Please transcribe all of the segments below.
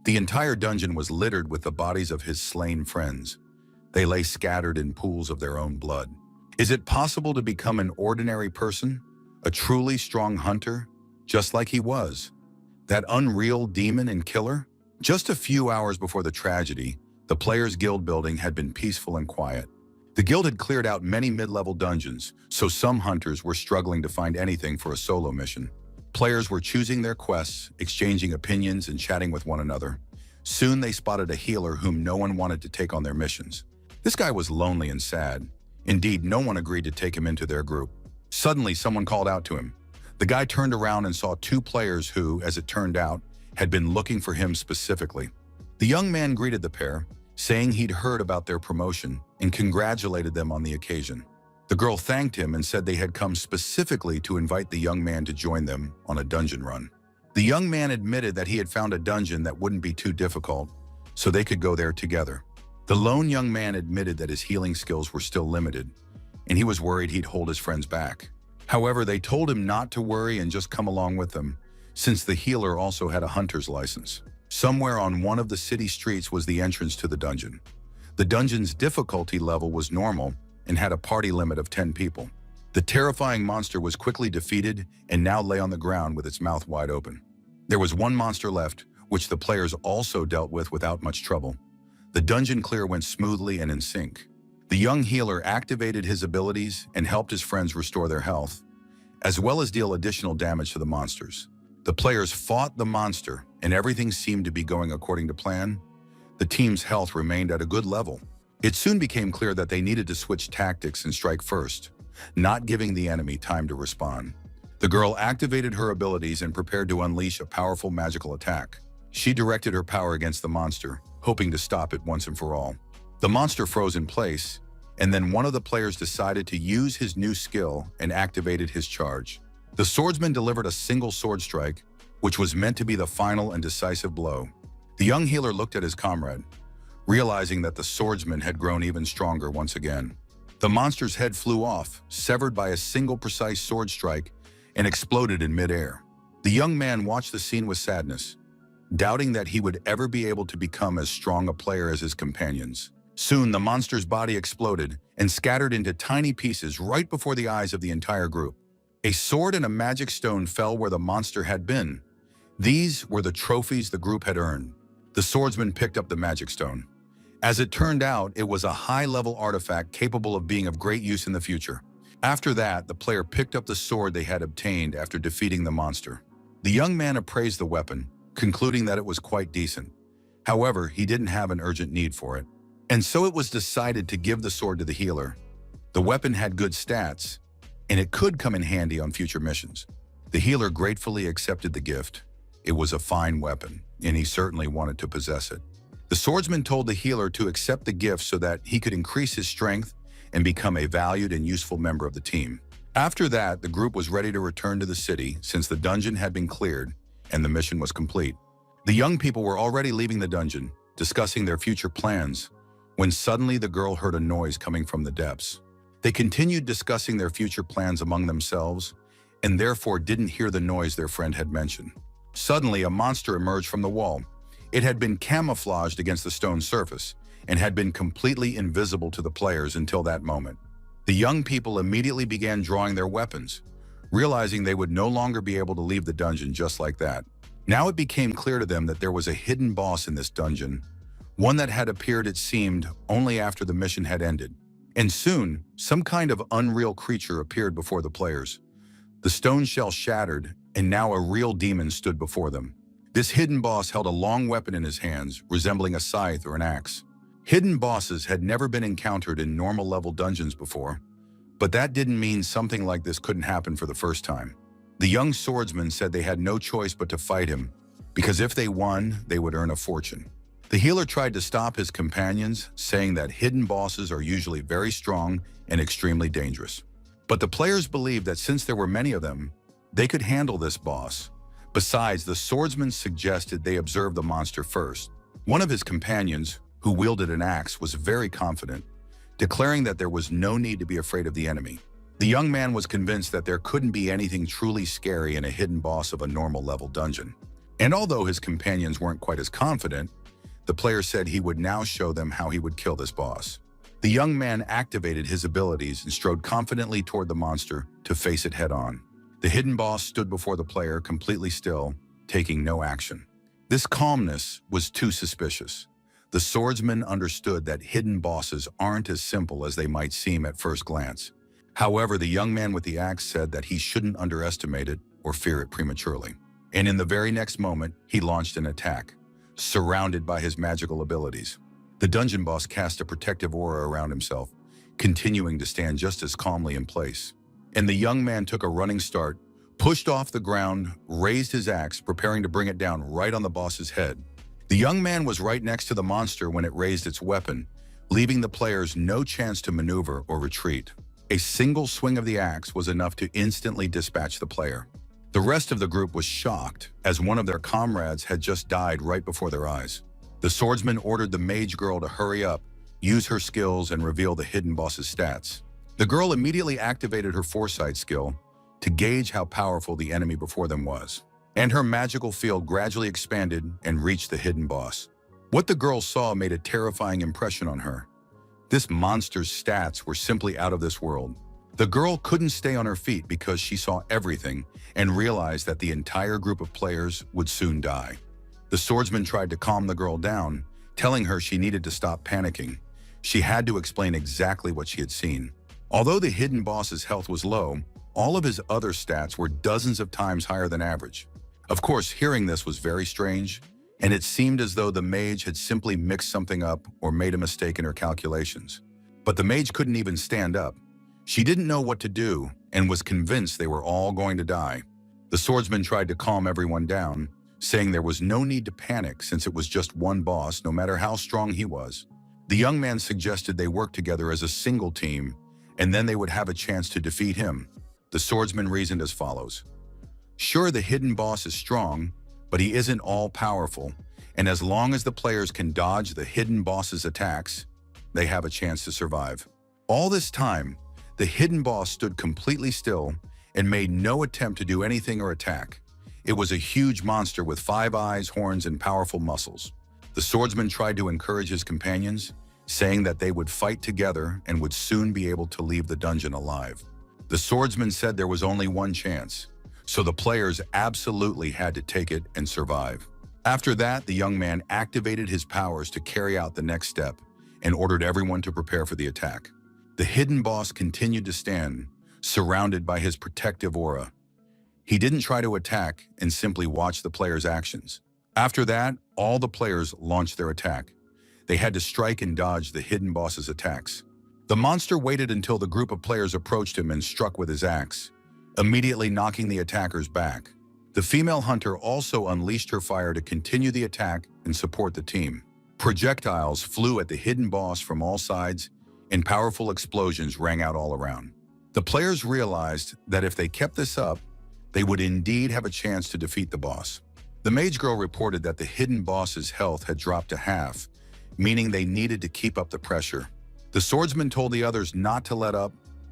The entire dungeon was littered with the bodies of his slain friends. They lay scattered in pools of their own blood. Is it possible to become an ordinary person, a truly strong hunter, just like he was? That unreal demon and killer? Just a few hours before the tragedy, the Players' Guild building had been peaceful and quiet. The guild had cleared out many mid-level dungeons, so some hunters were struggling to find anything for a solo mission. Players were choosing their quests, exchanging opinions, and chatting with one another. Soon they spotted a healer whom no one wanted to take on their missions. This guy was lonely and sad. Indeed, no one agreed to take him into their group. Suddenly, someone called out to him. The guy turned around and saw two players who, as it turned out, had been looking for him specifically. The young man greeted the pair, saying he'd heard about their promotion and congratulated them on the occasion. The girl thanked him and said they had come specifically to invite the young man to join them on a dungeon run. The young man admitted that he had found a dungeon that wouldn't be too difficult, so they could go there together. The lone young man admitted that his healing skills were still limited, and he was worried he'd hold his friends back. However, they told him not to worry and just come along with them, since the healer also had a hunter's license. Somewhere on one of the city streets was the entrance to the dungeon. The dungeon's difficulty level was normal and had a party limit of 10 people. The terrifying monster was quickly defeated and now lay on the ground with its mouth wide open. There was one monster left, which the players also dealt with without much trouble. The dungeon clear went smoothly and in sync. The young healer activated his abilities and helped his friends restore their health, as well as deal additional damage to the monsters. The players fought the monster, and everything seemed to be going according to plan. The team's health remained at a good level. It soon became clear that they needed to switch tactics and strike first, not giving the enemy time to respond. The girl activated her abilities and prepared to unleash a powerful magical attack. She directed her power against the monster, hoping to stop it once and for all. The monster froze in place, and then one of the players decided to use his new skill and activated his charge. The swordsman delivered a single sword strike, which was meant to be the final and decisive blow. The young healer looked at his comrade, realizing that the swordsman had grown even stronger once again. The monster's head flew off, severed by a single precise sword strike, and exploded in midair. The young man watched the scene with sadness, doubting that he would ever be able to become as strong a player as his companions. Soon, the monster's body exploded and scattered into tiny pieces right before the eyes of the entire group. A sword and a magic stone fell where the monster had been. These were the trophies the group had earned. The swordsman picked up the magic stone. As it turned out, it was a high-level artifact capable of being of great use in the future. After that, the player picked up the sword they had obtained after defeating the monster. The young man appraised the weapon, concluding that it was quite decent. However, he didn't have an urgent need for it. And so it was decided to give the sword to the healer. The weapon had good stats, and it could come in handy on future missions. The healer gratefully accepted the gift. It was a fine weapon, and he certainly wanted to possess it. The swordsman told the healer to accept the gift so that he could increase his strength and become a valued and useful member of the team. After that, the group was ready to return to the city since the dungeon had been cleared and the mission was complete. The young people were already leaving the dungeon, discussing their future plans, when suddenly the girl heard a noise coming from the depths. They continued discussing their future plans among themselves and therefore didn't hear the noise their friend had mentioned. Suddenly, a monster emerged from the wall. It had been camouflaged against the stone surface and had been completely invisible to the players until that moment. The young people immediately began drawing their weapons, realizing they would no longer be able to leave the dungeon just like that. Now it became clear to them that there was a hidden boss in this dungeon, one that had appeared, it seemed, only after the mission had ended. And soon, some kind of unreal creature appeared before the players. The stone shell shattered, and now a real demon stood before them. This hidden boss held a long weapon in his hands, resembling a scythe or an axe. Hidden bosses had never been encountered in normal-level dungeons before, but that didn't mean something like this couldn't happen for the first time. The young swordsman said they had no choice but to fight him, because if they won, they would earn a fortune. The healer tried to stop his companions, saying that hidden bosses are usually very strong and extremely dangerous. But the players believed that since there were many of them, they could handle this boss. Besides, the swordsman suggested they observe the monster first. One of his companions, who wielded an axe, was very confident, declaring that there was no need to be afraid of the enemy. The young man was convinced that there couldn't be anything truly scary in a hidden boss of a normal-level dungeon. And although his companions weren't quite as confident, the player said he would now show them how he would kill this boss. The young man activated his abilities and strode confidently toward the monster to face it head-on. The hidden boss stood before the player completely still, taking no action. This calmness was too suspicious. The swordsman understood that hidden bosses aren't as simple as they might seem at first glance. However, the young man with the axe said that he shouldn't underestimate it or fear it prematurely. And in the very next moment, he launched an attack, surrounded by his magical abilities. The dungeon boss cast a protective aura around himself, continuing to stand just as calmly in place. And the young man took a running start, pushed off the ground, raised his axe, preparing to bring it down right on the boss's head. The young man was right next to the monster when it raised its weapon, leaving the players no chance to maneuver or retreat. A single swing of the axe was enough to instantly dispatch the player. The rest of the group was shocked, as one of their comrades had just died right before their eyes. The swordsman ordered the mage girl to hurry up, use her skills, and reveal the hidden boss's stats. The girl immediately activated her foresight skill to gauge how powerful the enemy before them was, and her magical field gradually expanded and reached the hidden boss. What the girl saw made a terrifying impression on her. This monster's stats were simply out of this world. The girl couldn't stay on her feet because she saw everything and realized that the entire group of players would soon die. The swordsman tried to calm the girl down, telling her she needed to stop panicking. She had to explain exactly what she had seen. Although the hidden boss's health was low, all of his other stats were dozens of times higher than average. Of course, hearing this was very strange, and it seemed as though the mage had simply mixed something up or made a mistake in her calculations. But the mage couldn't even stand up. She didn't know what to do and was convinced they were all going to die. The swordsman tried to calm everyone down, saying there was no need to panic since it was just one boss, no matter how strong he was. The young man suggested they work together as a single team, and then they would have a chance to defeat him. The swordsman reasoned as follows. Sure, the hidden boss is strong, but he isn't all-powerful, and as long as the players can dodge the hidden boss's attacks, they have a chance to survive. All this time, the hidden boss stood completely still and made no attempt to do anything or attack. It was a huge monster with 5 eyes, horns, and powerful muscles. The swordsman tried to encourage his companions, saying that they would fight together and would soon be able to leave the dungeon alive. The swordsman said there was only one chance, so the players absolutely had to take it and survive. After that, the young man activated his powers to carry out the next step and ordered everyone to prepare for the attack. The hidden boss continued to stand, surrounded by his protective aura. He didn't try to attack and simply watched the players' actions. After that, all the players launched their attack. They had to strike and dodge the hidden boss's attacks. The monster waited until the group of players approached him and struck with his axe, immediately knocking the attackers back. The female hunter also unleashed her fire to continue the attack and support the team. Projectiles flew at the hidden boss from all sides, and powerful explosions rang out all around. The players realized that if they kept this up, they would indeed have a chance to defeat the boss. The mage girl reported that the hidden boss's health had dropped to half, meaning they needed to keep up the pressure. The swordsman told the others not to let up,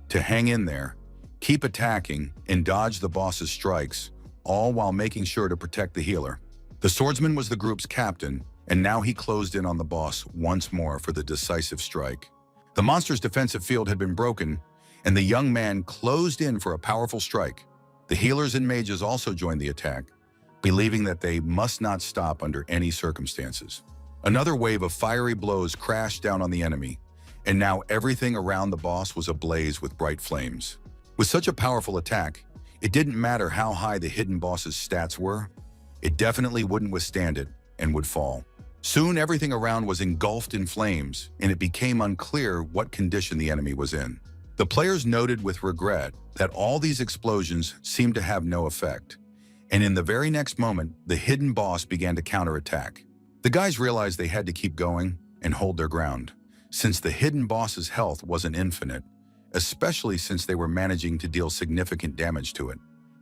to hang in there, keep attacking, and dodge the boss's strikes, all while making sure to protect the healer. The swordsman was the group's captain, and now he closed in on the boss once more for the decisive strike. The monster's defensive field had been broken, and the young man closed in for a powerful strike. The healers and mages also joined the attack, believing that they must not stop under any circumstances. Another wave of fiery blows crashed down on the enemy, and now everything around the boss was ablaze with bright flames. With such a powerful attack, it didn't matter how high the hidden boss's stats were, it definitely wouldn't withstand it and would fall. Soon everything around was engulfed in flames, and it became unclear what condition the enemy was in. The players noted with regret that all these explosions seemed to have no effect, and in the very next moment, the hidden boss began to counterattack. The guys realized they had to keep going and hold their ground, since the hidden boss's health wasn't infinite, especially since they were managing to deal significant damage to it.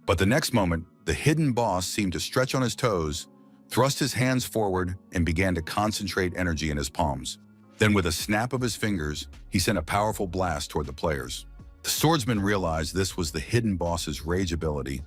But the next moment, the hidden boss seemed to stretch on his toes, thrust his hands forward, and began to concentrate energy in his palms. Then with a snap of his fingers, he sent a powerful blast toward the players. The swordsman realized this was the hidden boss's rage ability,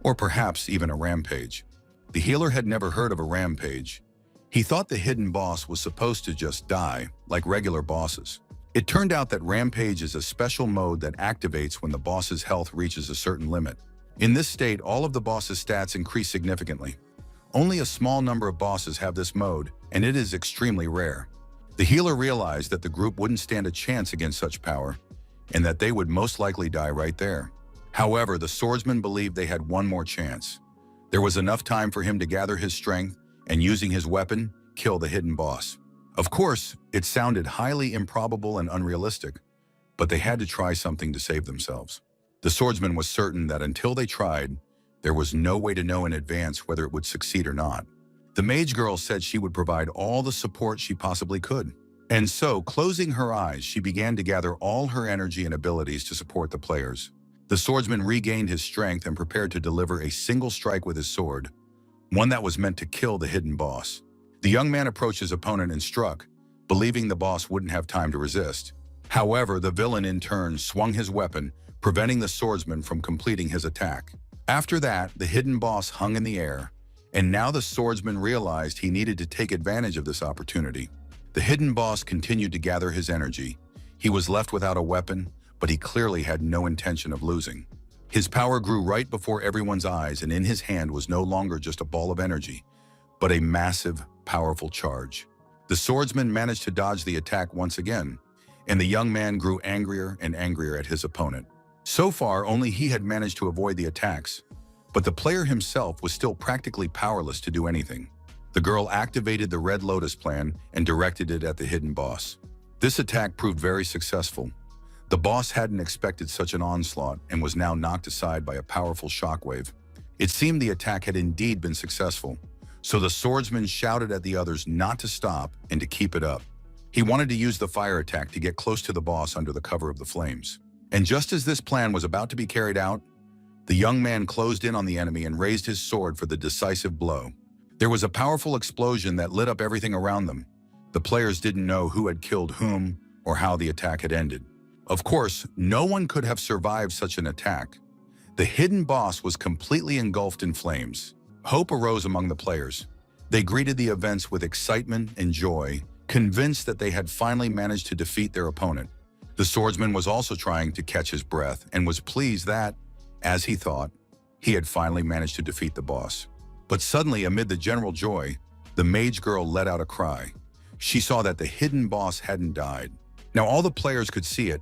or perhaps even a rampage. The healer had never heard of a rampage. He thought the hidden boss was supposed to just die, like regular bosses. It turned out that Rampage is a special mode that activates when the boss's health reaches a certain limit. In this state, all of the boss's stats increase significantly. Only a small number of bosses have this mode, and it is extremely rare. The healer realized that the group wouldn't stand a chance against such power, and that they would most likely die right there. However, the swordsman believed they had one more chance. There was enough time for him to gather his strength and, using his weapon, kill the hidden boss. Of course, it sounded highly improbable and unrealistic, but they had to try something to save themselves. The swordsman was certain that until they tried, there was no way to know in advance whether it would succeed or not. The mage girl said she would provide all the support she possibly could. And so, closing her eyes, she began to gather all her energy and abilities to support the players. The swordsman regained his strength and prepared to deliver a single strike with his sword, one that was meant to kill the hidden boss. The young man approached his opponent and struck, believing the boss wouldn't have time to resist. However, the villain in turn swung his weapon, preventing the swordsman from completing his attack. After that, the hidden boss hung in the air, and now the swordsman realized he needed to take advantage of this opportunity. The hidden boss continued to gather his energy. He was left without a weapon, but he clearly had no intention of losing. His power grew right before everyone's eyes, and in his hand was no longer just a ball of energy, but a massive, powerful charge. The swordsman managed to dodge the attack once again, and the young man grew angrier and angrier at his opponent. So far, only he had managed to avoid the attacks, but the player himself was still practically powerless to do anything. The girl activated the Red Lotus plan and directed it at the hidden boss. This attack proved very successful. The boss hadn't expected such an onslaught and was now knocked aside by a powerful shockwave. It seemed the attack had indeed been successful, so the swordsman shouted at the others not to stop and to keep it up. He wanted to use the fire attack to get close to the boss under the cover of the flames. And just as this plan was about to be carried out, the young man closed in on the enemy and raised his sword for the decisive blow. There was a powerful explosion that lit up everything around them. The players didn't know who had killed whom or how the attack had ended. Of course, no one could have survived such an attack. The hidden boss was completely engulfed in flames. Hope arose among the players. They greeted the events with excitement and joy, convinced that they had finally managed to defeat their opponent. The swordsman was also trying to catch his breath and was pleased that, as he thought, he had finally managed to defeat the boss. But suddenly, amid the general joy, the mage girl let out a cry. She saw that the hidden boss hadn't died. Now all the players could see it.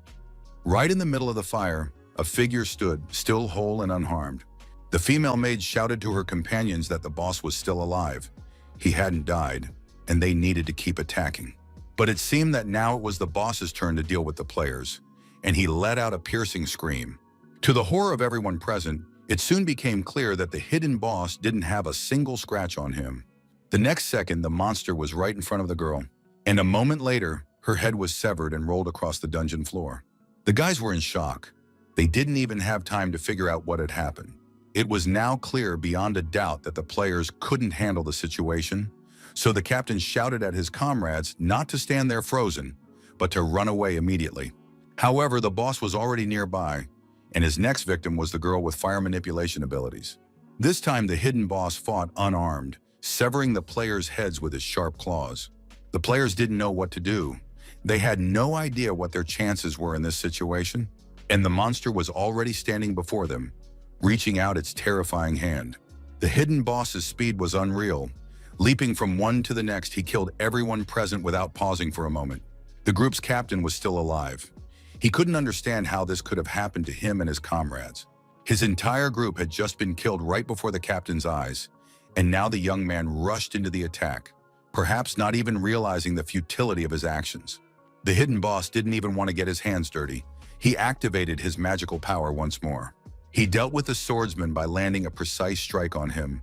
Right in the middle of the fire, a figure stood, still whole and unharmed. The female mage shouted to her companions that the boss was still alive. He hadn't died, and they needed to keep attacking. But it seemed that now it was the boss's turn to deal with the players, and he let out a piercing scream. To the horror of everyone present, it soon became clear that the hidden boss didn't have a single scratch on him. The next second, the monster was right in front of the girl, and a moment later, her head was severed and rolled across the dungeon floor. The guys were in shock. They didn't even have time to figure out what had happened. It was now clear beyond a doubt that the players couldn't handle the situation, so the captain shouted at his comrades not to stand there frozen, but to run away immediately. However, the boss was already nearby, and his next victim was the girl with fire manipulation abilities. This time, the hidden boss fought unarmed, severing the players' heads with his sharp claws. The players didn't know what to do. They had no idea what their chances were in this situation, and the monster was already standing before them, reaching out its terrifying hand. The hidden boss's speed was unreal. Leaping from one to the next, he killed everyone present without pausing for a moment. The group's captain was still alive. He couldn't understand how this could have happened to him and his comrades. His entire group had just been killed right before the captain's eyes, and now the young man rushed into the attack, perhaps not even realizing the futility of his actions. The hidden boss didn't even want to get his hands dirty. He activated his magical power once more. He dealt with the swordsman by landing a precise strike on him.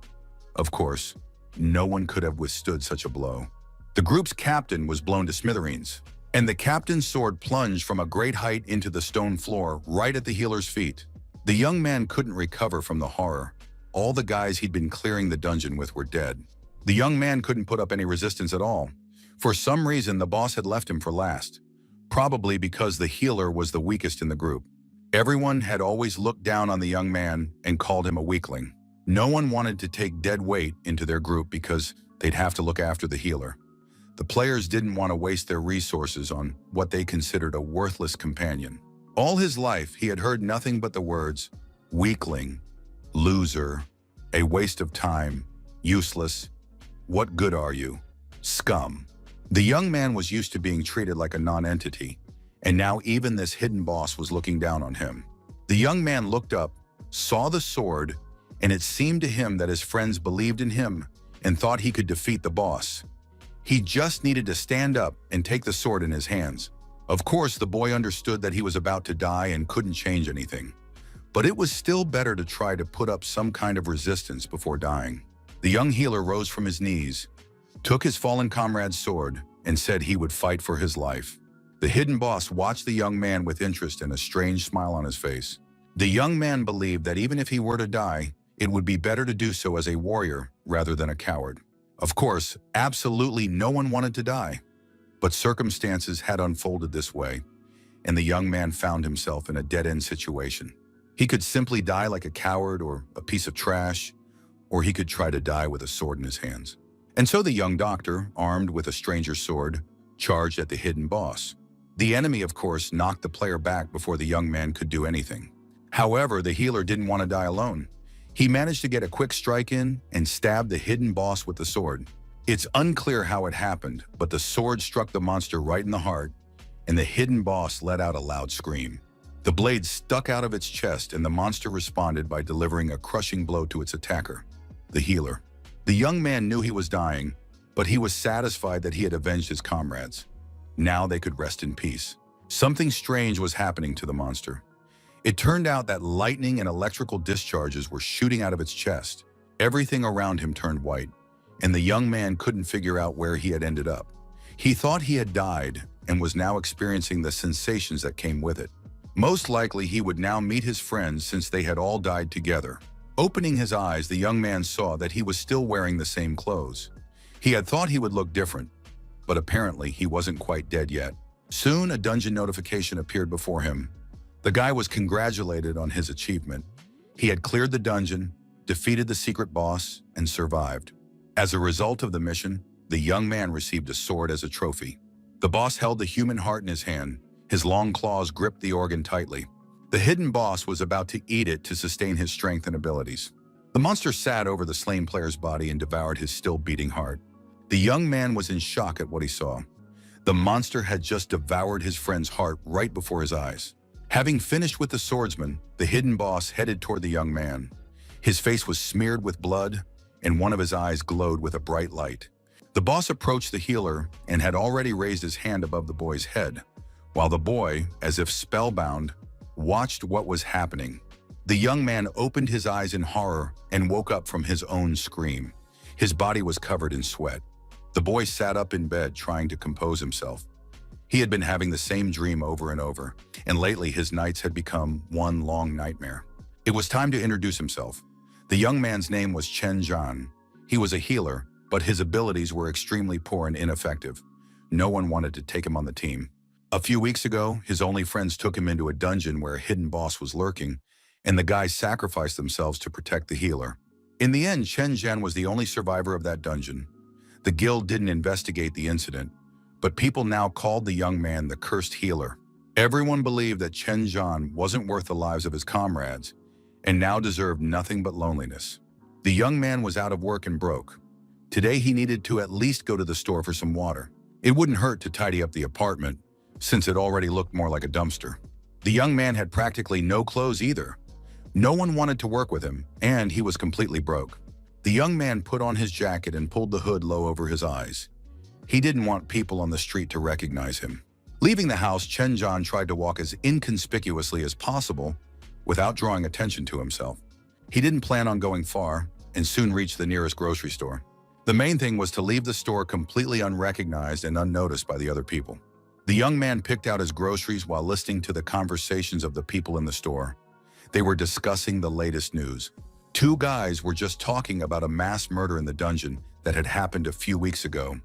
Of course, no one could have withstood such a blow. The group's captain was blown to smithereens, and the captain's sword plunged from a great height into the stone floor right at the healer's feet. The young man couldn't recover from the horror. All the guys he'd been clearing the dungeon with were dead. The young man couldn't put up any resistance at all. For some reason, the boss had left him for last, probably because the healer was the weakest in the group. Everyone had always looked down on the young man and called him a weakling. No one wanted to take dead weight into their group because they'd have to look after the healer. The players didn't want to waste their resources on what they considered a worthless companion. All his life, he had heard nothing but the words, weakling, loser, a waste of time, useless, what good are you, scum. The young man was used to being treated like a non-entity, and now even this hidden boss was looking down on him. The young man looked up, saw the sword, and it seemed to him that his friends believed in him and thought he could defeat the boss. He just needed to stand up and take the sword in his hands. Of course, the boy understood that he was about to die and couldn't change anything. But it was still better to try to put up some kind of resistance before dying. The young healer rose from his knees, took his fallen comrade's sword, and said he would fight for his life. The hidden boss watched the young man with interest and a strange smile on his face. The young man believed that even if he were to die, it would be better to do so as a warrior rather than a coward. Of course, absolutely no one wanted to die, but circumstances had unfolded this way, and the young man found himself in a dead-end situation. He could simply die like a coward or a piece of trash, or he could try to die with a sword in his hands. And so the young doctor, armed with a stranger's sword, charged at the hidden boss. The enemy, of course, knocked the player back before the young man could do anything. However, the healer didn't want to die alone. He managed to get a quick strike in and stabbed the hidden boss with the sword. It's unclear how it happened, but the sword struck the monster right in the heart, and the hidden boss let out a loud scream. The blade stuck out of its chest, and the monster responded by delivering a crushing blow to its attacker, the healer. The young man knew he was dying, but he was satisfied that he had avenged his comrades. Now they could rest in peace. Something strange was happening to the monster. It turned out that lightning and electrical discharges were shooting out of its chest. Everything around him turned white, and the young man couldn't figure out where he had ended up. He thought he had died and was now experiencing the sensations that came with it. Most likely he would now meet his friends since they had all died together. Opening his eyes, the young man saw that he was still wearing the same clothes. He had thought he would look different, but apparently he wasn't quite dead yet. Soon a dungeon notification appeared before him. The guy was congratulated on his achievement. He had cleared the dungeon, defeated the secret boss, and survived. As a result of the mission, the young man received a sword as a trophy. The boss held the human heart in his hand. His long claws gripped the organ tightly. The hidden boss was about to eat it to sustain his strength and abilities. The monster sat over the slain player's body and devoured his still beating heart. The young man was in shock at what he saw. The monster had just devoured his friend's heart right before his eyes. Having finished with the swordsman, the hidden boss headed toward the young man. His face was smeared with blood, and one of his eyes glowed with a bright light. The boss approached the healer and had already raised his hand above the boy's head, while the boy, as if spellbound, watched what was happening. The young man opened his eyes in horror and woke up from his own scream. His body was covered in sweat. The boy sat up in bed trying to compose himself. He had been having the same dream over and over, and lately his nights had become one long nightmare. It was time to introduce himself. The young man's name was Chen Zhan. He was a healer, but his abilities were extremely poor and ineffective. No one wanted to take him on the team. A few weeks ago, his only friends took him into a dungeon where a hidden boss was lurking, and the guys sacrificed themselves to protect the healer. In the end, Chen Zhan was the only survivor of that dungeon. The guild didn't investigate the incident, but people now called the young man the cursed healer. Everyone believed that Chen Zhan wasn't worth the lives of his comrades, and now deserved nothing but loneliness. The young man was out of work and broke. Today he needed to at least go to the store for some water. It wouldn't hurt to tidy up the apartment, since it already looked more like a dumpster. The young man had practically no clothes either. No one wanted to work with him, and he was completely broke. The young man put on his jacket and pulled the hood low over his eyes. He didn't want people on the street to recognize him. Leaving the house, Chen Zhan tried to walk as inconspicuously as possible without drawing attention to himself. He didn't plan on going far and soon reached the nearest grocery store. The main thing was to leave the store completely unrecognized and unnoticed by the other people. The young man picked out his groceries while listening to the conversations of the people in the store. They were discussing the latest news. Two guys were just talking about a mass murder in the dungeon that had happened a few weeks ago.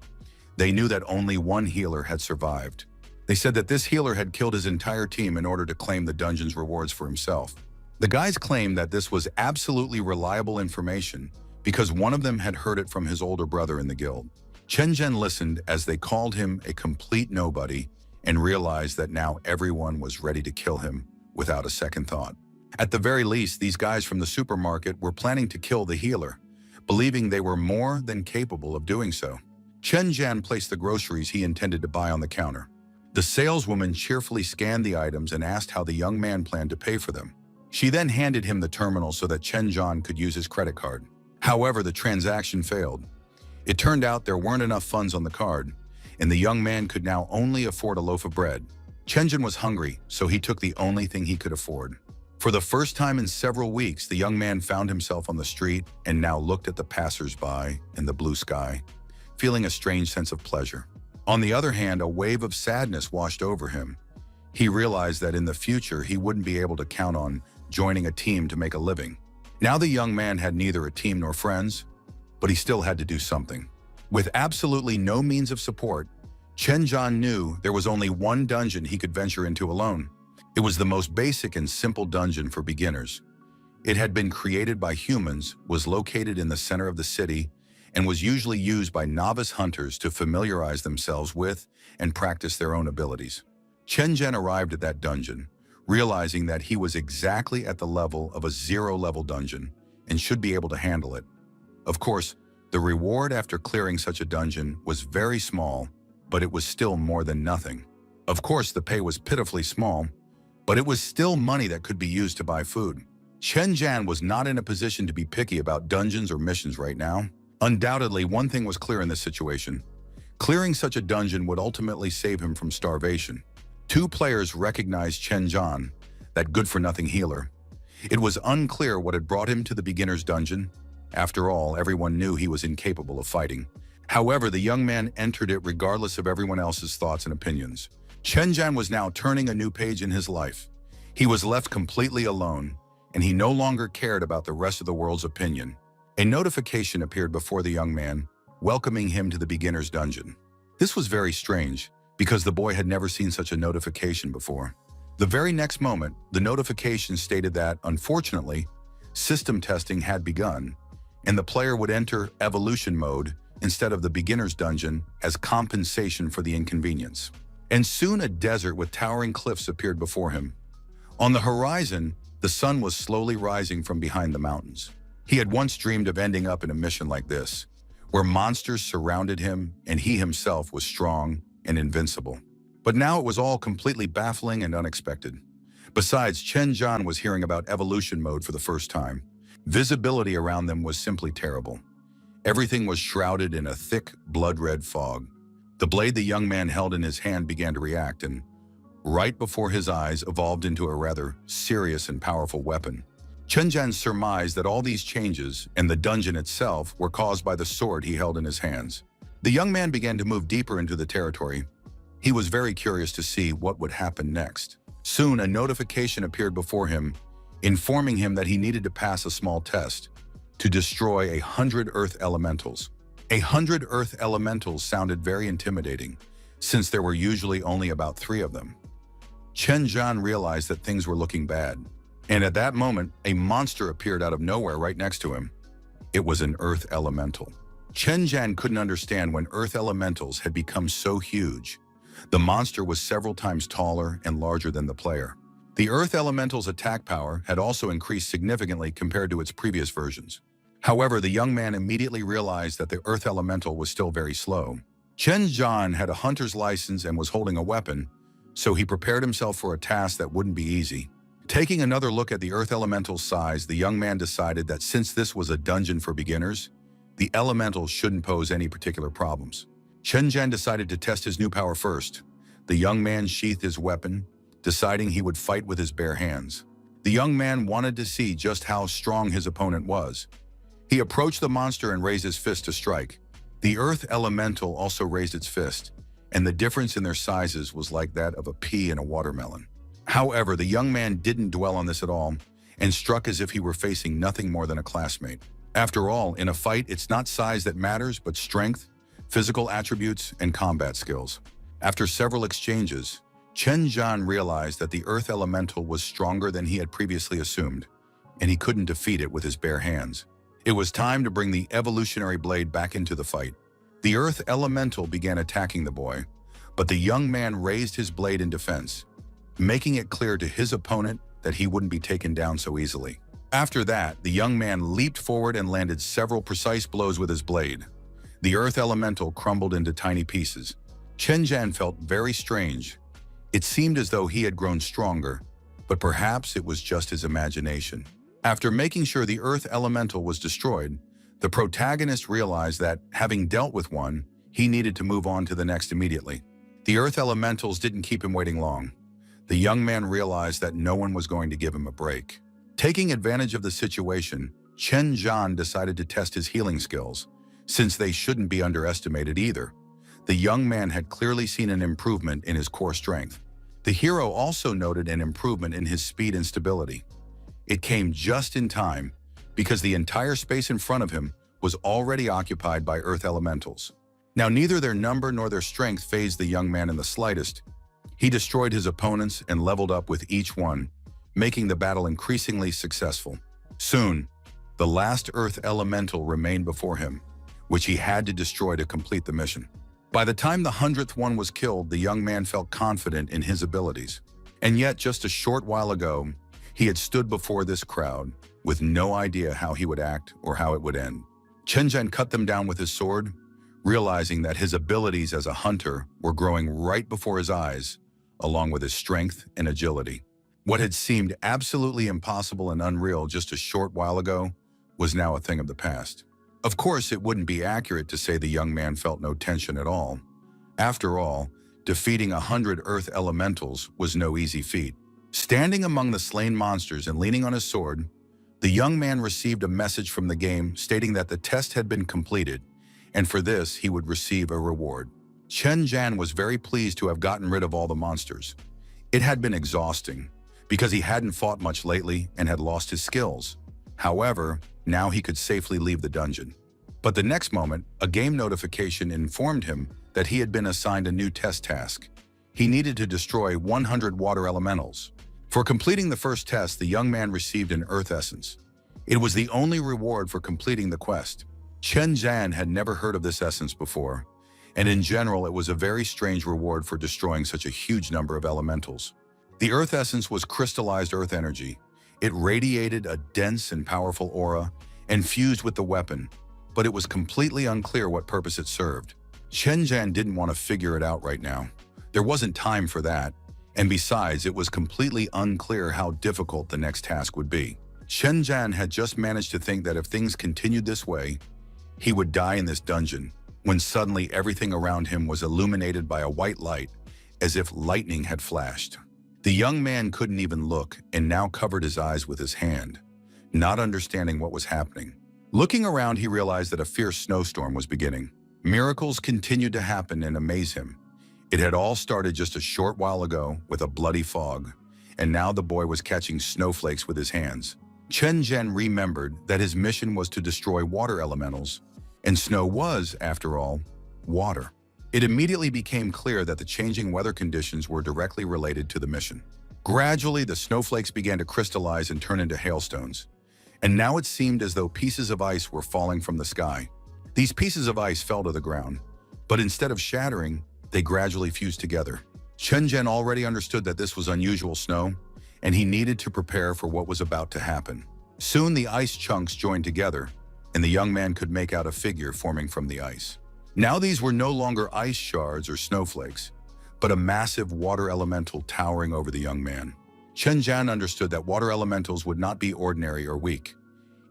They knew that only one healer had survived. They said that this healer had killed his entire team in order to claim the dungeon's rewards for himself. The guys claimed that this was absolutely reliable information because one of them had heard it from his older brother in the guild. Chen Zhen listened as they called him a complete nobody and realized that now everyone was ready to kill him without a second thought. At the very least, these guys from the supermarket were planning to kill the healer, believing they were more than capable of doing so. Chen Zhan placed the groceries he intended to buy on the counter. The saleswoman cheerfully scanned the items and asked how the young man planned to pay for them. She then handed him the terminal so that Chen Zhan could use his credit card. However, the transaction failed. It turned out there weren't enough funds on the card, and the young man could now only afford a loaf of bread. Chen Zhan was hungry, so he took the only thing he could afford. For the first time in several weeks, the young man found himself on the street and now looked at the passers-by and the blue sky, feeling a strange sense of pleasure. On the other hand, a wave of sadness washed over him. He realized that in the future, he wouldn't be able to count on joining a team to make a living. Now the young man had neither a team nor friends, but he still had to do something. With absolutely no means of support, Chen Zhan knew there was only one dungeon he could venture into alone. It was the most basic and simple dungeon for beginners. It had been created by humans, was located in the center of the city, and was usually used by novice hunters to familiarize themselves with and practice their own abilities. Chen Zhen arrived at that dungeon, realizing that he was exactly at the level of a zero-level dungeon and should be able to handle it. Of course, the reward after clearing such a dungeon was very small, but it was still more than nothing. Of course, the pay was pitifully small, but it was still money that could be used to buy food. Chen Zhan was not in a position to be picky about dungeons or missions right now. Undoubtedly, one thing was clear in this situation. Clearing such a dungeon would ultimately save him from starvation. Two players recognized Chen Zhan, that good-for-nothing healer. It was unclear what had brought him to the beginner's dungeon. After all, everyone knew he was incapable of fighting. However, the young man entered it regardless of everyone else's thoughts and opinions. Chen Zhan was now turning a new page in his life. He was left completely alone, and he no longer cared about the rest of the world's opinion. A notification appeared before the young man, welcoming him to the beginner's dungeon. This was very strange, because the boy had never seen such a notification before. The very next moment, the notification stated that, unfortunately, system testing had begun, and the player would enter evolution mode instead of the beginner's dungeon as compensation for the inconvenience. And soon a desert with towering cliffs appeared before him. On the horizon, the sun was slowly rising from behind the mountains. He had once dreamed of ending up in a mission like this, where monsters surrounded him and he himself was strong and invincible. But now it was all completely baffling and unexpected. Besides, Chen Zhan was hearing about evolution mode for the first time. Visibility around them was simply terrible. Everything was shrouded in a thick, blood-red fog. The blade the young man held in his hand began to react and, right before his eyes, evolved into a rather serious and powerful weapon. Chen Zhan surmised that all these changes and the dungeon itself were caused by the sword he held in his hands. The young man began to move deeper into the territory. He was very curious to see what would happen next. Soon, a notification appeared before him, informing him that he needed to pass a small test to destroy 100 earth elementals. 100 earth elementals sounded very intimidating, since there were usually only about 3 of them. Chen Zhan realized that things were looking bad, and at that moment, a monster appeared out of nowhere right next to him. It was an earth elemental. Chen Zhan couldn't understand when earth elementals had become so huge. The monster was several times taller and larger than the player. The earth elemental's attack power had also increased significantly compared to its previous versions. However, the young man immediately realized that the earth elemental was still very slow. Chen Zhan had a hunter's license and was holding a weapon, so he prepared himself for a task that wouldn't be easy. Taking another look at the earth elemental's size, the young man decided that since this was a dungeon for beginners, the elementals shouldn't pose any particular problems. Chen Zhan decided to test his new power first. The young man sheathed his weapon, deciding he would fight with his bare hands. The young man wanted to see just how strong his opponent was. He approached the monster and raised his fist to strike. The earth elemental also raised its fist, and the difference in their sizes was like that of a pea and a watermelon. However, the young man didn't dwell on this at all and struck as if he were facing nothing more than a classmate. After all, in a fight, it's not size that matters, but strength, physical attributes, and combat skills. After several exchanges, Chen Zhan realized that the earth elemental was stronger than he had previously assumed, and he couldn't defeat it with his bare hands. It was time to bring the evolutionary blade back into the fight. The earth elemental began attacking the boy, but the young man raised his blade in defense, making it clear to his opponent that he wouldn't be taken down so easily. After that, the young man leaped forward and landed several precise blows with his blade. The earth elemental crumbled into tiny pieces. Chen Zhan felt very strange. It seemed as though he had grown stronger, but perhaps it was just his imagination. After making sure the earth elemental was destroyed, the protagonist realized that, having dealt with one, he needed to move on to the next immediately. The earth elementals didn't keep him waiting long. The young man realized that no one was going to give him a break. Taking advantage of the situation, Chen Zhan decided to test his healing skills, since they shouldn't be underestimated either. The young man had clearly seen an improvement in his core strength. The hero also noted an improvement in his speed and stability. It came just in time, because the entire space in front of him was already occupied by earth elementals. Now neither their number nor their strength fazed the young man in the slightest. He destroyed his opponents and leveled up with each one, making the battle increasingly successful. Soon, the last earth elemental remained before him, which he had to destroy to complete the mission. By the time the 100th one was killed, the young man felt confident in his abilities. And yet, just a short while ago, he had stood before this crowd with no idea how he would act or how it would end. Chen Zhan cut them down with his sword, realizing that his abilities as a hunter were growing right before his eyes, along with his strength and agility. What had seemed absolutely impossible and unreal just a short while ago was now a thing of the past. Of course, it wouldn't be accurate to say the young man felt no tension at all. After all, defeating 100 earth elementals was no easy feat. Standing among the slain monsters and leaning on his sword, the young man received a message from the game stating that the test had been completed, and for this he would receive a reward. Chen Zhan was very pleased to have gotten rid of all the monsters. It had been exhausting, because he hadn't fought much lately and had lost his skills. However, now he could safely leave the dungeon. But the next moment, a game notification informed him that he had been assigned a new test task. He needed to destroy 100 water elementals. For completing the first test, the young man received an earth essence. It was the only reward for completing the quest. Chen Zhan had never heard of this essence before, and in general it was a very strange reward for destroying such a huge number of elementals. The earth essence was crystallized earth energy. It radiated a dense and powerful aura and fused with the weapon, but it was completely unclear what purpose it served. Chen Zhan didn't want to figure it out right now. There wasn't time for that, and besides, it was completely unclear how difficult the next task would be. Chen Zhan had just managed to think that if things continued this way, he would die in this dungeon, when suddenly everything around him was illuminated by a white light, as if lightning had flashed. The young man couldn't even look and now covered his eyes with his hand, not understanding what was happening. Looking around, he realized that a fierce snowstorm was beginning. Miracles continued to happen and amaze him. It had all started just a short while ago with a bloody fog, and now the boy was catching snowflakes with his hands. Chen Zhan remembered that his mission was to destroy water elementals, and snow was, after all, water. It immediately became clear that the changing weather conditions were directly related to the mission. Gradually, the snowflakes began to crystallize and turn into hailstones, and now it seemed as though pieces of ice were falling from the sky. These pieces of ice fell to the ground, but instead of shattering, they gradually fused together. Chen Zhan already understood that this was unusual snow, and he needed to prepare for what was about to happen. Soon the ice chunks joined together, and the young man could make out a figure forming from the ice. Now these were no longer ice shards or snowflakes, but a massive water elemental towering over the young man. Chen Zhan understood that water elementals would not be ordinary or weak.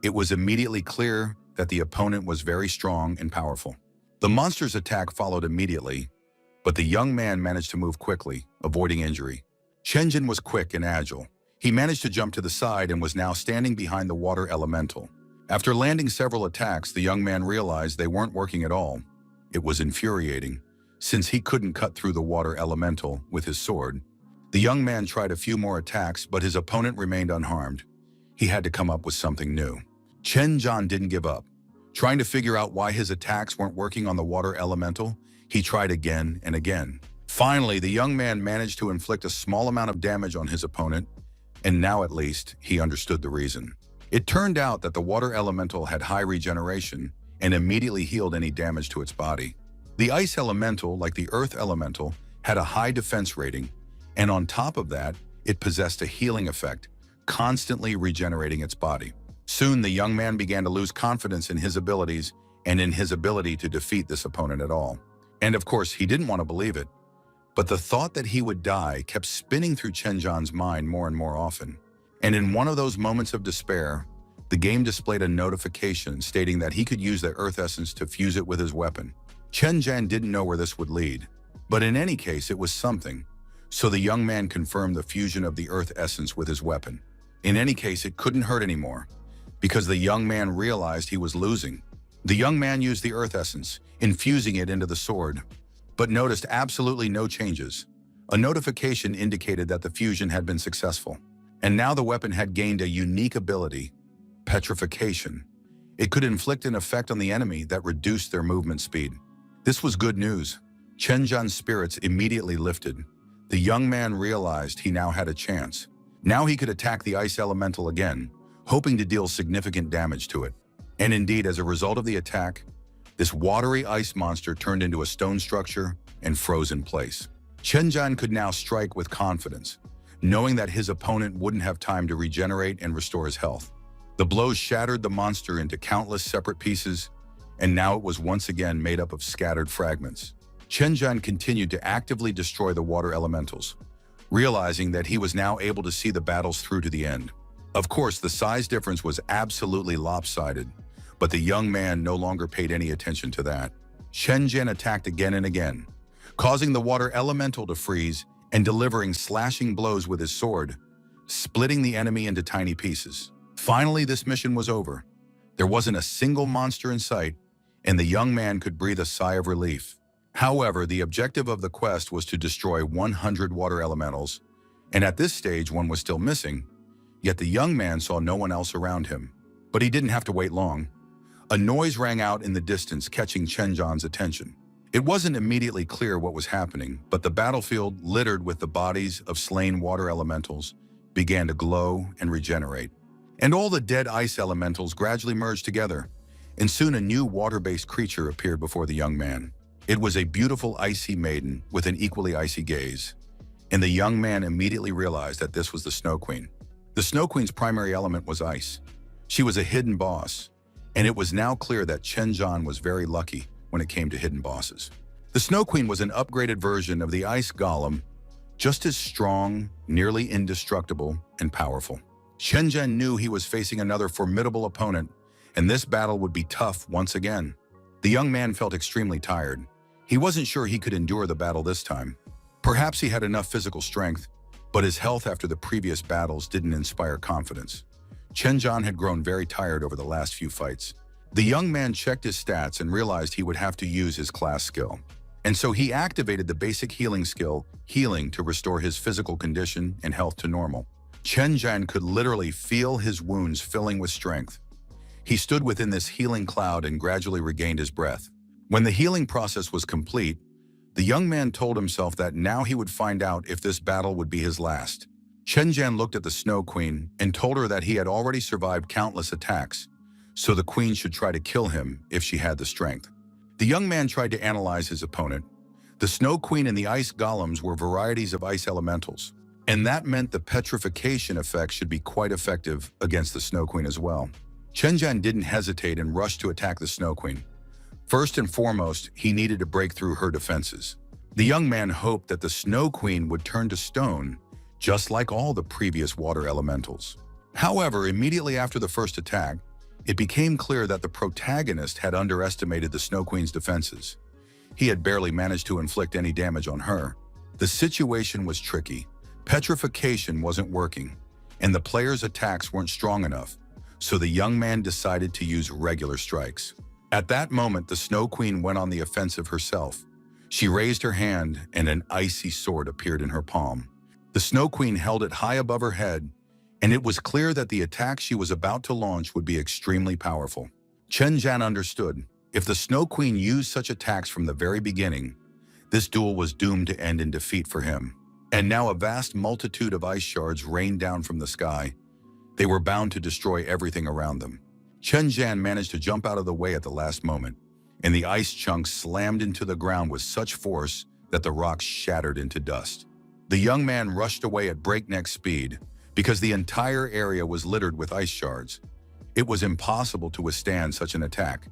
It was immediately clear that the opponent was very strong and powerful. The monster's attack followed immediately, but the young man managed to move quickly, avoiding injury. Chen Zhan was quick and agile. He managed to jump to the side and was now standing behind the water elemental. After landing several attacks, the young man realized they weren't working at all. It was infuriating, since he couldn't cut through the water elemental with his sword. The young man tried a few more attacks, but his opponent remained unharmed. He had to come up with something new. Chen Zhan didn't give up. Trying to figure out why his attacks weren't working on the water elemental, he tried again and again. Finally, the young man managed to inflict a small amount of damage on his opponent, and now at least he understood the reason. It turned out that the water elemental had high regeneration and immediately healed any damage to its body. The ice elemental, like the earth elemental, had a high defense rating, and on top of that, it possessed a healing effect, constantly regenerating its body. Soon, the young man began to lose confidence in his abilities and in his ability to defeat this opponent at all. And of course, he didn't want to believe it. But the thought that he would die kept spinning through Chen Zhan's mind more and more often. And in one of those moments of despair, the game displayed a notification stating that he could use the earth essence to fuse it with his weapon. Chen Zhan didn't know where this would lead, but in any case, it was something. So the young man confirmed the fusion of the earth essence with his weapon. In any case, it couldn't hurt anymore, because the young man realized he was losing. The young man used the earth essence, infusing it into the sword, but noticed absolutely no changes. A notification indicated that the fusion had been successful, and now the weapon had gained a unique ability, petrification. It could inflict an effect on the enemy that reduced their movement speed. This was good news. Chen Zhan's spirits immediately lifted. The young man realized he now had a chance. Now he could attack the ice elemental again, hoping to deal significant damage to it. And indeed, as a result of the attack, this watery ice monster turned into a stone structure and froze in place. Chen Zhan could now strike with confidence, knowing that his opponent wouldn't have time to regenerate and restore his health. The blows shattered the monster into countless separate pieces, and now it was once again made up of scattered fragments. Chen Zhan continued to actively destroy the water elementals, realizing that he was now able to see the battles through to the end. Of course, the size difference was absolutely lopsided, but the young man no longer paid any attention to that. Chen Zhan attacked again and again, causing the water elemental to freeze and delivering slashing blows with his sword, splitting the enemy into tiny pieces. Finally, this mission was over. There wasn't a single monster in sight, and the young man could breathe a sigh of relief. However, the objective of the quest was to destroy 100 water elementals, and at this stage one was still missing, yet the young man saw no one else around him. But he didn't have to wait long. A noise rang out in the distance, catching Chen Zhan's attention. It wasn't immediately clear what was happening, but the battlefield, littered with the bodies of slain water elementals, began to glow and regenerate. And all the dead ice elementals gradually merged together, and soon a new water-based creature appeared before the young man. It was a beautiful icy maiden with an equally icy gaze, and the young man immediately realized that this was the Snow Queen. The Snow Queen's primary element was ice. She was a hidden boss, and it was now clear that Chen Zhan was very lucky when it came to hidden bosses. The Snow Queen was an upgraded version of the ice golem, just as strong, nearly indestructible, and powerful. Chen Zhan knew he was facing another formidable opponent, and this battle would be tough once again. The young man felt extremely tired. He wasn't sure he could endure the battle this time. Perhaps he had enough physical strength, but his health after the previous battles didn't inspire confidence. Chen Zhan had grown very tired over the last few fights. The young man checked his stats and realized he would have to use his class skill. And so he activated the basic healing skill, Healing, to restore his physical condition and health to normal. Chen Zhan could literally feel his wounds filling with strength. He stood within this healing cloud and gradually regained his breath. When the healing process was complete, the young man told himself that now he would find out if this battle would be his last. Chen Zhan looked at the Snow Queen and told her that he had already survived countless attacks, so the queen should try to kill him if she had the strength. The young man tried to analyze his opponent. The Snow Queen and the ice golems were varieties of ice elementals, and that meant the petrification effect should be quite effective against the Snow Queen as well. Chen Zhan didn't hesitate and rushed to attack the Snow Queen. First and foremost, he needed to break through her defenses. The young man hoped that the Snow Queen would turn to stone, just like all the previous water elementals. However, immediately after the first attack, it became clear that the protagonist had underestimated the Snow Queen's defenses. He had barely managed to inflict any damage on her. The situation was tricky. Petrification wasn't working, and the player's attacks weren't strong enough, so the young man decided to use regular strikes. At that moment, the Snow Queen went on the offensive herself. She raised her hand, and an icy sword appeared in her palm. The Snow Queen held it high above her head, and it was clear that the attack she was about to launch would be extremely powerful. Chen Zhan understood. If the Snow Queen used such attacks from the very beginning, This duel was doomed to end in defeat for him. And now a vast multitude of ice shards rained down from the sky. They were bound to destroy everything around them. Chen Zhan managed to jump out of the way at the last moment, and the ice chunks slammed into the ground with such force that the rocks shattered into dust. The young man rushed away at breakneck speed because the entire area was littered with ice shards. It was impossible to withstand such an attack.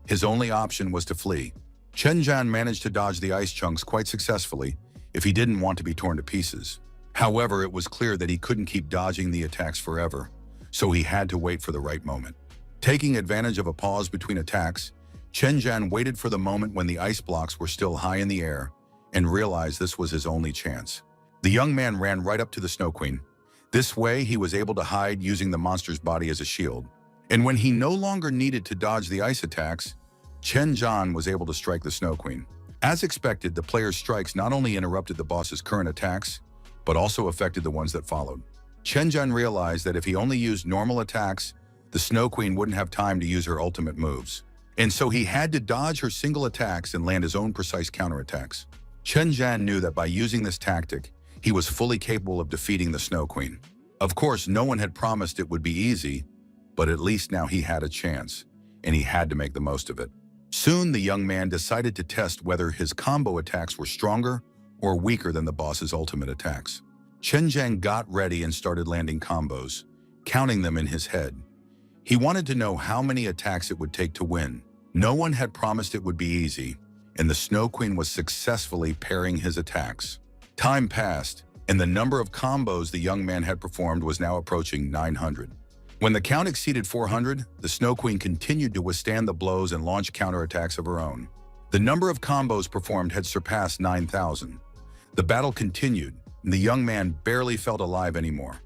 His only option was to flee. Chen Zhan managed to dodge the ice chunks quite successfully if he didn't want to be torn to pieces. However, it was clear that he couldn't keep dodging the attacks forever, so he had to wait for the right moment. Taking advantage of a pause between attacks, Chen Zhan waited for the moment when the ice blocks were still high in the air and realized this was his only chance. The young man ran right up to the Snow Queen. This way, he was able to hide using the monster's body as a shield. And when he no longer needed to dodge the ice attacks, Chen Zhan was able to strike the Snow Queen. As expected, the player's strikes not only interrupted the boss's current attacks, but also affected the ones that followed. Chen Zhan realized that if he only used normal attacks, the Snow Queen wouldn't have time to use her ultimate moves. And so he had to dodge her single attacks and land his own precise counterattacks. Chen Zhan knew that by using this tactic, he was fully capable of defeating the Snow Queen. Of course, no one had promised it would be easy, but at least now he had a chance, and he had to make the most of it. Soon, the young man decided to test whether his combo attacks were stronger or weaker than the boss's ultimate attacks. Chen Zhan got ready and started landing combos, counting them in his head. He wanted to know how many attacks it would take to win. No one had promised it would be easy, and the Snow Queen was successfully parrying his attacks. Time passed, and the number of combos the young man had performed was now approaching 900. When the count exceeded 400, the Snow Queen continued to withstand the blows and launch counterattacks of her own. The number of combos performed had surpassed 9,000. The battle continued, and the young man barely felt alive anymore.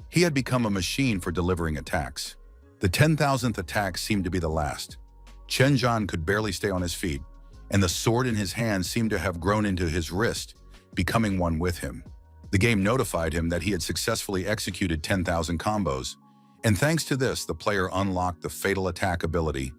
He had become a machine for delivering attacks. The 10,000th attack seemed to be the last. Chen Zhan could barely stay on his feet, and the sword in his hand seemed to have grown into his wrist, becoming one with him. The game notified him that he had successfully executed 10,000 combos, and thanks to this, the player unlocked the Fatal Attack ability.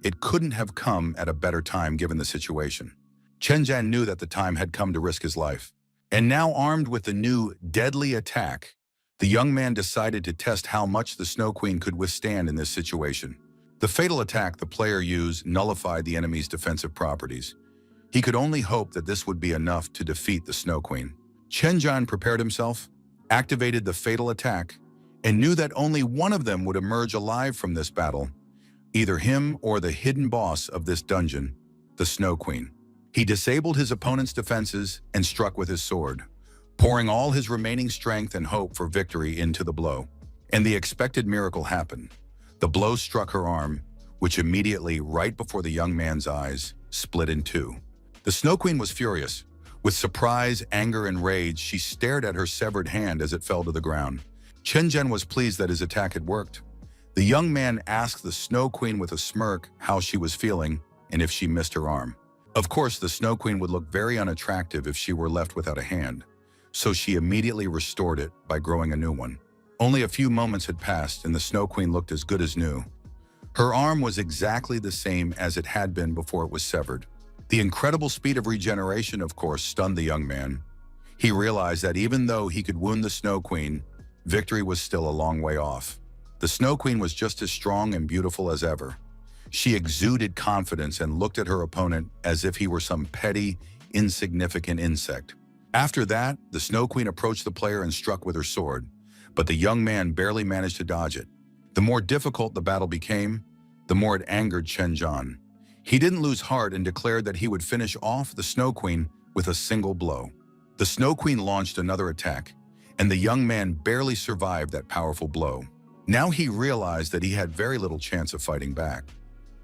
It couldn't have come at a better time given the situation. Chen Zhan knew that the time had come to risk his life. And now armed with the new Deadly Attack, the young man decided to test how much the Snow Queen could withstand in this situation. The Fatal Attack the player used nullified the enemy's defensive properties. He could only hope that this would be enough to defeat the Snow Queen. Chen Zhan prepared himself, activated the Fatal Attack, and knew that only one of them would emerge alive from this battle, either him or the hidden boss of this dungeon, the Snow Queen. He disabled his opponent's defenses and struck with his sword, pouring all his remaining strength and hope for victory into the blow. And the expected miracle happened. The blow struck her arm, which immediately, right before the young man's eyes, split in two. The Snow Queen was furious. With surprise, anger, and rage, she stared at her severed hand as it fell to the ground. Chen Zhan was pleased that his attack had worked. The young man asked the Snow Queen with a smirk how she was feeling and if she missed her arm. Of course, the Snow Queen would look very unattractive if she were left without a hand, so she immediately restored it by growing a new one. Only a few moments had passed and the Snow Queen looked as good as new. Her arm was exactly the same as it had been before it was severed. The incredible speed of regeneration, of course, stunned the young man. He realized that even though he could wound the Snow Queen, victory was still a long way off. The Snow Queen was just as strong and beautiful as ever. She exuded confidence and looked at her opponent as if he were some petty, insignificant insect. After that, the Snow Queen approached the player and struck with her sword, but the young man barely managed to dodge it. The more difficult the battle became, the more it angered Chen Zhan. He didn't lose heart and declared that he would finish off the Snow Queen with a single blow. The Snow Queen launched another attack, and the young man barely survived that powerful blow. Now he realized that he had very little chance of fighting back.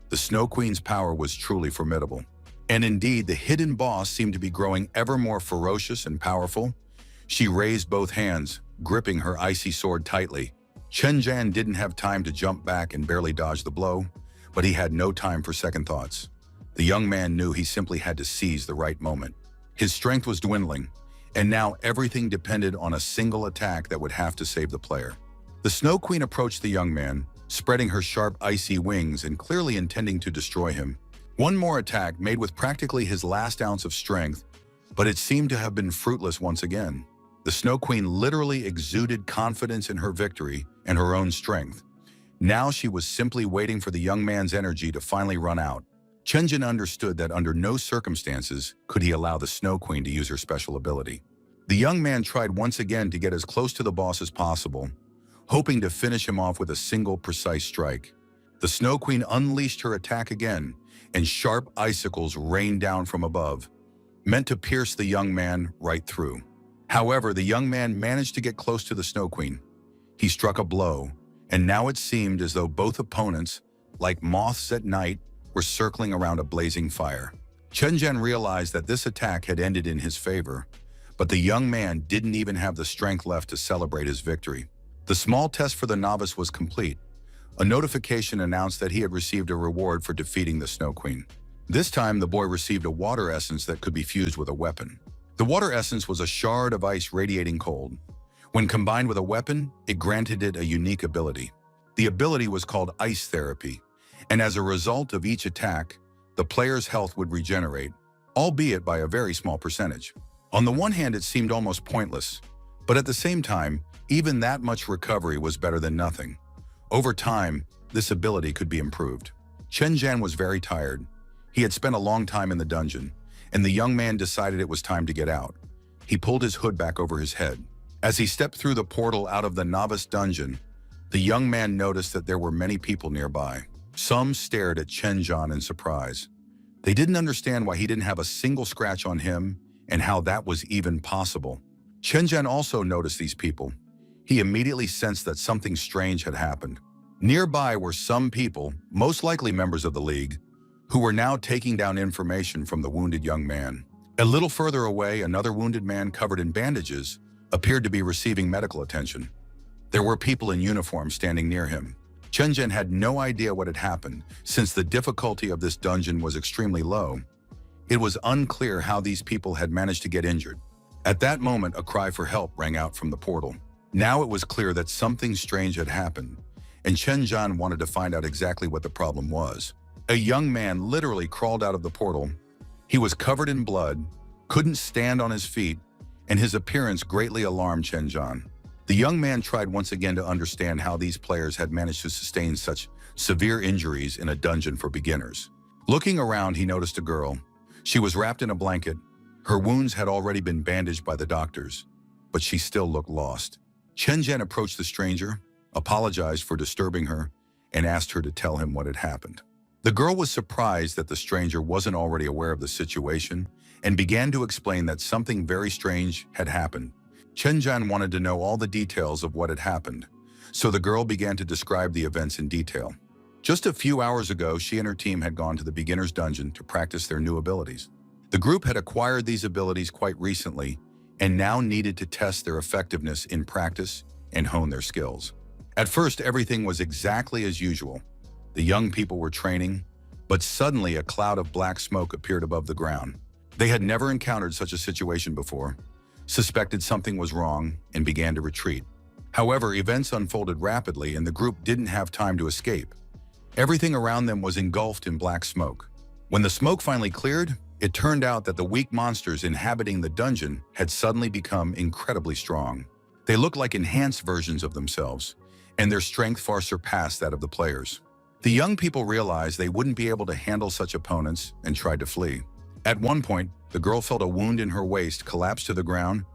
The Snow Queen's power was truly formidable. And indeed, the hidden boss seemed to be growing ever more ferocious and powerful. She raised both hands, gripping her icy sword tightly. Chen Zhan didn't have time to jump back and barely dodge the blow, but he had no time for second thoughts. The young man knew he simply had to seize the right moment. His strength was dwindling, and now everything depended on a single attack that would have to save the player. The Snow Queen approached the young man, spreading her sharp, icy wings and clearly intending to destroy him. One more attack made with practically his last ounce of strength, but it seemed to have been fruitless once again. The Snow Queen literally exuded confidence in her victory and her own strength. Now she was simply waiting for the young man's energy to finally run out. Chenjin understood that under no circumstances could he allow the Snow Queen to use her special ability. The young man tried once again to get as close to the boss as possible, hoping to finish him off with a single precise strike. The Snow Queen unleashed her attack again, and sharp icicles rained down from above, meant to pierce the young man right through. However, the young man managed to get close to the Snow Queen. He struck a blow, and now it seemed as though both opponents, like moths at night, were circling around a blazing fire. Chenjin realized that this attack had ended in his favor, but the young man didn't even have the strength left to celebrate his victory. The small test for the novice was complete. A notification announced that he had received a reward for defeating the Snow Queen. This time, the boy received a water essence that could be fused with a weapon. The water essence was a shard of ice radiating cold. When combined with a weapon, it granted it a unique ability. The ability was called Ice Therapy, and as a result of each attack, the player's health would regenerate, albeit by a very small percentage. On the one hand, it seemed almost pointless, but at the same time, even that much recovery was better than nothing. Over time, this ability could be improved. Chenjin was very tired. He had spent a long time in the dungeon, and the young man decided it was time to get out. He pulled his hood back over his head. As he stepped through the portal out of the novice dungeon, the young man noticed that there were many people nearby. Some stared at Chenjin in surprise. They didn't understand why he didn't have a single scratch on him and how that was even possible. Chenjin also noticed these people. He immediately sensed that something strange had happened. Nearby were some people, most likely members of the League, who were now taking down information from the wounded young man. A little further away, another wounded man covered in bandages appeared to be receiving medical attention. There were people in uniform standing near him. Chenjin had no idea what had happened, since the difficulty of this dungeon was extremely low. It was unclear how these people had managed to get injured. At that moment, a cry for help rang out from the portal. Now it was clear that something strange had happened, and Chenjin wanted to find out exactly what the problem was. A young man literally crawled out of the portal. He was covered in blood, couldn't stand on his feet, and his appearance greatly alarmed Chenjin. The young man tried once again to understand how these players had managed to sustain such severe injuries in a dungeon for beginners. Looking around, he noticed a girl. She was wrapped in a blanket. Her wounds had already been bandaged by the doctors, but she still looked lost. Chenjin approached the stranger, apologized for disturbing her, and asked her to tell him what had happened. The girl was surprised that the stranger wasn't already aware of the situation and began to explain that something very strange had happened. Chenjin wanted to know all the details of what had happened, so the girl began to describe the events in detail. Just a few hours ago, she and her team had gone to the beginner's dungeon to practice their new abilities. The group had acquired these abilities quite recently and now needed to test their effectiveness in practice and hone their skills. At first, everything was exactly as usual. The young people were training, but suddenly a cloud of black smoke appeared above the ground. They had never encountered such a situation before, suspected something was wrong, and began to retreat. However, events unfolded rapidly and the group didn't have time to escape. Everything around them was engulfed in black smoke. When the smoke finally cleared, it turned out that the weak monsters inhabiting the dungeon had suddenly become incredibly strong. They looked like enhanced versions of themselves, and their strength far surpassed that of the players. The young people realized they wouldn't be able to handle such opponents and tried to flee. At one point, the girl felt a wound in her waist collapse to the ground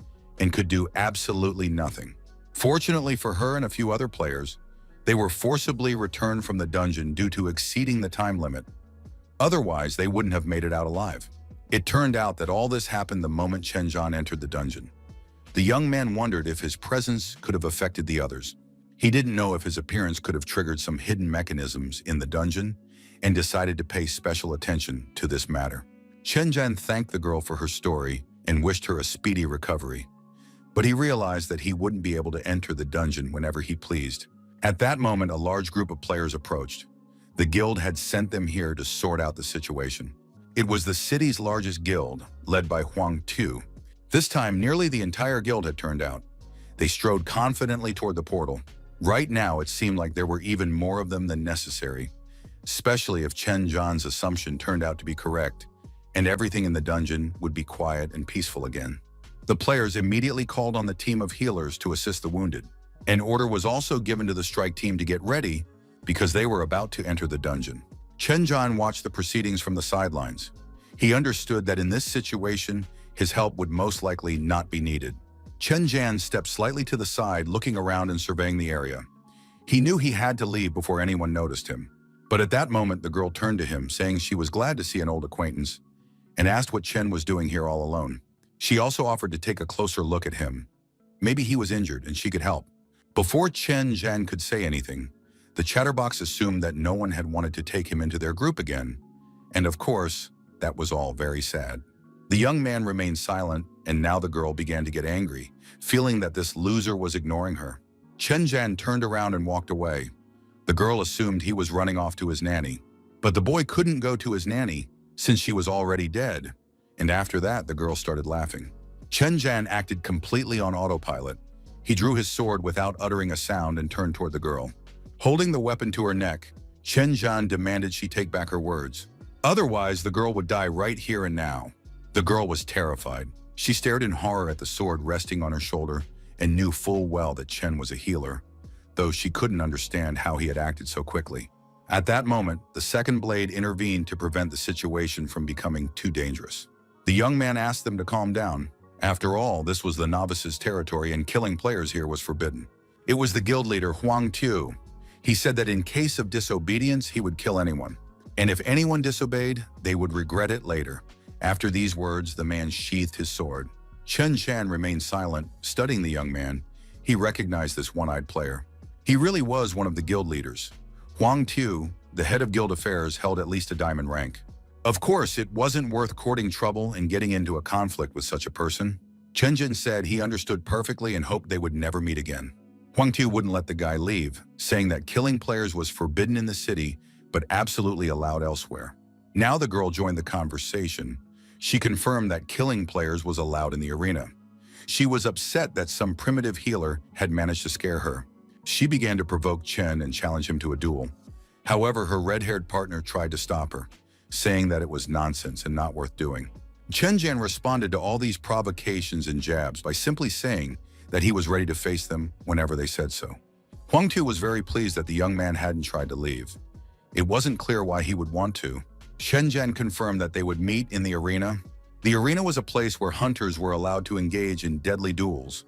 and could do absolutely nothing. Fortunately for her and a few other players, they were forcibly returned from the dungeon due to exceeding the time limit. Otherwise, they wouldn't have made it out alive. It turned out that all this happened the moment Chenjin entered the dungeon. The young man wondered if his presence could have affected the others. He didn't know if his appearance could have triggered some hidden mechanisms in the dungeon and decided to pay special attention to this matter. Chenjin thanked the girl for her story and wished her a speedy recovery, but he realized that he wouldn't be able to enter the dungeon whenever he pleased. At that moment, a large group of players approached. The guild had sent them here to sort out the situation. It was the city's largest guild, led by Huang Tu. This time, nearly the entire guild had turned out. They strode confidently toward the portal. Right now, it seemed like there were even more of them than necessary. especially if Chen Zhan's assumption turned out to be correct, and everything in the dungeon would be quiet and peaceful again. The players immediately called on the team of healers to assist the wounded. An order was also given to the strike team to get ready because they were about to enter the dungeon. Chen Zhan watched the proceedings from the sidelines. He understood that in this situation, his help would most likely not be needed. Chen Zhan stepped slightly to the side, looking around and surveying the area. He knew he had to leave before anyone noticed him. But at that moment, the girl turned to him, saying she was glad to see an old acquaintance, and asked what Chen was doing here all alone. She also offered to take a closer look at him. Maybe he was injured and she could help. Before Chen Zhan could say anything, the chatterbox assumed that no one had wanted to take him into their group again, and of course, that was all very sad. The young man remained silent, and now the girl began to get angry, feeling that this loser was ignoring her. Chen Zhan turned around and walked away. The girl assumed he was running off to his nanny, but the boy couldn't go to his nanny since she was already dead, and after that, the girl started laughing. Chen Zhan acted completely on autopilot. He drew his sword without uttering a sound and turned toward the girl. Holding the weapon to her neck, Chen Zhan demanded she take back her words. Otherwise, the girl would die right here and now. The girl was terrified. She stared in horror at the sword resting on her shoulder and knew full well that Chen was a healer, though she couldn't understand how he had acted so quickly. At that moment, the second blade intervened to prevent the situation from becoming too dangerous. The young man asked them to calm down. After all, this was the novice's territory and killing players here was forbidden. It was the guild leader, Huang Tu. He said that in case of disobedience, he would kill anyone. And if anyone disobeyed, they would regret it later. After these words, the man sheathed his sword. Chen Zhan remained silent, studying the young man. He recognized this one-eyed player. He really was one of the guild leaders. Huang Tu, the head of guild affairs, held at least a diamond rank. Of course, it wasn't worth courting trouble and getting into a conflict with such a person. Chen Zhan said he understood perfectly and hoped they would never meet again. Huang Tu wouldn't let the guy leave, saying that killing players was forbidden in the city, but absolutely allowed elsewhere. Now the girl joined the conversation. She confirmed that killing players was allowed in the arena. She was upset that some primitive healer had managed to scare her. She began to provoke Chen and challenge him to a duel. However, her red-haired partner tried to stop her, saying that it was nonsense and not worth doing. Chen Zhan responded to all these provocations and jabs by simply saying that he was ready to face them whenever they said so. Huang Tu was very pleased that the young man hadn't tried to leave. It wasn't clear why he would want to. Chen Zhan confirmed that they would meet in the arena. The arena was a place where hunters were allowed to engage in deadly duels.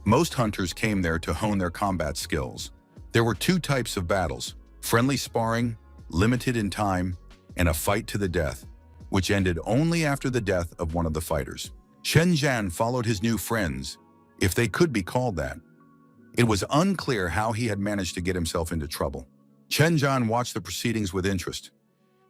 Most hunters came there to hone their combat skills. There were two types of battles: friendly sparring, limited in time, and a fight to the death, which ended only after the death of one of the fighters. Chen Zhan followed his new friends, if they could be called that. It was unclear how he had managed to get himself into trouble. Chen Zhan watched the proceedings with interest.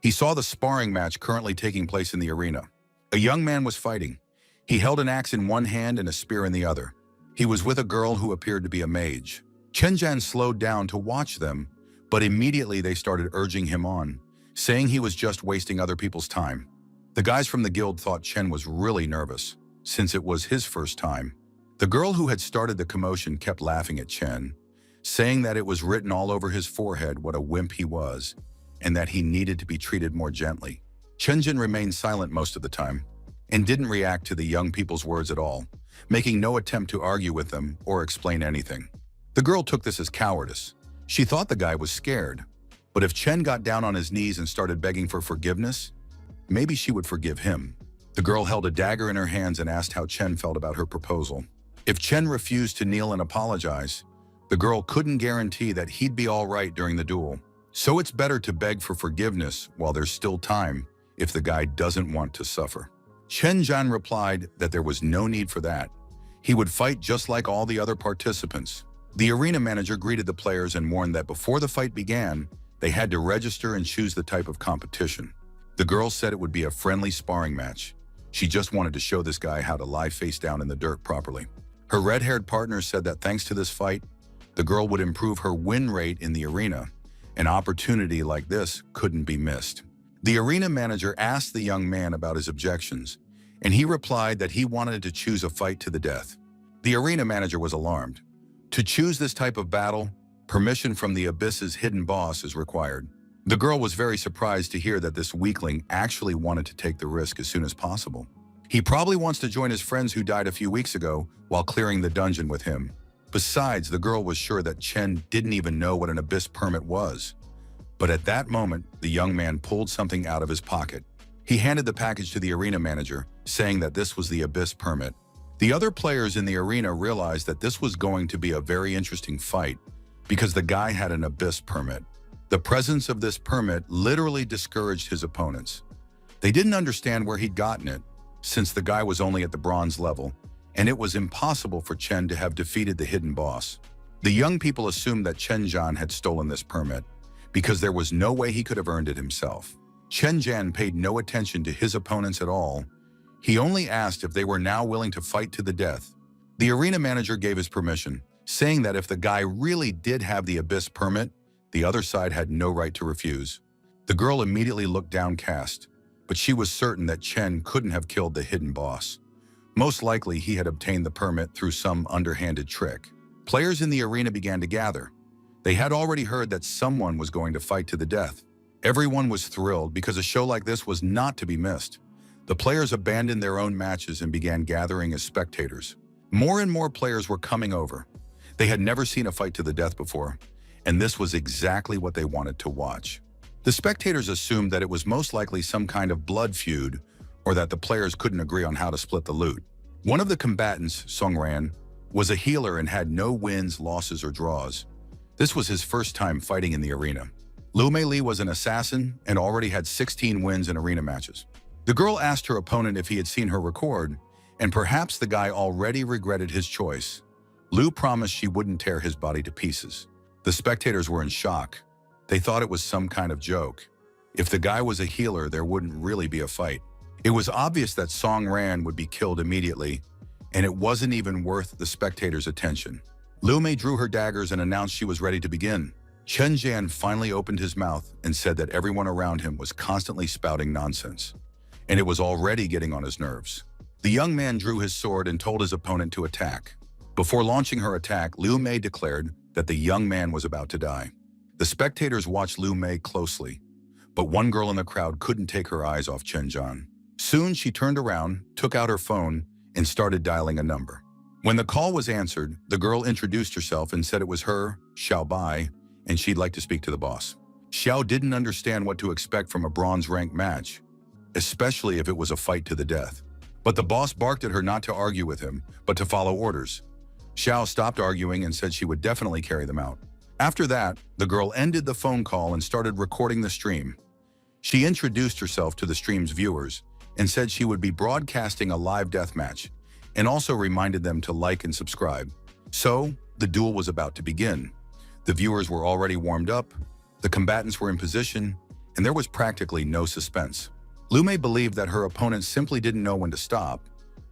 He saw the sparring match currently taking place in the arena. A young man was fighting. He held an axe in one hand and a spear in the other. He was with a girl who appeared to be a mage. Chen Zhan slowed down to watch them, but immediately they started urging him on, saying he was just wasting other people's time. The guys from the guild thought Chen was really nervous, since it was his first time. The girl who had started the commotion kept laughing at Chen, saying that it was written all over his forehead what a wimp he was, and that he needed to be treated more gently. Chen Zhan remained silent most of the time, and didn't react to the young people's words at all, making no attempt to argue with them or explain anything. The girl took this as cowardice. She thought the guy was scared, but if Chen got down on his knees and started begging for forgiveness, maybe she would forgive him. The girl held a dagger in her hands and asked how Chen felt about her proposal. If Chen refused to kneel and apologize, the girl couldn't guarantee that he'd be all right during the duel. So it's better to beg for forgiveness while there's still time if the guy doesn't want to suffer. Chen Zhan replied that there was no need for that. He would fight just like all the other participants. The arena manager greeted the players and warned that before the fight began, they had to register and choose the type of competition. The girl said it would be a friendly sparring match. She just wanted to show this guy how to lie face down in the dirt properly. Her red-haired partner said that thanks to this fight, the girl would improve her win rate in the arena. An opportunity like this couldn't be missed. The arena manager asked the young man about his objections, and he replied that he wanted to choose a fight to the death. The arena manager was alarmed. To choose this type of battle, permission from the Abyss's hidden boss is required. The girl was very surprised to hear that this weakling actually wanted to take the risk as soon as possible. He probably wants to join his friends who died a few weeks ago while clearing the dungeon with him. Besides, the girl was sure that Chen didn't even know what an abyss permit was. But at that moment, the young man pulled something out of his pocket. He handed the package to the arena manager, saying that this was the abyss permit. The other players in the arena realized that this was going to be a very interesting fight because the guy had an abyss permit. The presence of this permit literally discouraged his opponents. They didn't understand where he'd gotten it, since the guy was only at the bronze level, and it was impossible for Chen to have defeated the hidden boss. The young people assumed that Chen Zhan had stolen this permit, because there was no way he could have earned it himself. Chen Zhan paid no attention to his opponents at all. He only asked if they were now willing to fight to the death. The arena manager gave his permission, saying that if the guy really did have the abyss permit, the other side had no right to refuse. The girl immediately looked downcast, but she was certain that Chen couldn't have killed the hidden boss. Most likely, he had obtained the permit through some underhanded trick. Players in the arena began to gather. They had already heard that someone was going to fight to the death. Everyone was thrilled because a show like this was not to be missed. The players abandoned their own matches and began gathering as spectators. More and more players were coming over. They had never seen a fight to the death before, and this was exactly what they wanted to watch. The spectators assumed that it was most likely some kind of blood feud or that the players couldn't agree on how to split the loot. One of the combatants, Songran, was a healer and had no wins, losses, or draws. This was his first time fighting in the arena. Lu Meili was an assassin and already had 16 wins in arena matches. The girl asked her opponent if he had seen her record, and perhaps the guy already regretted his choice. Lu promised she wouldn't tear his body to pieces. The spectators were in shock. They thought it was some kind of joke. If the guy was a healer, there wouldn't really be a fight. It was obvious that Song Ran would be killed immediately, and it wasn't even worth the spectators' attention. Lu Mei drew her daggers and announced she was ready to begin. Chen Zhan finally opened his mouth and said that everyone around him was constantly spouting nonsense, and it was already getting on his nerves. The young man drew his sword and told his opponent to attack. Before launching her attack, Lu Mei declared that the young man was about to die. The spectators watched Lu Mei closely, but one girl in the crowd couldn't take her eyes off Chen Zhan. Soon she turned around, took out her phone, and started dialing a number. When the call was answered, the girl introduced herself and said it was her, Xiao Bai, and she'd like to speak to the boss. Xiao didn't understand what to expect from a bronze-ranked match, especially if it was a fight to the death. But the boss barked at her not to argue with him, but to follow orders. Xiao stopped arguing and said she would definitely carry them out. After that, the girl ended the phone call and started recording the stream. She introduced herself to the stream's viewers and said she would be broadcasting a live deathmatch, and also reminded them to like and subscribe. So, the duel was about to begin. The viewers were already warmed up, the combatants were in position, and there was practically no suspense. Lu Mei believed that her opponent simply didn't know when to stop,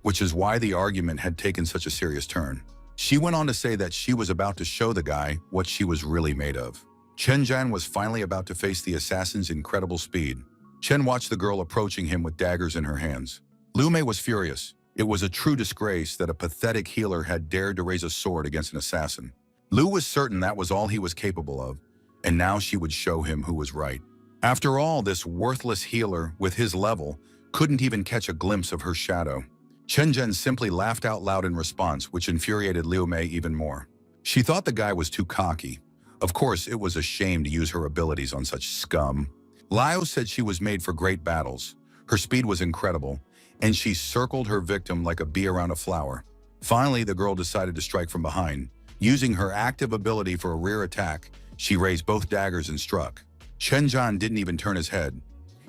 which is why the argument had taken such a serious turn. She went on to say that she was about to show the guy what she was really made of. Chen Zhan was finally about to face the assassin's incredible speed. Chen watched the girl approaching him with daggers in her hands. Lu Mei was furious. It was a true disgrace that a pathetic healer had dared to raise a sword against an assassin. Lu was certain that was all he was capable of, and now she would show him who was right. After all, this worthless healer, with his level, couldn't even catch a glimpse of her shadow. Chen Zhan simply laughed out loud in response, which infuriated Liu Mei even more. She thought the guy was too cocky. Of course, it was a shame to use her abilities on such scum. Liu said she was made for great battles. Her speed was incredible, and she circled her victim like a bee around a flower. Finally, the girl decided to strike from behind. Using her active ability for a rear attack, she raised both daggers and struck. Chen Zhan didn't even turn his head.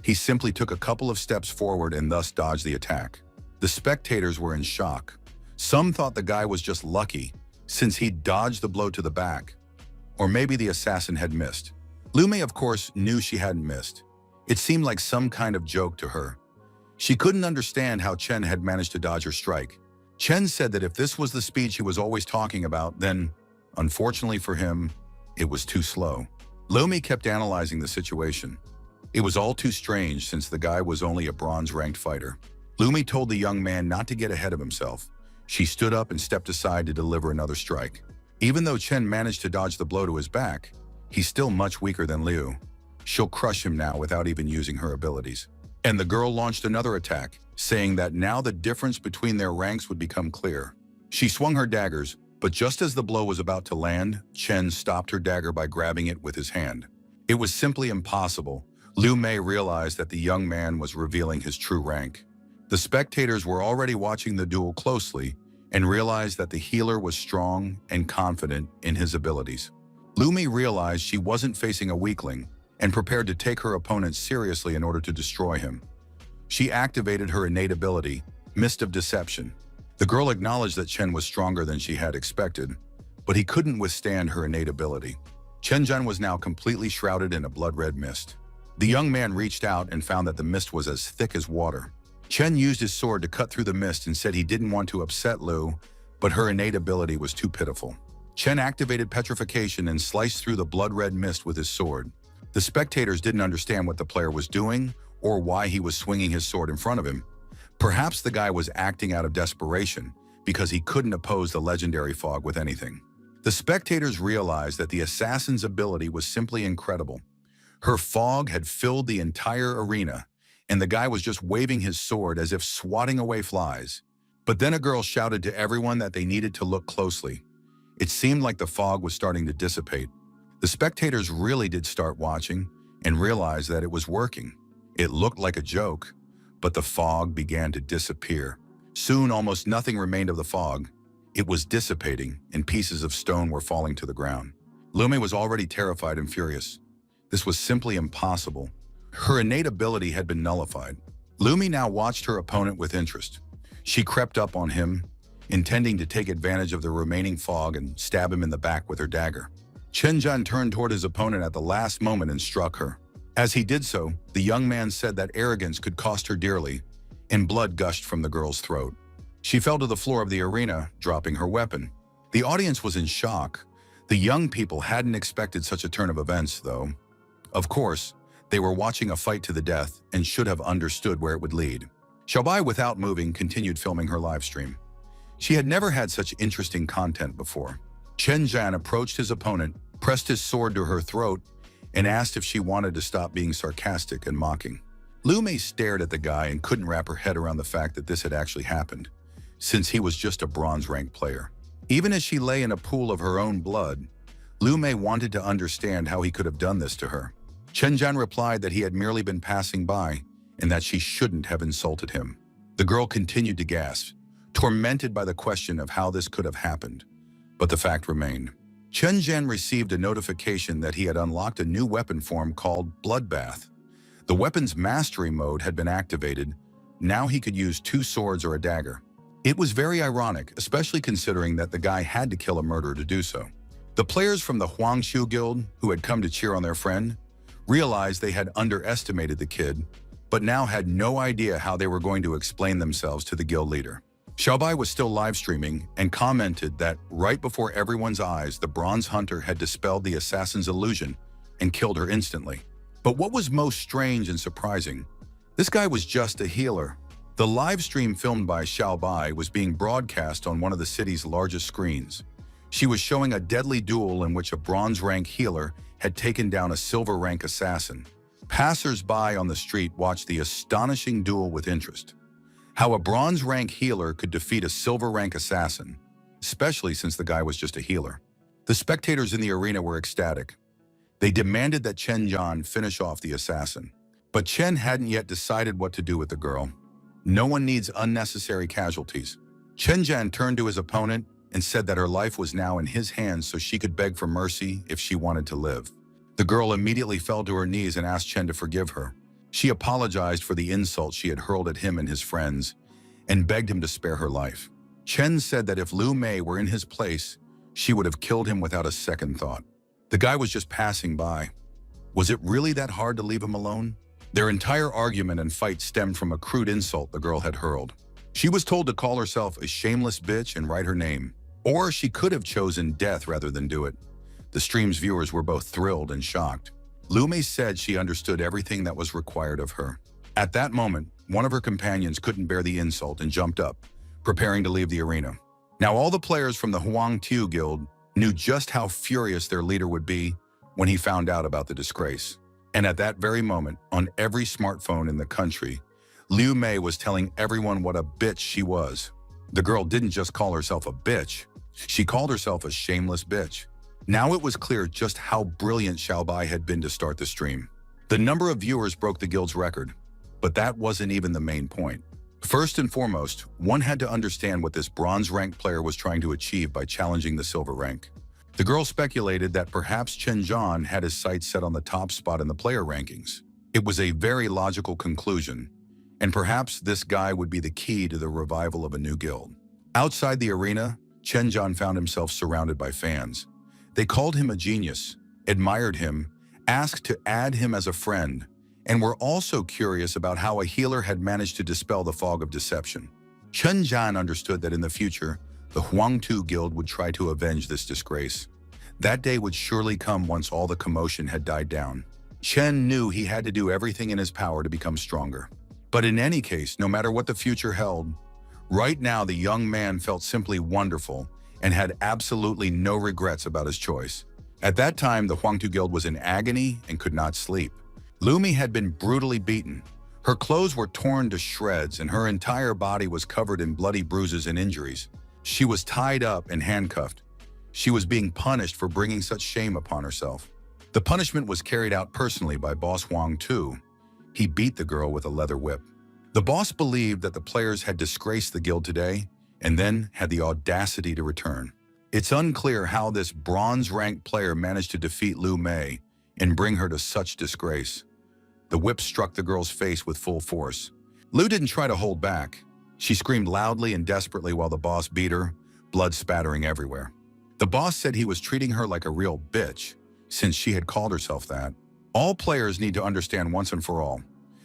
He simply took a couple of steps forward and thus dodged the attack. The spectators were in shock. Some thought the guy was just lucky, since he dodged the blow to the back. Or maybe the assassin had missed. Lu Mei, of course, knew she hadn't missed. It seemed like some kind of joke to her. She couldn't understand how Chen had managed to dodge her strike. Chen said that if this was the speed she was always talking about, then, unfortunately for him, it was too slow. Lu Mei kept analyzing the situation. It was all too strange since the guy was only a bronze-ranked fighter. Lu Mei told the young man not to get ahead of himself. She stood up and stepped aside to deliver another strike. Even though Chen managed to dodge the blow to his back, he's still much weaker than Liu. She'll crush him now without even using her abilities. And the girl launched another attack, saying that now the difference between their ranks would become clear. She swung her daggers, but just as the blow was about to land, Chen stopped her dagger by grabbing it with his hand. It was simply impossible. Liu Mei realized that the young man was revealing his true rank. The spectators were already watching the duel closely and realized that the healer was strong and confident in his abilities. Liu Mei realized she wasn't facing a weakling and prepared to take her opponent seriously in order to destroy him. She activated her innate ability, Mist of Deception. The girl acknowledged that Chen was stronger than she had expected, but he couldn't withstand her innate ability. Chen Zhan was now completely shrouded in a blood-red mist. The young man reached out and found that the mist was as thick as water. Chen used his sword to cut through the mist and said he didn't want to upset Liu, but her innate ability was too pitiful. Chen activated petrification and sliced through the blood-red mist with his sword. The spectators didn't understand what the player was doing or why he was swinging his sword in front of him. Perhaps the guy was acting out of desperation because he couldn't oppose the legendary fog with anything. The spectators realized that the assassin's ability was simply incredible. Her fog had filled the entire arena, and the guy was just waving his sword as if swatting away flies. But then a girl shouted to everyone that they needed to look closely. It seemed like the fog was starting to dissipate. The spectators really did start watching and realized that it was working. It looked like a joke, but the fog began to disappear. Soon, almost nothing remained of the fog. It was dissipating, and pieces of stone were falling to the ground. Liu Mei was already terrified and furious. This was simply impossible. Her innate ability had been nullified. Liu Mei now watched her opponent with interest. She crept up on him, intending to take advantage of the remaining fog and stab him in the back with her dagger. Chen Zhan turned toward his opponent at the last moment and struck her. As he did so, the young man said that arrogance could cost her dearly, and blood gushed from the girl's throat. She fell to the floor of the arena, dropping her weapon. The audience was in shock. The young people hadn't expected such a turn of events, though. Of course, they were watching a fight to the death and should have understood where it would lead. Xiaobai, without moving, continued filming her live stream. She had never had such interesting content before. Chen Zhan approached his opponent, pressed his sword to her throat, and asked if she wanted to stop being sarcastic and mocking. Liu Mei stared at the guy and couldn't wrap her head around the fact that this had actually happened, since he was just a bronze-ranked player. Even as she lay in a pool of her own blood, Liu Mei wanted to understand how he could have done this to her. Chen Zhan replied that he had merely been passing by and that she shouldn't have insulted him. The girl continued to gasp, tormented by the question of how this could have happened. But the fact remained. Chen Zhan received a notification that he had unlocked a new weapon form called Bloodbath. The weapon's mastery mode had been activated. Now he could use 2 swords or a dagger. It was very ironic, especially considering that the guy had to kill a murderer to do so. The players from the Huangshu Guild, who had come to cheer on their friend, realized they had underestimated the kid, but now had no idea how they were going to explain themselves to the guild leader. Xiaobai was still live streaming and commented that right before everyone's eyes, the bronze hunter had dispelled the assassin's illusion and killed her instantly. But what was most strange and surprising, this guy was just a healer. The live stream filmed by Xiaobai was being broadcast on one of the city's largest screens. She was showing a deadly duel in which a bronze-rank healer had taken down a silver-rank assassin. Passers-by on the street watched the astonishing duel with interest. How a bronze-rank healer could defeat a silver-rank assassin, especially since the guy was just a healer. The spectators in the arena were ecstatic. They demanded that Chen Zhan finish off the assassin. But Chen hadn't yet decided what to do with the girl. No one needs unnecessary casualties. Chen Zhan turned to his opponent and said that her life was now in his hands so she could beg for mercy if she wanted to live. The girl immediately fell to her knees and asked Chen to forgive her. She apologized for the insult she had hurled at him and his friends and begged him to spare her life. Chen said that if Liu Mei were in his place, she would have killed him without a second thought. The guy was just passing by. Was it really that hard to leave him alone? Their entire argument and fight stemmed from a crude insult the girl had hurled. She was told to call herself a shameless bitch and write her name. Or she could have chosen death rather than do it. The stream's viewers were both thrilled and shocked. Liu Mei said she understood everything that was required of her. At that moment, one of her companions couldn't bear the insult and jumped up, preparing to leave the arena. Now all the players from the Huangshu Guild knew just how furious their leader would be when he found out about the disgrace. And at that very moment, on every smartphone in the country, Liu Mei was telling everyone what a bitch she was. The girl didn't just call herself a bitch, she called herself a shameless bitch. Now it was clear just how brilliant Xiaobai had been to start the stream. The number of viewers broke the guild's record, but that wasn't even the main point. First and foremost, one had to understand what this bronze rank player was trying to achieve by challenging the silver rank. The girl speculated that perhaps Chen Zhan had his sights set on the top spot in the player rankings. It was a very logical conclusion, and perhaps this guy would be the key to the revival of a new guild. Outside the arena, Chen Zhan found himself surrounded by fans. They called him a genius, admired him, asked to add him as a friend, and were also curious about how a healer had managed to dispel the fog of deception. Chen Zhan understood that in the future, the Huangtu Guild would try to avenge this disgrace. That day would surely come once all the commotion had died down. Chen knew he had to do everything in his power to become stronger. But in any case, no matter what the future held, right now the young man felt simply wonderful and had absolutely no regrets about his choice. At that time, the Huangtu Guild was in agony and could not sleep. Lumi had been brutally beaten. Her clothes were torn to shreds and her entire body was covered in bloody bruises and injuries. She was tied up and handcuffed. She was being punished for bringing such shame upon herself. The punishment was carried out personally by Boss Huang Tu. He beat the girl with a leather whip. The boss believed that the players had disgraced the guild today and then had the audacity to return. It's unclear how this bronze-ranked player managed to defeat Liu Mei and bring her to such disgrace. The whip struck the girl's face with full force. Liu didn't try to hold back. She screamed loudly and desperately while the boss beat her, blood spattering everywhere. The boss said he was treating her like a real bitch, since she had called herself that. All players need to understand once and for all.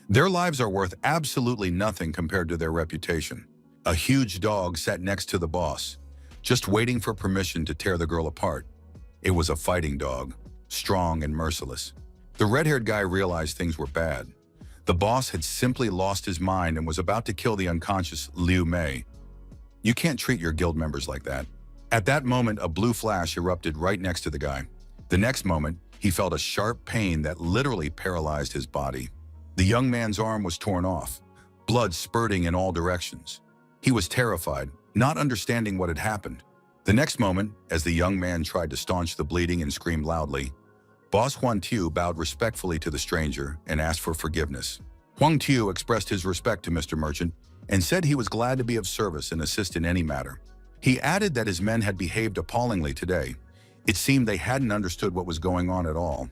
Their lives are worth absolutely nothing compared to their reputation. A huge dog sat next to the boss, just waiting for permission to tear the girl apart. It was a fighting dog, strong and merciless. The red-haired guy realized things were bad. The boss had simply lost his mind and was about to kill the unconscious Liu Mei. You can't treat your guild members like that. At that moment, a blue flash erupted right next to the guy. The next moment, he felt a sharp pain that literally paralyzed his body. The young man's arm was torn off, blood spurting in all directions. He was terrified, not understanding what had happened. The next moment, as the young man tried to staunch the bleeding and screamed loudly, Boss Huang Tu bowed respectfully to the stranger and asked for forgiveness. Huang Tu expressed his respect to Mr. Merchant and said he was glad to be of service and assist in any matter. He added that his men had behaved appallingly today. It seemed they hadn't understood what was going on at all.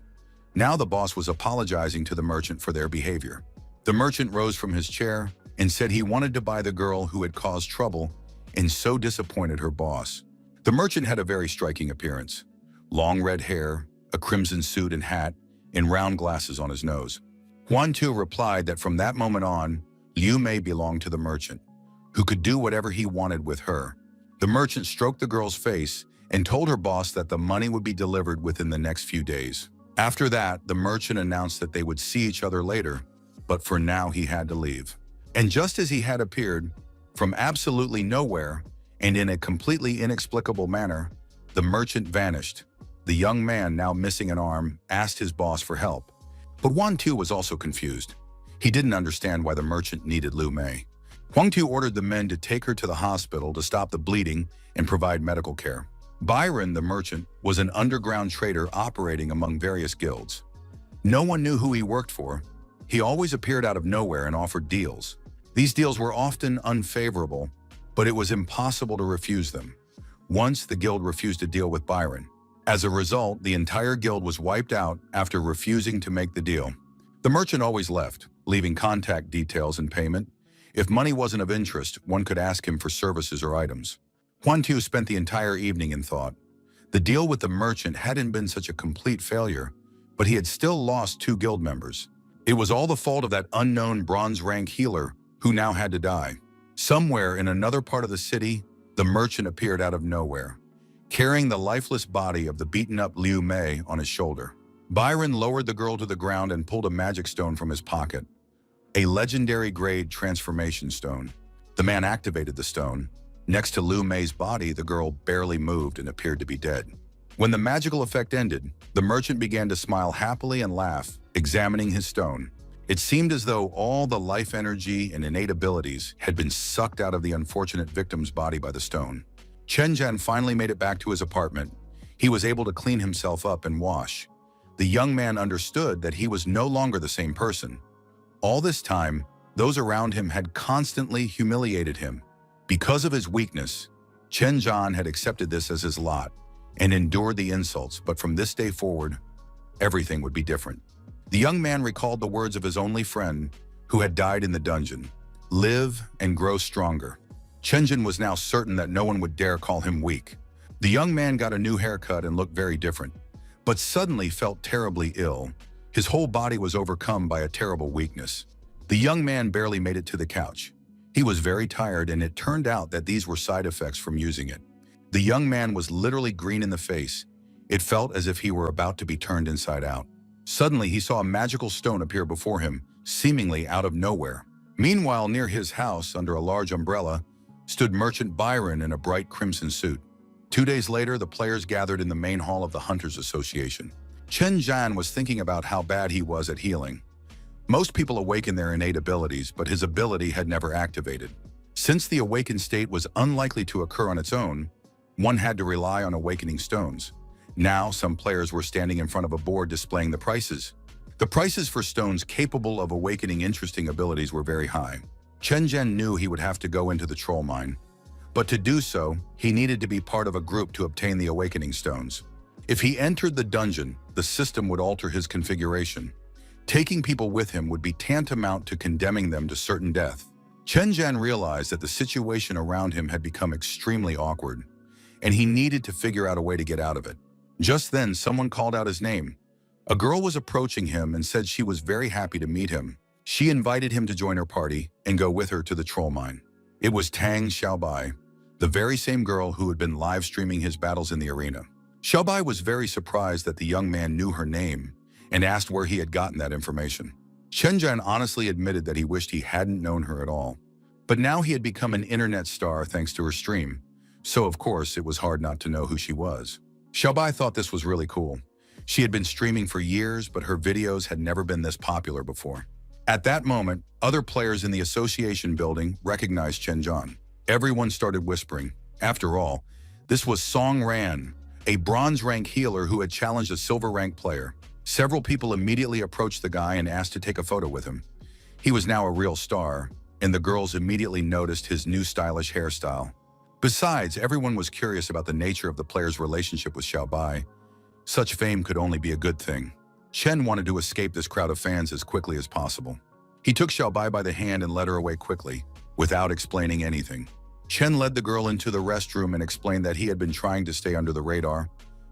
Now the boss was apologizing to the merchant for their behavior. The merchant rose from his chair and said he wanted to buy the girl who had caused trouble and so disappointed her boss. The merchant had a very striking appearance. Long red hair, a crimson suit and hat, and round glasses on his nose. Huan Tu replied that from that moment on, Liu Mei belonged to the merchant, who could do whatever he wanted with her. The merchant stroked the girl's face and told her boss that the money would be delivered within the next few days. After that, the merchant announced that they would see each other later, but for now he had to leave. And just as he had appeared, from absolutely nowhere, and in a completely inexplicable manner, the merchant vanished. The young man, now missing an arm, asked his boss for help. But Huang Tu was also confused. He didn't understand why the merchant needed Liu Mei. Huang Tu ordered the men to take her to the hospital to stop the bleeding and provide medical care. Byron, the merchant, was an underground trader operating among various guilds. No one knew who he worked for. He always appeared out of nowhere and offered deals. These deals were often unfavorable, but it was impossible to refuse them. Once, the guild refused a deal with Byron. As a result, the entire guild was wiped out after refusing to make the deal. The merchant always left, leaving contact details and payment. If money wasn't of interest, one could ask him for services or items. Huan Tu spent the entire evening in thought. The deal with the merchant hadn't been such a complete failure, but he had still lost 2 guild members. It was all the fault of that unknown bronze rank healer who now had to die. Somewhere in another part of the city, the merchant appeared out of nowhere, carrying the lifeless body of the beaten-up Liu Mei on his shoulder. Byron lowered the girl to the ground and pulled a magic stone from his pocket, a legendary-grade transformation stone. The man activated the stone. Next to Liu Mei's body, the girl barely moved and appeared to be dead. When the magical effect ended, the merchant began to smile happily and laugh examining his stone. It seemed as though all the life energy and innate abilities had been sucked out of the unfortunate victim's body by the stone. Chen Zhan finally made it back to his apartment. He was able to clean himself up and wash. The young man understood that he was no longer the same person. All this time, those around him had constantly humiliated him. Because of his weakness, Chen Zhan had accepted this as his lot and endured the insults, but from this day forward, everything would be different. The young man recalled the words of his only friend who had died in the dungeon: "Live and grow stronger." Chen Zhan was now certain that no one would dare call him weak. The young man got a new haircut and looked very different, but suddenly felt terribly ill. His whole body was overcome by a terrible weakness. The young man barely made it to the couch. He was very tired, and it turned out that these were side effects from using it. The young man was literally green in the face. It felt as if he were about to be turned inside out. Suddenly, he saw a magical stone appear before him, seemingly out of nowhere. Meanwhile, near his house, under a large umbrella, stood Merchant Byron in a bright crimson suit. 2 days later, the players gathered in the main hall of the Hunters Association. Chen Zhan was thinking about how bad he was at healing. Most people awaken their innate abilities, but his ability had never activated. Since the awakened state was unlikely to occur on its own, one had to rely on awakening stones. Now, some players were standing in front of a board displaying the prices. The prices for stones capable of awakening interesting abilities were very high. Chen Zhan knew he would have to go into the troll mine, but to do so, he needed to be part of a group to obtain the awakening stones. If he entered the dungeon, the system would alter his configuration. Taking people with him would be tantamount to condemning them to certain death. Chen Zhan realized that the situation around him had become extremely awkward, and he needed to figure out a way to get out of it. Just then, someone called out his name. A girl was approaching him and said she was very happy to meet him. She invited him to join her party and go with her to the troll mine. It was Tang Xiaobai, the very same girl who had been live streaming his battles in the arena. Xiaobai was very surprised that the young man knew her name and asked where he had gotten that information. Chen Zhan honestly admitted that he wished he hadn't known her at all. But now he had become an internet star thanks to her stream, so of course it was hard not to know who she was. Xiaobai thought this was really cool. She had been streaming for years, but her videos had never been this popular before. At that moment, other players in the association building recognized Chen Zhan. Everyone started whispering. After all, this was Song Ran, a bronze rank healer who had challenged a silver rank player. Several people immediately approached the guy and asked to take a photo with him. He was now a real star, and the girls immediately noticed his new stylish hairstyle. Besides, everyone was curious about the nature of the player's relationship with Xiaobai. Such fame could only be a good thing. Chen wanted to escape this crowd of fans as quickly as possible. He took Xiaobai by the hand and led her away quickly, without explaining anything. Chen led the girl into the restroom and explained that he had been trying to stay under the radar,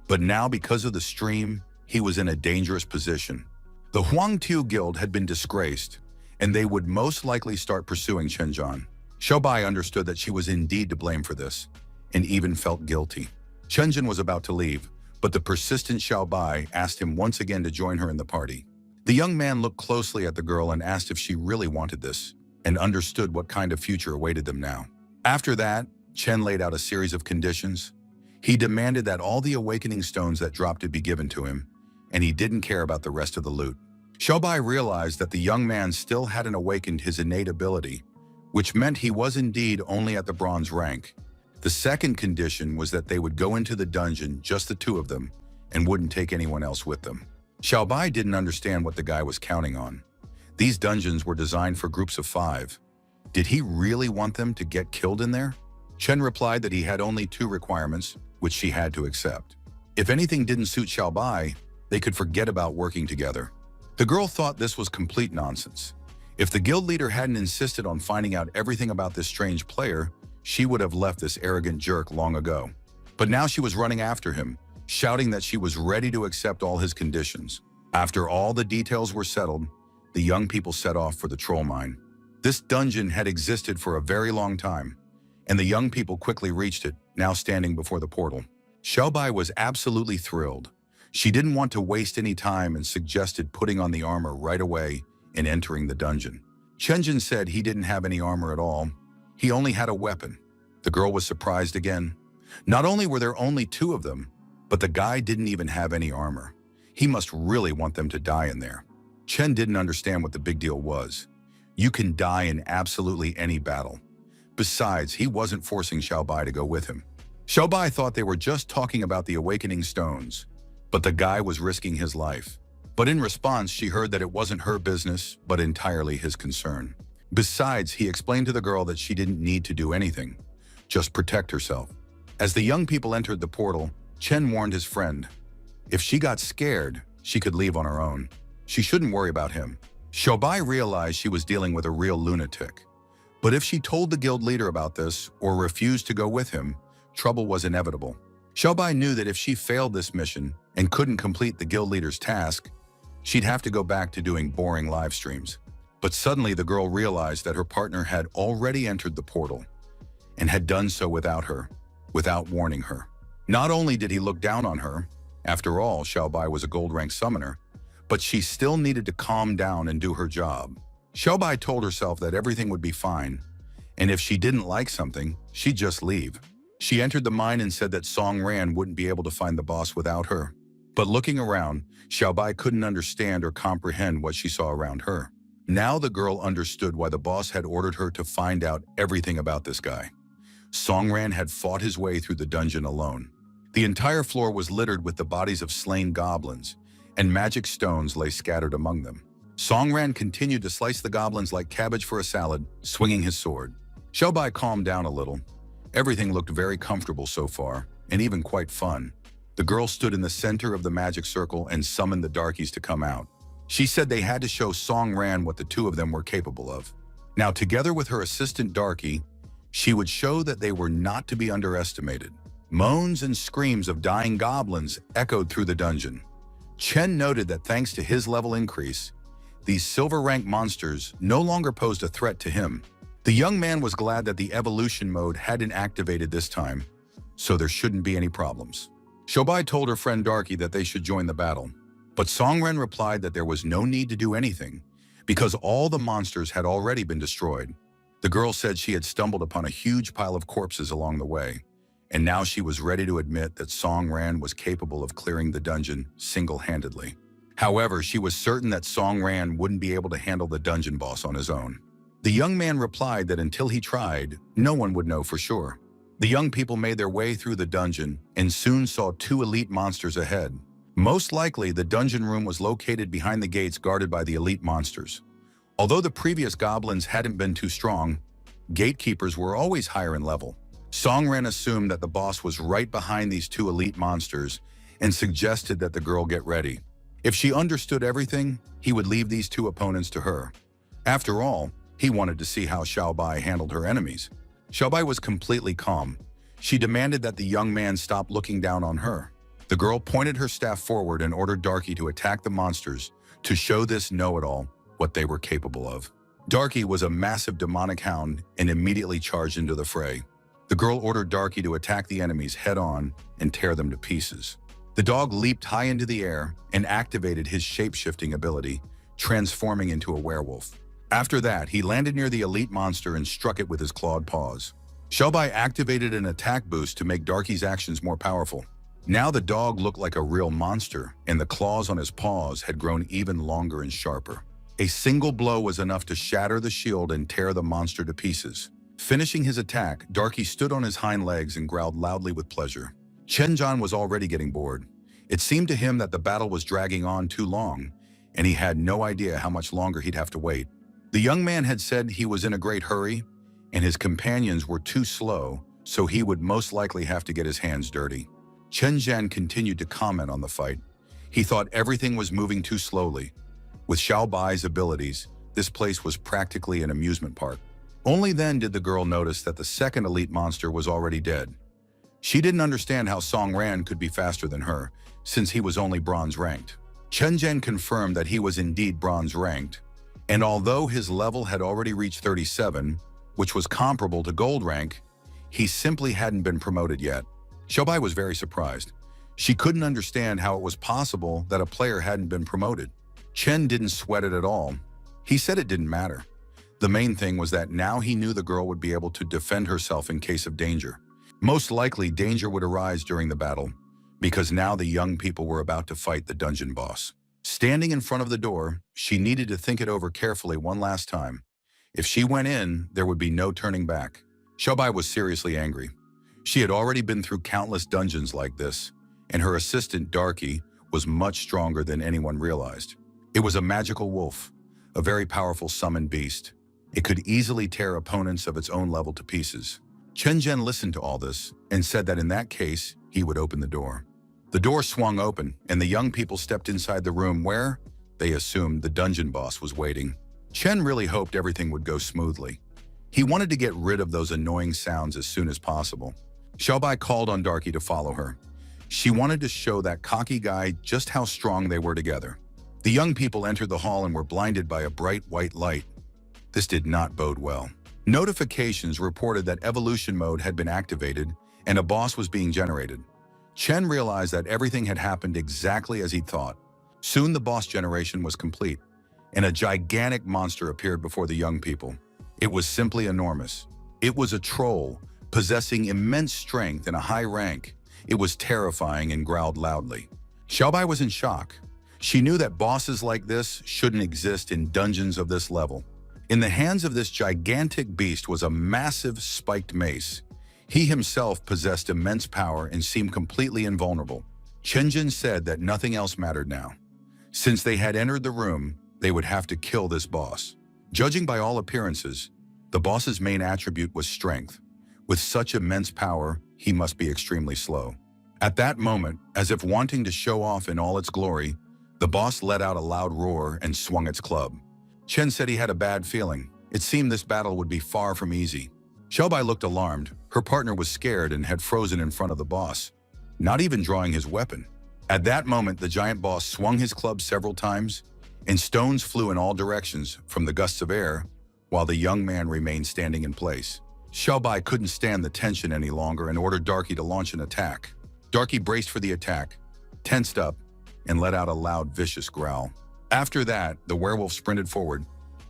but now because of the stream, he was in a dangerous position. The Huangtiu Guild had been disgraced, and they would most likely start pursuing Chen Zhan. Xiaobai understood that she was indeed to blame for this, and even felt guilty. Chen Zhan was about to leave, but the persistent Xiaobai asked him once again to join her in the party. The young man looked closely at the girl and asked if she really wanted this, and understood what kind of future awaited them now. After that, Chen laid out a series of conditions. He demanded that all the awakening stones that dropped to be given to him, and he didn't care about the rest of the loot. Xiaobai realized that the young man still hadn't awakened his innate ability, which meant he was indeed only at the bronze rank. The second condition was that they would go into the dungeon, just the two of them, and wouldn't take anyone else with them. Xiaobai didn't understand what the guy was counting on. These dungeons were designed for groups of 5. Did he really want them to get killed in there? Chen replied that he had only 2 requirements, which she had to accept. If anything didn't suit Xiaobai, they could forget about working together. The girl thought this was complete nonsense. If the guild leader hadn't insisted on finding out everything about this strange player, she would have left this arrogant jerk long ago. But now she was running after him, shouting that she was ready to accept all his conditions. After all the details were settled, the young people set off for the troll mine. This dungeon had existed for a very long time, and the young people quickly reached it, now standing before the portal. Xiaobai was absolutely thrilled. She didn't want to waste any time and suggested putting on the armor right away and entering the dungeon. Chen Zhan said he didn't have any armor at all. He only had a weapon. The girl was surprised again. Not only were there only 2 of them, but the guy didn't even have any armor. He must really want them to die in there. Chen didn't understand what the big deal was. You can die in absolutely any battle. Besides, he wasn't forcing Xiaobai to go with him. Xiaobai thought they were just talking about the awakening stones, but the guy was risking his life. But in response, she heard that it wasn't her business, but entirely his concern. Besides, he explained to the girl that she didn't need to do anything, just protect herself. As the young people entered the portal, Chen warned his friend. If she got scared, she could leave on her own. She shouldn't worry about him. Xiaobai realized she was dealing with a real lunatic. But if she told the guild leader about this or refused to go with him, trouble was inevitable. Xiaobai knew that if she failed this mission and couldn't complete the guild leader's task, she'd have to go back to doing boring live streams. But suddenly the girl realized that her partner had already entered the portal and had done so without her, without warning her. Not only did he look down on her, after all, Xiaobai was a gold-rank summoner, but she still needed to calm down and do her job. Xiaobai told herself that everything would be fine, and if she didn't like something, she'd just leave. She entered the mine and said that Song Ran wouldn't be able to find the boss without her. But looking around, Xiaobai couldn't understand or comprehend what she saw around her. Now the girl understood why the boss had ordered her to find out everything about this guy. Song Ran had fought his way through the dungeon alone. The entire floor was littered with the bodies of slain goblins, and magic stones lay scattered among them. Song Ran continued to slice the goblins like cabbage for a salad, swinging his sword. Xiaobai calmed down a little. Everything looked very comfortable so far, and even quite fun. The girl stood in the center of the magic circle and summoned the darkies to come out. She said they had to show Song Ran what the two of them were capable of. Now, together with her assistant darkie, she would show that they were not to be underestimated. Moans and screams of dying goblins echoed through the dungeon. Chen noted that thanks to his level increase, these silver-rank monsters no longer posed a threat to him. The young man was glad that the evolution mode hadn't activated this time, so there shouldn't be any problems. Xiaobai told her friend Darky that they should join the battle, but Song Ran replied that there was no need to do anything because all the monsters had already been destroyed. The girl said she had stumbled upon a huge pile of corpses along the way, and now she was ready to admit that Song Ran was capable of clearing the dungeon single-handedly. However, she was certain that Song Ran wouldn't be able to handle the dungeon boss on his own. The young man replied that until he tried, no one would know for sure. The young people made their way through the dungeon and soon saw two elite monsters ahead. Most likely, the dungeon room was located behind the gates guarded by the elite monsters. Although the previous goblins hadn't been too strong, gatekeepers were always higher in level. Song Ran assumed that the boss was right behind these two elite monsters and suggested that the girl get ready. If she understood everything, he would leave these two opponents to her. After all, he wanted to see how Xiaobai handled her enemies. Xiaobai was completely calm. She demanded that the young man stop looking down on her. The girl pointed her staff forward and ordered Darky to attack the monsters to show this know-it-all what they were capable of. Darky was a massive demonic hound and immediately charged into the fray. The girl ordered Darky to attack the enemies head-on and tear them to pieces. The dog leaped high into the air and activated his shape-shifting ability, transforming into a werewolf. After that, he landed near the elite monster and struck it with his clawed paws. Xiaobai activated an attack boost to make Darky's actions more powerful. Now the dog looked like a real monster, and the claws on his paws had grown even longer and sharper. A single blow was enough to shatter the shield and tear the monster to pieces. Finishing his attack, Darky stood on his hind legs and growled loudly with pleasure. Chen Zhan was already getting bored. It seemed to him that the battle was dragging on too long, and he had no idea how much longer he'd have to wait. The young man had said he was in a great hurry, and his companions were too slow, so he would most likely have to get his hands dirty. Chen Zhan continued to comment on the fight. He thought everything was moving too slowly. With Xiaobai's abilities, this place was practically an amusement park. Only then did the girl notice that the second elite monster was already dead. She didn't understand how Song Ran could be faster than her, since he was only bronze ranked. Chen Zhan confirmed that he was indeed bronze ranked, and although his level had already reached 37, which was comparable to gold rank, he simply hadn't been promoted yet. Xiaobai was very surprised. She couldn't understand how it was possible that a player hadn't been promoted. Chen didn't sweat it at all. He said it didn't matter. The main thing was that now he knew the girl would be able to defend herself in case of danger. Most likely, danger would arise during the battle, because now the young people were about to fight the dungeon boss. Standing in front of the door, she needed to think it over carefully one last time. If she went in, there would be no turning back. Xiaobai was seriously angry. She had already been through countless dungeons like this, and her assistant, Darky, was much stronger than anyone realized. It was a magical wolf, a very powerful summoned beast. It could easily tear opponents of its own level to pieces. Chen Zhen listened to all this and said that in that case, he would open the door. The door swung open, and the young people stepped inside the room where, they assumed, the dungeon boss was waiting. Chen really hoped everything would go smoothly. He wanted to get rid of those annoying sounds as soon as possible. Xiaobai called on Darky to follow her. She wanted to show that cocky guy just how strong they were together. The young people entered the hall and were blinded by a bright white light. This did not bode well. Notifications reported that evolution mode had been activated and a boss was being generated. Chen realized that everything had happened exactly as he thought. Soon the boss generation was complete, and a gigantic monster appeared before the young people. It was simply enormous. It was a troll, possessing immense strength and a high rank. It was terrifying and growled loudly. Xiaobai was in shock. She knew that bosses like this shouldn't exist in dungeons of this level. In the hands of this gigantic beast was a massive spiked mace. He himself possessed immense power and seemed completely invulnerable. Chen Jin said that nothing else mattered now. Since they had entered the room, they would have to kill this boss. Judging by all appearances, the boss's main attribute was strength. With such immense power, he must be extremely slow. At that moment, as if wanting to show off in all its glory, the boss let out a loud roar and swung its club. Chen said he had a bad feeling. It seemed this battle would be far from easy. Xiaobai looked alarmed. Her partner was scared and had frozen in front of the boss, not even drawing his weapon. At that moment, the giant boss swung his club several times, and stones flew in all directions from the gusts of air, while the young man remained standing in place. Xiaobai couldn't stand the tension any longer and ordered Darky to launch an attack. Darky braced for the attack, tensed up, and let out a loud, vicious growl. After that, the werewolf sprinted forward,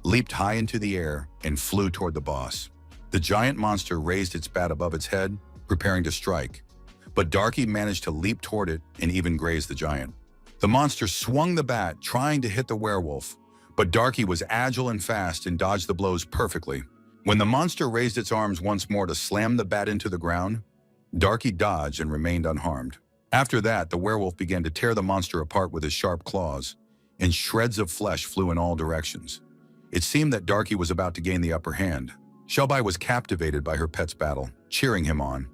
leaped high into the air, and flew toward the boss. The giant monster raised its bat above its head, preparing to strike, but Darky managed to leap toward it and even graze the giant. The monster swung the bat, trying to hit the werewolf, but Darky was agile and fast and dodged the blows perfectly. When the monster raised its arms once more to slam the bat into the ground, Darky dodged and remained unharmed. After that, the werewolf began to tear the monster apart with his sharp claws, and shreds of flesh flew in all directions. It seemed that Darky was about to gain the upper hand. Xiaobai was captivated by her pet's battle, cheering him on.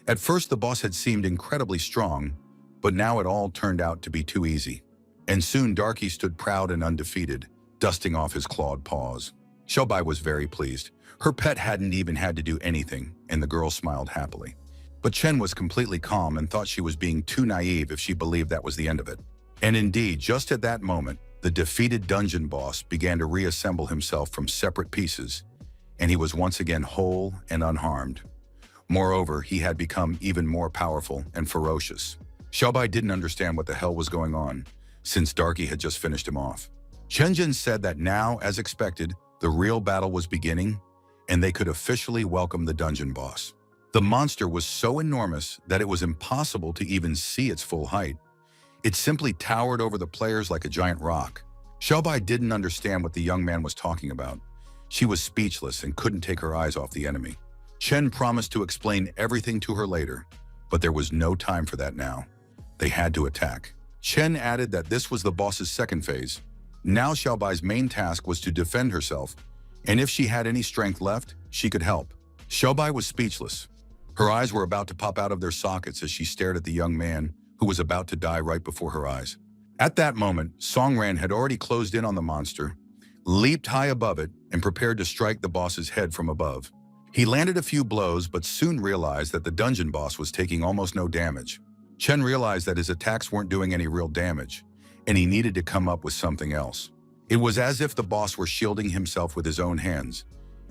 At first, the boss had seemed incredibly strong, but now it all turned out to be too easy. And soon Darky stood proud and undefeated, dusting off his clawed paws. Xiaobai was very pleased. Her pet hadn't even had to do anything, and the girl smiled happily. But Chen was completely calm and thought she was being too naive if she believed that was the end of it. And indeed, just at that moment, the defeated dungeon boss began to reassemble himself from separate pieces, and he was once again whole and unharmed. Moreover, he had become even more powerful and ferocious. Xiaobai didn't understand what the hell was going on, since Darky had just finished him off. Chen Jin said that now, as expected, the real battle was beginning, and they could officially welcome the dungeon boss. The monster was so enormous that it was impossible to even see its full height. It simply towered over the players like a giant rock. Xiaobai didn't understand what the young man was talking about. She was speechless and couldn't take her eyes off the enemy. Chen promised to explain everything to her later, but there was no time for that now. They had to attack. Chen added that this was the boss's second phase. Now Xiaobai's main task was to defend herself, and if she had any strength left, she could help. Xiaobai was speechless. Her eyes were about to pop out of their sockets as she stared at the young man who was about to die right before her eyes. At that moment, Songran had already closed in on the monster, leaped high above it, and prepared to strike the boss's head from above. He landed a few blows, but soon realized that the dungeon boss was taking almost no damage. Chen realized that his attacks weren't doing any real damage, and he needed to come up with something else. It was as if the boss were shielding himself with his own hands,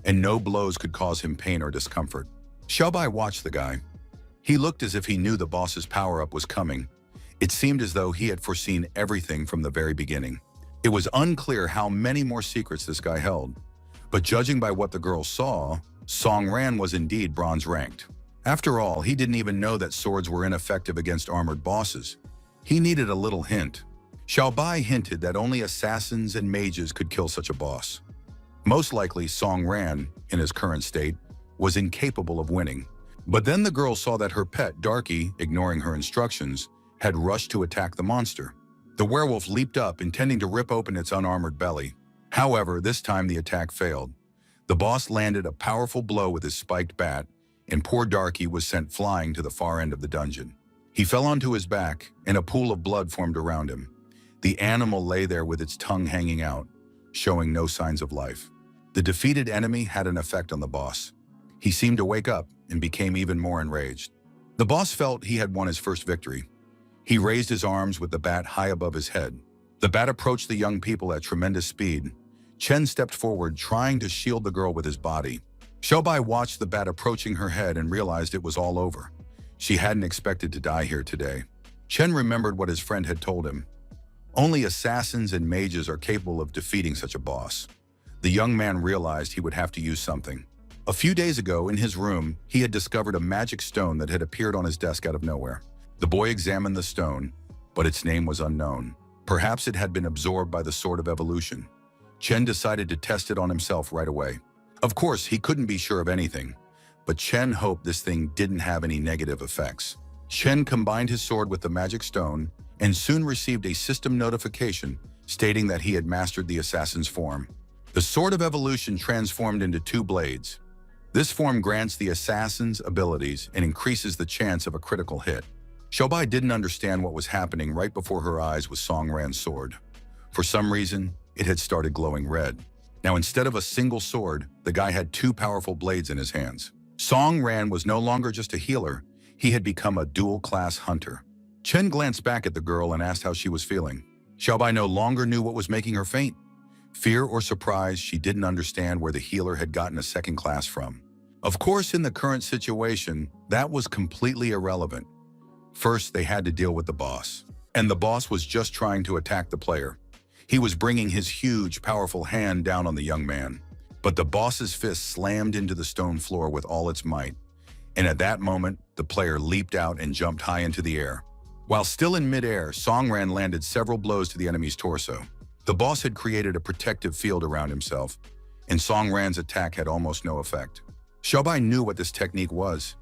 and no blows could cause him pain or discomfort. Xiaobai watched the guy. He looked as if he knew the boss's power-up was coming. It seemed as though he had foreseen everything from the very beginning. It was unclear how many more secrets this guy held, but judging by what the girl saw, Song Ran was indeed bronze ranked. After all, he didn't even know that swords were ineffective against armored bosses. He needed a little hint. Xiaobai hinted that only assassins and mages could kill such a boss. Most likely, Song Ran, in his current state, was incapable of winning. But then the girl saw that her pet, Darky, ignoring her instructions, had rushed to attack the monster. The werewolf leaped up, intending to rip open its unarmored belly. However, this time the attack failed. The boss landed a powerful blow with his spiked bat, and poor Darky was sent flying to the far end of the dungeon. He fell onto his back, and a pool of blood formed around him. The animal lay there with its tongue hanging out, showing no signs of life. The defeated enemy had an effect on the boss. He seemed to wake up and became even more enraged. The boss felt he had won his first victory. He raised his arms with the bat high above his head. The bat approached the young people at tremendous speed. Chen stepped forward, trying to shield the girl with his body. Xiaobai watched the bat approaching her head and realized it was all over. She hadn't expected to die here today. Chen remembered what his friend had told him. Only assassins and mages are capable of defeating such a boss. The young man realized he would have to use something. A few days ago, in his room, he had discovered a magic stone that had appeared on his desk out of nowhere. The boy examined the stone, but its name was unknown. Perhaps it had been absorbed by the Sword of Evolution. Chen decided to test it on himself right away. Of course, he couldn't be sure of anything, but Chen hoped this thing didn't have any negative effects. Chen combined his sword with the magic stone and soon received a system notification stating that he had mastered the assassin's form. The Sword of Evolution transformed into 2 blades. This form grants the assassin's abilities and increases the chance of a critical hit. Xiaobai didn't understand what was happening right before her eyes with Song Ran's sword. For some reason, it had started glowing red. Now, instead of a single sword, the guy had 2 powerful blades in his hands. Song Ran was no longer just a healer, he had become a dual-class hunter. Chen glanced back at the girl and asked how she was feeling. Xiaobai no longer knew what was making her faint. Fear or surprise, she didn't understand where the healer had gotten a second class from. Of course, in the current situation, that was completely irrelevant. First, they had to deal with the boss. And the boss was just trying to attack the player. He was bringing his huge, powerful hand down on the young man. But the boss's fist slammed into the stone floor with all its might. And at that moment, the player leaped out and jumped high into the air. While still in midair, Song Ran landed several blows to the enemy's torso. The boss had created a protective field around himself, and Song Ran's attack had almost no effect. Xiaobai knew what this technique was.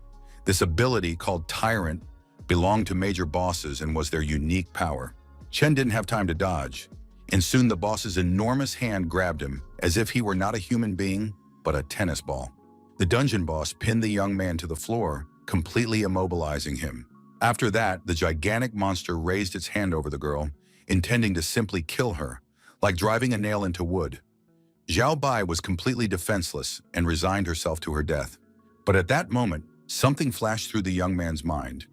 This ability, called Tyrant, belonged to major bosses and was their unique power. Chen didn't have time to dodge, and soon the boss's enormous hand grabbed him, as if he were not a human being, but a tennis ball. The dungeon boss pinned the young man to the floor, completely immobilizing him. After that, the gigantic monster raised its hand over the girl, intending to simply kill her, like driving a nail into wood. Xiao Bai was completely defenseless and resigned herself to her death. But at that moment, something flashed through the young man's mind,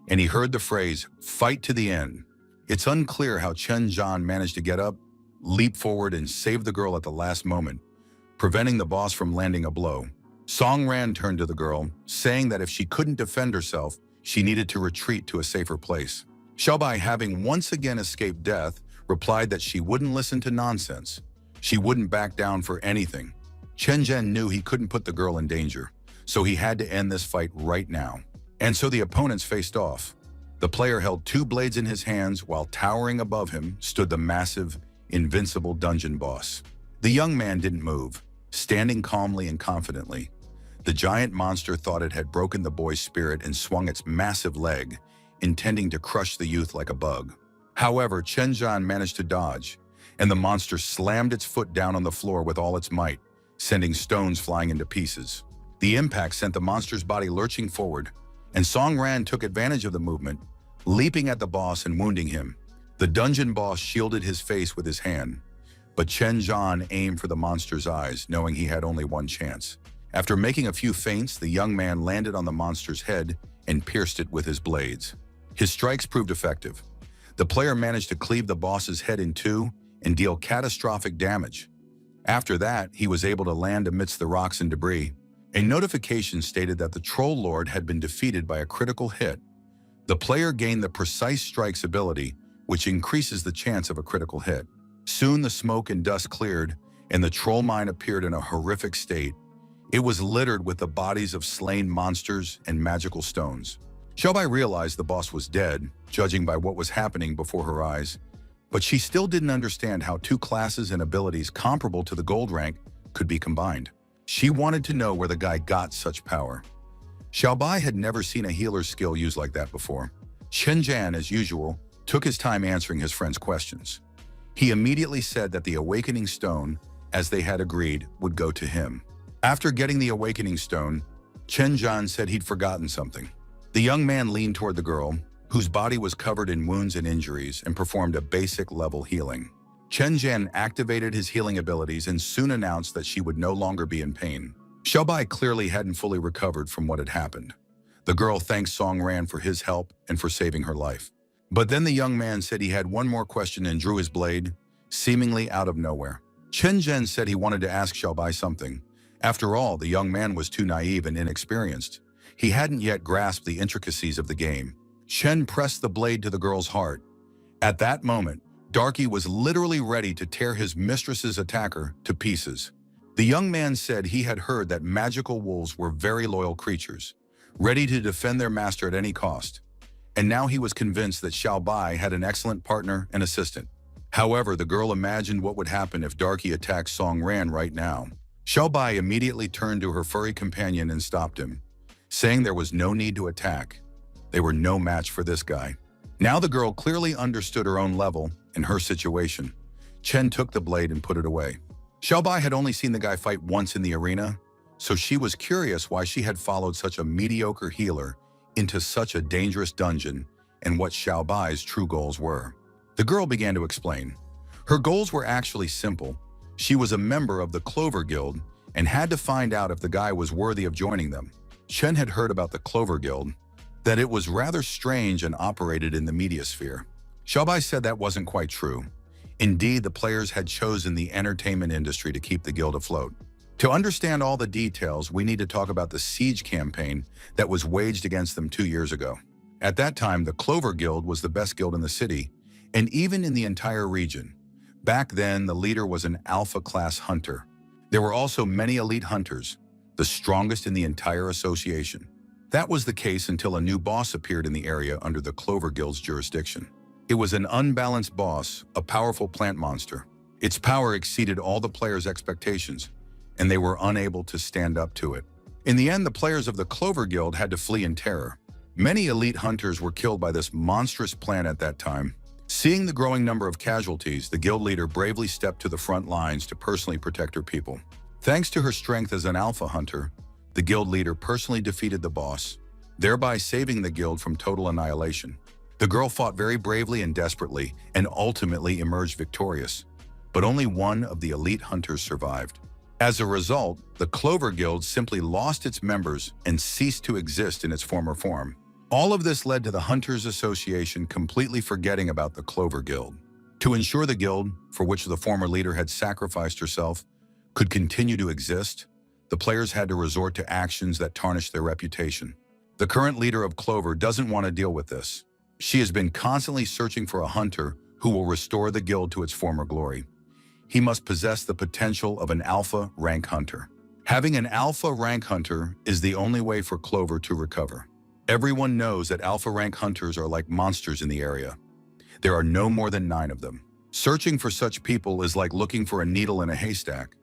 and he heard the phrase, "Fight to the end." It's unclear how Chen Zhan managed to get up, leap forward, and save the girl at the last moment, preventing the boss from landing a blow. Song Ran turned to the girl, saying that if she couldn't defend herself, she needed to retreat to a safer place. Xiaobai, having once again escaped death, replied that she wouldn't listen to nonsense. She wouldn't back down for anything. Chen Zhen knew he couldn't put the girl in danger, so he had to end this fight right now. And so the opponents faced off. The player held 2 blades in his hands while towering above him stood the massive, invincible dungeon boss. The young man didn't move, standing calmly and confidently. The giant monster thought it had broken the boy's spirit and swung its massive leg, intending to crush the youth like a bug. However, Chen Zhan managed to dodge, and the monster slammed its foot down on the floor with all its might, sending stones flying into pieces. The impact sent the monster's body lurching forward, and Song Ran took advantage of the movement, leaping at the boss and wounding him. The dungeon boss shielded his face with his hand, but Chen Zhan aimed for the monster's eyes, knowing he had only one chance. After making a few feints, the young man landed on the monster's head and pierced it with his blades. His strikes proved effective. The player managed to cleave the boss's head in 2 and deal catastrophic damage. After that, he was able to land amidst the rocks and debris. A notification stated that the Troll Lord had been defeated by a critical hit. The player gained the Precise Strikes ability, which increases the chance of a critical hit. Soon the smoke and dust cleared, and the troll mine appeared in a horrific state. It was littered with the bodies of slain monsters and magical stones. Xiaobai realized the boss was dead, judging by what was happening before her eyes. But she still didn't understand how two classes and abilities comparable to the gold rank could be combined. She wanted to know where the guy got such power. Xiaobai had never seen a healer's skill used like that before. Chen Zhan, as usual, took his time answering his friend's questions. He immediately said that the Awakening Stone, as they had agreed, would go to him. After getting the Awakening Stone, Chen Zhan said he'd forgotten something. The young man leaned toward the girl, whose body was covered in wounds and injuries, and performed a basic level healing. Chen Zhan activated his healing abilities and soon announced that she would no longer be in pain. Xiaobai clearly hadn't fully recovered from what had happened. The girl thanked Song Ran for his help and for saving her life. But then the young man said he had one more question and drew his blade, seemingly out of nowhere. Chen Zhen said he wanted to ask Xiaobai something. After all, the young man was too naive and inexperienced. He hadn't yet grasped the intricacies of the game. Chen pressed the blade to the girl's heart. At that moment, Darky was literally ready to tear his mistress's attacker to pieces. The young man said he had heard that magical wolves were very loyal creatures, ready to defend their master at any cost. And now he was convinced that Xiaobai had an excellent partner and assistant. However, the girl imagined what would happen if Darky attacked Song Ran right now. Xiaobai immediately turned to her furry companion and stopped him, saying there was no need to attack. They were no match for this guy. Now the girl clearly understood her own level and her situation. Chen took the blade and put it away. Xiaobai had only seen the guy fight once in the arena, so she was curious why she had followed such a mediocre healer into such a dangerous dungeon and what Xiaobai's true goals were. The girl began to explain. Her goals were actually simple. She was a member of the Clover Guild and had to find out if the guy was worthy of joining them. Chen had heard about the Clover Guild, that it was rather strange and operated in the media sphere. Xiaobai said that wasn't quite true. Indeed, the players had chosen the entertainment industry to keep the guild afloat. To understand all the details, we need to talk about the siege campaign that was waged against them 2 years ago. At that time, the Clover Guild was the best guild in the city, and even in the entire region. Back then, the leader was an alpha-class hunter. There were also many elite hunters, the strongest in the entire association. That was the case until a new boss appeared in the area under the Clover Guild's jurisdiction. It was an unbalanced boss, a powerful plant monster. Its power exceeded all the players' expectations, and they were unable to stand up to it. In the end, the players of the Clover Guild had to flee in terror. Many elite hunters were killed by this monstrous plant at that time. Seeing the growing number of casualties, the guild leader bravely stepped to the front lines to personally protect her people. Thanks to her strength as an alpha hunter, the guild leader personally defeated the boss, thereby saving the guild from total annihilation. The girl fought very bravely and desperately, and ultimately emerged victorious. But only one of the elite hunters survived. As a result, the Clover Guild simply lost its members and ceased to exist in its former form. All of this led to the Hunters Association completely forgetting about the Clover Guild. To ensure the guild, for which the former leader had sacrificed herself, could continue to exist, the players had to resort to actions that tarnished their reputation. The current leader of Clover doesn't want to deal with this. She has been constantly searching for a hunter who will restore the guild to its former glory. He must possess the potential of an alpha rank hunter. Having an alpha rank hunter is the only way for Clover to recover. Everyone knows that alpha rank hunters are like monsters in the area. There are no more than 9 of them. Searching for such people is like looking for a needle in a haystack.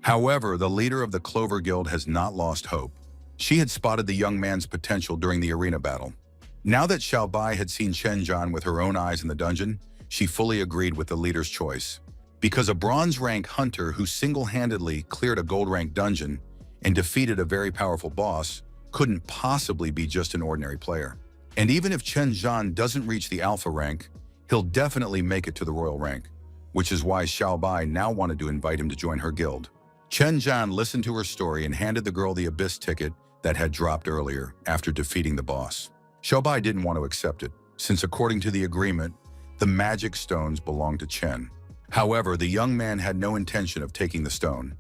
However, the leader of the Clover Guild has not lost hope. She had spotted the young man's potential during the arena battle. Now that Xiaobai had seen Chen Zhan with her own eyes in the dungeon, she fully agreed with the leader's choice. Because a bronze rank hunter who single-handedly cleared a gold rank dungeon and defeated a very powerful boss couldn't possibly be just an ordinary player. And even if Chen Zhan doesn't reach the alpha rank, he'll definitely make it to the royal rank, which is why Xiaobai now wanted to invite him to join her guild. Chen Zhan listened to her story and handed the girl the abyss ticket that had dropped earlier after defeating the boss. Xiaobai didn't want to accept it, since according to the agreement, the magic stones belonged to Chen. However, the young man had no intention of taking the stone.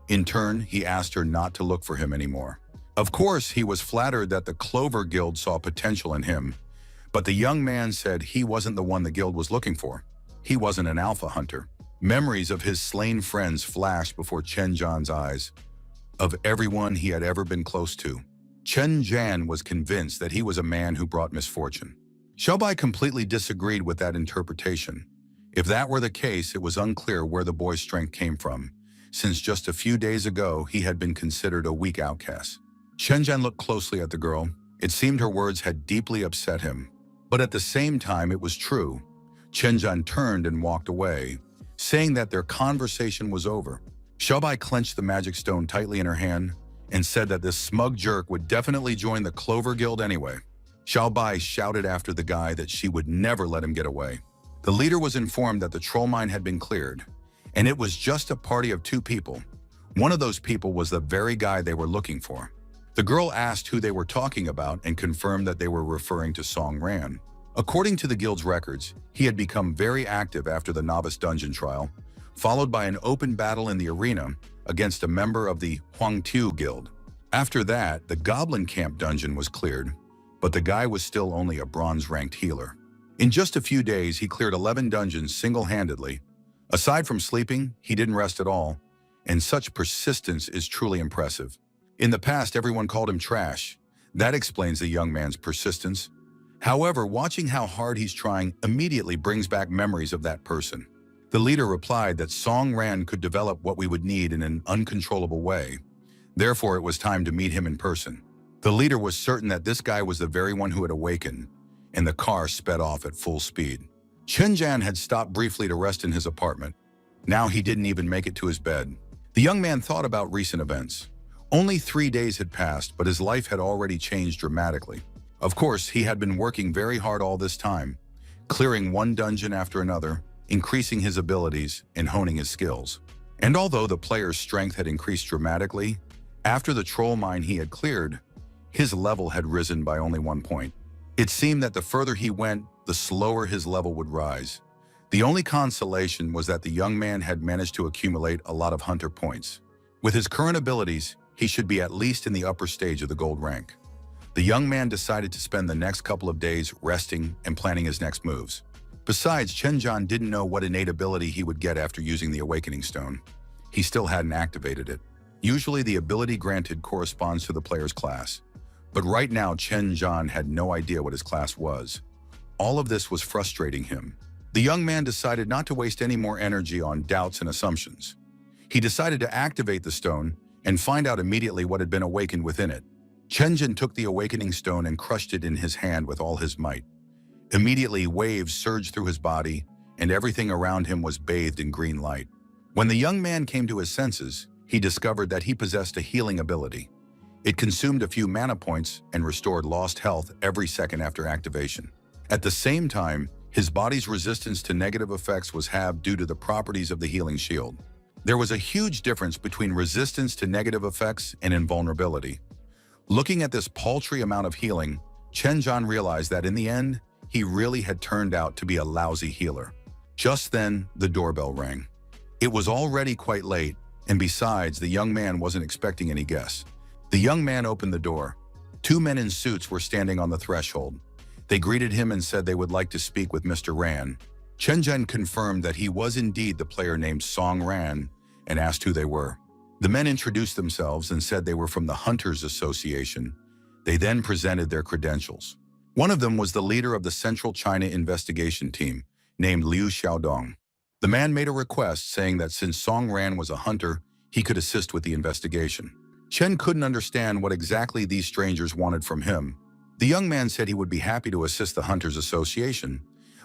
In turn, he asked her not to look for him anymore. Of course, he was flattered that the Clover Guild saw potential in him, but the young man said he wasn't the one the guild was looking for. He wasn't an alpha hunter. Memories of his slain friends flashed before Chen Zhan's eyes, of everyone he had ever been close to. Chen Zhan was convinced that he was a man who brought misfortune. Xiaobai completely disagreed with that interpretation. If that were the case, it was unclear where the boy's strength came from, since just a few days ago he had been considered a weak outcast. Chen looked closely at the girl. It seemed her words had deeply upset him. But at the same time, it was true. Chen turned and walked away, saying that their conversation was over. Xiaobai clenched the magic stone tightly in her hand and said that this smug jerk would definitely join the Clover Guild anyway. Xiaobai shouted after the guy that she would never let him get away. The leader was informed that the troll mine had been cleared, and it was just a party of 2 people. One of those people was the very guy they were looking for. The girl asked who they were talking about and confirmed that they were referring to Song Ran. According to the guild's records, he had become very active after the novice dungeon trial, followed by an open battle in the arena against a member of the Huangtu Guild. After that, the Goblin Camp dungeon was cleared, but the guy was still only a bronze-ranked healer. In just a few days, he cleared 11 dungeons single-handedly. Aside from sleeping, he didn't rest at all, and such persistence is truly impressive. In the past, everyone called him trash. That explains the young man's persistence. However, watching how hard he's trying immediately brings back memories of that person. The leader replied that Song Ran could develop what we would need in an uncontrollable way. Therefore, it was time to meet him in person. The leader was certain that this guy was the very one who had awakened, and the car sped off at full speed. Chen had stopped briefly to rest in his apartment. Now he didn't even make it to his bed. The young man thought about recent events. Only 3 days had passed, but his life had already changed dramatically. Of course, he had been working very hard all this time, clearing one dungeon after another, increasing his abilities and honing his skills. And although the player's strength had increased dramatically, after the troll mine he had cleared, his level had risen by only 1 point. It seemed that the further he went, the slower his level would rise. The only consolation was that the young man had managed to accumulate a lot of hunter points. With his current abilities, he should be at least in the upper stage of the gold rank. The young man decided to spend the next couple of days resting and planning his next moves. Besides, Chen didn't know what innate ability he would get after using the Awakening Stone. He still hadn't activated it. Usually the ability granted corresponds to the player's class. But right now, Chen had no idea what his class was. All of this was frustrating him. The young man decided not to waste any more energy on doubts and assumptions. He decided to activate the stone and find out immediately what had been awakened within it. Chen took the Awakening Stone and crushed it in his hand with all his might. Immediately, waves surged through his body, and everything around him was bathed in green light. When the young man came to his senses, he discovered that he possessed a healing ability. It consumed a few mana points and restored lost health every second after activation. At the same time, his body's resistance to negative effects was halved due to the properties of the healing shield. There was a huge difference between resistance to negative effects and invulnerability. Looking at this paltry amount of healing, Chen realized that in the end, he really had turned out to be a lousy healer. Just then, the doorbell rang. It was already quite late, and besides, the young man wasn't expecting any guests. The young man opened the door. 2 men in suits were standing on the threshold. They greeted him and said they would like to speak with Mr. Ran. Chen confirmed that he was indeed the player named Song Ran and asked who they were. The men introduced themselves and said they were from the Hunters Association. They then presented their credentials. One of them was the leader of the Central China investigation team, named Liu Xiaodong. The man made a request saying that since Song Ran was a hunter, he could assist with the investigation. Chen couldn't understand what exactly these strangers wanted from him. The young man said he would be happy to assist the Hunters Association,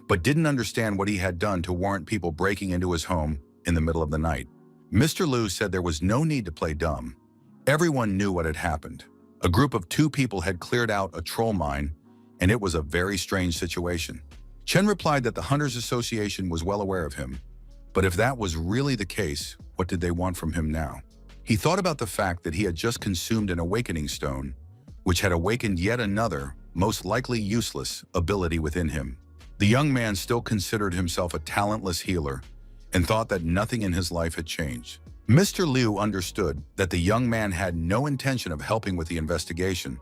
but didn't understand what he had done to warrant people breaking into his home in the middle of the night. Mr. Liu said there was no need to play dumb. Everyone knew what had happened. A group of 2 people had cleared out a troll mine, and it was a very strange situation. Chen replied that the Hunters Association was well aware of him, but if that was really the case, what did they want from him now? He thought about the fact that he had just consumed an Awakening Stone, which had awakened yet another, most likely useless, ability within him. The young man still considered himself a talentless healer and thought that nothing in his life had changed. Mr. Liu understood that the young man had no intention of helping with the investigation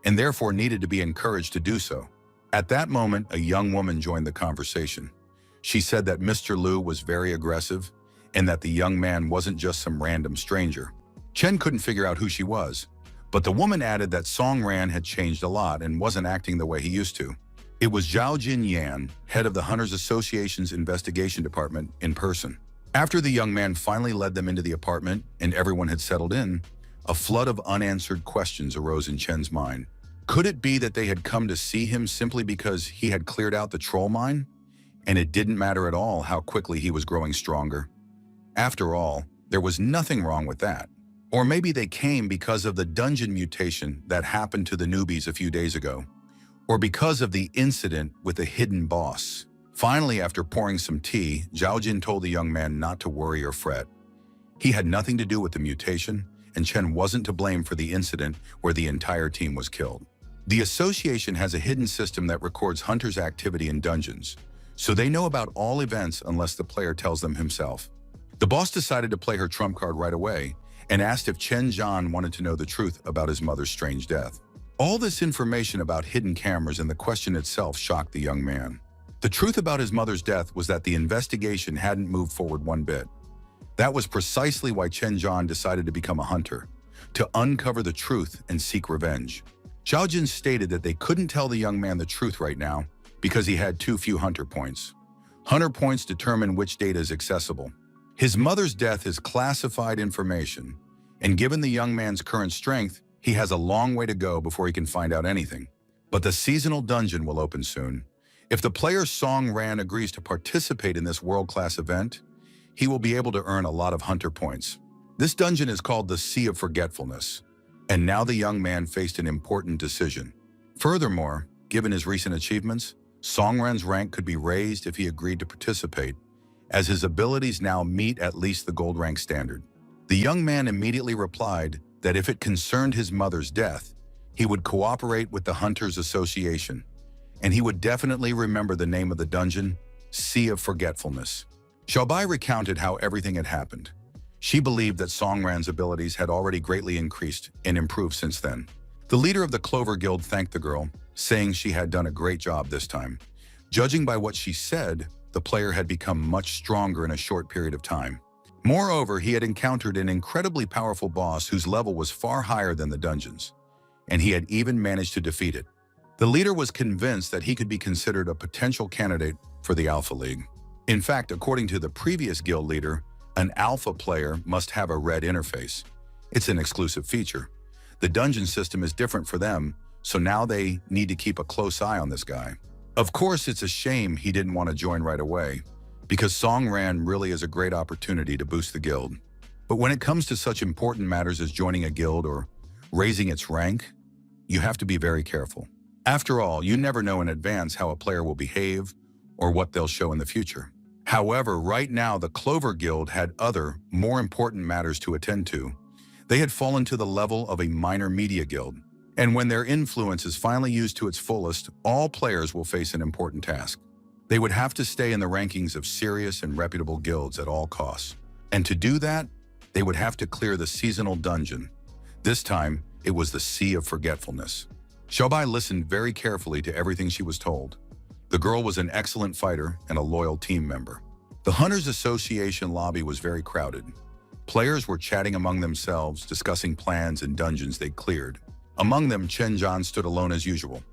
and therefore needed to be encouraged to do so. At that moment, a young woman joined the conversation. She said that Mr. Liu was very aggressive and that the young man wasn't just some random stranger. Chen couldn't figure out who she was, but the woman added that Song Ran had changed a lot and wasn't acting the way he used to. It was Zhao Jin Yan, head of the Hunters Association's investigation department, in person. After the young man finally led them into the apartment and everyone had settled in, a flood of unanswered questions arose in Chen's mind. Could it be that they had come to see him simply because he had cleared out the troll mine? And it didn't matter at all how quickly he was growing stronger. After all, there was nothing wrong with that. Or maybe they came because of the dungeon mutation that happened to the newbies a few days ago. Or because of the incident with the hidden boss. Finally, after pouring some tea, Zhao Jin told the young man not to worry or fret. He had nothing to do with the mutation, and Chen wasn't to blame for the incident where the entire team was killed. The association has a hidden system that records hunters' activity in dungeons, so they know about all events unless the player tells them himself. The boss decided to play her trump card right away and asked if Chen Zhan wanted to know the truth about his mother's strange death. All this information about hidden cameras and the question itself shocked the young man. The truth about his mother's death was that the investigation hadn't moved forward one bit. That was precisely why Chen Zhan decided to become a hunter, to uncover the truth and seek revenge. Zhao Jin stated that they couldn't tell the young man the truth right now because he had too few hunter points. Hunter points determine which data is accessible. His mother's death is classified information, and given the young man's current strength, he has a long way to go before he can find out anything. But the seasonal dungeon will open soon. If the player Song Ran agrees to participate in this world-class event, he will be able to earn a lot of hunter points. This dungeon is called the Sea of Forgetfulness, and now the young man faced an important decision. Furthermore, given his recent achievements, Song Ran's rank could be raised if he agreed to participate, as his abilities now meet at least the gold rank standard. The young man immediately replied that if it concerned his mother's death, he would cooperate with the Hunters Association, and he would definitely remember the name of the dungeon, Sea of Forgetfulness. Xiaobai recounted how everything had happened. She believed that Song Ran's abilities had already greatly increased and improved since then. The leader of the Clover Guild thanked the girl, saying she had done a great job this time. Judging by what she said, the player had become much stronger in a short period of time. Moreover, he had encountered an incredibly powerful boss whose level was far higher than the dungeons, and he had even managed to defeat it. The leader was convinced that he could be considered a potential candidate for the Alpha League. In fact, according to the previous guild leader, an alpha player must have a red interface. It's an exclusive feature. The dungeon system is different for them, so now they need to keep a close eye on this guy. Of course, it's a shame he didn't want to join right away, because Song Ran really is a great opportunity to boost the guild. But when it comes to such important matters as joining a guild or raising its rank, you have to be very careful. After all, you never know in advance how a player will behave or what they'll show in the future. However, right now the Clover Guild had other, more important matters to attend to. They had fallen to the level of a minor media guild, and when their influence is finally used to its fullest, all players will face an important task. They would have to stay in the rankings of serious and reputable guilds at all costs. And to do that, they would have to clear the seasonal dungeon. This time, it was the Sea of Forgetfulness. Xiaobai listened very carefully to everything she was told. The girl was an excellent fighter and a loyal team member. The Hunters Association lobby was very crowded. Players were chatting among themselves, discussing plans and dungeons they'd cleared. Among them, Chen Zhan stood alone as usual.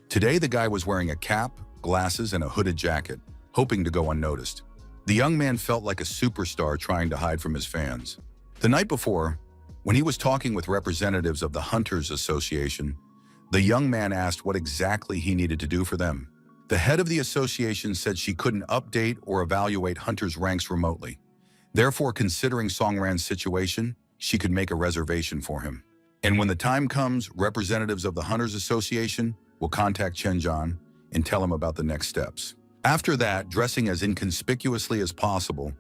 Today, the guy was wearing a cap, glasses, and a hooded jacket, hoping to go unnoticed. The young man felt like a superstar trying to hide from his fans. The night before, when he was talking with representatives of the Hunters Association, the young man asked what exactly he needed to do for them. The head of the association said she couldn't update or evaluate hunters' ranks remotely. Therefore, considering Song Ran's situation, she could make a reservation for him. And when the time comes, representatives of the Hunters Association will contact Chen Zhan and tell him about the next steps. After that, dressing as inconspicuously as possible,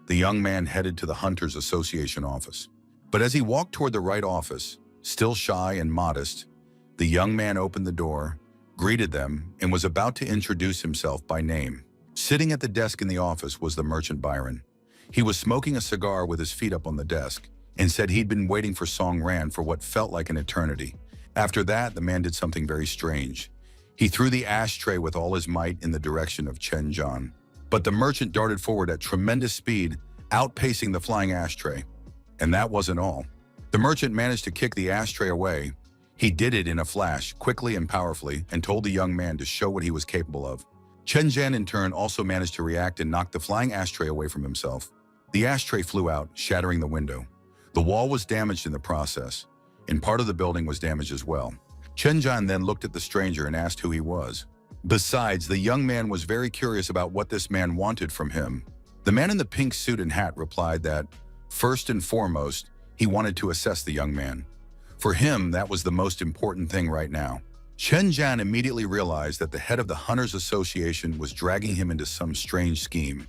the young man headed to the Hunters Association office. But as he walked toward the right office, still shy and modest, the young man opened the door, greeted them, and was about to introduce himself by name. Sitting at the desk in the office was the merchant Byron. He was smoking a cigar with his feet up on the desk and said he'd been waiting for Song Ran for what felt like an eternity. After that, the man did something very strange. He threw the ashtray with all his might in the direction of Chen Zhan. But the merchant darted forward at tremendous speed, outpacing the flying ashtray. And that wasn't all. The merchant managed to kick the ashtray away. He did it in a flash, quickly and powerfully, and told the young man to show what he was capable of. Chen Zhan in turn also managed to react and knock the flying ashtray away from himself. The ashtray flew out, shattering the window. The wall was damaged in the process, and part of the building was damaged as well. Chen Zhan then looked at the stranger and asked who he was. Besides, the young man was very curious about what this man wanted from him. The man in the pink suit and hat replied that, first and foremost, he wanted to assess the young man. For him, that was the most important thing right now. Chen Zhan immediately realized that the head of the Hunters Association was dragging him into some strange scheme.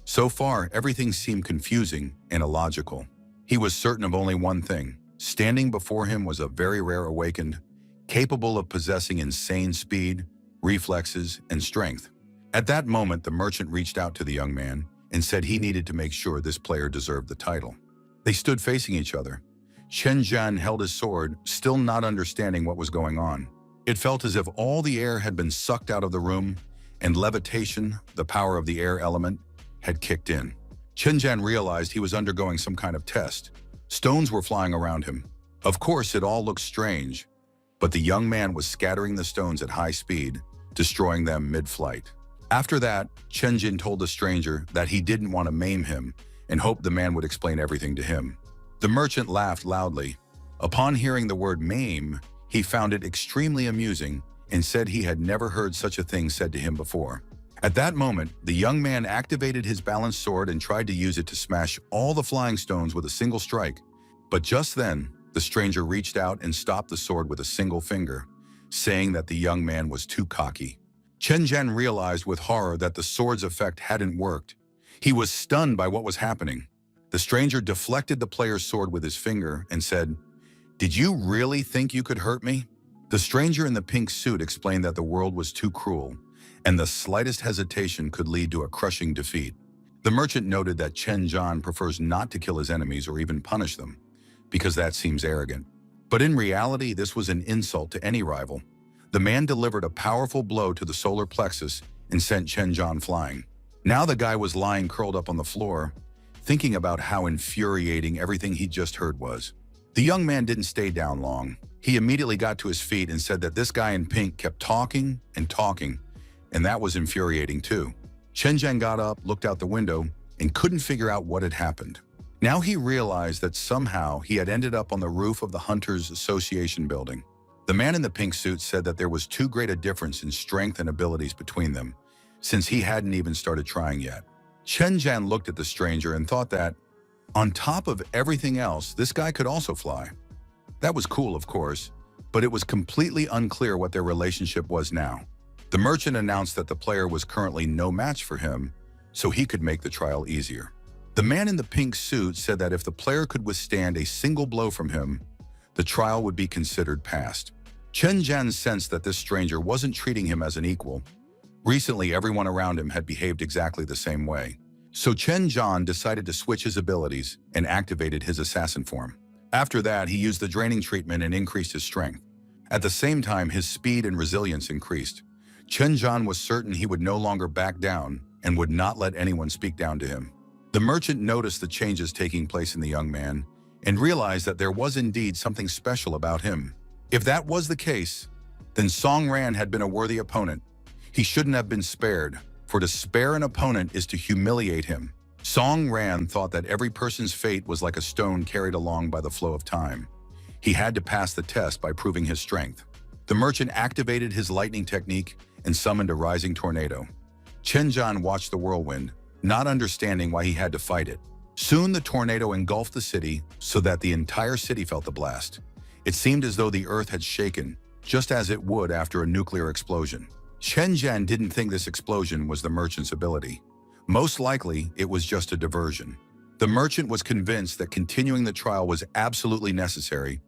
So far, everything seemed confusing and illogical. He was certain of only one thing. Standing before him was a very rare awakened, capable of possessing insane speed, reflexes, and strength. At that moment, the merchant reached out to the young man and said he needed to make sure this player deserved the title. They stood facing each other. Chen Zhan held his sword, still not understanding what was going on. It felt as if all the air had been sucked out of the room, and levitation, the power of the air element, had kicked in. Chen Zhan realized he was undergoing some kind of test. Stones were flying around him. Of course, it all looked strange, but the young man was scattering the stones at high speed, destroying them mid-flight. After that, Chen Zhan told the stranger that he didn't want to maim him and hoped the man would explain everything to him. The merchant laughed loudly. Upon hearing the word maim, he found it extremely amusing and said he had never heard such a thing said to him before. At that moment, the young man activated his balanced sword and tried to use it to smash all the flying stones with a single strike. But just then, the stranger reached out and stopped the sword with a single finger, saying that the young man was too cocky. Chen Zhan realized with horror that the sword's effect hadn't worked. He was stunned by what was happening. The stranger deflected the player's sword with his finger and said, "Did you really think you could hurt me?" The stranger in the pink suit explained that the world was too cruel, and the slightest hesitation could lead to a crushing defeat. The merchant noted that Chen Zhan prefers not to kill his enemies or even punish them, because that seems arrogant. But in reality, this was an insult to any rival. The man delivered a powerful blow to the solar plexus and sent Chen Zhan flying. Now the guy was lying curled up on the floor, thinking about how infuriating everything he just heard was. The young man didn't stay down long. He immediately got to his feet and said that this guy in pink kept talking and talking, and that was infuriating too. Chen Zhan got up, looked out the window, and couldn't figure out what had happened. Now he realized that somehow he had ended up on the roof of the Hunters Association building. The man in the pink suit said that there was too great a difference in strength and abilities between them, since he hadn't even started trying yet. Chen Zhan looked at the stranger and thought that, on top of everything else, this guy could also fly. That was cool, of course, but it was completely unclear what their relationship was now. The merchant announced that the player was currently no match for him, so he could make the trial easier. The man in the pink suit said that if the player could withstand a single blow from him, the trial would be considered passed. Chen Zhan sensed that this stranger wasn't treating him as an equal. Recently, everyone around him had behaved exactly the same way. So Chen Zhan decided to switch his abilities and activated his assassin form. After that, he used the draining treatment and increased his strength. At the same time, his speed and resilience increased. Chen Zhan was certain he would no longer back down and would not let anyone speak down to him. The merchant noticed the changes taking place in the young man and realized that there was indeed something special about him. If that was the case, then Song Ran had been a worthy opponent. He shouldn't have been spared, for to spare an opponent is to humiliate him. Song Ran thought that every person's fate was like a stone carried along by the flow of time. He had to pass the test by proving his strength. The merchant activated his lightning technique and summoned a rising tornado. Chen Zhan watched the whirlwind, not understanding why he had to fight it. Soon the tornado engulfed the city so that the entire city felt the blast. It seemed as though the earth had shaken, just as it would after a nuclear explosion. Chen Zhan didn't think this explosion was the merchant's ability. Most likely, it was just a diversion. The merchant was convinced that continuing the trial was absolutely necessary,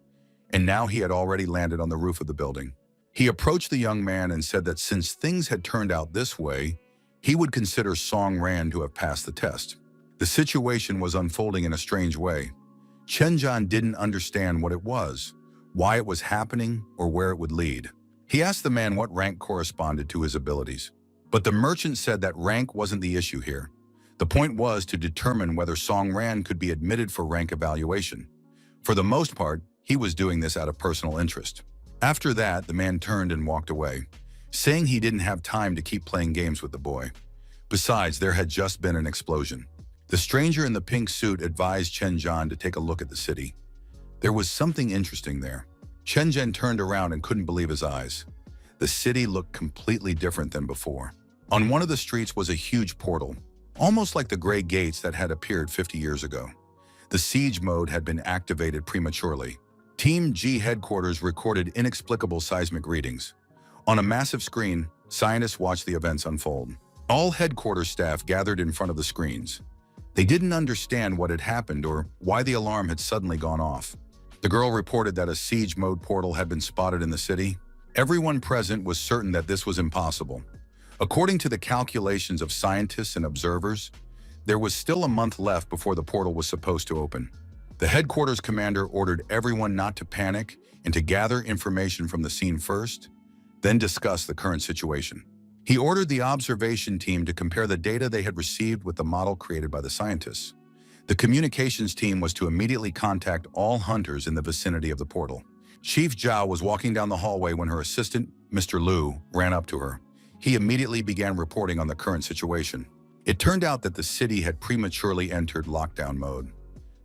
and now he had already landed on the roof of the building. He approached the young man and said that since things had turned out this way, he would consider Song Ran to have passed the test. The situation was unfolding in a strange way. Chen Zhan didn't understand what it was, why it was happening, or where it would lead. He asked the man what rank corresponded to his abilities. But the merchant said that rank wasn't the issue here. The point was to determine whether Song Ran could be admitted for rank evaluation. For the most part, he was doing this out of personal interest. After that, the man turned and walked away, saying he didn't have time to keep playing games with the boy. Besides, there had just been an explosion. The stranger in the pink suit advised Chen Zhan to take a look at the city. There was something interesting there. Chen Zhan turned around and couldn't believe his eyes. The city looked completely different than before. On one of the streets was a huge portal, almost like the gray gates that had appeared 50 years ago. The siege mode had been activated prematurely. Team G headquarters recorded inexplicable seismic readings. On a massive screen, scientists watched the events unfold. All headquarters staff gathered in front of the screens. They didn't understand what had happened or why the alarm had suddenly gone off. The girl reported that a siege mode portal had been spotted in the city. Everyone present was certain that this was impossible. According to the calculations of scientists and observers, there was still a month left before the portal was supposed to open. The headquarters commander ordered everyone not to panic and to gather information from the scene first, then discuss the current situation. He ordered the observation team to compare the data they had received with the model created by the scientists. The communications team was to immediately contact all hunters in the vicinity of the portal. Chief Zhao was walking down the hallway when her assistant, Mr. Liu, ran up to her. He immediately began reporting on the current situation. It turned out that the city had prematurely entered lockdown mode.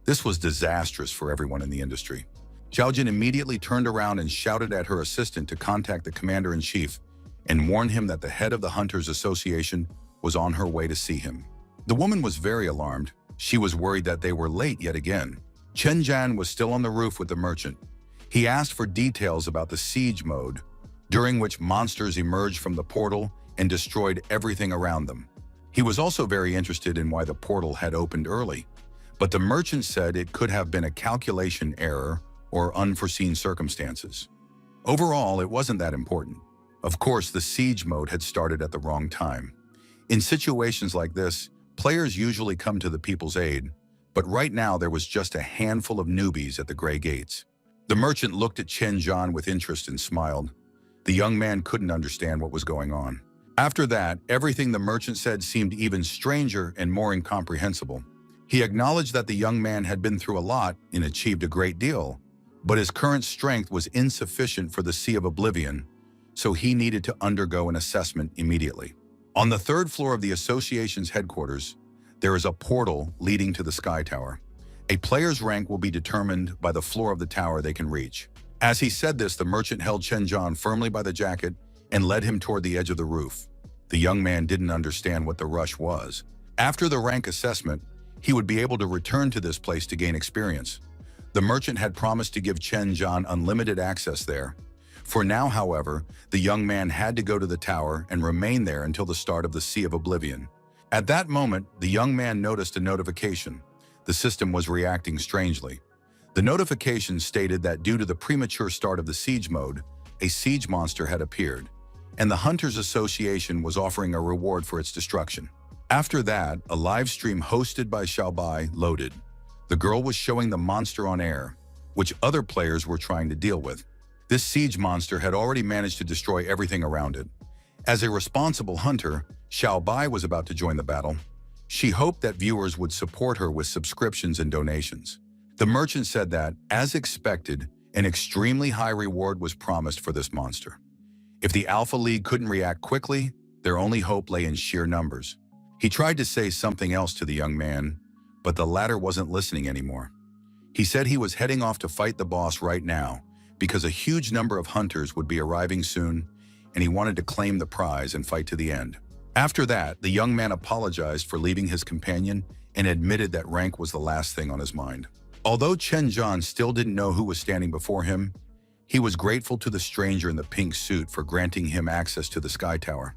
This was disastrous for everyone in the industry. Zhao Jin immediately turned around and shouted at her assistant to contact the commander-in-chief and warn him that the head of the Hunters Association was on her way to see him. The woman was very alarmed. She was worried that they were late yet again. Chen Zhan was still on the roof with the merchant. He asked for details about the siege mode, during which monsters emerged from the portal and destroyed everything around them. He was also very interested in why the portal had opened early, but the merchant said it could have been a calculation error or unforeseen circumstances. Overall, it wasn't that important. Of course, the siege mode had started at the wrong time. In situations like this, players usually come to the people's aid, but right now there was just a handful of newbies at the Gray Gates. The merchant looked at Chen Zhan with interest and smiled. The young man couldn't understand what was going on. After that, everything the merchant said seemed even stranger and more incomprehensible. He acknowledged that the young man had been through a lot and achieved a great deal, but his current strength was insufficient for the Sea of Oblivion, so he needed to undergo an assessment immediately. On the third floor of the association's headquarters, there is a portal leading to the Sky Tower. A player's rank will be determined by the floor of the tower they can reach. As he said this, the merchant held Chen Zhan firmly by the jacket and led him toward the edge of the roof. The young man didn't understand what the rush was. After the rank assessment, he would be able to return to this place to gain experience. The merchant had promised to give Chen Zhan unlimited access there. For now, however, the young man had to go to the tower and remain there until the start of the Sea of Oblivion. At that moment, the young man noticed a notification. The system was reacting strangely. The notification stated that due to the premature start of the siege mode, a siege monster had appeared, and the Hunters Association was offering a reward for its destruction. After that, a live stream hosted by Xiaobai loaded. The girl was showing the monster on air, which other players were trying to deal with. This siege monster had already managed to destroy everything around it. As a responsible hunter, Xiaobai was about to join the battle. She hoped that viewers would support her with subscriptions and donations. The merchant said that, as expected, an extremely high reward was promised for this monster. If the Alpha League couldn't react quickly, their only hope lay in sheer numbers. He tried to say something else to the young man, but the latter wasn't listening anymore. He said he was heading off to fight the boss right now because a huge number of hunters would be arriving soon, and he wanted to claim the prize and fight to the end. After that, the young man apologized for leaving his companion and admitted that rank was the last thing on his mind. Although Chen Zhan still didn't know who was standing before him, he was grateful to the stranger in the pink suit for granting him access to the Sky Tower.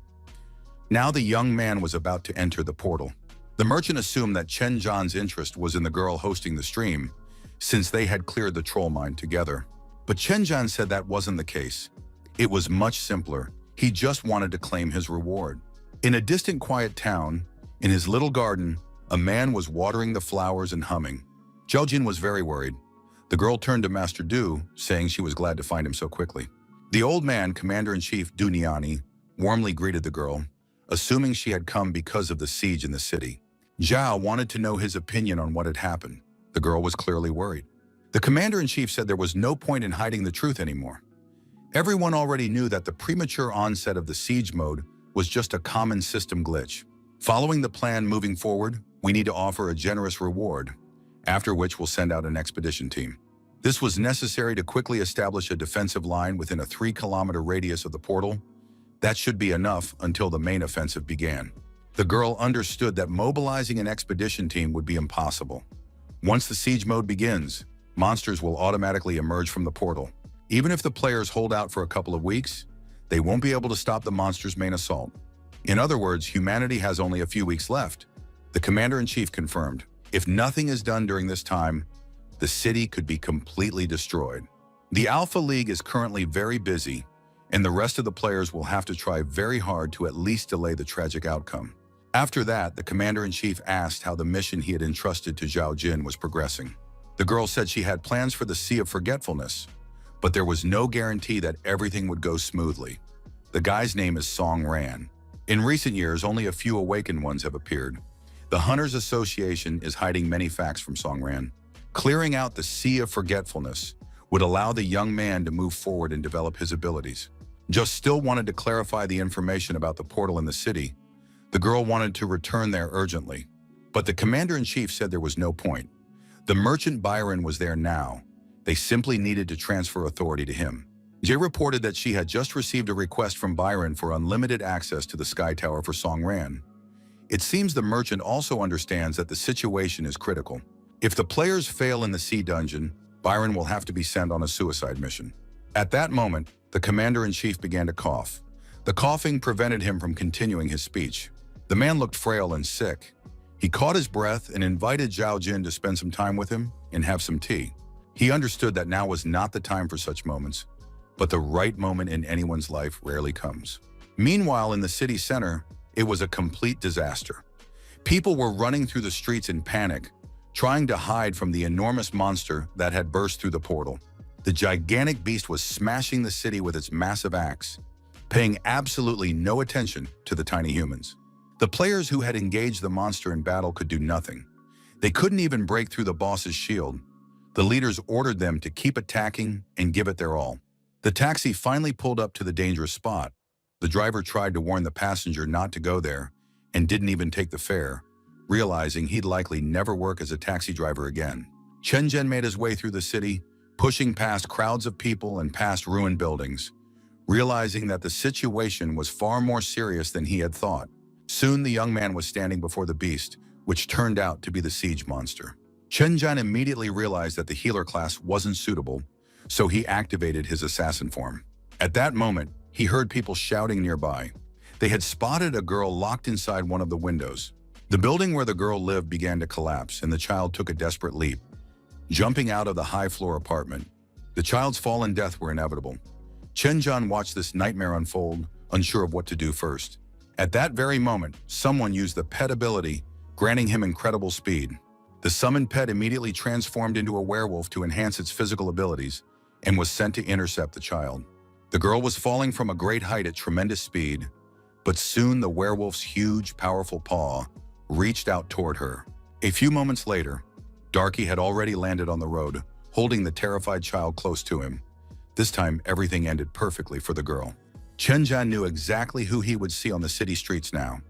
Now the young man was about to enter the portal. The merchant assumed that Chen Zhan's interest was in the girl hosting the stream, since they had cleared the troll mine together. But Chen Zhan said that wasn't the case. It was much simpler. He just wanted to claim his reward. In a distant quiet town, in his little garden, a man was watering the flowers and humming. Zhao Jin was very worried. The girl turned to Master Du, saying she was glad to find him so quickly. The old man, Commander-in-Chief Du Niani, warmly greeted the girl, assuming she had come because of the siege in the city. Zhao wanted to know his opinion on what had happened. The girl was clearly worried. The Commander-in-Chief said there was no point in hiding the truth anymore. Everyone already knew that the premature onset of the siege mode was just a common system glitch. Following the plan moving forward, we need to offer a generous reward, after which we'll send out an expedition team. This was necessary to quickly establish a defensive line within a 3-kilometer radius of the portal. That should be enough until the main offensive began. The girl understood that mobilizing an expedition team would be impossible. Once the siege mode begins, monsters will automatically emerge from the portal. Even if the players hold out for a couple of weeks, they won't be able to stop the monster's main assault. In other words, humanity has only a few weeks left. The Commander-in-Chief confirmed, if nothing is done during this time, the city could be completely destroyed. The Alpha League is currently very busy, and the rest of the players will have to try very hard to at least delay the tragic outcome. After that, the Commander-in-Chief asked how the mission he had entrusted to Zhao Jin was progressing. The girl said she had plans for the Sea of Forgetfulness, but there was no guarantee that everything would go smoothly. The guy's name is Song Ran. In recent years, only a few awakened ones have appeared. The Hunters Association is hiding many facts from Song Ran. Clearing out the Sea of Forgetfulness would allow the young man to move forward and develop his abilities. Just still wanted to clarify the information about the portal in the city. The girl wanted to return there urgently, but the Commander-in-Chief said there was no point. The merchant Byron was there now. They simply needed to transfer authority to him. Jay reported that she had just received a request from Byron for unlimited access to the Sky Tower for Song Ran. It seems the merchant also understands that the situation is critical. If the players fail in the sea dungeon, Byron will have to be sent on a suicide mission. At that moment, the Commander-in-Chief began to cough. The coughing prevented him from continuing his speech. The man looked frail and sick. He caught his breath and invited Zhao Jin to spend some time with him and have some tea. He understood that now was not the time for such moments, but the right moment in anyone's life rarely comes. Meanwhile, in the city center, it was a complete disaster. People were running through the streets in panic, trying to hide from the enormous monster that had burst through the portal. The gigantic beast was smashing the city with its massive axe, paying absolutely no attention to the tiny humans. The players who had engaged the monster in battle could do nothing. They couldn't even break through the boss's shield. The leaders ordered them to keep attacking and give it their all. The taxi finally pulled up to the dangerous spot. The driver tried to warn the passenger not to go there and didn't even take the fare, realizing he'd likely never work as a taxi driver again. Chen Zhen made his way through the city, pushing past crowds of people and past ruined buildings, realizing that the situation was far more serious than he had thought. Soon the young man was standing before the beast, which turned out to be the siege monster. Chen Zhen immediately realized that the healer class wasn't suitable, so he activated his assassin form. At that moment, he heard people shouting nearby. They had spotted a girl locked inside one of the windows. The building where the girl lived began to collapse, and the child took a desperate leap, jumping out of the high-floor apartment. The child's fall and death were inevitable. Chen Zhen watched this nightmare unfold, unsure of what to do first. At that very moment, someone used the pet ability, granting him incredible speed. The summoned pet immediately transformed into a werewolf to enhance its physical abilities and was sent to intercept the child. The girl was falling from a great height at tremendous speed, but soon the werewolf's huge, powerful paw reached out toward her. A few moments later, Darky had already landed on the road, holding the terrified child close to him. This time, everything ended perfectly for the girl. Chen Zhen knew exactly who he would see on the city streets now.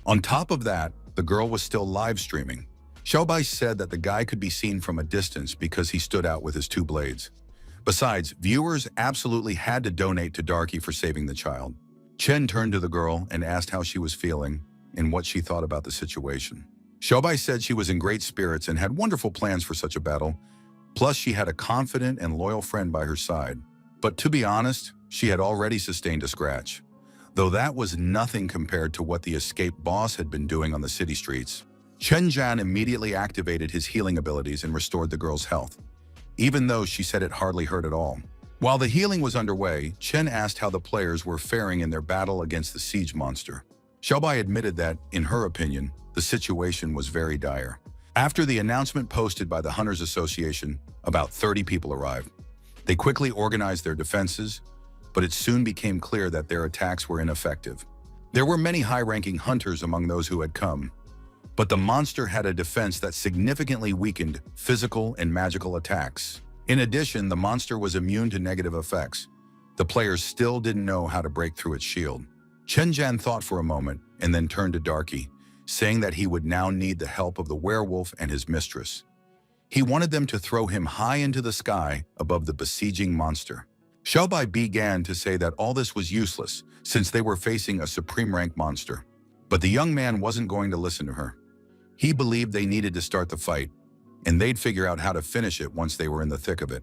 On top of that, the girl was still live streaming. Xiaobai said that the guy could be seen from a distance because he stood out with his 2 blades. Besides, viewers absolutely had to donate to Darky for saving the child. Chen turned to the girl and asked how she was feeling and what she thought about the situation. Xiaobai said she was in great spirits and had wonderful plans for such a battle, plus she had a confident and loyal friend by her side. But to be honest, she had already sustained a scratch, though that was nothing compared to what the escaped boss had been doing on the city streets. Chen Zhen immediately activated his healing abilities and restored the girl's health, even though she said it hardly hurt at all. While the healing was underway, Chen asked how the players were faring in their battle against the siege monster. Xiaobai admitted that, in her opinion, the situation was very dire. After the announcement posted by the Hunters Association, about 30 people arrived. They quickly organized their defenses, but it soon became clear that their attacks were ineffective. There were many high-ranking hunters among those who had come, but the monster had a defense that significantly weakened physical and magical attacks. In addition, the monster was immune to negative effects. The players still didn't know how to break through its shield. Chenjan thought for a moment and then turned to Darky, saying that he would now need the help of the werewolf and his mistress. He wanted them to throw him high into the sky above the besieging monster. Xiaobai began to say that all this was useless since they were facing a supreme rank monster. But the young man wasn't going to listen to her. He believed they needed to start the fight, and they'd figure out how to finish it once they were in the thick of it.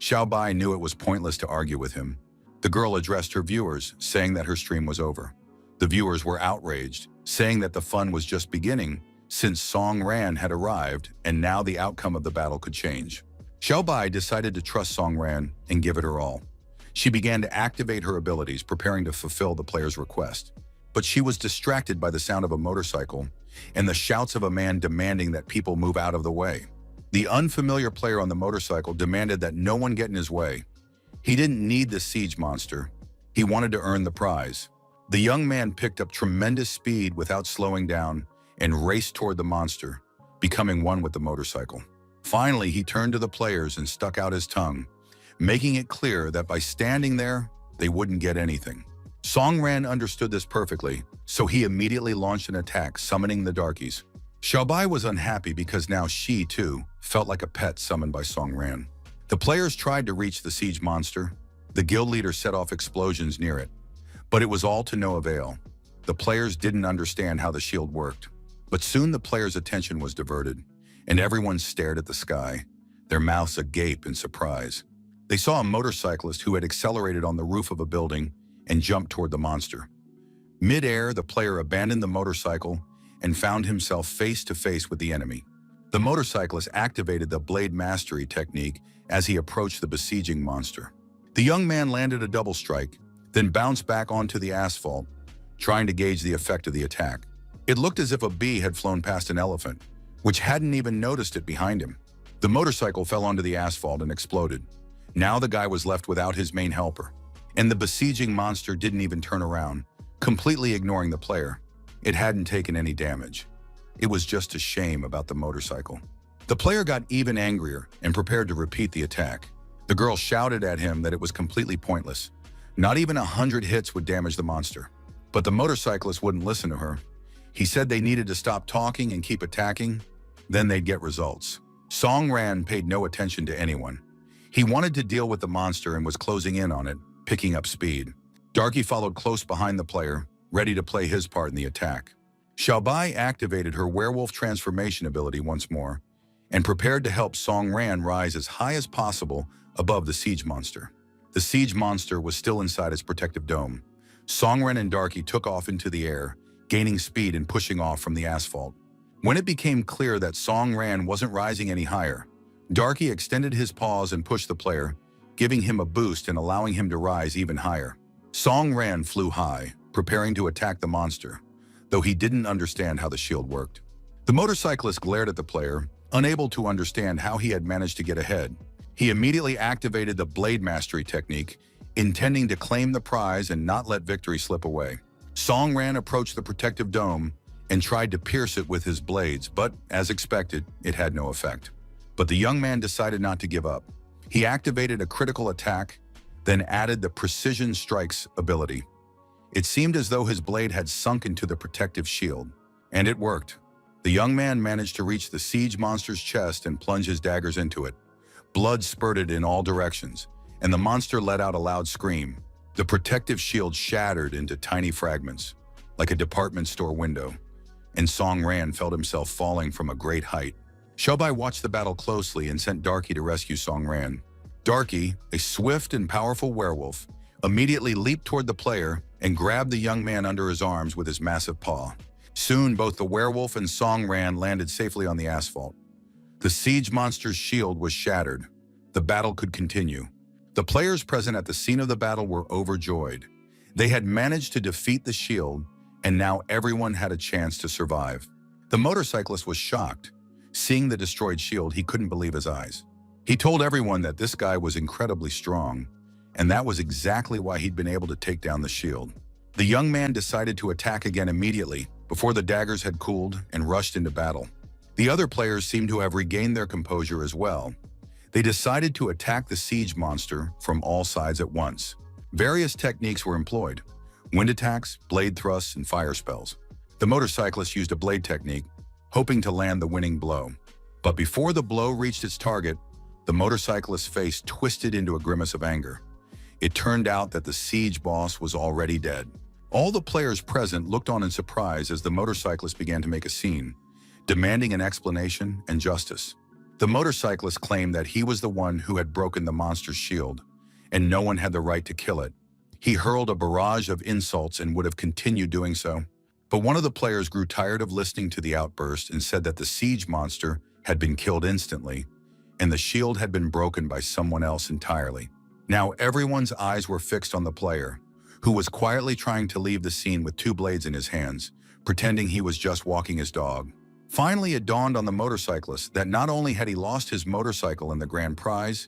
Xiaobai knew it was pointless to argue with him. The girl addressed her viewers, saying that her stream was over. The viewers were outraged, saying that the fun was just beginning since Song Ran had arrived and now the outcome of the battle could change. Xiaobai decided to trust Song Ran and give it her all. She began to activate her abilities, preparing to fulfill the player's request. But she was distracted by the sound of a motorcycle and the shouts of a man demanding that people move out of the way. The unfamiliar player on the motorcycle demanded that no one get in his way. He didn't need the siege monster. He wanted to earn the prize. The young man picked up tremendous speed without slowing down and raced toward the monster, becoming one with the motorcycle. Finally, he turned to the players and stuck out his tongue, making it clear that by standing there, they wouldn't get anything. Song Ran understood this perfectly, so he immediately launched an attack, summoning the darkies. Xiaobai was unhappy because now she, too, felt like a pet summoned by Song Ran. The players tried to reach the siege monster. The guild leader set off explosions near it, but it was all to no avail. The players didn't understand how the shield worked. But soon the players' attention was diverted, and everyone stared at the sky, their mouths agape in surprise. They saw a motorcyclist who had accelerated on the roof of a building and jumped toward the monster. Mid-air, the player abandoned the motorcycle and found himself face to face with the enemy. The motorcyclist activated the blade mastery technique as he approached the besieging monster. The young man landed a double strike, then bounced back onto the asphalt, trying to gauge the effect of the attack. It looked as if a bee had flown past an elephant, which hadn't even noticed it behind him. The motorcycle fell onto the asphalt and exploded. Now the guy was left without his main helper. And the besieging monster didn't even turn around, completely ignoring the player. It hadn't taken any damage. It was just a shame about the motorcycle. The player got even angrier and prepared to repeat the attack. The girl shouted at him that it was completely pointless. Not even 100 hits would damage the monster. But the motorcyclist wouldn't listen to her. He said they needed to stop talking and keep attacking, then they'd get results. Song Ran paid no attention to anyone. He wanted to deal with the monster and was closing in on it, picking up speed. Darky followed close behind the player, ready to play his part in the attack. Xiaobai activated her werewolf transformation ability once more and prepared to help Song Ran rise as high as possible above the siege monster. The siege monster was still inside its protective dome. Song Ran and Darky took off into the air, gaining speed and pushing off from the asphalt. When it became clear that Song Ran wasn't rising any higher, Darky extended his paws and pushed the player, giving him a boost and allowing him to rise even higher. Song Ran flew high, preparing to attack the monster, though he didn't understand how the shield worked. The motorcyclist glared at the player, unable to understand how he had managed to get ahead. He immediately activated the blade mastery technique, intending to claim the prize and not let victory slip away. Song Ran approached the protective dome and tried to pierce it with his blades, but, as expected, it had no effect. But the young man decided not to give up. He activated a critical attack, then added the precision strikes ability. It seemed as though his blade had sunk into the protective shield, and it worked. The young man managed to reach the siege monster's chest and plunge his daggers into it. Blood spurted in all directions, and the monster let out a loud scream. The protective shield shattered into tiny fragments, like a department store window, and Song Ran felt himself falling from a great height. Xiaobai watched the battle closely and sent Darky to rescue Song Ran. Darky, a swift and powerful werewolf, immediately leaped toward the player and grabbed the young man under his arms with his massive paw. Soon, both the werewolf and Song Ran landed safely on the asphalt. The siege monster's shield was shattered. The battle could continue. The players present at the scene of the battle were overjoyed. They had managed to defeat the shield, and now everyone had a chance to survive. The motorcyclist was shocked. Seeing the destroyed shield, he couldn't believe his eyes. He told everyone that this guy was incredibly strong, and that was exactly why he'd been able to take down the shield. The young man decided to attack again immediately, before the daggers had cooled and rushed into battle. The other players seemed to have regained their composure as well. They decided to attack the siege monster from all sides at once. Various techniques were employed: wind attacks, blade thrusts, and fire spells. The motorcyclist used a blade technique, hoping to land the winning blow. But before the blow reached its target, the motorcyclist's face twisted into a grimace of anger. It turned out that the siege boss was already dead. All the players present looked on in surprise as the motorcyclist began to make a scene, demanding an explanation and justice. The motorcyclist claimed that he was the one who had broken the monster's shield, and no one had the right to kill it. He hurled a barrage of insults and would have continued doing so. But one of the players grew tired of listening to the outburst and said that the siege monster had been killed instantly, and the shield had been broken by someone else entirely. Now everyone's eyes were fixed on the player, who was quietly trying to leave the scene with two blades in his hands, pretending he was just walking his dog. Finally, it dawned on the motorcyclist that not only had he lost his motorcycle in the grand prize,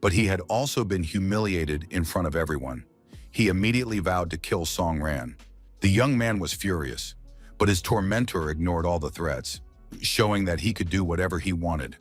but he had also been humiliated in front of everyone. He immediately vowed to kill Song Ran. The young man was furious, but his tormentor ignored all the threats, showing that he could do whatever he wanted.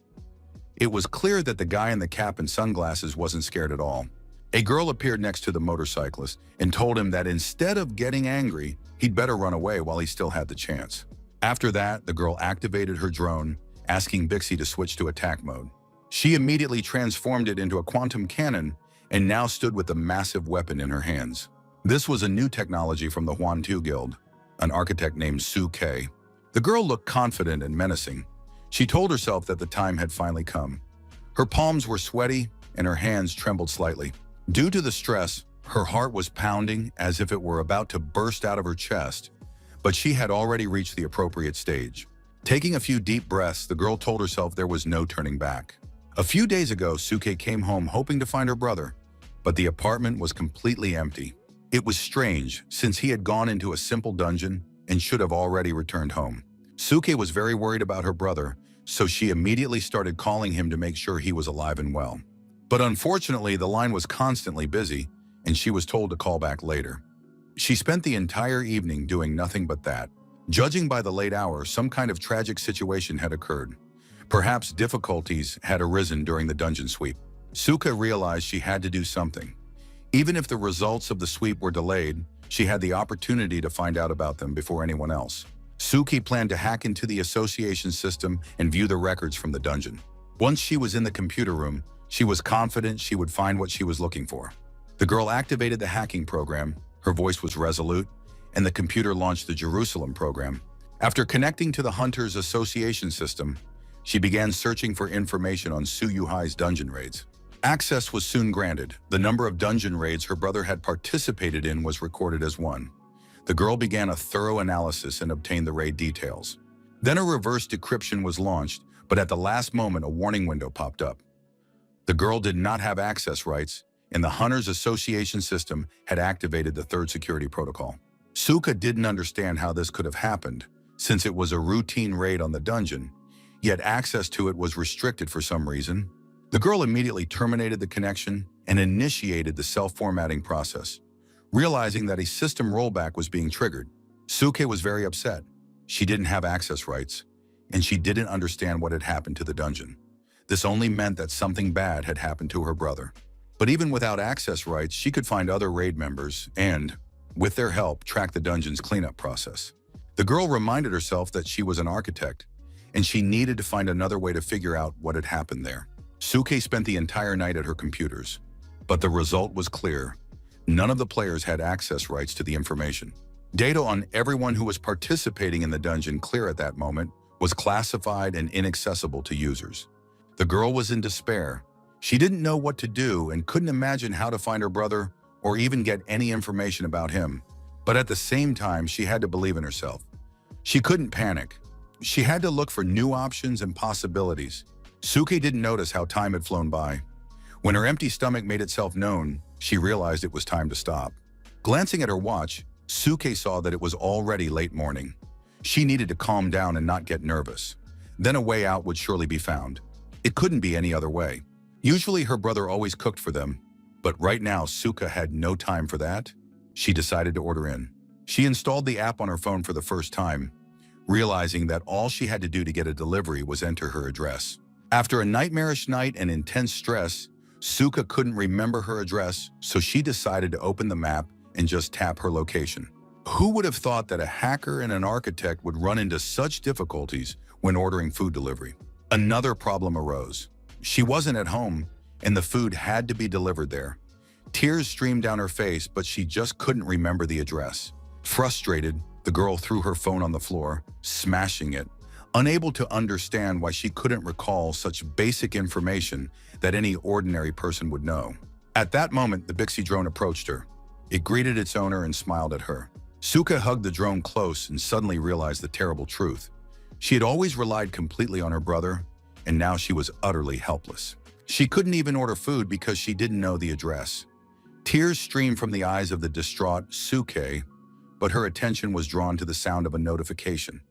It was clear that the guy in the cap and sunglasses wasn't scared at all. A girl appeared next to the motorcyclist and told him that instead of getting angry, he'd better run away while he still had the chance. After that, the girl activated her drone, asking Bixie to switch to attack mode. She immediately transformed it into a quantum cannon and now stood with a massive weapon in her hands. This was a new technology from the Huan-Tu Guild, an architect named Su Kei. The girl looked confident and menacing. She told herself that the time had finally come. Her palms were sweaty and her hands trembled slightly. Due to the stress, her heart was pounding as if it were about to burst out of her chest, but she had already reached the appropriate stage. Taking a few deep breaths, the girl told herself there was no turning back. A few days ago, Suke came home hoping to find her brother, but the apartment was completely empty. It was strange, since he had gone into a simple dungeon and should have already returned home. Suke was very worried about her brother, so she immediately started calling him to make sure he was alive and well. But unfortunately, the line was constantly busy, and she was told to call back later. She spent the entire evening doing nothing but that. Judging by the late hour, some kind of tragic situation had occurred. Perhaps difficulties had arisen during the dungeon sweep. Suka realized she had to do something. Even if the results of the sweep were delayed, she had the opportunity to find out about them before anyone else. Suki planned to hack into the association system and view the records from the dungeon. Once she was in the computer room, she was confident she would find what she was looking for. The girl activated the hacking program, her voice was resolute, and the computer launched the Jerusalem program. After connecting to the Hunters Association system, she began searching for information on Su Yuhai's dungeon raids. Access was soon granted. The number of dungeon raids her brother had participated in was recorded as 1. The girl began a thorough analysis and obtained the raid details. Then a reverse decryption was launched, but at the last moment a warning window popped up. The girl did not have access rights, and the Hunters Association system had activated the third security protocol. Suka didn't understand how this could have happened, since it was a routine raid on the dungeon, yet access to it was restricted for some reason. The girl immediately terminated the connection and initiated the self-formatting process, realizing that a system rollback was being triggered. Suke was very upset. She didn't have access rights, and she didn't understand what had happened to the dungeon. This only meant that something bad had happened to her brother. But even without access rights, she could find other raid members and, with their help, track the dungeon's cleanup process. The girl reminded herself that she was an architect, and she needed to find another way to figure out what had happened there. Suke spent the entire night at her computers, but the result was clear. None of the players had access rights to the information. Data on everyone who was participating in the dungeon clear at that moment was classified and inaccessible to users. The girl was in despair. She didn't know what to do and couldn't imagine how to find her brother or even get any information about him. But at the same time, she had to believe in herself. She couldn't panic. She had to look for new options and possibilities. Suke didn't notice how time had flown by. When her empty stomach made itself known, she realized it was time to stop. Glancing at her watch, Suke saw that it was already late morning. She needed to calm down and not get nervous. Then a way out would surely be found. It couldn't be any other way. Usually her brother always cooked for them, but right now Suka had no time for that. She decided to order in. She installed the app on her phone for the first time, realizing that all she had to do to get a delivery was enter her address. After a nightmarish night and intense stress, Suka couldn't remember her address, so she decided to open the map and just tap her location. Who would have thought that a hacker and an architect would run into such difficulties when ordering food delivery? Another problem arose. She wasn't at home, and the food had to be delivered there. Tears streamed down her face, but she just couldn't remember the address. Frustrated, the girl threw her phone on the floor, smashing it, unable to understand why she couldn't recall such basic information that any ordinary person would know. At that moment, the Bixie drone approached her. It greeted its owner and smiled at her. Suka hugged the drone close and suddenly realized the terrible truth. She had always relied completely on her brother, and now she was utterly helpless. She couldn't even order food because she didn't know the address. Tears streamed from the eyes of the distraught Suke, but her attention was drawn to the sound of a notification.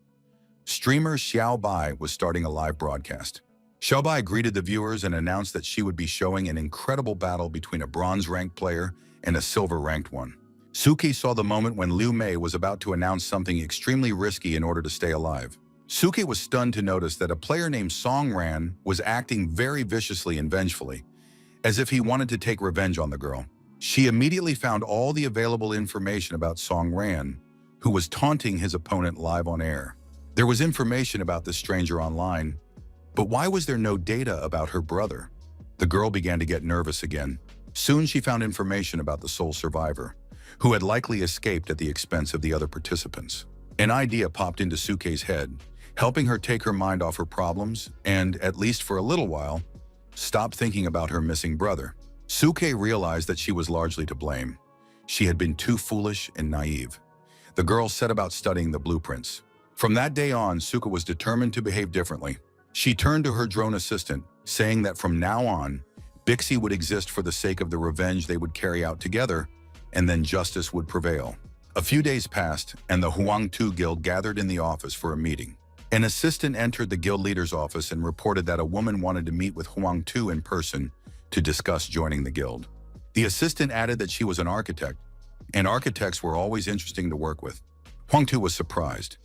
Streamer Xiaobai was starting a live broadcast. Xiaobai greeted the viewers and announced that she would be showing an incredible battle between a bronze-ranked player and a silver-ranked one. Suki saw the moment when Liu Mei was about to announce something extremely risky in order to stay alive. Suki was stunned to notice that a player named Song Ran was acting very viciously and vengefully, as if he wanted to take revenge on the girl. She immediately found all the available information about Song Ran, who was taunting his opponent live on air. There was information about this stranger online, but why was there no data about her brother? The girl began to get nervous again. Soon she found information about the sole survivor, who had likely escaped at the expense of the other participants. An idea popped into Suke's head, helping her take her mind off her problems and, at least for a little while, stop thinking about her missing brother. Suke realized that she was largely to blame. She had been too foolish and naive. The girl set about studying the blueprints. From that day on, Suka was determined to behave differently. She turned to her drone assistant, saying that from now on, Bixie would exist for the sake of the revenge they would carry out together, and then justice would prevail. A few days passed, and the Huangtu Guild gathered in the office for a meeting. An assistant entered the guild leader's office and reported that a woman wanted to meet with Huangtu in person to discuss joining the guild. The assistant added that she was an architect, and architects were always interesting to work with. Huangtu was surprised.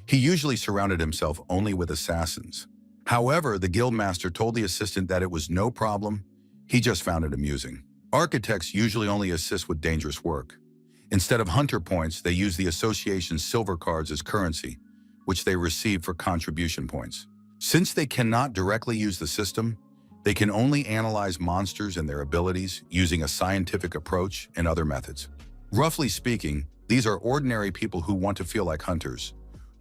He usually surrounded himself only with assassins. However, the guildmaster told the assistant that it was no problem. He just found it amusing. Architects usually only assist with dangerous work. Instead of hunter points, they use the association's silver cards as currency, which they receive for contribution points. Since they cannot directly use the system, they can only analyze monsters and their abilities using a scientific approach and other methods. Roughly speaking, these are ordinary people who want to feel like hunters.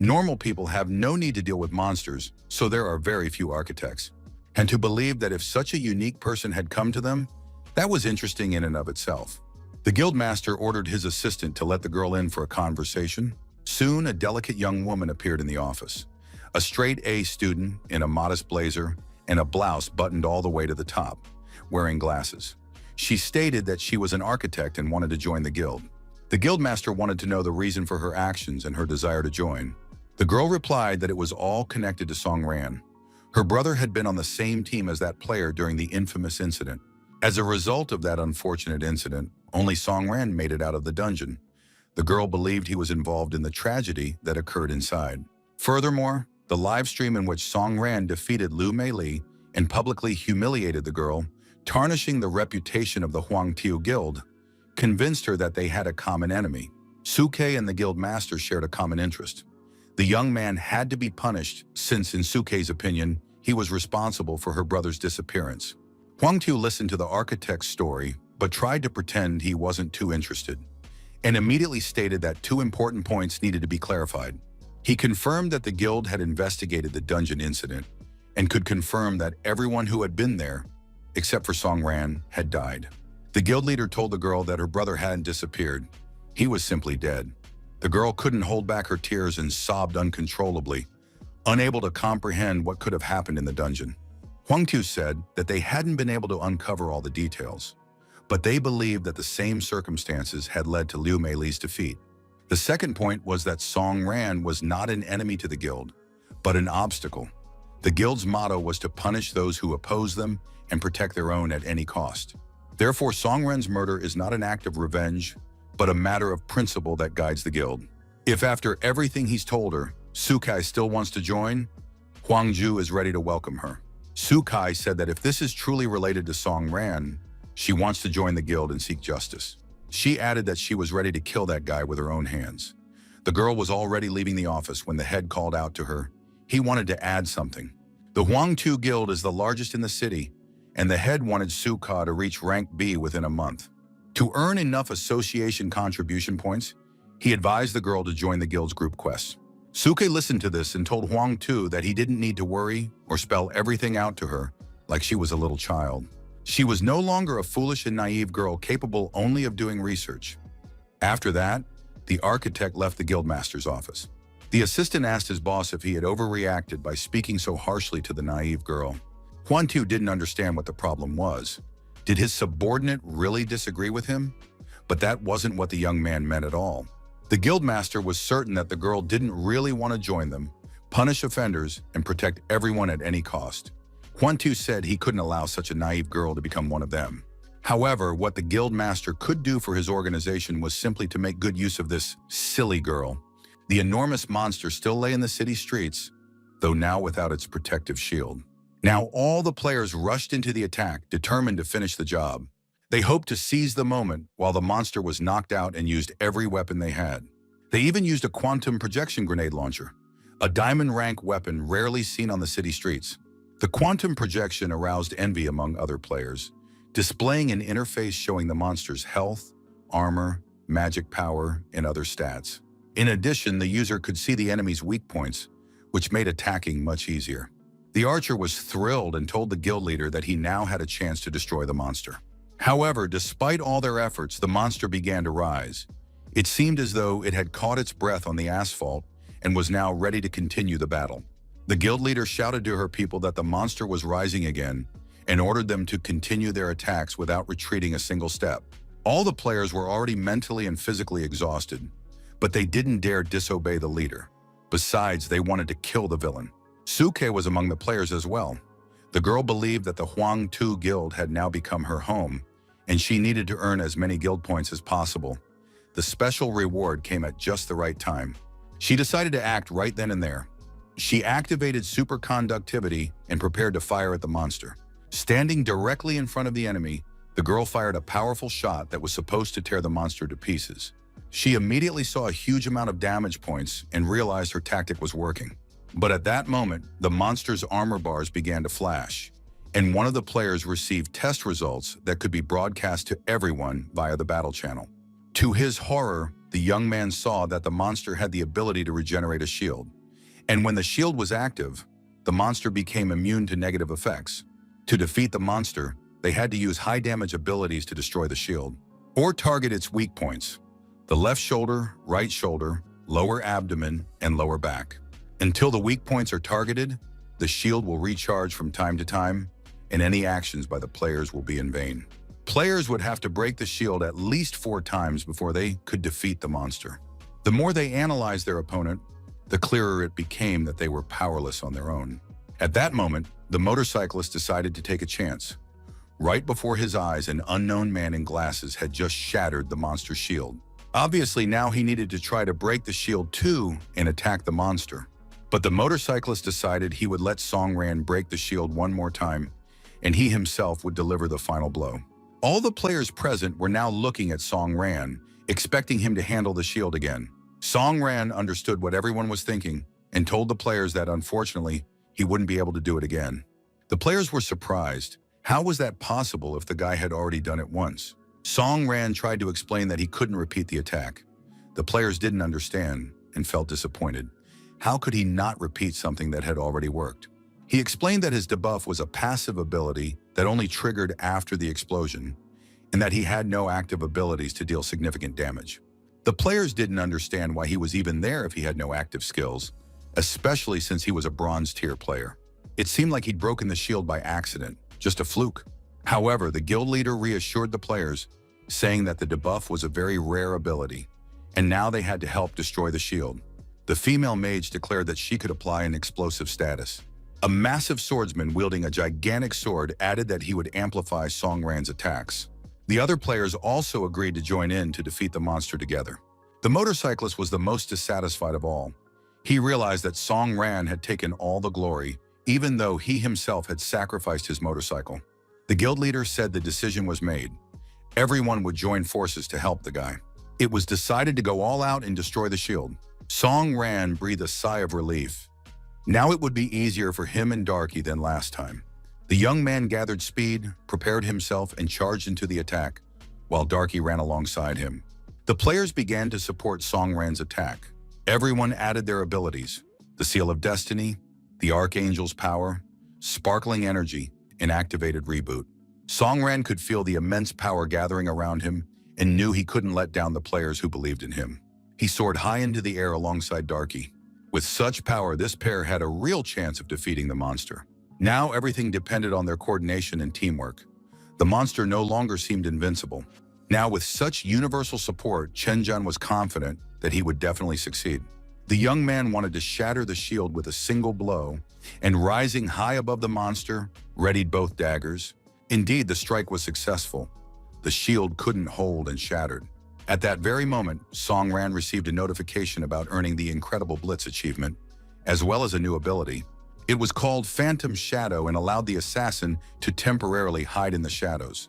Normal people have no need to deal with monsters, so there are very few architects. And to believe that if such a unique person had come to them, that was interesting in and of itself. The guildmaster ordered his assistant to let the girl in for a conversation. Soon, a delicate young woman appeared in the office. A straight-A student in a modest blazer and a blouse buttoned all the way to the top, wearing glasses. She stated that she was an architect and wanted to join the guild. The guildmaster wanted to know the reason for her actions and her desire to join. The girl replied that it was all connected to Song Ran. Her brother had been on the same team as that player during the infamous incident. As a result of that unfortunate incident, only Song Ran made it out of the dungeon. The girl believed he was involved in the tragedy that occurred inside. Furthermore, the live stream in which Song Ran defeated Liu Mei Li and publicly humiliated the girl, tarnishing the reputation of the Huangtu Guild, convinced her that they had a common enemy. Suke and the guild master shared a common interest. The young man had to be punished since, in Suke's opinion, he was responsible for her brother's disappearance. Huangtu listened to the architect's story, but tried to pretend he wasn't too interested, and immediately stated that two important points needed to be clarified. He confirmed that the guild had investigated the dungeon incident, and could confirm that everyone who had been there, except for Song Ran, had died. The guild leader told the girl that her brother hadn't disappeared. He was simply dead. The girl couldn't hold back her tears and sobbed uncontrollably, unable to comprehend what could have happened in the dungeon. Huangtu said that they hadn't been able to uncover all the details, but they believed that the same circumstances had led to Liu Mei Li's defeat. The second point was that Song Ran was not an enemy to the guild, but an obstacle. The guild's motto was to punish those who oppose them and protect their own at any cost. Therefore, Song Ran's murder is not an act of revenge, but a matter of principle that guides the guild. If after everything he's told her, Sukai still wants to join, Huangju is ready to welcome her. Sukai said that if this is truly related to Song Ran, she wants to join the guild and seek justice. She added that she was ready to kill that guy with her own hands. The girl was already leaving the office when the head called out to her. He wanted to add something. The Huangtu Guild is the largest in the city, and the head wanted Suka to reach rank B within a month. To earn enough association contribution points, he advised the girl to join the guild's group quests. Suke listened to this and told Huangtu that he didn't need to worry or spell everything out to her like she was a little child. She was no longer a foolish and naive girl capable only of doing research. After that, the architect left the guildmaster's office. The assistant asked his boss if he had overreacted by speaking so harshly to the naive girl. Huangtu didn't understand what the problem was. Did his subordinate really disagree with him? But that wasn't what the young man meant at all. The guildmaster was certain that the girl didn't really want to join them, punish offenders, and protect everyone at any cost. Huangtu said he couldn't allow such a naive girl to become one of them. However, what the guildmaster could do for his organization was simply to make good use of this silly girl. The enormous monster still lay in the city streets, though now without its protective shield. Now all the players rushed into the attack, determined to finish the job. They hoped to seize the moment while the monster was knocked out and used every weapon they had. They even used a quantum projection grenade launcher, a diamond rank weapon rarely seen on the city streets. The quantum projection aroused envy among other players, displaying an interface showing the monster's health, armor, magic power, and other stats. In addition, the user could see the enemy's weak points, which made attacking much easier. The archer was thrilled and told the guild leader that he now had a chance to destroy the monster. However, despite all their efforts, the monster began to rise. It seemed as though it had caught its breath on the asphalt and was now ready to continue the battle. The guild leader shouted to her people that the monster was rising again and ordered them to continue their attacks without retreating a single step. All the players were already mentally and physically exhausted, but they didn't dare disobey the leader. Besides, they wanted to kill the villain. Suke was among the players as well. The girl believed that the Huangtu Guild had now become her home, and she needed to earn as many guild points as possible. The special reward came at just the right time. She decided to act right then and there. She activated superconductivity and prepared to fire at the monster. Standing directly in front of the enemy, the girl fired a powerful shot that was supposed to tear the monster to pieces. She immediately saw a huge amount of damage points and realized her tactic was working. But at that moment, the monster's armor bars began to flash, and one of the players received test results that could be broadcast to everyone via the battle channel. To his horror, the young man saw that the monster had the ability to regenerate a shield, and when the shield was active, the monster became immune to negative effects. To defeat the monster, they had to use high-damage abilities to destroy the shield, or target its weak points: the left shoulder, right shoulder, lower abdomen, and lower back. Until the weak points are targeted, the shield will recharge from time to time, and any actions by the players will be in vain. Players would have to break the shield at least 4 times before they could defeat the monster. The more they analyzed their opponent, the clearer it became that they were powerless on their own. At that moment, the motorcyclist decided to take a chance. Right before his eyes, an unknown man in glasses had just shattered the monster's shield. Obviously, now he needed to try to break the shield too and attack the monster. But the motorcyclist decided he would let Song Ran break the shield one more time, and he himself would deliver the final blow. All the players present were now looking at Song Ran, expecting him to handle the shield again. Song Ran understood what everyone was thinking and told the players that unfortunately, he wouldn't be able to do it again. The players were surprised. How was that possible if the guy had already done it once? Song Ran tried to explain that he couldn't repeat the attack. The players didn't understand and felt disappointed. How could he not repeat something that had already worked? He explained that his debuff was a passive ability that only triggered after the explosion, and that he had no active abilities to deal significant damage. The players didn't understand why he was even there if he had no active skills, especially since he was a bronze tier player. It seemed like he'd broken the shield by accident, just a fluke. However, the guild leader reassured the players, saying that the debuff was a very rare ability, and now they had to help destroy the shield. The female mage declared that she could apply an explosive status. A massive swordsman wielding a gigantic sword added that he would amplify Song Ran's attacks. The other players also agreed to join in to defeat the monster together. The motorcyclist was the most dissatisfied of all. He realized that Song Ran had taken all the glory, even though he himself had sacrificed his motorcycle. The guild leader said the decision was made. Everyone would join forces to help the guy. It was decided to go all out and destroy the shield. Song Ran breathed a sigh of relief. Now it would be easier for him and Darky than last time. The young man gathered speed, prepared himself, and charged into the attack, while Darky ran alongside him. The players began to support Song Ran's attack. Everyone added their abilities: the Seal of Destiny, the Archangel's Power, Sparkling Energy, and Activated Reboot. Song Ran could feel the immense power gathering around him and knew he couldn't let down the players who believed in him. He soared high into the air alongside Darky. With such power, this pair had a real chance of defeating the monster. Now everything depended on their coordination and teamwork. The monster no longer seemed invincible. Now with such universal support, Chenjun was confident that he would definitely succeed. The young man wanted to shatter the shield with a single blow, and rising high above the monster, readied both daggers. Indeed, the strike was successful. The shield couldn't hold and shattered. At that very moment, Song Ran received a notification about earning the Incredible Blitz achievement, as well as a new ability. It was called Phantom Shadow and allowed the assassin to temporarily hide in the shadows.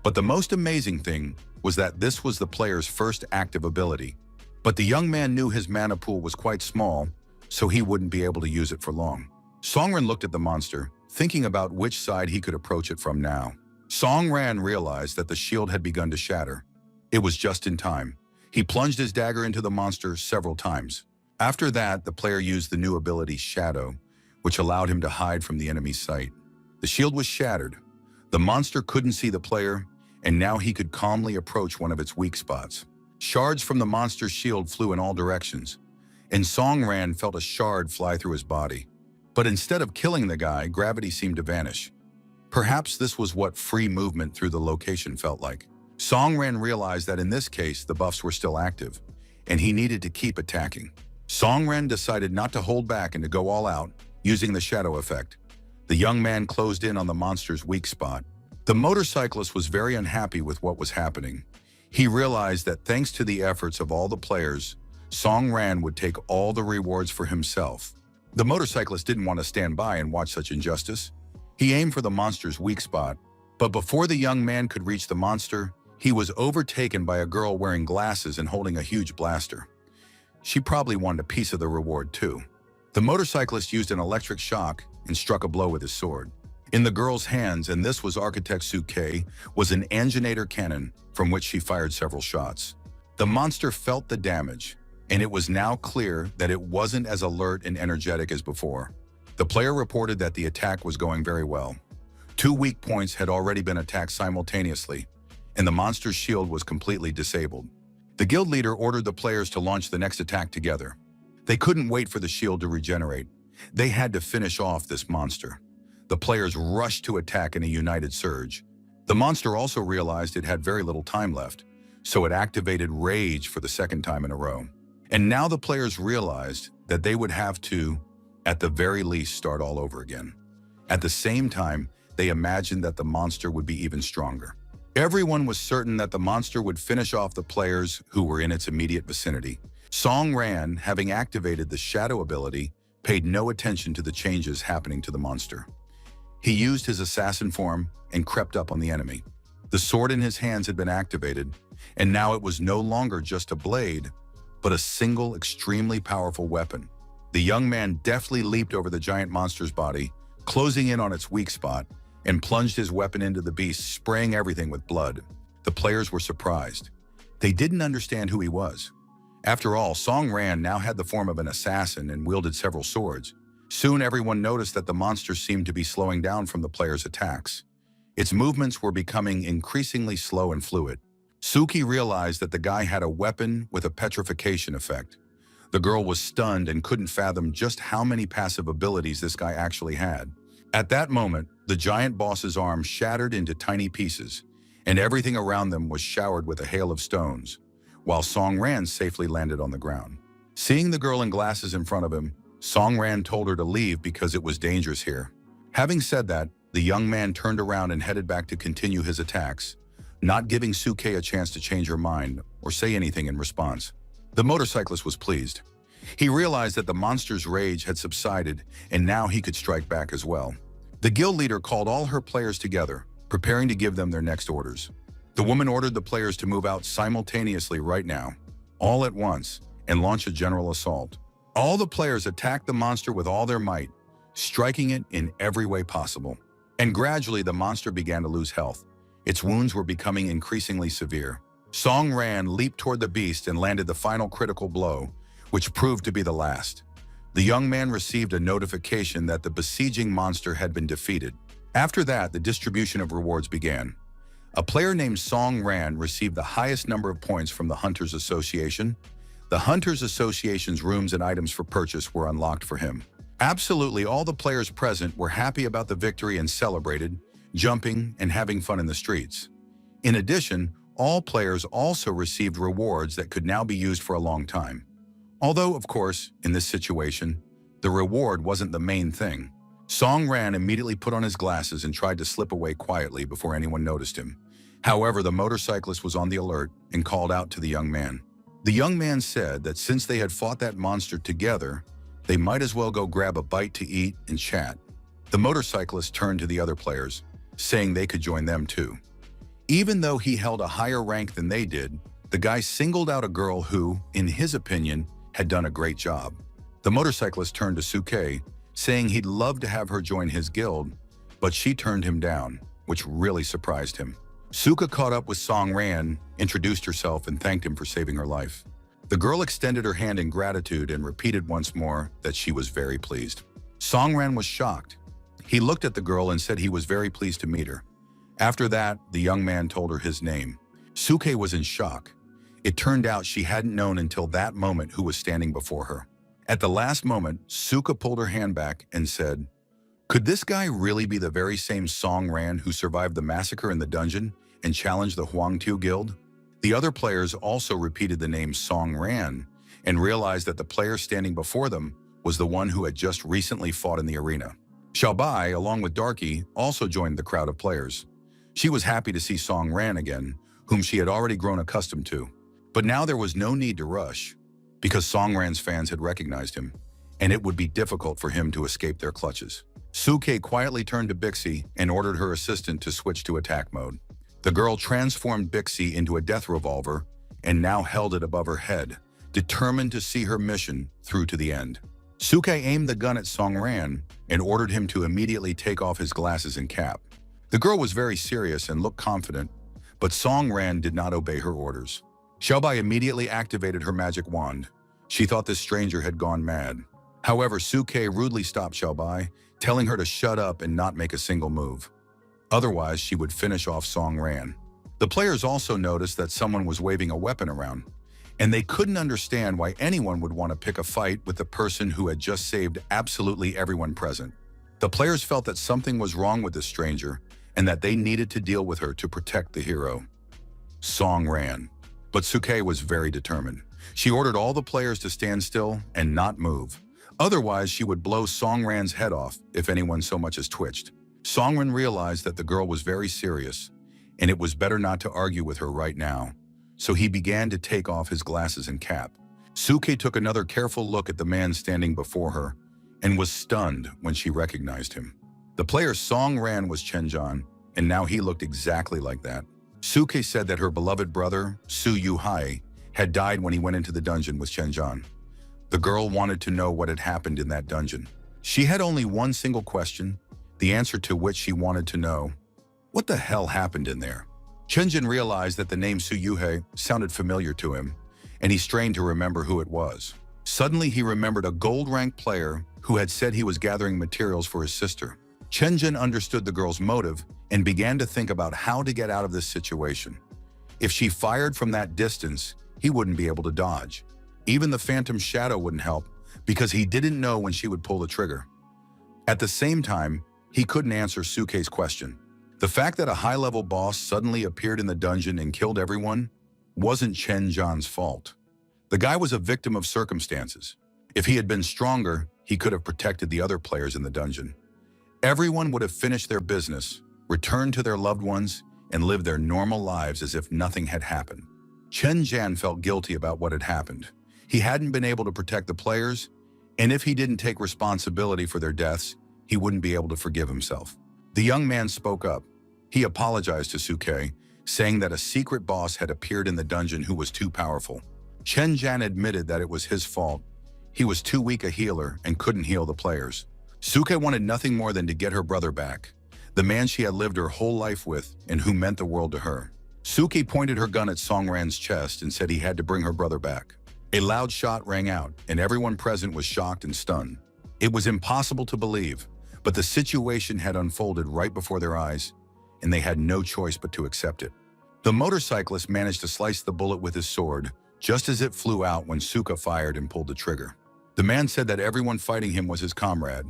But the most amazing thing was that this was the player's first active ability. But the young man knew his mana pool was quite small, so he wouldn't be able to use it for long. Song Ran looked at the monster, thinking about which side he could approach it from now. Song Ran realized that the shield had begun to shatter. It was just in time. He plunged his dagger into the monster several times. After that, the player used the new ability Shadow, which allowed him to hide from the enemy's sight. The shield was shattered. The monster couldn't see the player, and now he could calmly approach one of its weak spots. Shards from the monster's shield flew in all directions, and Song Ran felt a shard fly through his body. But instead of killing the guy, gravity seemed to vanish. Perhaps this was what free movement through the location felt like. Song Ran realized that in this case, the buffs were still active, and he needed to keep attacking. Song Ran decided not to hold back and to go all out, using the shadow effect. The young man closed in on the monster's weak spot. The motorcyclist was very unhappy with what was happening. He realized that thanks to the efforts of all the players, Song Ran would take all the rewards for himself. The motorcyclist didn't want to stand by and watch such injustice. He aimed for the monster's weak spot, but before the young man could reach the monster, he was overtaken by a girl wearing glasses and holding a huge blaster. She probably wanted a piece of the reward too. The motorcyclist used an electric shock and struck a blow with his sword. In the girl's hands, and this was Architect Suke, was an anginator cannon from which she fired several shots. The monster felt the damage, and it was now clear that it wasn't as alert and energetic as before. The player reported that the attack was going very well. 2 weak points had already been attacked simultaneously, and the monster's shield was completely disabled. The guild leader ordered the players to launch the next attack together. They couldn't wait for the shield to regenerate. They had to finish off this monster. The players rushed to attack in a united surge. The monster also realized it had very little time left, so it activated Rage for the second time in a row. And now the players realized that they would have to, at the very least, start all over again. At the same time, they imagined that the monster would be even stronger. Everyone was certain that the monster would finish off the players who were in its immediate vicinity. Song Ran, having activated the Shadow ability, paid no attention to the changes happening to the monster. He used his assassin form and crept up on the enemy. The sword in his hands had been activated, and now it was no longer just a blade, but a single extremely powerful weapon. The young man deftly leaped over the giant monster's body, closing in on its weak spot, and plunged his weapon into the beast, spraying everything with blood. The players were surprised. They didn't understand who he was. After all, Song Ran now had the form of an assassin and wielded several swords. Soon everyone noticed that the monster seemed to be slowing down from the players' attacks. Its movements were becoming increasingly slow and fluid. Suki realized that the guy had a weapon with a petrification effect. The girl was stunned and couldn't fathom just how many passive abilities this guy actually had. At that moment, the giant boss's arm shattered into tiny pieces, and everything around them was showered with a hail of stones, while Song Ran safely landed on the ground. Seeing the girl in glasses in front of him, Song Ran told her to leave because it was dangerous here. Having said that, the young man turned around and headed back to continue his attacks, not giving Suke a chance to change her mind or say anything in response. The motorcyclist was pleased. He realized that the monster's rage had subsided, and now he could strike back as well. The guild leader called all her players together, preparing to give them their next orders. The woman ordered the players to move out simultaneously right now, all at once, and launch a general assault. All the players attacked the monster with all their might, striking it in every way possible. And gradually the monster began to lose health. Its wounds were becoming increasingly severe. Song Ran leaped toward the beast and landed the final critical blow, which proved to be the last. The young man received a notification that the besieging monster had been defeated. After that, the distribution of rewards began. A player named Song Ran received the highest number of points from the Hunters Association. The Hunters Association's rooms and items for purchase were unlocked for him. Absolutely all the players present were happy about the victory and celebrated, jumping and having fun in the streets. In addition, all players also received rewards that could now be used for a long time. Although, of course, in this situation, the reward wasn't the main thing. Song Ran immediately put on his glasses and tried to slip away quietly before anyone noticed him. However, the motorcyclist was on the alert and called out to the young man. The young man said that since they had fought that monster together, they might as well go grab a bite to eat and chat. The motorcyclist turned to the other players, saying they could join them too. Even though he held a higher rank than they did, the guy singled out a girl who, in his opinion, had done a great job. The motorcyclist turned to Suke, saying he'd love to have her join his guild, but she turned him down, which really surprised him. Suka caught up with Song Ran, introduced herself, and thanked him for saving her life. The girl extended her hand in gratitude and repeated once more that she was very pleased. Song Ran was shocked. He looked at the girl and said he was very pleased to meet her. After that, the young man told her his name. Suke was in shock. It turned out she hadn't known until that moment who was standing before her. At the last moment, Suka pulled her hand back and said, "Could this guy really be the very same Song Ran who survived the massacre in the dungeon and challenged the Huangtu Guild?" The other players also repeated the name Song Ran and realized that the player standing before them was the one who had just recently fought in the arena. Xiaobai, along with Darky, also joined the crowd of players. She was happy to see Song Ran again, whom she had already grown accustomed to. But now there was no need to rush, because Song Ran's fans had recognized him, and it would be difficult for him to escape their clutches. Suke quietly turned to Bixie and ordered her assistant to switch to attack mode. The girl transformed Bixie into a death revolver and now held it above her head, determined to see her mission through to the end. Suke aimed the gun at Song Ran and ordered him to immediately take off his glasses and cap. The girl was very serious and looked confident, but Song Ran did not obey her orders. Xiaobai immediately activated her magic wand. She thought this stranger had gone mad. However, Suke rudely stopped Xiaobai, telling her to shut up and not make a single move. Otherwise, she would finish off Song Ran. The players also noticed that someone was waving a weapon around, and they couldn't understand why anyone would want to pick a fight with the person who had just saved absolutely everyone present. The players felt that something was wrong with this stranger and that they needed to deal with her to protect the hero. Song Ran. But Suke was very determined. She ordered all the players to stand still and not move. Otherwise, she would blow Song Ran's head off if anyone so much as twitched. Song Ran realized that the girl was very serious, and it was better not to argue with her right now. So he began to take off his glasses and cap. Suke took another careful look at the man standing before her and was stunned when she recognized him. The player Song Ran was Chenjan, and now he looked exactly like that. Suke said that her beloved brother, Su Yuhai, had died when he went into the dungeon with Chenjan. The girl wanted to know what had happened in that dungeon. She had only one single question, the answer to which she wanted to know: what the hell happened in there? Chenjan realized that the name Su Yuhai sounded familiar to him, and he strained to remember who it was. Suddenly, he remembered a gold-ranked player who had said he was gathering materials for his sister. Chenjan understood the girl's motive and began to think about how to get out of this situation. If she fired from that distance, he wouldn't be able to dodge. Even the phantom shadow wouldn't help because he didn't know when she would pull the trigger. At the same time, he couldn't answer Suke's question. The fact that a high-level boss suddenly appeared in the dungeon and killed everyone wasn't Chenjan's fault. The guy was a victim of circumstances. If he had been stronger, he could have protected the other players in the dungeon. Everyone would have finished their business, returned to their loved ones, and lived their normal lives as if nothing had happened. Chenjan felt guilty about what had happened. He hadn't been able to protect the players, and if he didn't take responsibility for their deaths, he wouldn't be able to forgive himself. The young man spoke up. He apologized to Suke, saying that a secret boss had appeared in the dungeon who was too powerful. Chen Jan admitted that it was his fault. He was too weak a healer and couldn't heal the players. Suke wanted nothing more than to get her brother back, the man she had lived her whole life with and who meant the world to her. Suke pointed her gun at Songran's chest and said he had to bring her brother back. A loud shot rang out, and everyone present was shocked and stunned. It was impossible to believe, but the situation had unfolded right before their eyes, and they had no choice but to accept it. The motorcyclist managed to slice the bullet with his sword, just as it flew out when Suka fired and pulled the trigger. The man said that everyone fighting him was his comrade,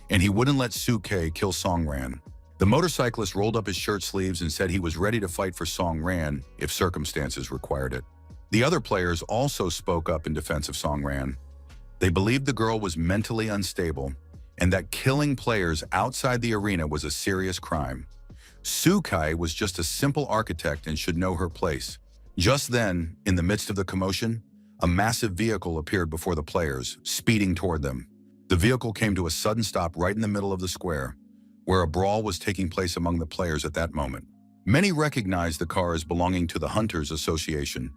and he wouldn't let Suke kill Songran. The motorcyclist rolled up his shirt sleeves and said he was ready to fight for Songran if circumstances required it. The other players also spoke up in defense of Songran. They believed the girl was mentally unstable and that killing players outside the arena was a serious crime. Sukai was just a simple architect and should know her place. Just then, in the midst of the commotion, a massive vehicle appeared before the players, speeding toward them. The vehicle came to a sudden stop right in the middle of the square, where a brawl was taking place among the players at that moment. Many recognized the car as belonging to the Hunters Association.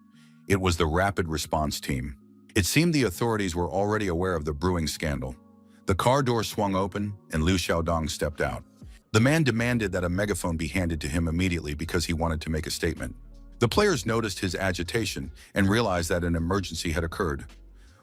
It was the Rapid Response Team. It seemed the authorities were already aware of the brewing scandal. The car door swung open and Liu Xiaodong stepped out. The man demanded that a megaphone be handed to him immediately because he wanted to make a statement. The players noticed his agitation and realized that an emergency had occurred.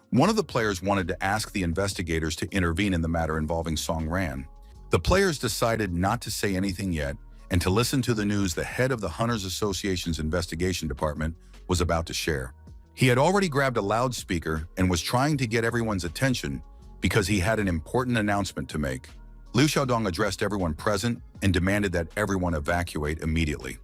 One of the players wanted to ask the investigators to intervene in the matter involving Songran. The players decided not to say anything yet and to listen to the news the head of the Hunters Association's investigation department was about to share. He had already grabbed a loudspeaker and was trying to get everyone's attention because he had an important announcement to make. Liu Xiaodong addressed everyone present and demanded that everyone evacuate immediately.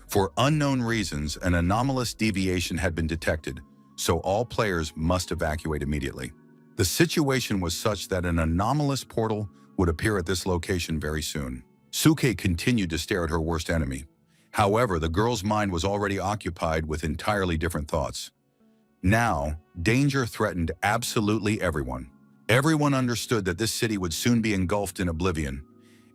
For unknown reasons, an anomalous deviation had been detected, so all players must evacuate immediately. The situation was such that an anomalous portal would appear at this location very soon. Suke continued to stare at her worst enemy. However, the girl's mind was already occupied with entirely different thoughts. Now, danger threatened absolutely everyone. Everyone understood that this city would soon be engulfed in oblivion,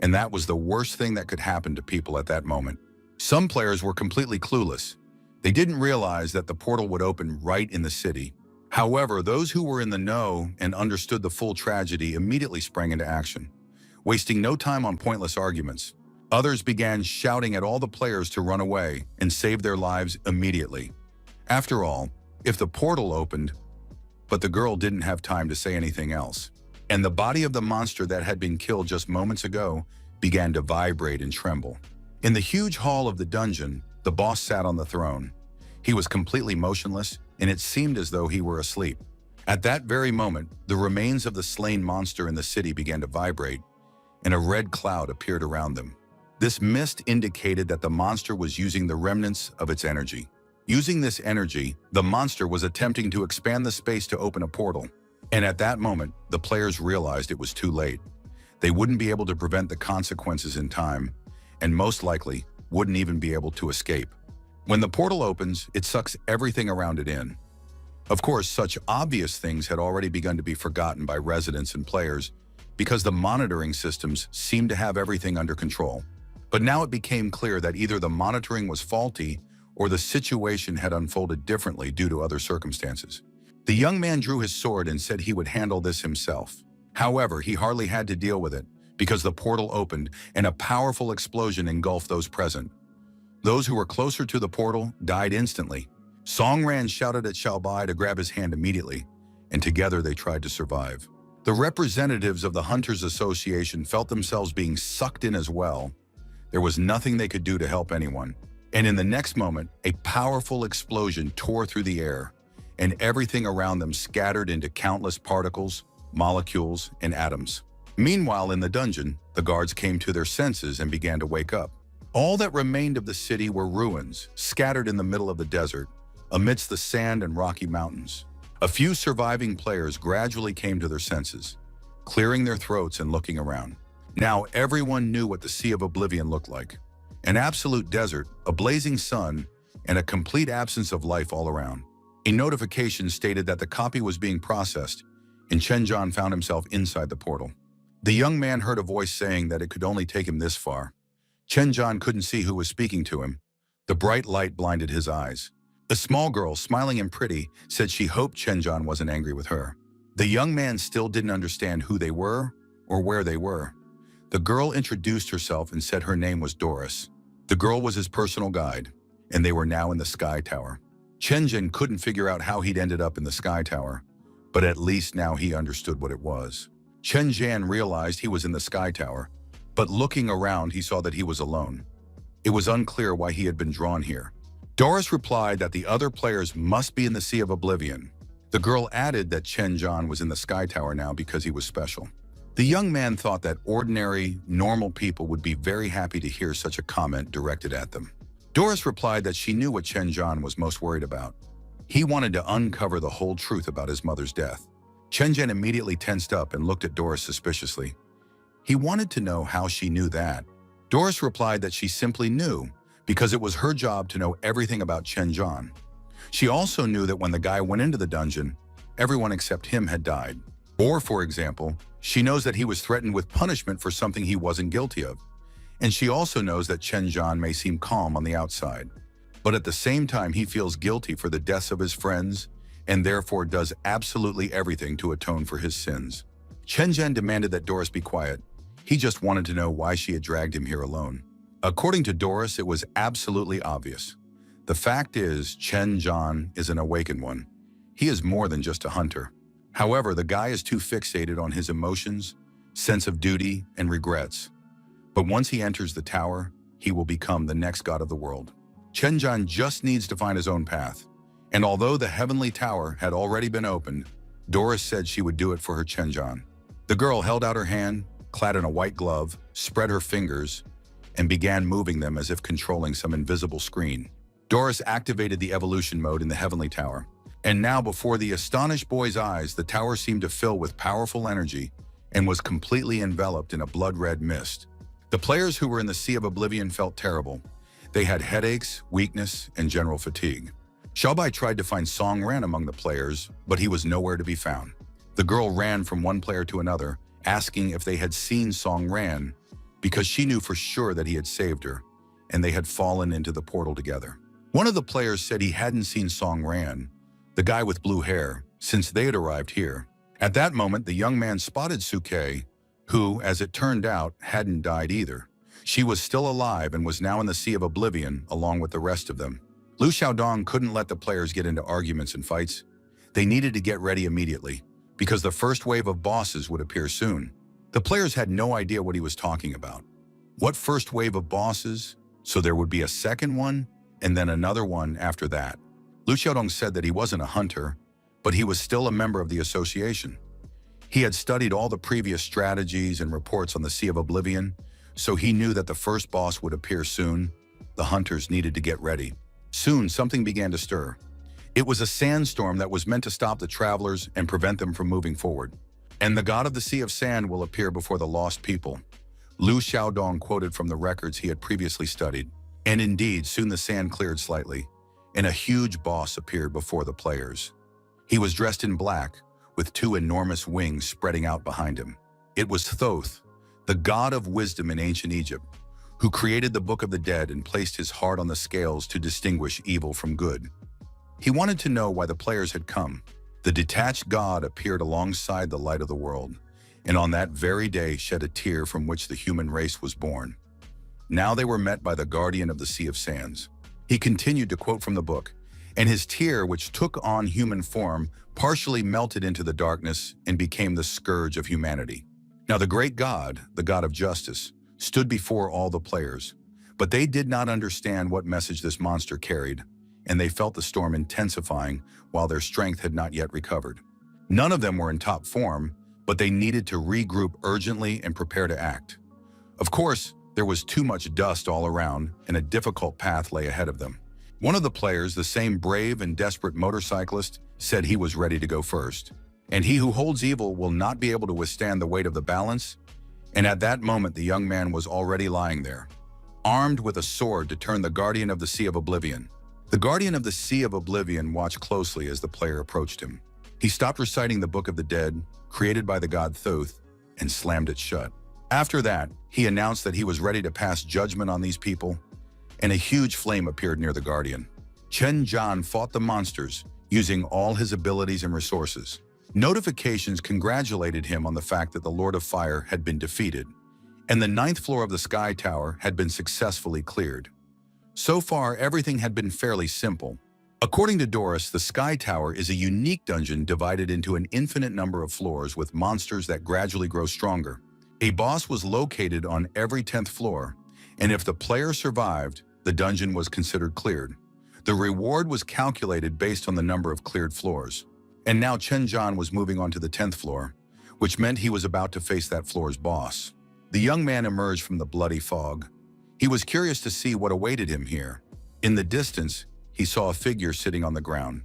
and that was the worst thing that could happen to people at that moment. Some players were completely clueless. They didn't realize that the portal would open right in the city. However, those who were in the know and understood the full tragedy immediately sprang into action, wasting no time on pointless arguments. Others began shouting at all the players to run away and save their lives immediately. After all, if the portal opened, but the girl didn't have time to say anything else, and the body of the monster that had been killed just moments ago began to vibrate and tremble. In the huge hall of the dungeon, the boss sat on the throne. He was completely motionless, and it seemed as though he were asleep. At that very moment, the remains of the slain monster in the city began to vibrate, and a red cloud appeared around them. This mist indicated that the monster was using the remnants of its energy. Using this energy, the monster was attempting to expand the space to open a portal. And at that moment, the players realized it was too late. They wouldn't be able to prevent the consequences in time, and most likely wouldn't even be able to escape. When the portal opens, it sucks everything around it in. Of course, such obvious things had already begun to be forgotten by residents and players because the monitoring systems seemed to have everything under control. But now it became clear that either the monitoring was faulty or the situation had unfolded differently due to other circumstances. The young man drew his sword and said he would handle this himself. However, he hardly had to deal with it because the portal opened and a powerful explosion engulfed those present. Those who were closer to the portal died instantly. Songran shouted at Xiaobai to grab his hand immediately, and together they tried to survive. The representatives of the Hunters Association felt themselves being sucked in as well. There was nothing they could do to help anyone. And in the next moment, a powerful explosion tore through the air, and everything around them scattered into countless particles, molecules, and atoms. Meanwhile, in the dungeon, the guards came to their senses and began to wake up. All that remained of the city were ruins, scattered in the middle of the desert, amidst the sand and rocky mountains. A few surviving players gradually came to their senses, clearing their throats and looking around. Now everyone knew what the Sea of Oblivion looked like. An absolute desert, a blazing sun, and a complete absence of life all around. A notification stated that the copy was being processed, and Chen found himself inside the portal. The young man heard a voice saying that it could only take him this far. Chen couldn't see who was speaking to him. The bright light blinded his eyes. A small girl, smiling and pretty, said she hoped Chen wasn't angry with her. The young man still didn't understand who they were or where they were. The girl introduced herself and said her name was Doris. The girl was his personal guide, and they were now in the Sky Tower. Chen couldn't figure out how he'd ended up in the Sky Tower, but at least now he understood what it was. Chen realized he was in the Sky Tower, but looking around he saw that he was alone. It was unclear why he had been drawn here. Doris replied that the other players must be in the Sea of Oblivion. The girl added that Chen was in the Sky Tower now because he was special. The young man thought that ordinary, normal people would be very happy to hear such a comment directed at them. Doris replied that she knew what Chen was most worried about. He wanted to uncover the whole truth about his mother's death. Chen immediately tensed up and looked at Doris suspiciously. He wanted to know how she knew that. Doris replied that she simply knew because it was her job to know everything about Chen. She also knew that when the guy went into the dungeon, everyone except him had died. Or, for example, she knows that he was threatened with punishment for something he wasn't guilty of. And she also knows that Chen may seem calm on the outside, but at the same time he feels guilty for the deaths of his friends and therefore does absolutely everything to atone for his sins. Chen demanded that Doris be quiet. He just wanted to know why she had dragged him here alone. According to Doris, it was absolutely obvious. The fact is, Chen is an awakened one. He is more than just a hunter. However, the guy is too fixated on his emotions, sense of duty, and regrets. But once he enters the tower, he will become the next god of the world. Chen just needs to find his own path. And although the heavenly tower had already been opened, Doris said she would do it for her Chen. The girl held out her hand, clad in a white glove, spread her fingers, and began moving them as if controlling some invisible screen. Doris activated the evolution mode in the heavenly tower. And now before the astonished boy's eyes, the tower seemed to fill with powerful energy and was completely enveloped in a blood-red mist. The players who were in the Sea of Oblivion felt terrible. They had headaches, weakness, and general fatigue. Xiaobai tried to find Song Ran among the players, but he was nowhere to be found. The girl ran from one player to another, asking if they had seen Song Ran, because she knew for sure that he had saved her, and they had fallen into the portal together. One of the players said he hadn't seen Song Ran, the guy with blue hair, since they had arrived here. At that moment, the young man spotted Suke, who, as it turned out, hadn't died either. She was still alive and was now in the Sea of Oblivion along with the rest of them. Lu Xiaodong couldn't let the players get into arguments and fights. They needed to get ready immediately, because the first wave of bosses would appear soon. The players had no idea what he was talking about. What first wave of bosses? So there would be a second one, and then another one after that. Lu Xiaodong said that he wasn't a hunter, but he was still a member of the association. He had studied all the previous strategies and reports on the Sea of Oblivion, so he knew that the first boss would appear soon. The hunters needed to get ready. Soon, something began to stir. It was a sandstorm that was meant to stop the travelers and prevent them from moving forward. And the god of the Sea of Sand will appear before the lost people. Lu Xiaodong quoted from the records he had previously studied. And indeed, soon the sand cleared slightly, and a huge boss appeared before the players. He was dressed in black, with two enormous wings spreading out behind him. It was Thoth, the god of wisdom in ancient Egypt, who created the Book of the Dead and placed his heart on the scales to distinguish evil from good. He wanted to know why the players had come. The detached god appeared alongside the light of the world, and on that very day shed a tear from which the human race was born. Now they were met by the guardian of the Sea of Sands. He continued to quote from the book, and his tear, which took on human form, partially melted into the darkness and became the scourge of humanity. Now the great god, the god of justice, stood before all the players, but they did not understand what message this monster carried, and they felt the storm intensifying while their strength had not yet recovered. None of them were in top form, but they needed to regroup urgently and prepare to act. Of course, there was too much dust all around, and a difficult path lay ahead of them. One of the players, the same brave and desperate motorcyclist, said he was ready to go first. And he who holds evil will not be able to withstand the weight of the balance. And at that moment, the young man was already lying there, armed with a sword to turn the guardian of the Sea of Oblivion. The guardian of the Sea of Oblivion watched closely as the player approached him. He stopped reciting the Book of the Dead, created by the god Thoth, and slammed it shut. After that, he announced that he was ready to pass judgment on these people, and a huge flame appeared near the guardian. Chen Zhan fought the monsters, using all his abilities and resources. Notifications congratulated him on the fact that the Lord of Fire had been defeated, and the 9th floor of the Sky Tower had been successfully cleared. So far, everything had been fairly simple. According to Doris, the Sky Tower is a unique dungeon divided into an infinite number of floors with monsters that gradually grow stronger. A boss was located on every 10th floor, and if the player survived, the dungeon was considered cleared. The reward was calculated based on the number of cleared floors. And now Chen Zhan was moving on to the 10th floor, which meant he was about to face that floor's boss. The young man emerged from the bloody fog. He was curious to see what awaited him here. In the distance, he saw a figure sitting on the ground.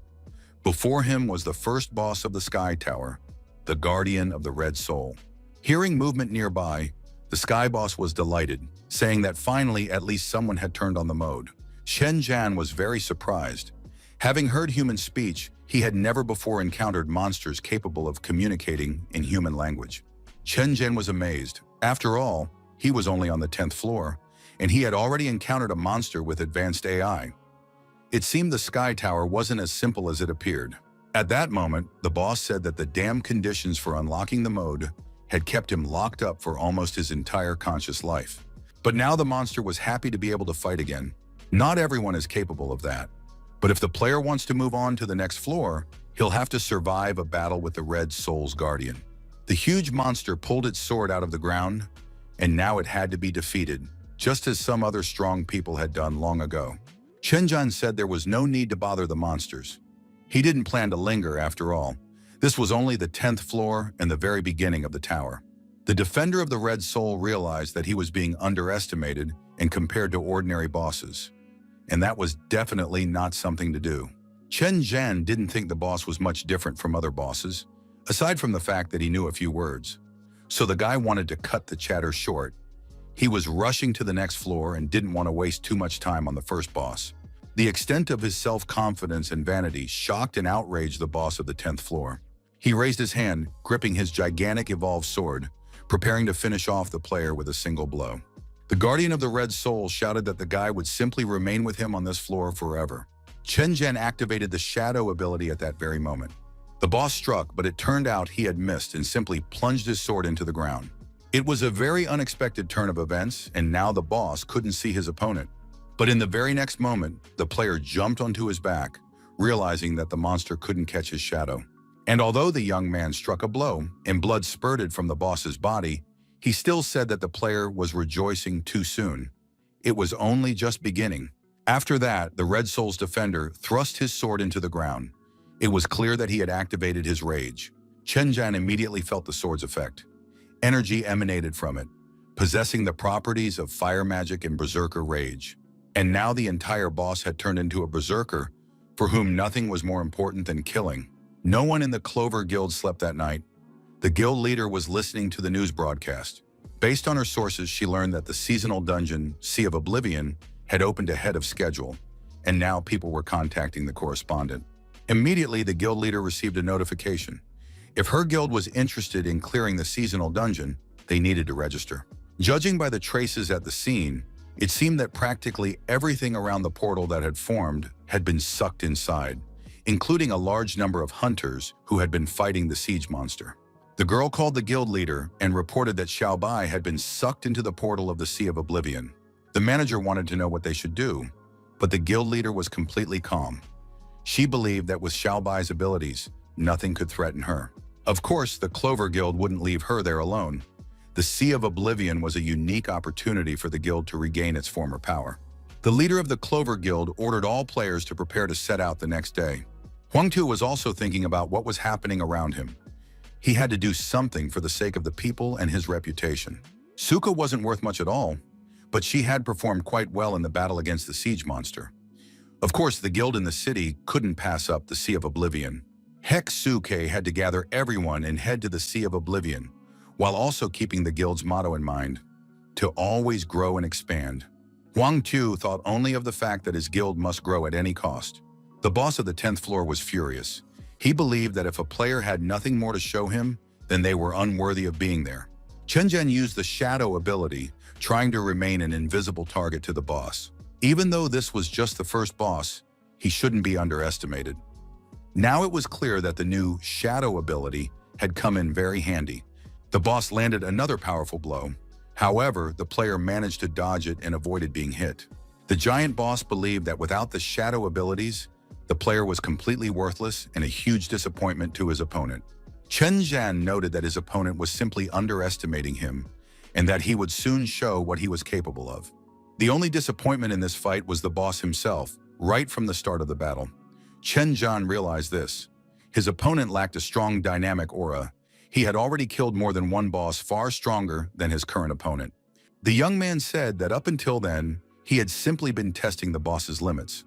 Before him was the first boss of the Sky Tower, the Guardian of the Red Soul. Hearing movement nearby, the Sky Boss was delighted, saying that finally at least someone had turned on the mode. Chen Zhan was very surprised. Having heard human speech, he had never before encountered monsters capable of communicating in human language. Chen Zhan was amazed. After all, he was only on the 10th floor, and he had already encountered a monster with advanced AI. It seemed the Sky Tower wasn't as simple as it appeared. At that moment, the boss said that the damn conditions for unlocking the mode had kept him locked up for almost his entire conscious life. But now the monster was happy to be able to fight again. Not everyone is capable of that. But if the player wants to move on to the next floor, he'll have to survive a battle with the Red Soul's Guardian. The huge monster pulled its sword out of the ground, and now it had to be defeated, just as some other strong people had done long ago. Chen Zhan said there was no need to bother the monsters. He didn't plan to linger after all. This was only the 10th floor and the very beginning of the tower. The defender of the Red Soul realized that he was being underestimated and compared to ordinary bosses. And that was definitely not something to do. Chen Zhan didn't think the boss was much different from other bosses, aside from the fact that he knew a few words. So the guy wanted to cut the chatter short. He was rushing to the next floor and didn't want to waste too much time on the first boss. The extent of his self-confidence and vanity shocked and outraged the boss of the 10th floor. He raised his hand, gripping his gigantic evolved sword, preparing to finish off the player with a single blow. The Guardian of the Red Soul shouted that the guy would simply remain with him on this floor forever. Chen Zhan activated the shadow ability at that very moment. The boss struck, but it turned out he had missed and simply plunged his sword into the ground. It was a very unexpected turn of events, and now the boss couldn't see his opponent. But in the very next moment, the player jumped onto his back, realizing that the monster couldn't catch his shadow. And although the young man struck a blow and blood spurted from the boss's body, he still said that the player was rejoicing too soon. It was only just beginning. After that, the Red Soul's defender thrust his sword into the ground. It was clear that he had activated his rage. Chen Zhan immediately felt the sword's effect. Energy emanated from it, possessing the properties of fire magic and berserker rage. And now the entire boss had turned into a berserker, for whom nothing was more important than killing. No one in the Clover Guild slept that night. The guild leader was listening to the news broadcast. Based on her sources, she learned that the seasonal dungeon, Sea of Oblivion, had opened ahead of schedule, and now people were contacting the correspondent. Immediately, the guild leader received a notification. If her guild was interested in clearing the seasonal dungeon, they needed to register. Judging by the traces at the scene, it seemed that practically everything around the portal that had formed had been sucked inside, including a large number of hunters who had been fighting the siege monster. The girl called the guild leader and reported that Xiaobai had been sucked into the portal of the Sea of Oblivion. The manager wanted to know what they should do, but the guild leader was completely calm. She believed that with Xiaobai's abilities, nothing could threaten her. Of course, the Clover Guild wouldn't leave her there alone. The Sea of Oblivion was a unique opportunity for the guild to regain its former power. The leader of the Clover Guild ordered all players to prepare to set out the next day. Huang Tu was also thinking about what was happening around him. He had to do something for the sake of the people and his reputation. Suka wasn't worth much at all, but she had performed quite well in the battle against the siege monster. Of course, the guild in the city couldn't pass up the Sea of Oblivion. Suke had to gather everyone and head to the Sea of Oblivion, while also keeping the guild's motto in mind, to always grow and expand. Huang Tu thought only of the fact that his guild must grow at any cost. The boss of the 10th floor was furious. He believed that if a player had nothing more to show him, then they were unworthy of being there. Chen Zhan used the shadow ability, trying to remain an invisible target to the boss. Even though this was just the first boss, he shouldn't be underestimated. Now it was clear that the new shadow ability had come in very handy. The boss landed another powerful blow. However, the player managed to dodge it and avoided being hit. The giant boss believed that without the shadow abilities, the player was completely worthless and a huge disappointment to his opponent. Chen Zhan noted that his opponent was simply underestimating him and that he would soon show what he was capable of. The only disappointment in this fight was the boss himself, right from the start of the battle. Chen Zhan realized this. His opponent lacked a strong dynamic aura. He had already killed more than one boss far stronger than his current opponent. The young man said that up until then, he had simply been testing the boss's limits.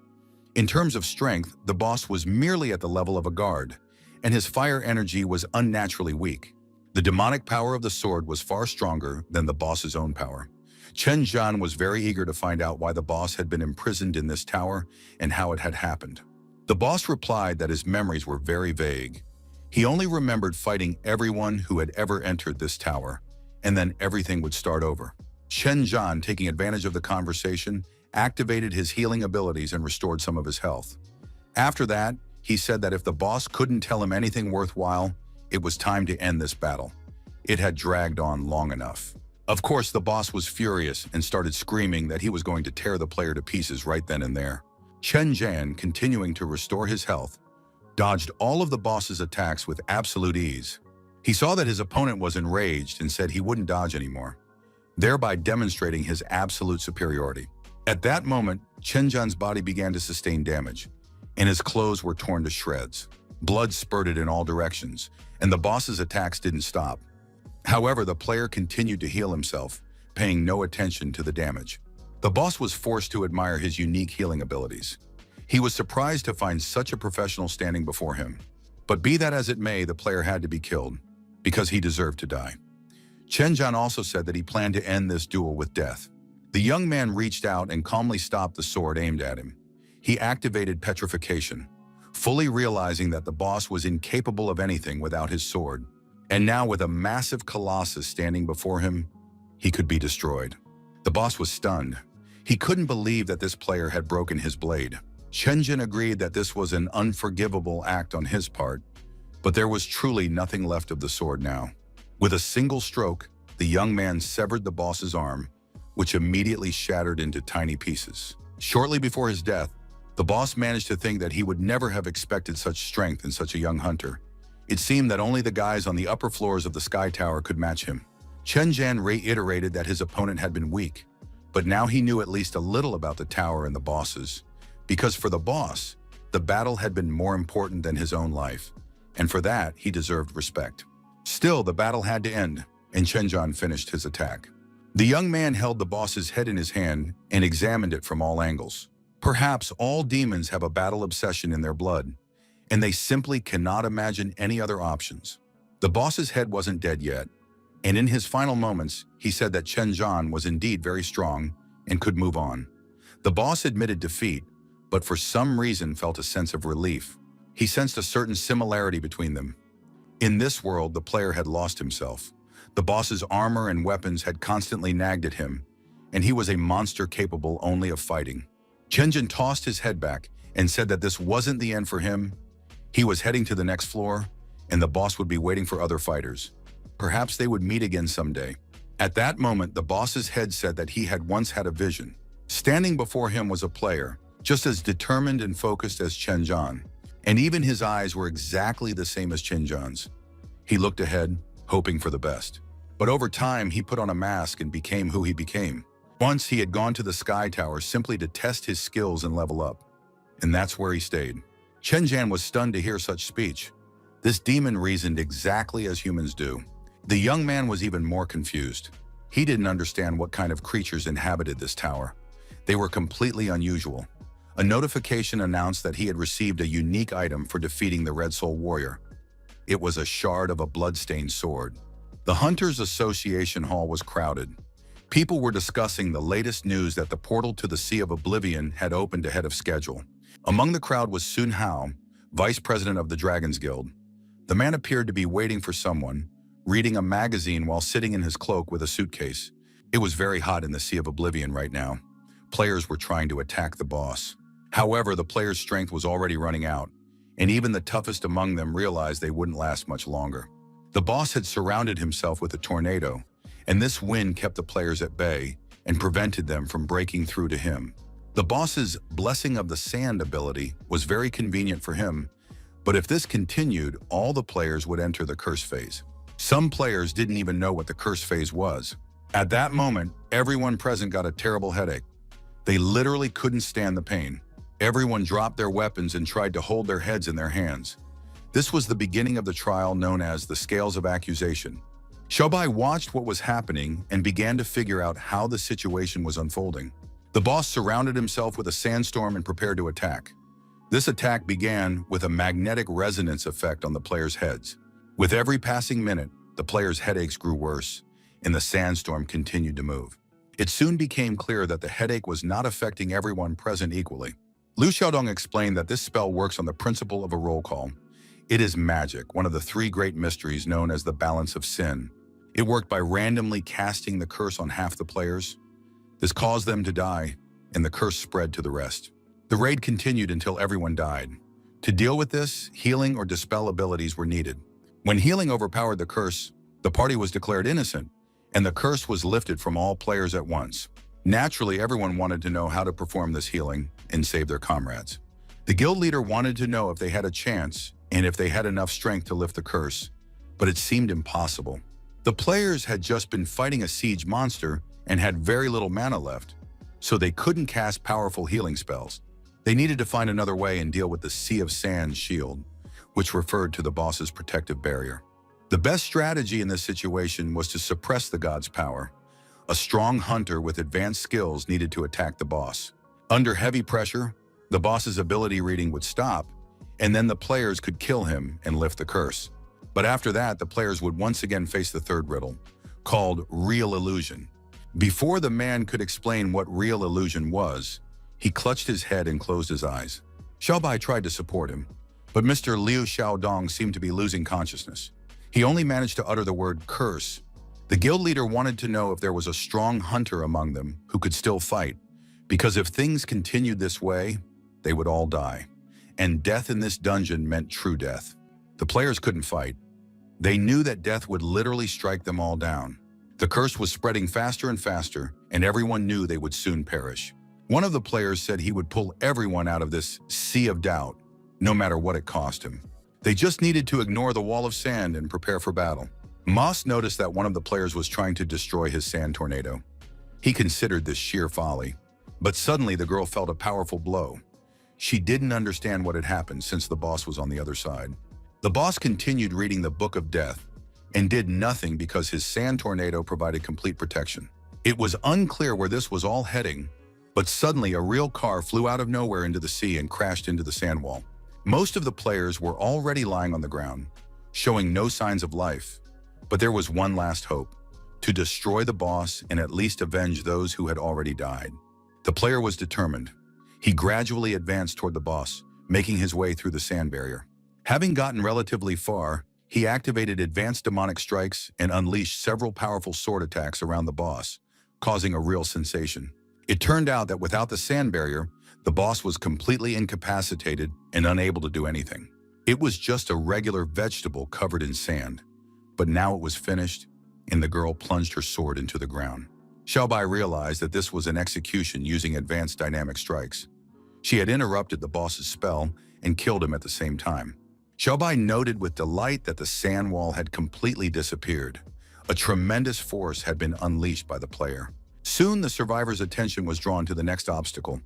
In terms of strength, the boss was merely at the level of a guard, and his fire energy was unnaturally weak. The demonic power of the sword was far stronger than the boss's own power. Chen Zhan was very eager to find out why the boss had been imprisoned in this tower and how it had happened. The boss replied that his memories were very vague. He only remembered fighting everyone who had ever entered this tower, and then everything would start over. Chen Zhan, taking advantage of the conversation, activated his healing abilities and restored some of his health. After that, he said that if the boss couldn't tell him anything worthwhile, it was time to end this battle. It had dragged on long enough. Of course, the boss was furious and started screaming that he was going to tear the player to pieces right then and there. Chen Zhan, continuing to restore his health, dodged all of the boss's attacks with absolute ease. He saw that his opponent was enraged and said he wouldn't dodge anymore, thereby demonstrating his absolute superiority. At that moment, Chen Zhan's body began to sustain damage, and his clothes were torn to shreds. Blood spurted in all directions, and the boss's attacks didn't stop. However, the player continued to heal himself, paying no attention to the damage. The boss was forced to admire his unique healing abilities. He was surprised to find such a professional standing before him. But be that as it may, the player had to be killed, because he deserved to die. Chen Zhan also said that he planned to end this duel with death. The young man reached out and calmly stopped the sword aimed at him. He activated petrification, fully realizing that the boss was incapable of anything without his sword. And now, with a massive colossus standing before him, he could be destroyed. The boss was stunned. He couldn't believe that this player had broken his blade. Chen Zhan agreed that this was an unforgivable act on his part, but there was truly nothing left of the sword now. With a single stroke, the young man severed the boss's arm, which immediately shattered into tiny pieces. Shortly before his death, the boss managed to think that he would never have expected such strength in such a young hunter. It seemed that only the guys on the upper floors of the Sky Tower could match him. Chen Zhan reiterated that his opponent had been weak, but now he knew at least a little about the tower and the bosses, because for the boss, the battle had been more important than his own life, and for that, he deserved respect. Still, the battle had to end, and Chen Zhan finished his attack. The young man held the boss's head in his hand and examined it from all angles. Perhaps all demons have a battle obsession in their blood, and they simply cannot imagine any other options. The boss's head wasn't dead yet, and in his final moments, he said that Chen Zhan was indeed very strong and could move on. The boss admitted defeat, but for some reason felt a sense of relief. He sensed a certain similarity between them. In this world, the player had lost himself. The boss's armor and weapons had constantly nagged at him, and he was a monster capable only of fighting. Chen Zhan tossed his head back and said that this wasn't the end for him. He was heading to the next floor, and the boss would be waiting for other fighters. Perhaps they would meet again someday. At that moment, the boss's head said that he had once had a vision. Standing before him was a player, just as determined and focused as Chen Zhan, and even his eyes were exactly the same as Chen Zhan's. He looked ahead, hoping for the best. But over time, he put on a mask and became who he became. Once he had gone to the Sky Tower simply to test his skills and level up, and that's where he stayed. Chen Zhan was stunned to hear such speech. This demon reasoned exactly as humans do. The young man was even more confused. He didn't understand what kind of creatures inhabited this tower. They were completely unusual. A notification announced that he had received a unique item for defeating the Red Soul Warrior. It was a shard of a blood-stained sword. The Hunters Association Hall was crowded. People were discussing the latest news that the portal to the Sea of Oblivion had opened ahead of schedule. Among the crowd was Sun Hao, vice president of the Dragons Guild. The man appeared to be waiting for someone, reading a magazine while sitting in his cloak with a suitcase. It was very hot in the Sea of Oblivion right now. Players were trying to attack the boss. However, the players' strength was already running out, and even the toughest among them realized they wouldn't last much longer. The boss had surrounded himself with a tornado, and this wind kept the players at bay and prevented them from breaking through to him. The boss's Blessing of the Sand ability was very convenient for him, but if this continued, all the players would enter the curse phase. Some players didn't even know what the curse phase was. At that moment, everyone present got a terrible headache. They literally couldn't stand the pain. Everyone dropped their weapons and tried to hold their heads in their hands. This was the beginning of the trial known as the Scales of Accusation. Xiaobai watched what was happening and began to figure out how the situation was unfolding. The boss surrounded himself with a sandstorm and prepared to attack. This attack began with a magnetic resonance effect on the players' heads. With every passing minute, the players' headaches grew worse, and the sandstorm continued to move. It soon became clear that the headache was not affecting everyone present equally. Liu Xiaodong explained that this spell works on the principle of a roll call. It is magic, one of the three great mysteries known as the balance of sin. It worked by randomly casting the curse on half the players. This caused them to die, and the curse spread to the rest. The raid continued until everyone died. To deal with this, healing or dispel abilities were needed. When healing overpowered the curse, the party was declared innocent, and the curse was lifted from all players at once. Naturally, everyone wanted to know how to perform this healing and save their comrades. The guild leader wanted to know if they had a chance and if they had enough strength to lift the curse, but it seemed impossible. The players had just been fighting a siege monster and had very little mana left, so they couldn't cast powerful healing spells. They needed to find another way and deal with the Sea of Sand shield, which referred to the boss's protective barrier. The best strategy in this situation was to suppress the god's power. A strong hunter with advanced skills needed to attack the boss. Under heavy pressure, the boss's ability reading would stop, and then the players could kill him and lift the curse. But after that, the players would once again face the third riddle, called Real Illusion. Before the man could explain what real illusion was, he clutched his head and closed his eyes. Xiaobai tried to support him, but Mr. Liu Xiaodong seemed to be losing consciousness. He only managed to utter the word curse. The guild leader wanted to know if there was a strong hunter among them who could still fight, because if things continued this way, they would all die. And death in this dungeon meant true death. The players couldn't fight. They knew that death would literally strike them all down. The curse was spreading faster and faster, and everyone knew they would soon perish. One of the players said he would pull everyone out of this sea of doubt, no matter what it cost him. They just needed to ignore the wall of sand and prepare for battle. Moss noticed that one of the players was trying to destroy his sand tornado. He considered this sheer folly. But suddenly the girl felt a powerful blow. She didn't understand what had happened since the boss was on the other side. The boss continued reading the Book of Death and did nothing because his sand tornado provided complete protection. It was unclear where this was all heading, but suddenly a real car flew out of nowhere into the sea and crashed into the sand wall. Most of the players were already lying on the ground, showing no signs of life. But there was one last hope: to destroy the boss and at least avenge those who had already died. The player was determined. He gradually advanced toward the boss, making his way through the sand barrier. Having gotten relatively far, he activated advanced demonic strikes and unleashed several powerful sword attacks around the boss, causing a real sensation. It turned out that without the sand barrier, the boss was completely incapacitated and unable to do anything. It was just a regular vegetable covered in sand. But now it was finished, and the girl plunged her sword into the ground. Xiaobai realized that this was an execution using advanced dynamic strikes. She had interrupted the boss's spell and killed him at the same time. Xiaobai noted with delight that the sand wall had completely disappeared. A tremendous force had been unleashed by the player. Soon the survivor's attention was drawn to the next obstacle.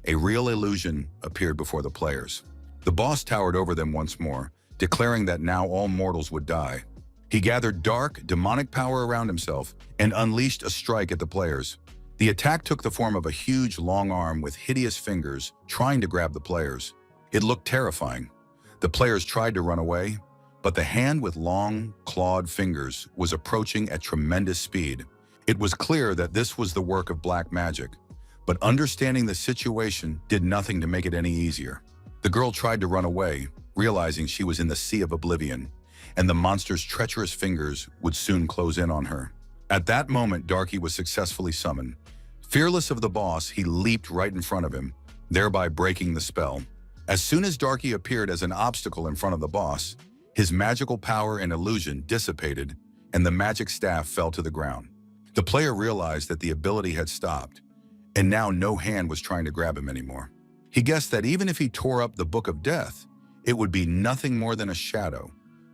A real illusion appeared before the players. The boss towered over them once more, declaring that now all mortals would die. He gathered dark, demonic power around himself and unleashed a strike at the players. The attack took the form of a huge long arm with hideous fingers trying to grab the players. It looked terrifying. The players tried to run away, but the hand with long, clawed fingers was approaching at tremendous speed. It was clear that this was the work of black magic, but understanding the situation did nothing to make it any easier. The girl tried to run away, realizing she was in the sea of oblivion, and the monster's treacherous fingers would soon close in on her. At that moment, Darky was successfully summoned. Fearless of the boss, he leaped right in front of him, thereby breaking the spell. As soon as Darky appeared as an obstacle in front of the boss, his magical power and illusion dissipated, and the magic staff fell to the ground. The player realized that the ability had stopped, and now no hand was trying to grab him anymore. He guessed that even if he tore up the Book of Death, it would be nothing more than a shadow.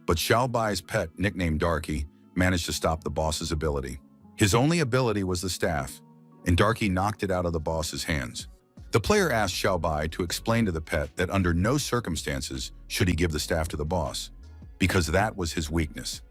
But Xiaobai's pet, nicknamed Darky, managed to stop the boss's ability. His only ability was the staff, and Darky knocked it out of the boss's hands. The player asked Xiaobai to explain to the pet that under no circumstances should he give the staff to the boss, because that was his weakness.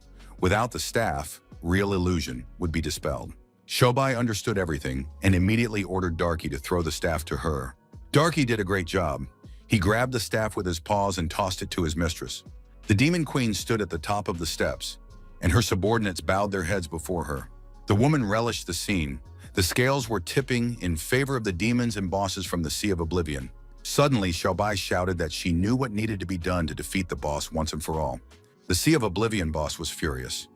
Without the staff, real illusion would be dispelled. Xiaobai understood everything and immediately ordered Darky to throw the staff to her. Darky did a great job. He grabbed the staff with his paws and tossed it to his mistress. The Demon Queen stood at the top of the steps, and her subordinates bowed their heads before her. The woman relished the scene. The scales were tipping in favor of the demons and bosses from the Sea of Oblivion. Suddenly, Xiaobai shouted that she knew what needed to be done to defeat the boss once and for all. The Sea of Oblivion boss was furious.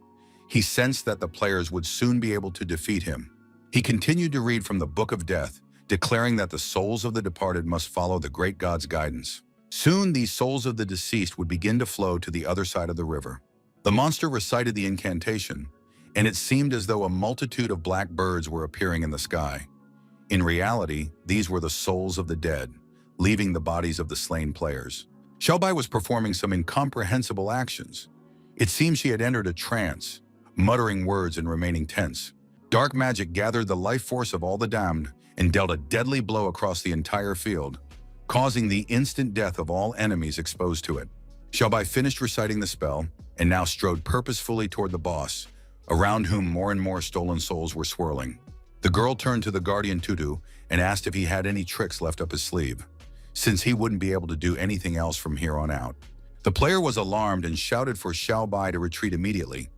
He sensed that the players would soon be able to defeat him. He continued to read from the Book of Death, declaring that the souls of the departed must follow the great god's guidance. Soon, these souls of the deceased would begin to flow to the other side of the river. The monster recited the incantation, and it seemed as though a multitude of black birds were appearing in the sky. In reality, these were the souls of the dead, leaving the bodies of the slain players. Xiaobai was performing some incomprehensible actions. It seemed she had entered a trance, muttering words and remaining tense. Dark magic gathered the life force of all the damned and dealt a deadly blow across the entire field, causing the instant death of all enemies exposed to it. Xiaobai finished reciting the spell and now strode purposefully toward the boss, around whom more and more stolen souls were swirling. The girl turned to the guardian Tutu and asked if he had any tricks left up his sleeve, since he wouldn't be able to do anything else from here on out. The player was alarmed and shouted for Xiaobai to retreat immediately,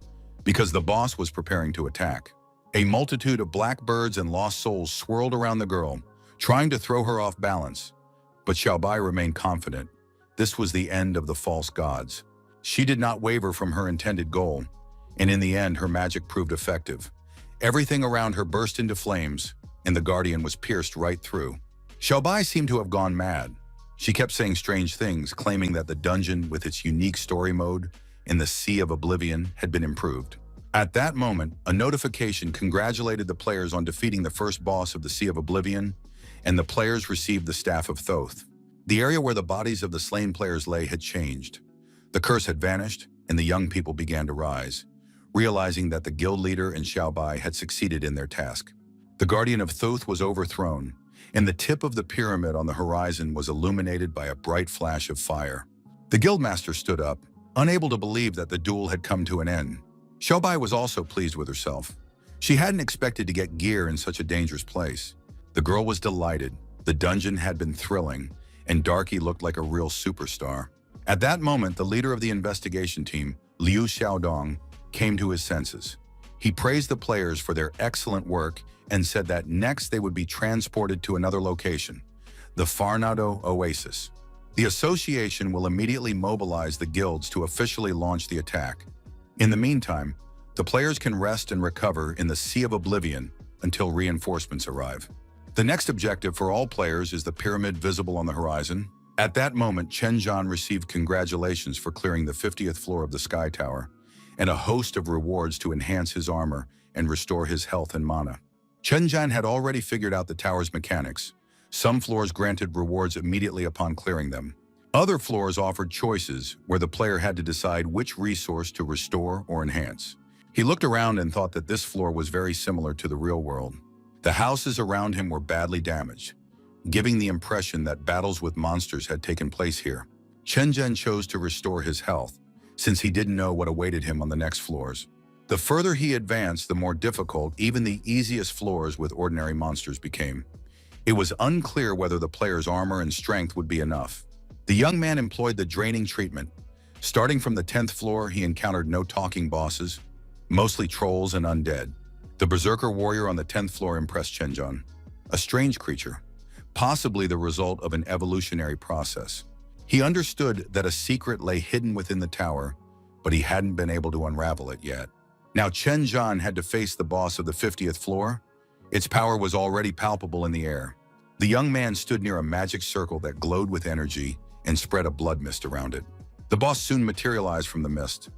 because the boss was preparing to attack. A multitude of black birds and lost souls swirled around the girl, trying to throw her off balance. But Xiaobai remained confident. This was the end of the false gods. She did not waver from her intended goal, and in the end her magic proved effective. Everything around her burst into flames, and the guardian was pierced right through. Xiaobai seemed to have gone mad. She kept saying strange things, claiming that the dungeon with its unique story mode in the Sea of Oblivion had been improved. At that moment, a notification congratulated the players on defeating the first boss of the Sea of Oblivion, and the players received the Staff of Thoth. The area where the bodies of the slain players lay had changed. The curse had vanished, and the young people began to rise, realizing that the guild leader and Xiaobai had succeeded in their task. The guardian of Thoth was overthrown, and the tip of the pyramid on the horizon was illuminated by a bright flash of fire. The guildmaster stood up, unable to believe that the duel had come to an end. Xiaobai was also pleased with herself. She hadn't expected to get gear in such a dangerous place. The girl was delighted. The dungeon had been thrilling, and Darky looked like a real superstar. At that moment, the leader of the investigation team, Liu Xiaodong, came to his senses. He praised the players for their excellent work and said that next they would be transported to another location, the Farnado Oasis. The association will immediately mobilize the guilds to officially launch the attack. In the meantime, the players can rest and recover in the Sea of Oblivion until reinforcements arrive. The next objective for all players is the pyramid visible on the horizon. At that moment, Chen Zhan received congratulations for clearing the 50th floor of the Sky Tower, and a host of rewards to enhance his armor and restore his health and mana. Chen Zhan had already figured out the tower's mechanics. Some floors granted rewards immediately upon clearing them. Other floors offered choices where the player had to decide which resource to restore or enhance. He looked around and thought that this floor was very similar to the real world. The houses around him were badly damaged, giving the impression that battles with monsters had taken place here. Chen Zhan chose to restore his health, since he didn't know what awaited him on the next floors. The further he advanced, the more difficult even the easiest floors with ordinary monsters became. It was unclear whether the player's armor and strength would be enough. The young man employed the draining treatment. Starting from the 10th floor, he encountered no talking bosses, mostly trolls and undead. The berserker warrior on the 10th floor impressed Chenjan, a strange creature, possibly the result of an evolutionary process. He understood that a secret lay hidden within the tower, but he hadn't been able to unravel it yet. Now Chenjan had to face the boss of the 50th floor. Its power was already palpable in the air. The young man stood near a magic circle that glowed with energy and spread a blood mist around it. The boss soon materialized from the mist,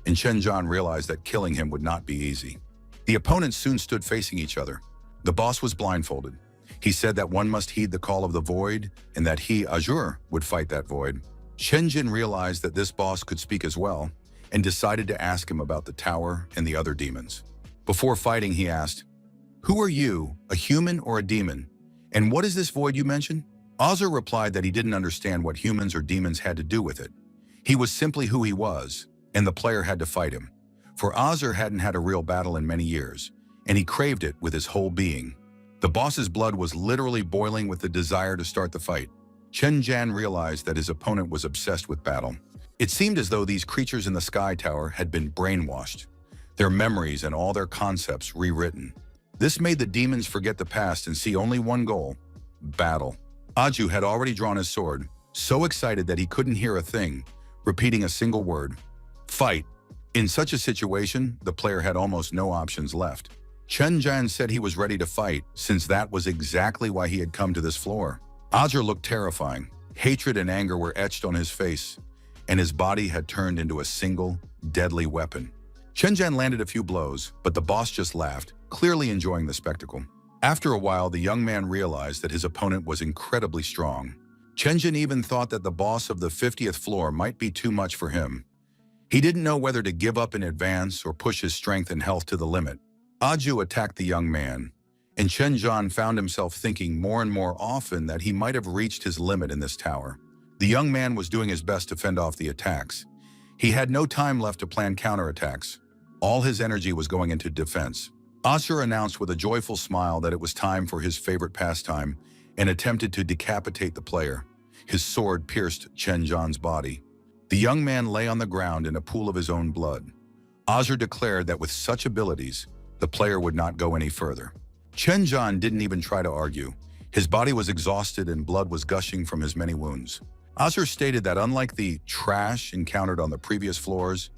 and Chenjan realized that killing him would not be easy. The opponents soon stood facing each other. The boss was blindfolded. He said that one must heed the call of the void and that he, Asura, would fight that void. Chenjan realized that this boss could speak as well and decided to ask him about the tower and the other demons. Before fighting, he asked, "Who are you, a human or a demon? And what is this void you mentioned?" Asura replied that he didn't understand what humans or demons had to do with it. He was simply who he was, and the player had to fight him. For Asura hadn't had a real battle in many years, and he craved it with his whole being. The boss's blood was literally boiling with the desire to start the fight. Chenjan realized that his opponent was obsessed with battle. It seemed as though these creatures in the Sky Tower had been brainwashed, their memories and all their concepts rewritten. This made the demons forget the past and see only one goal: battle. Aju had already drawn his sword, so excited that he couldn't hear a thing, repeating a single word: fight. In such a situation, the player had almost no options left. Chenjan said he was ready to fight, since that was exactly why he had come to this floor. Aju looked terrifying. Hatred and anger were etched on his face, and his body had turned into a single, deadly weapon. Chenjan landed a few blows, but the boss just laughed, clearly enjoying the spectacle. After a while, the young man realized that his opponent was incredibly strong. Chenjan even thought that the boss of the 50th floor might be too much for him. He didn't know whether to give up in advance or push his strength and health to the limit. Aju attacked the young man, and Chenjan found himself thinking more and more often that he might have reached his limit in this tower. The young man was doing his best to fend off the attacks. He had no time left to plan counterattacks. All his energy was going into defense. Asura announced with a joyful smile that it was time for his favorite pastime and attempted to decapitate the player. His sword pierced Chenjan's body. The young man lay on the ground in a pool of his own blood. Asura declared that with such abilities, the player would not go any further. Chenjan didn't even try to argue. His body was exhausted and blood was gushing from his many wounds. Asura stated that unlike the trash encountered on the previous floors,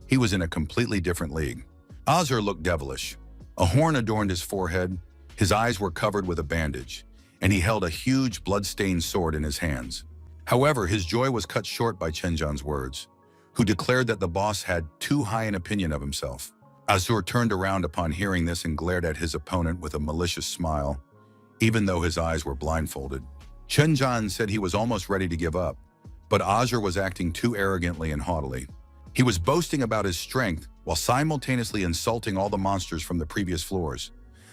he was in a completely different league. Asura looked devilish. A horn adorned his forehead, his eyes were covered with a bandage, and he held a huge blood-stained sword in his hands. However, his joy was cut short by Chenjan's words, who declared that the boss had too high an opinion of himself. Asura turned around upon hearing this and glared at his opponent with a malicious smile, even though his eyes were blindfolded. Chenjan said he was almost ready to give up, but Asura was acting too arrogantly and haughtily. He was boasting about his strength while simultaneously insulting all the monsters from the previous floors.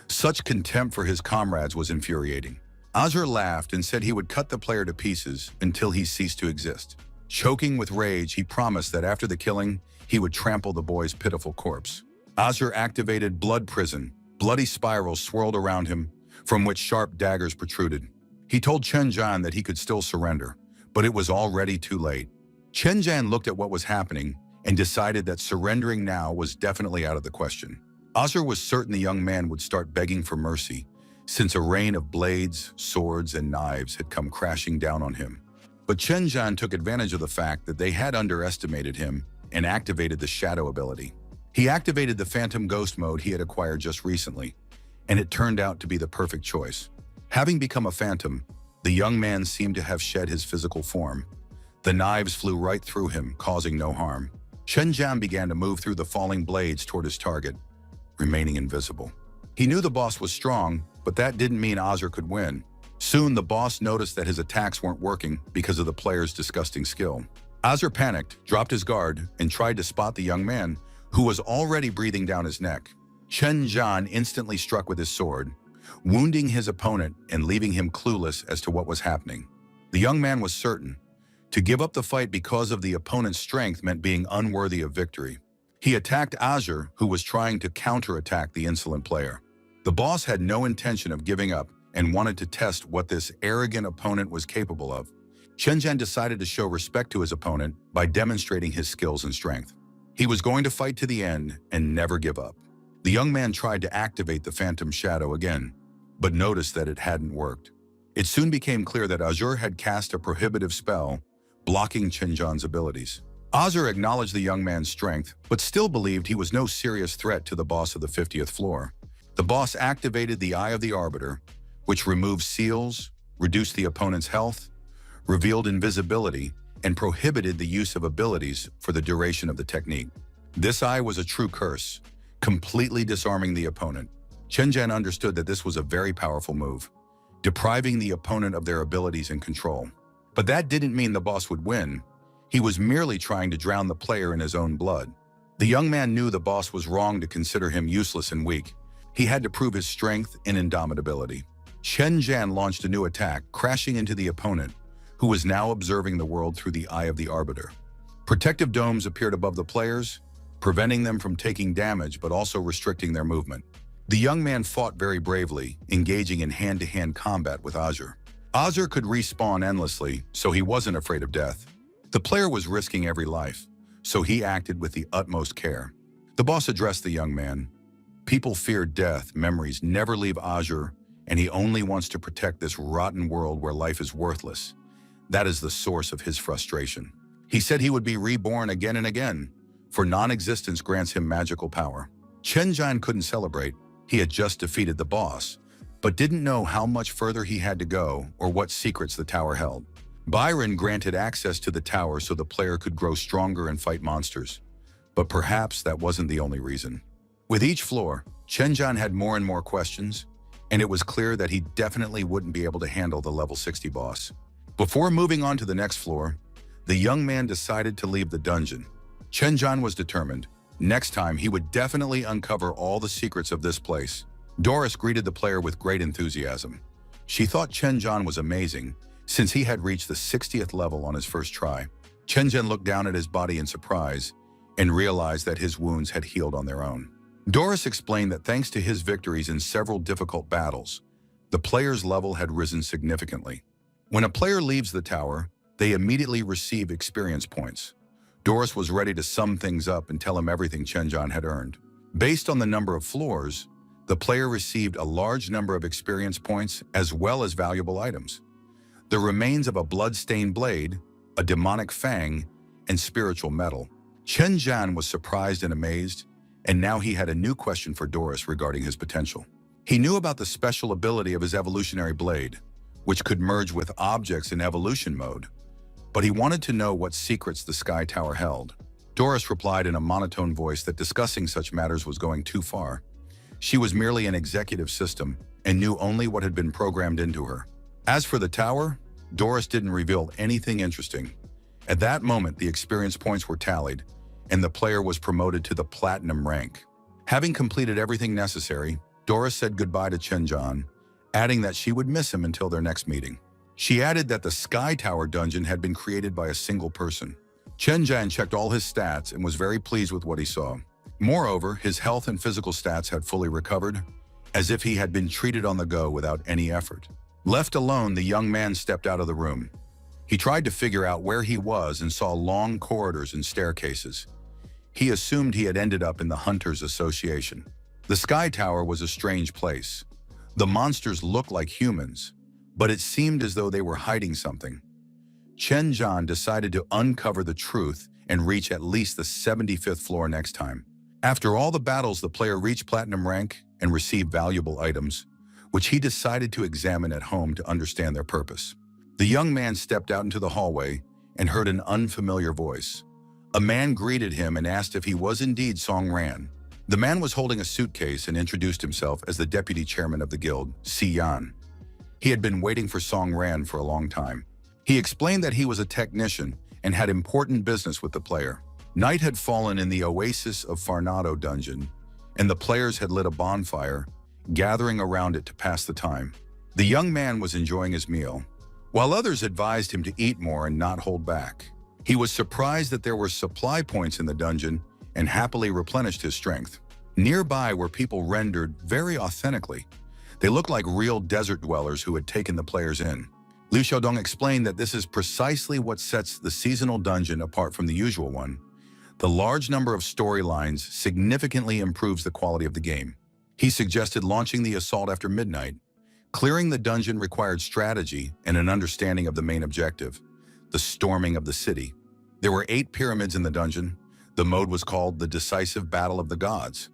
Such contempt for his comrades was infuriating. Asura laughed and said he would cut the player to pieces until he ceased to exist. Choking with rage, he promised that after the killing, he would trample the boy's pitiful corpse. Asura activated Blood Prison. Bloody spirals swirled around him, from which sharp daggers protruded. He told Chenjan that he could still surrender, but it was already too late. Chenjan looked at what was happening and decided that surrendering now was definitely out of the question. Asura was certain the young man would start begging for mercy, since a rain of blades, swords, and knives had come crashing down on him. But Chenjan took advantage of the fact that they had underestimated him and activated the Shadow ability. He activated the Phantom Ghost mode he had acquired just recently, and it turned out to be the perfect choice. Having become a phantom, the young man seemed to have shed his physical form. The knives flew right through him, causing no harm. Chenjan began to move through the falling blades toward his target, remaining invisible. He knew the boss was strong, but that didn't mean Asura could win. Soon, the boss noticed that his attacks weren't working because of the player's disgusting skill. Asura panicked, dropped his guard, and tried to spot the young man, who was already breathing down his neck. Chenjan instantly struck with his sword, wounding his opponent and leaving him clueless as to what was happening. The young man was certain. To give up the fight because of the opponent's strength meant being unworthy of victory. He attacked Asura, who was trying to counterattack the insolent player. The boss had no intention of giving up and wanted to test what this arrogant opponent was capable of. Chenjan decided to show respect to his opponent by demonstrating his skills and strength. He was going to fight to the end and never give up. The young man tried to activate the phantom shadow again, but noticed that it hadn't worked. It soon became clear that Asura had cast a prohibitive spell, blocking Chenjan's abilities. Asura acknowledged the young man's strength, but still believed he was no serious threat to the boss of the 50th floor. The boss activated the Eye of the Arbiter, which removed seals, reduced the opponent's health, revealed invisibility, and prohibited the use of abilities for the duration of the technique. This eye was a true curse, completely disarming the opponent. Chenjan understood that this was a very powerful move, depriving the opponent of their abilities and control. But that didn't mean the boss would win. He was merely trying to drown the player in his own blood. The young man knew the boss was wrong to consider him useless and weak. He had to prove his strength and indomitability. Chenjan launched a new attack, crashing into the opponent, who was now observing the world through the Eye of the Arbiter. Protective domes appeared above the players, preventing them from taking damage but also restricting their movement. The young man fought very bravely, engaging in hand-to-hand combat with Asura. Asura could respawn endlessly, so he wasn't afraid of death. The player was risking every life, so he acted with the utmost care. The boss addressed the young man. People fear death, memories never leave Asura, and he only wants to protect this rotten world where life is worthless. That is the source of his frustration. He said he would be reborn again and again, for non-existence grants him magical power. Chenjan couldn't celebrate. He had just defeated the boss, but didn't know how much further he had to go or what secrets the tower held. Byron granted access to the tower so the player could grow stronger and fight monsters. But perhaps that wasn't the only reason. With each floor, Chenjan had more and more questions, and it was clear that he definitely wouldn't be able to handle the level 60 boss. Before moving on to the next floor, the young man decided to leave the dungeon. Chenjan was determined. Next time, he would definitely uncover all the secrets of this place. Doris greeted the player with great enthusiasm. She thought Chenjan was amazing, since he had reached the 60th level on his first try. Chenjan looked down at his body in surprise and realized that his wounds had healed on their own. Doris explained that thanks to his victories in several difficult battles, the player's level had risen significantly. When a player leaves the tower, they immediately receive experience points. Doris was ready to sum things up and tell him everything Chenjan had earned. Based on the number of floors, the player received a large number of experience points as well as valuable items. The remains of a blood-stained blade, a demonic fang, and spiritual metal. Chenjan was surprised and amazed, and now he had a new question for Doris regarding his potential. He knew about the special ability of his evolutionary blade, which could merge with objects in evolution mode, but he wanted to know what secrets the Sky Tower held. Doris replied in a monotone voice that discussing such matters was going too far. She was merely an executive system and knew only what had been programmed into her. As for the tower, Doris didn't reveal anything interesting. At that moment, the experience points were tallied, and the player was promoted to the platinum rank. Having completed everything necessary, Doris said goodbye to Chenjan, adding that she would miss him until their next meeting. She added that the Sky Tower dungeon had been created by a single person. Chenjan checked all his stats and was very pleased with what he saw. Moreover, his health and physical stats had fully recovered, as if he had been treated on the go without any effort. Left alone, the young man stepped out of the room. He tried to figure out where he was and saw long corridors and staircases. He assumed he had ended up in the Hunters Association. The Sky Tower was a strange place. The monsters looked like humans, but it seemed as though they were hiding something. Chenjan decided to uncover the truth and reach at least the 75th floor next time. After all the battles, the player reached platinum rank and received valuable items, which he decided to examine at home to understand their purpose. The young man stepped out into the hallway and heard an unfamiliar voice. A man greeted him and asked if he was indeed Song Ran. The man was holding a suitcase and introduced himself as the deputy chairman of the guild, Si Yan. He had been waiting for Song Ran for a long time. He explained that he was a technician and had important business with the player. Night had fallen in the Oasis of Farnado dungeon, and the players had lit a bonfire, gathering around it to pass the time. The young man was enjoying his meal, while others advised him to eat more and not hold back. He was surprised that there were supply points in the dungeon and happily replenished his strength. Nearby were people rendered very authentically. They looked like real desert dwellers who had taken the players in. Liu Xiaodong explained that this is precisely what sets the seasonal dungeon apart from the usual one. The large number of storylines significantly improves the quality of the game. He suggested launching the assault after midnight. Clearing the dungeon required strategy and an understanding of the main objective, the storming of the city. There were 8 pyramids in the dungeon. The mode was called the Decisive Battle of the Gods.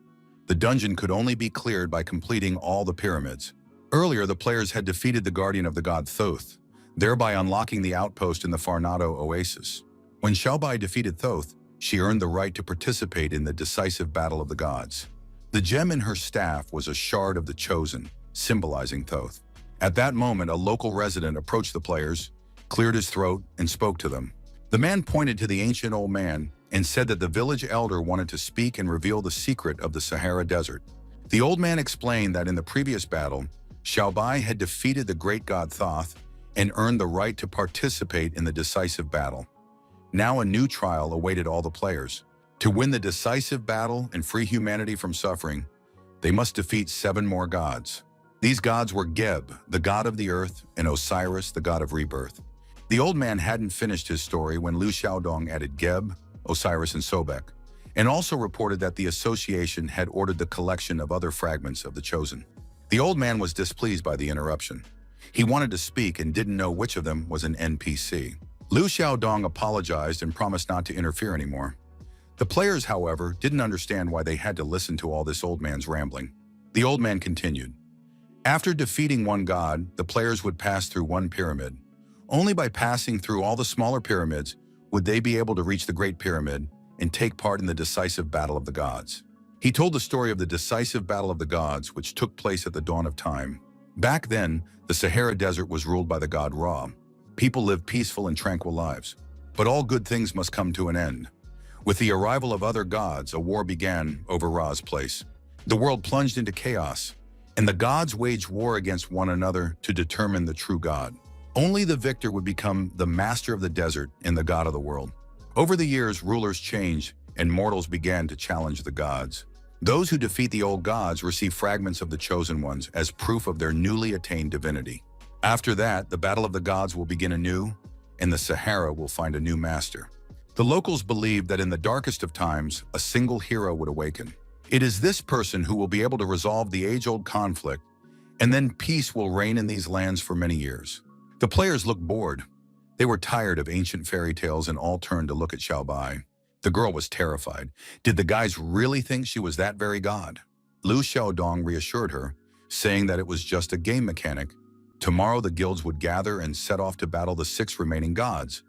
The dungeon could only be cleared by completing all the pyramids. Earlier, the players had defeated the guardian of the god Thoth, thereby unlocking the outpost in the Farnado Oasis. When Xiaobai defeated Thoth, she earned the right to participate in the Decisive Battle of the Gods. The gem in her staff was a shard of the Chosen, symbolizing Thoth. At that moment, a local resident approached the players, cleared his throat, and spoke to them. The man pointed to the ancient old man and said that the village elder wanted to speak and reveal the secret of the Sahara Desert. The old man explained that in the previous battle, Xiaobai had defeated the great god Thoth and earned the right to participate in the decisive battle. Now a new trial awaited all the players. To win the decisive battle and free humanity from suffering, they must defeat 7 more gods. These gods were Geb, the god of the earth, and Osiris, the god of rebirth. The old man hadn't finished his story when Liu Xiaodong added Geb, Osiris, and Sobek, and also reported that the association had ordered the collection of other fragments of the Chosen. The old man was displeased by the interruption. He wanted to speak and didn't know which of them was an NPC. Liu Xiaodong apologized and promised not to interfere anymore. The players, however, didn't understand why they had to listen to all this old man's rambling. The old man continued. After defeating one god, the players would pass through one pyramid. Only by passing through all the smaller pyramids would they be able to reach the Great Pyramid and take part in the decisive battle of the gods. He told the story of the decisive battle of the gods, which took place at the dawn of time. Back then, the Sahara Desert was ruled by the god Ra. People lived peaceful and tranquil lives. But all good things must come to an end. With the arrival of other gods, a war began over Ra's place. The world plunged into chaos, and the gods waged war against one another to determine the true god. Only the victor would become the master of the desert and the god of the world. Over the years, rulers changed, and mortals began to challenge the gods. Those who defeat the old gods receive fragments of the chosen ones as proof of their newly attained divinity. After that, the battle of the gods will begin anew, and the Sahara will find a new master. The locals believe that in the darkest of times, a single hero would awaken. It is this person who will be able to resolve the age-old conflict, and then peace will reign in these lands for many years. The players looked bored. They were tired of ancient fairy tales and all turned to look at Xiaobai. The girl was terrified. Did the guys really think she was that very god? Liu Xiaodong reassured her, saying that it was just a game mechanic. Tomorrow the guilds would gather and set off to battle the 6 remaining gods.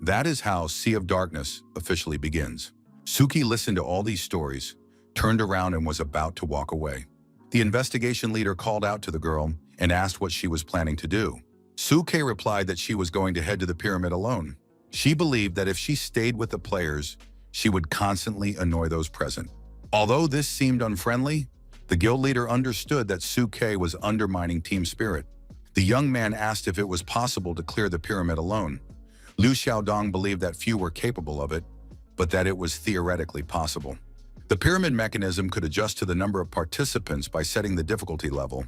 That is how Sea of Darkness officially begins. Suki listened to all these stories, turned around and was about to walk away. The investigation leader called out to the girl and asked what she was planning to do. Suke replied that she was going to head to the pyramid alone. She believed that if she stayed with the players, she would constantly annoy those present. Although this seemed unfriendly, the guild leader understood that Suke was undermining team spirit. The young man asked if it was possible to clear the pyramid alone. Liu Xiaodong believed that few were capable of it, but that it was theoretically possible. The pyramid mechanism could adjust to the number of participants by setting the difficulty level,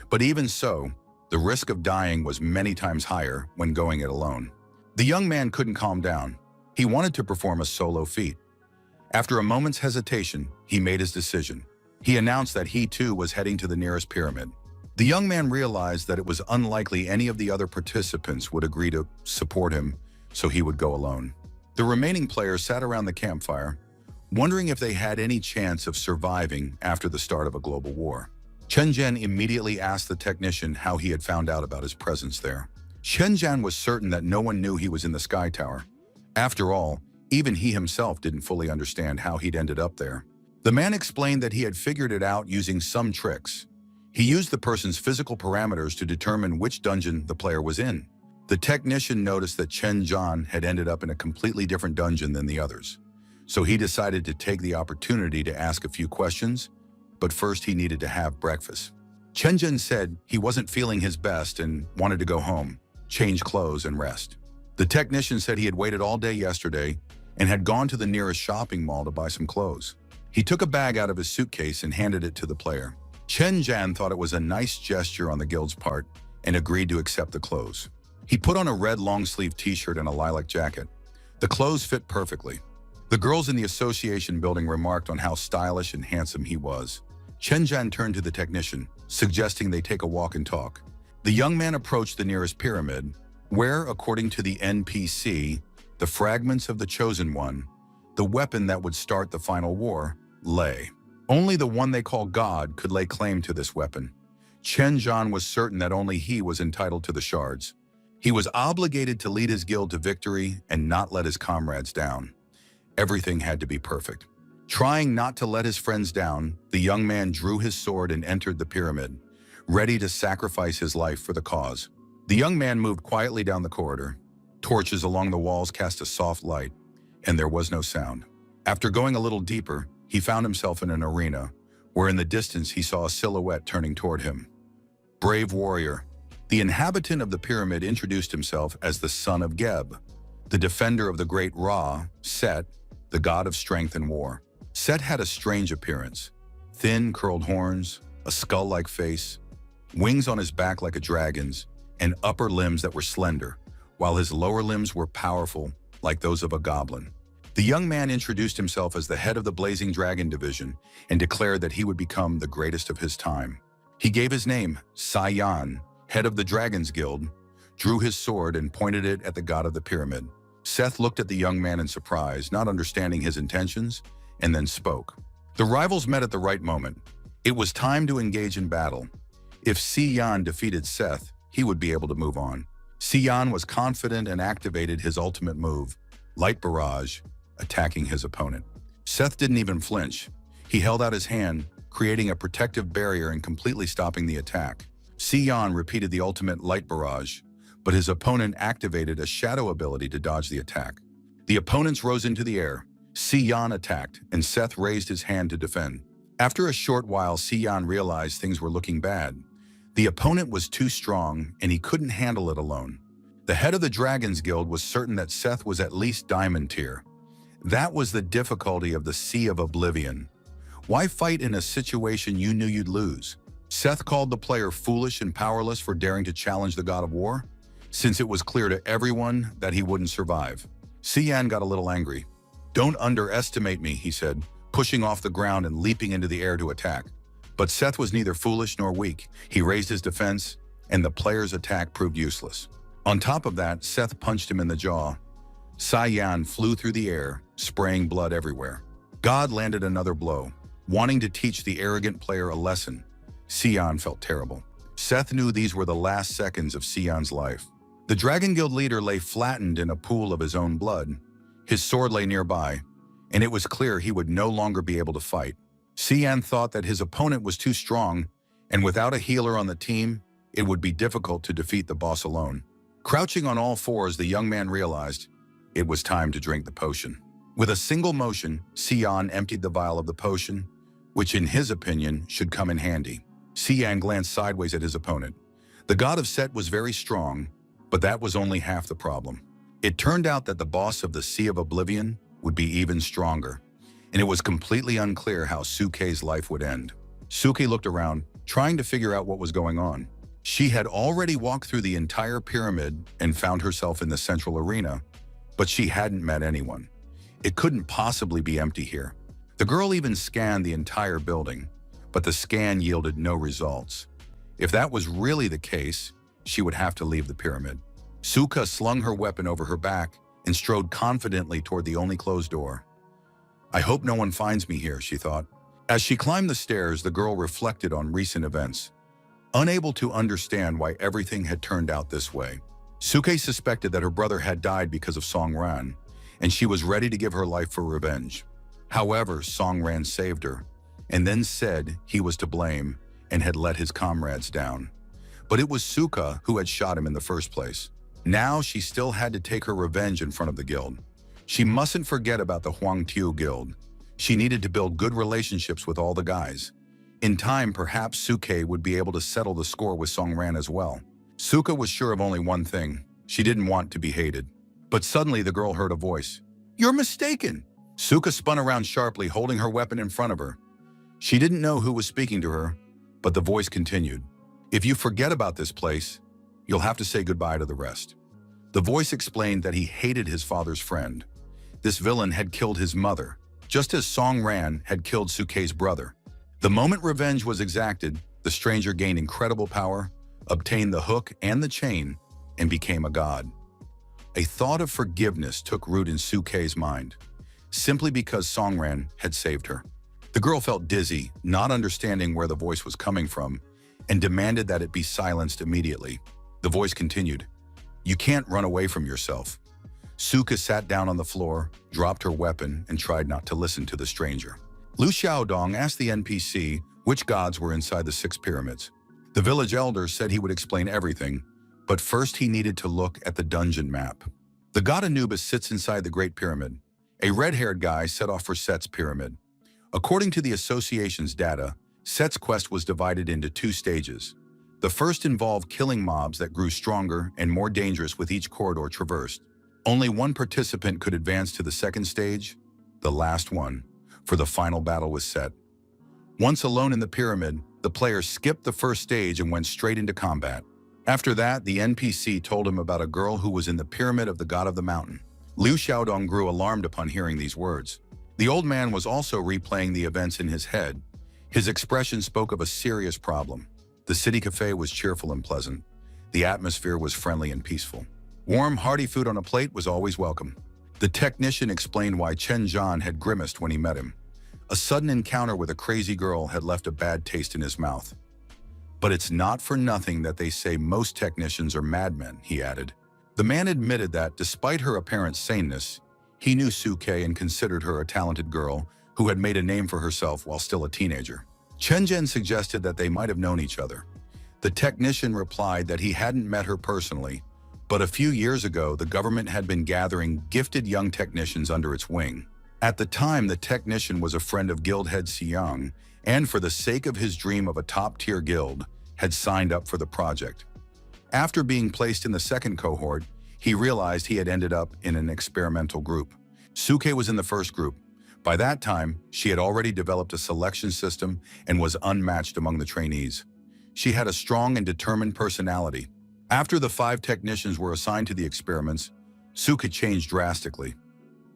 but even so, the risk of dying was many times higher when going it alone. The young man couldn't calm down. He wanted to perform a solo feat. After a moment's hesitation, he made his decision. He announced that he too was heading to the nearest pyramid. The young man realized that it was unlikely any of the other participants would agree to support him, so he would go alone. The remaining players sat around the campfire, wondering if they had any chance of surviving after the start of a global war. Chen Zhen immediately asked the technician how he had found out about his presence there. Chen Zhen was certain that no one knew he was in the Sky Tower. After all, even he himself didn't fully understand how he'd ended up there. The man explained that he had figured it out using some tricks. He used the person's physical parameters to determine which dungeon the player was in. The technician noticed that Chen Zhan had ended up in a completely different dungeon than the others. So he decided to take the opportunity to ask a few questions, but first he needed to have breakfast. Chen Zhen said he wasn't feeling his best and wanted to go home, change clothes, and rest. The technician said he had waited all day yesterday and had gone to the nearest shopping mall to buy some clothes. He took a bag out of his suitcase and handed it to the player. Chen Zhan thought it was a nice gesture on the guild's part and agreed to accept the clothes. He put on a red long-sleeve t-shirt and a lilac jacket. The clothes fit perfectly. The girls in the association building remarked on how stylish and handsome he was. Chen turned to the technician, suggesting they take a walk and talk. The young man approached the nearest pyramid, where, according to the NPC, the fragments of the Chosen One, the weapon that would start the final war, lay. Only the one they call God could lay claim to this weapon. Chen Zhan was certain that only he was entitled to the shards. He was obligated to lead his guild to victory and not let his comrades down. Everything had to be perfect. Trying not to let his friends down, the young man drew his sword and entered the pyramid, ready to sacrifice his life for the cause. The young man moved quietly down the corridor. Torches along the walls cast a soft light, and there was no sound. After going a little deeper, he found himself in an arena, where in the distance he saw a silhouette turning toward him. Brave warrior. The inhabitant of the pyramid introduced himself as the son of Geb, the defender of the great Ra, Set, the god of strength and war. Set had a strange appearance. Thin, curled horns, a skull-like face, wings on his back like a dragon's, and upper limbs that were slender, while his lower limbs were powerful, like those of a goblin. The young man introduced himself as the head of the Blazing Dragon Division and declared that he would become the greatest of his time. He gave his name, Yan, head of the Dragons Guild, drew his sword and pointed it at the god of the pyramid. Seth looked at the young man in surprise, not understanding his intentions, and then spoke. The rivals met at the right moment. It was time to engage in battle. If Yan defeated Seth, he would be able to move on. Yan was confident and activated his ultimate move, Light Barrage, attacking his opponent. Seth didn't even flinch. He held out his hand, creating a protective barrier and completely stopping the attack. Yan repeated the ultimate Light Barrage, but his opponent activated a shadow ability to dodge the attack. The opponents rose into the air. Yan attacked, and Seth raised his hand to defend. After a short while, Yan realized things were looking bad. The opponent was too strong, and he couldn't handle it alone. The head of the Dragons Guild was certain that Seth was at least Diamond tier. That was the difficulty of the Sea of Oblivion. Why fight in a situation you knew you'd lose? Seth called the player foolish and powerless for daring to challenge the god of war, since it was clear to everyone that he wouldn't survive. Yan got a little angry. "Don't underestimate me," he said, pushing off the ground and leaping into the air to attack. But Seth was neither foolish nor weak. He raised his defense, and the player's attack proved useless. On top of that, Seth punched him in the jaw. Yan flew through the air, spraying blood everywhere. God landed another blow, wanting to teach the arrogant player a lesson. Yan felt terrible. Seth knew these were the last seconds of Yan's life. The Dragon Guild leader lay flattened in a pool of his own blood. His sword lay nearby, and it was clear he would no longer be able to fight. Yan thought that his opponent was too strong, and without a healer on the team, it would be difficult to defeat the boss alone. Crouching on all fours, the young man realized it was time to drink the potion. With a single motion, Yan emptied the vial of the potion, which in his opinion should come in handy. Yan glanced sideways at his opponent. The god of Set was very strong, but that was only half the problem. It turned out that the boss of the Sea of Oblivion would be even stronger, and it was completely unclear how Suke's life would end. Suke looked around, trying to figure out what was going on. She had already walked through the entire pyramid and found herself in the central arena, but she hadn't met anyone. It couldn't possibly be empty here. The girl even scanned the entire building, but the scan yielded no results. If that was really the case, she would have to leave the pyramid. Suka slung her weapon over her back and strode confidently toward the only closed door. "I hope no one finds me here," she thought. As she climbed the stairs, the girl reflected on recent events, unable to understand why everything had turned out this way. Suke suspected that her brother had died because of Songran, and she was ready to give her life for revenge. However, Songran saved her, and then said he was to blame and had let his comrades down. But it was Suka who had shot him in the first place. Now she still had to take her revenge in front of the guild. She mustn't forget about the Huangtiu Guild. She needed to build good relationships with all the guys. In time, perhaps Suke would be able to settle the score with Songran as well. Suka was sure of only one thing. She didn't want to be hated. But suddenly the girl heard a voice. "You're mistaken!" Suka spun around sharply, holding her weapon in front of her. She didn't know who was speaking to her, but the voice continued. "If you forget about this place, you'll have to say goodbye to the rest." The voice explained that he hated his father's friend. this villain had killed his mother, just as Song Ran had killed Suke's brother. The moment revenge was exacted, the stranger gained incredible power, obtained the hook and the chain, and became a god. A thought of forgiveness took root in Suke's mind, simply because Song Ran had saved her. The girl felt dizzy, not understanding where the voice was coming from, and demanded that it be silenced immediately. The voice continued, "You can't run away from yourself." Suke sat down on the floor, dropped her weapon, and tried not to listen to the stranger. Liu Xiaodong asked the NPC which gods were inside the 6 pyramids. The village elder said he would explain everything, but first he needed to look at the dungeon map. The god Anubis sits inside the Great Pyramid. A red-haired guy set off for Set's pyramid. According to the association's data, Set's quest was divided into 2 stages. The first involved killing mobs that grew stronger and more dangerous with each corridor traversed. Only one participant could advance to the second stage, the last one, for the final battle with Set. Once alone in the pyramid, the player skipped the first stage and went straight into combat. After that, the NPC told him about a girl who was in the pyramid of the god of the mountain. Liu Xiaodong grew alarmed upon hearing these words. The old man was also replaying the events in his head. His expression spoke of a serious problem. The city cafe was cheerful and pleasant. The atmosphere was friendly and peaceful. Warm, hearty food on a plate was always welcome. The technician explained why Chen Zhan had grimaced when he met him. A sudden encounter with a crazy girl had left a bad taste in his mouth. "But it's not for nothing that they say most technicians are madmen," he added. The man admitted that, despite her apparent saneness, he knew Suke and considered her a talented girl who had made a name for herself while still a teenager. Chen Zhen suggested that they might have known each other. The technician replied that he hadn't met her personally, but a few years ago the government had been gathering gifted young technicians under its wing. At the time, the technician was a friend of guild head Xiang, and for the sake of his dream of a top-tier guild, had signed up for the project. After being placed in the second cohort, he realized he had ended up in an experimental group. Suke was in the first group. By that time, she had already developed a selection system and was unmatched among the trainees. She had a strong and determined personality. After the 5 technicians were assigned to the experiments, Suke changed drastically.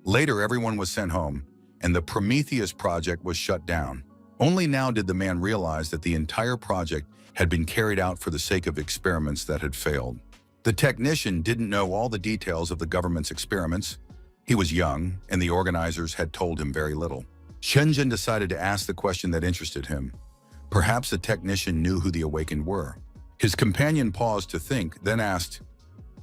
Later, everyone was sent home, and the Prometheus project was shut down. Only now did the man realize that the entire project had been carried out for the sake of experiments that had failed. The technician didn't know all the details of the government's experiments. He was young, and the organizers had told him very little. Shenzhen decided to ask the question that interested him. Perhaps the technician knew who the awakened were. His companion paused to think, then asked,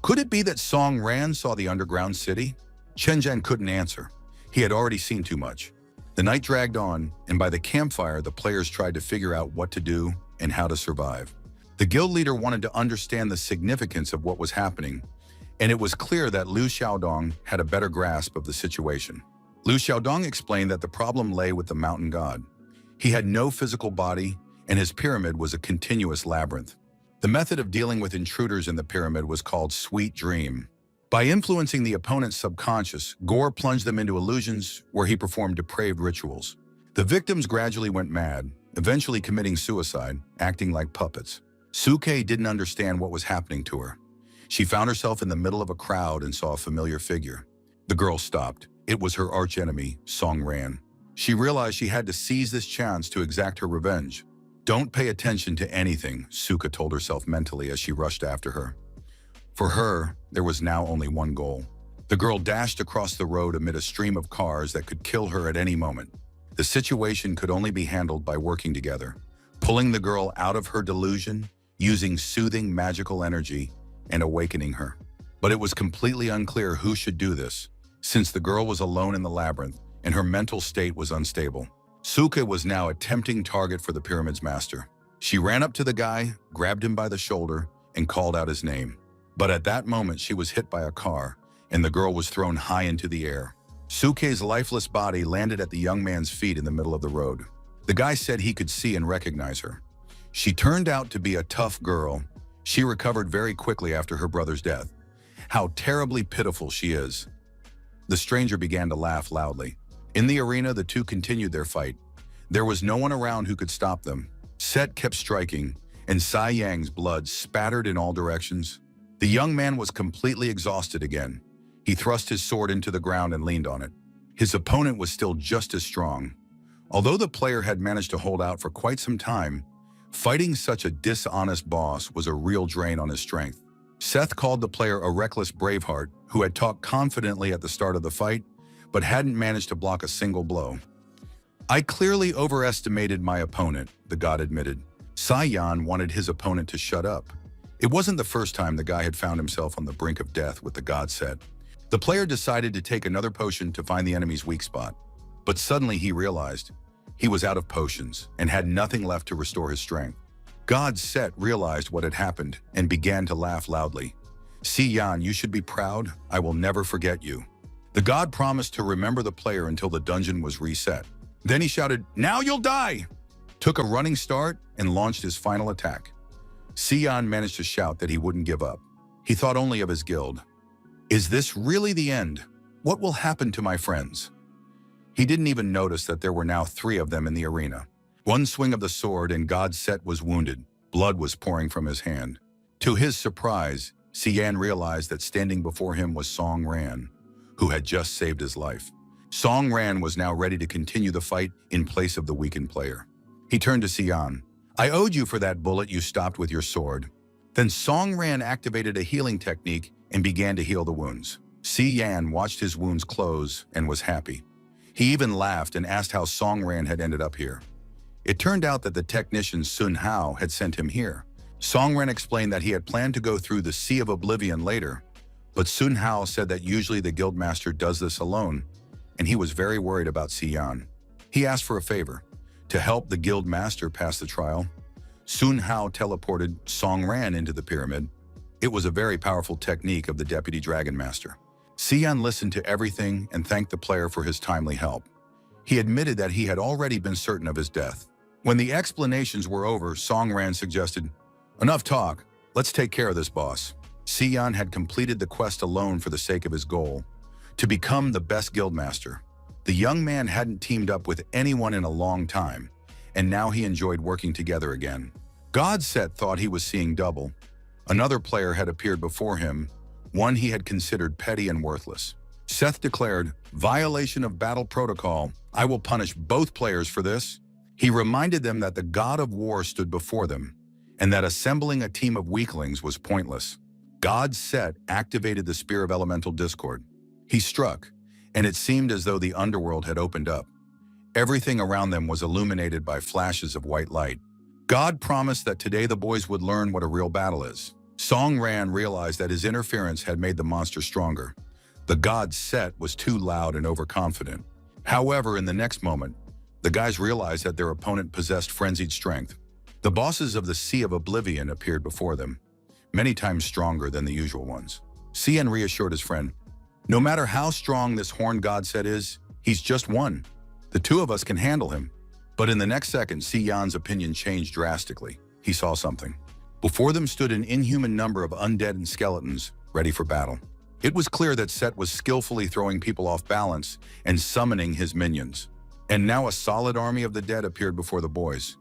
"Could it be that Song Ran saw the underground city?" Shenzhen couldn't answer. He had already seen too much. The night dragged on, and by the campfire, the players tried to figure out what to do and how to survive. The guild leader wanted to understand the significance of what was happening, and it was clear that Liu Xiaodong had a better grasp of the situation. Liu Xiaodong explained that the problem lay with the mountain god. He had no physical body, and his pyramid was a continuous labyrinth. The method of dealing with intruders in the pyramid was called Sweet Dream. By influencing the opponent's subconscious, Gore plunged them into illusions where he performed depraved rituals. The victims gradually went mad, eventually committing suicide, acting like puppets. Suke didn't understand what was happening to her. She found herself in the middle of a crowd and saw a familiar figure. The girl stopped. It was her archenemy, Song Ran. She realized she had to seize this chance to exact her revenge. "Don't pay attention to anything," Suke told herself mentally as she rushed after her. For her, there was now only one goal. The girl dashed across the road amid a stream of cars that could kill her at any moment. The situation could only be handled by working together, pulling the girl out of her delusion, using soothing magical energy, and awakening her. But it was completely unclear who should do this, since the girl was alone in the labyrinth and her mental state was unstable. Suke was now a tempting target for the pyramid's master. She ran up to the guy, grabbed him by the shoulder, and called out his name. But at that moment, she was hit by a car, and the girl was thrown high into the air. Suke's lifeless body landed at the young man's feet in the middle of the road. The guy said he could see and recognize her. She turned out to be a tough girl. She recovered very quickly after her brother's death. How terribly pitiful she is. The stranger began to laugh loudly. In the arena, the two continued their fight. There was no one around who could stop them. Set kept striking, and Sai Yang's blood spattered in all directions. The young man was completely exhausted again. He thrust his sword into the ground and leaned on it. His opponent was still just as strong. Although the player had managed to hold out for quite some time, fighting such a dishonest boss was a real drain on his strength. Seth called the player a reckless braveheart who had talked confidently at the start of the fight, but hadn't managed to block a single blow. I clearly overestimated my opponent, the god admitted. Saiyan wanted his opponent to shut up. It wasn't the first time the guy had found himself on the brink of death with the god set. The player decided to take another potion to find the enemy's weak spot. But suddenly he realized he was out of potions and had nothing left to restore his strength. God Set realized what had happened and began to laugh loudly. Saiyan, you should be proud. I will never forget you. The god promised to remember the player until the dungeon was reset. Then he shouted, "Now you'll die!" Took a running start and launched his final attack. Saiyan managed to shout that he wouldn't give up. He thought only of his guild. Is this really the end? What will happen to my friends? He didn't even notice that there were now 3 of them in the arena. One swing of the sword and God Set was wounded. Blood was pouring from his hand. To his surprise, Saiyan realized that standing before him was Song Ran, who had just saved his life. Song Ran was now ready to continue the fight in place of the weakened player. He turned to Saiyan. I owed you for that bullet you stopped with your sword. Then Song Ran activated a healing technique and began to heal the wounds. Saiyan watched his wounds close and was happy. He even laughed and asked how Song Ran had ended up here. It turned out that the technician Sun Hao had sent him here. Song Ran explained that he had planned to go through the Sea of Oblivion later, but Sun Hao said that usually the guildmaster does this alone, and he was very worried about Saiyan. He asked for a favor, to help the guildmaster pass the trial. Sun Hao teleported Song Ran into the pyramid. It was a very powerful technique of the Deputy Dragon Master. Saiyan listened to everything and thanked the player for his timely help. He admitted that he had already been certain of his death. When the explanations were over, Song Ran suggested, enough talk, let's take care of this boss. Saiyan had completed the quest alone for the sake of his goal, to become the best guildmaster. The young man hadn't teamed up with anyone in a long time, and now he enjoyed working together again. Godset thought he was seeing double. Another player had appeared before him, one he had considered petty and worthless. Seth declared, violation of battle protocol. I will punish both players for this. He reminded them that the god of war stood before them, and that assembling a team of weaklings was pointless. God Set activated the Spear of Elemental Discord. He struck, and it seemed as though the underworld had opened up. Everything around them was illuminated by flashes of white light. God promised that today the boys would learn what a real battle is. Song Ran realized that his interference had made the monster stronger. The god Set was too loud and overconfident. However, in the next moment, the guys realized that their opponent possessed frenzied strength. The bosses of the Sea of Oblivion appeared before them, many times stronger than the usual ones. Saiyan reassured his friend, no matter how strong this horned god Set is, he's just one. The 2 of us can handle him. But in the next second, Saiyan's opinion changed drastically. He saw something. Before them stood an inhuman number of undead and skeletons, ready for battle. It was clear that Set was skillfully throwing people off balance and summoning his minions. And now a solid army of the dead appeared before the boys.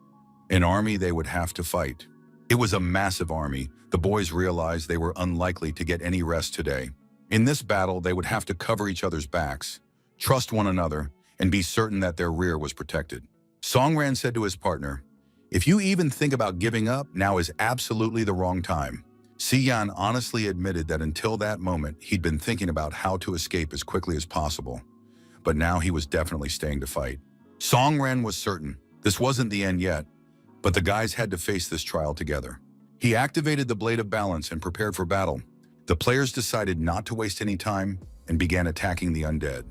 An army they would have to fight. It was a massive army. The boys realized they were unlikely to get any rest today. In this battle, they would have to cover each other's backs, trust one another, and be certain that their rear was protected. Song Ran said to his partner, if you even think about giving up, now is absolutely the wrong time. Saiyan honestly admitted that until that moment, he'd been thinking about how to escape as quickly as possible. But now he was definitely staying to fight. Song Ran was certain this wasn't the end yet, but the guys had to face this trial together. He activated the Blade of Balance and prepared for battle. The players decided not to waste any time and began attacking the undead.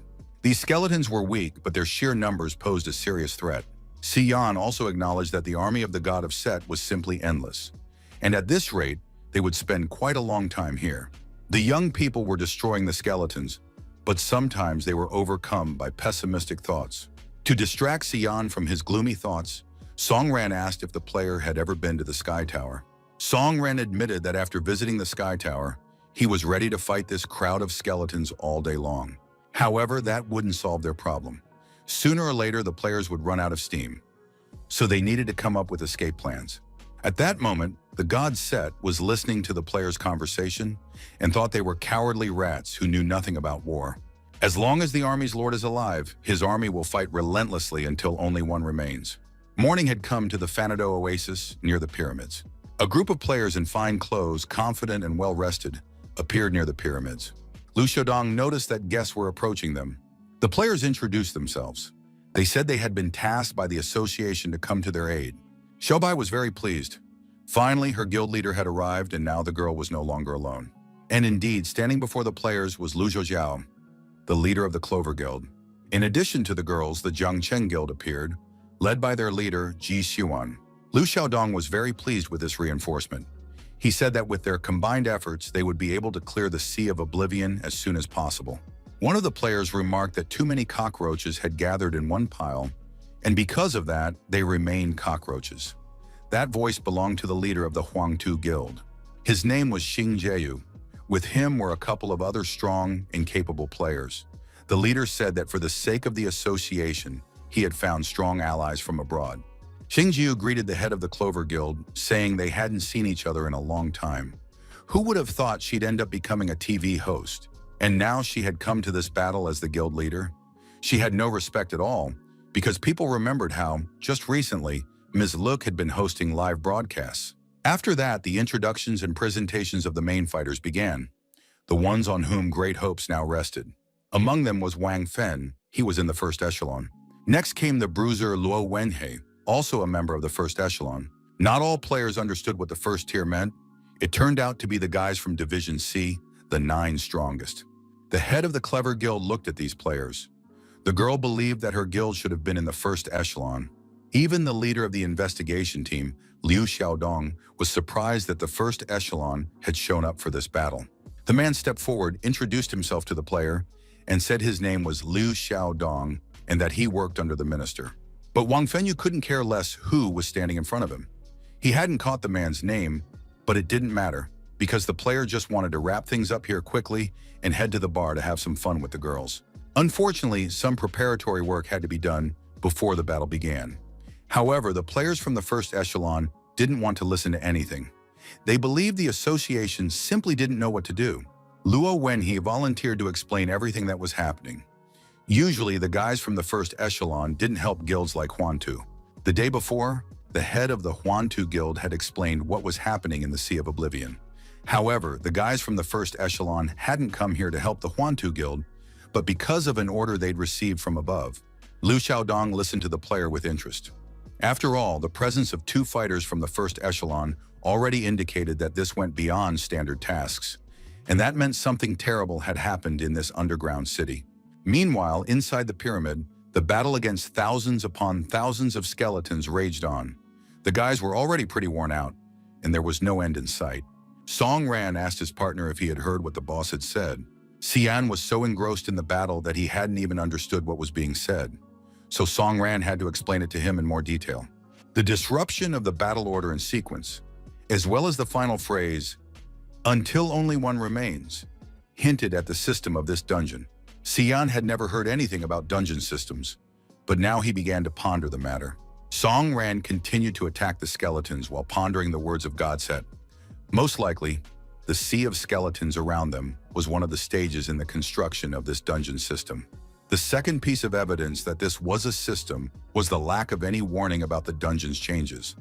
These skeletons were weak, but their sheer numbers posed a serious threat. Saiyan also acknowledged that the army of the god of Set was simply endless, and at this rate, they would spend quite a long time here. The young people were destroying the skeletons, but sometimes they were overcome by pessimistic thoughts. To distract Saiyan from his gloomy thoughts, Song Ran asked if the player had ever been to the Sky Tower. Song Ran admitted that after visiting the Sky Tower, he was ready to fight this crowd of skeletons all day long. However, that wouldn't solve their problem. Sooner or later, the players would run out of steam, so they needed to come up with escape plans. At that moment, the god Set was listening to the players' conversation and thought they were cowardly rats who knew nothing about war. As long as the army's lord is alive, his army will fight relentlessly until only one remains. Morning had come to the Fanado oasis near the pyramids. A group of players in fine clothes, confident and well-rested, appeared near the pyramids. Liu Xiaodong noticed that guests were approaching them. The players introduced themselves. They said they had been tasked by the association to come to their aid. Xiaobai was very pleased. Finally, her guild leader had arrived, and now the girl was no longer alone. And indeed, standing before the players was Lu Zhoujiao, the leader of the Clover Guild. In addition to the girls, the Jiangcheng Guild appeared, led by their leader, Ji Xuan. Liu Xiaodong was very pleased with this reinforcement. He said that with their combined efforts, they would be able to clear the Sea of Oblivion as soon as possible. One of the players remarked that too many cockroaches had gathered in one pile, and because of that, they remained cockroaches. That voice belonged to the leader of the Huangtu Guild. His name was Xing Jieyu. With him were a couple of other strong and capable players. The leader said that for the sake of the association, he had found strong allies from abroad. Xing Jieyu greeted the head of the Clover Guild, saying they hadn't seen each other in a long time. Who would have thought she'd end up becoming a TV host? And now she had come to this battle as the guild leader? She had no respect at all, because people remembered how, just recently, Ms. Look had been hosting live broadcasts. After that, the introductions and presentations of the main fighters began, the ones on whom great hopes now rested. Among them was Wang Fen. He was in the first echelon. Next came the bruiser Luo Wenhei, also a member of the first echelon. Not all players understood what the first tier meant. It turned out to be the guys from Division C, the 9 strongest. The head of the Clever Guild looked at these players. The girl believed that her guild should have been in the first echelon. Even the leader of the investigation team, Liu Xiaodong, was surprised that the first echelon had shown up for this battle. The man stepped forward, introduced himself to the player, and said his name was Liu Xiaodong and that he worked under the minister. But Wang Fenyu couldn't care less who was standing in front of him. He hadn't caught the man's name, but it didn't matter, because the player just wanted to wrap things up here quickly and head to the bar to have some fun with the girls. Unfortunately, some preparatory work had to be done before the battle began. However, the players from the first echelon didn't want to listen to anything. They believed the association simply didn't know what to do. Luo Wenhei volunteered to explain everything that was happening. Usually, the guys from the first echelon didn't help guilds like Huantu. The day before, the head of the Huantu Guild had explained what was happening in the Sea of Oblivion. However, the guys from the first echelon hadn't come here to help the Huantu Guild, but because of an order they'd received from above. Liu Xiaodong listened to the player with interest. After all, the presence of 2 fighters from the first echelon already indicated that this went beyond standard tasks, and that meant something terrible had happened in this underground city. Meanwhile, inside the pyramid, the battle against thousands upon thousands of skeletons raged on. The guys were already pretty worn out, and there was no end in sight. Song Ran asked his partner if he had heard what the boss had said. Xian was so engrossed in the battle that he hadn't even understood what was being said. So Song Ran had to explain it to him in more detail. The disruption of the battle order and sequence, as well as the final phrase, "until only one remains," hinted at the system of this dungeon. Xian had never heard anything about dungeon systems, but now he began to ponder the matter. Song Ran continued to attack the skeletons while pondering the words of Godset. Most likely, the sea of skeletons around them was one of the stages in the construction of this dungeon system. The second piece of evidence that this was a system was the lack of any warning about the dungeon's changes.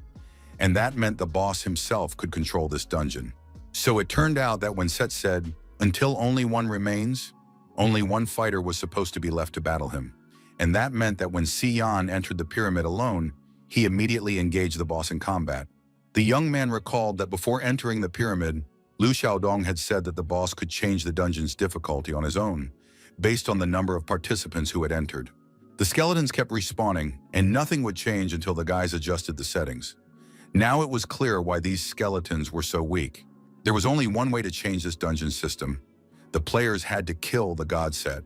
And that meant the boss himself could control this dungeon. So it turned out that when Set said, "until only one remains," only one fighter was supposed to be left to battle him. And that meant that when Xian entered the pyramid alone, he immediately engaged the boss in combat. The young man recalled that before entering the pyramid, Liu Xiaodong had said that the boss could change the dungeon's difficulty on his own, based on the number of participants who had entered. The skeletons kept respawning, and nothing would change until the guys adjusted the settings. Now it was clear why these skeletons were so weak. There was only one way to change this dungeon system. The players had to kill the god Set,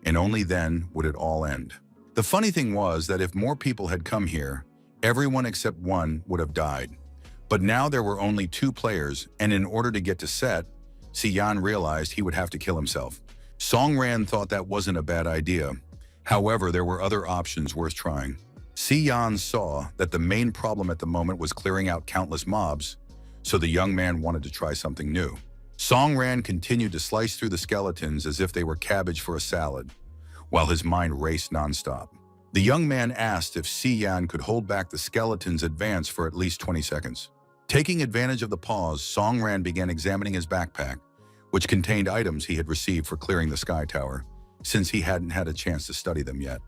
and only then would it all end. The funny thing was that if more people had come here, everyone except one would have died. But now there were only 2 players, and in order to get to Set, Xian realized he would have to kill himself. Song Ran thought that wasn't a bad idea. However, there were other options worth trying. Yan saw that the main problem at the moment was clearing out countless mobs, so the young man wanted to try something new. Song Ran continued to slice through the skeletons as if they were cabbage for a salad, while his mind raced nonstop. The young man asked if Yan could hold back the skeleton's advance for at least 20 seconds. Taking advantage of the pause, Song Ran began examining his backpack, which contained items he had received for clearing the Sky Tower, since he hadn't had a chance to study them yet.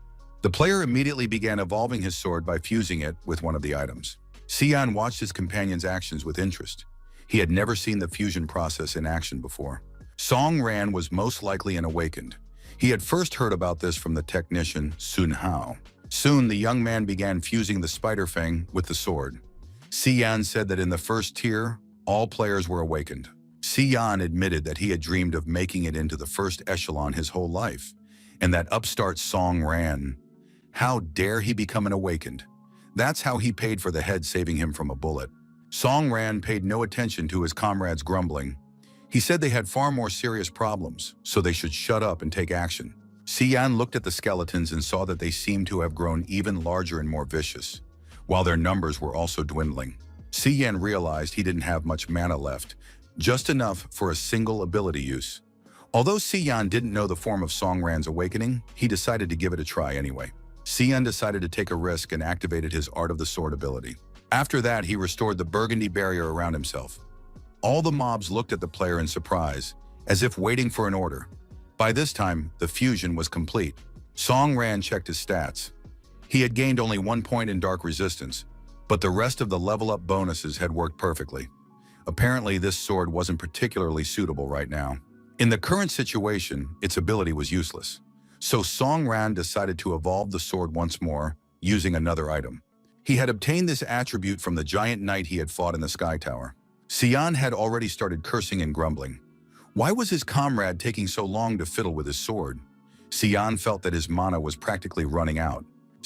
The player immediately began evolving his sword by fusing it with one of the items. Yan watched his companion's actions with interest. He had never seen the fusion process in action before. Song Ran was most likely an awakened. He had first heard about this from the technician Sun Hao. Soon, the young man began fusing the spider fang with the sword. Yan said that in the first tier, all players were awakened. Yan admitted that he had dreamed of making it into the first echelon his whole life, and that upstart Song Ran. How dare he become an awakened? That's how he paid for the head saving him from a bullet. Song Ran paid no attention to his comrades' grumbling. He said they had far more serious problems, so they should shut up and take action. Yan looked at the skeletons and saw that they seemed to have grown even larger and more vicious, while their numbers were also dwindling. Yan realized he didn't have much mana left, just enough for a single ability use. Although Yan didn't know the form of Song Ran's awakening, he decided to give it a try anyway. Yan decided to take a risk and activated his Art of the Sword ability. After that, he restored the burgundy barrier around himself. All the mobs looked at the player in surprise, as if waiting for an order. By this time, the fusion was complete. Song Ran checked his stats. He had gained only 1 point in Dark Resistance, but the rest of the level-up bonuses had worked perfectly. Apparently, this sword wasn't particularly suitable right now. In the current situation, its ability was useless. So Song Ran decided to evolve the sword once more, using another item. He had obtained this attribute from the giant knight he had fought in the Sky Tower. Yan had already started cursing and grumbling. Why was his comrade taking so long to fiddle with his sword? Yan felt that his mana was practically running out.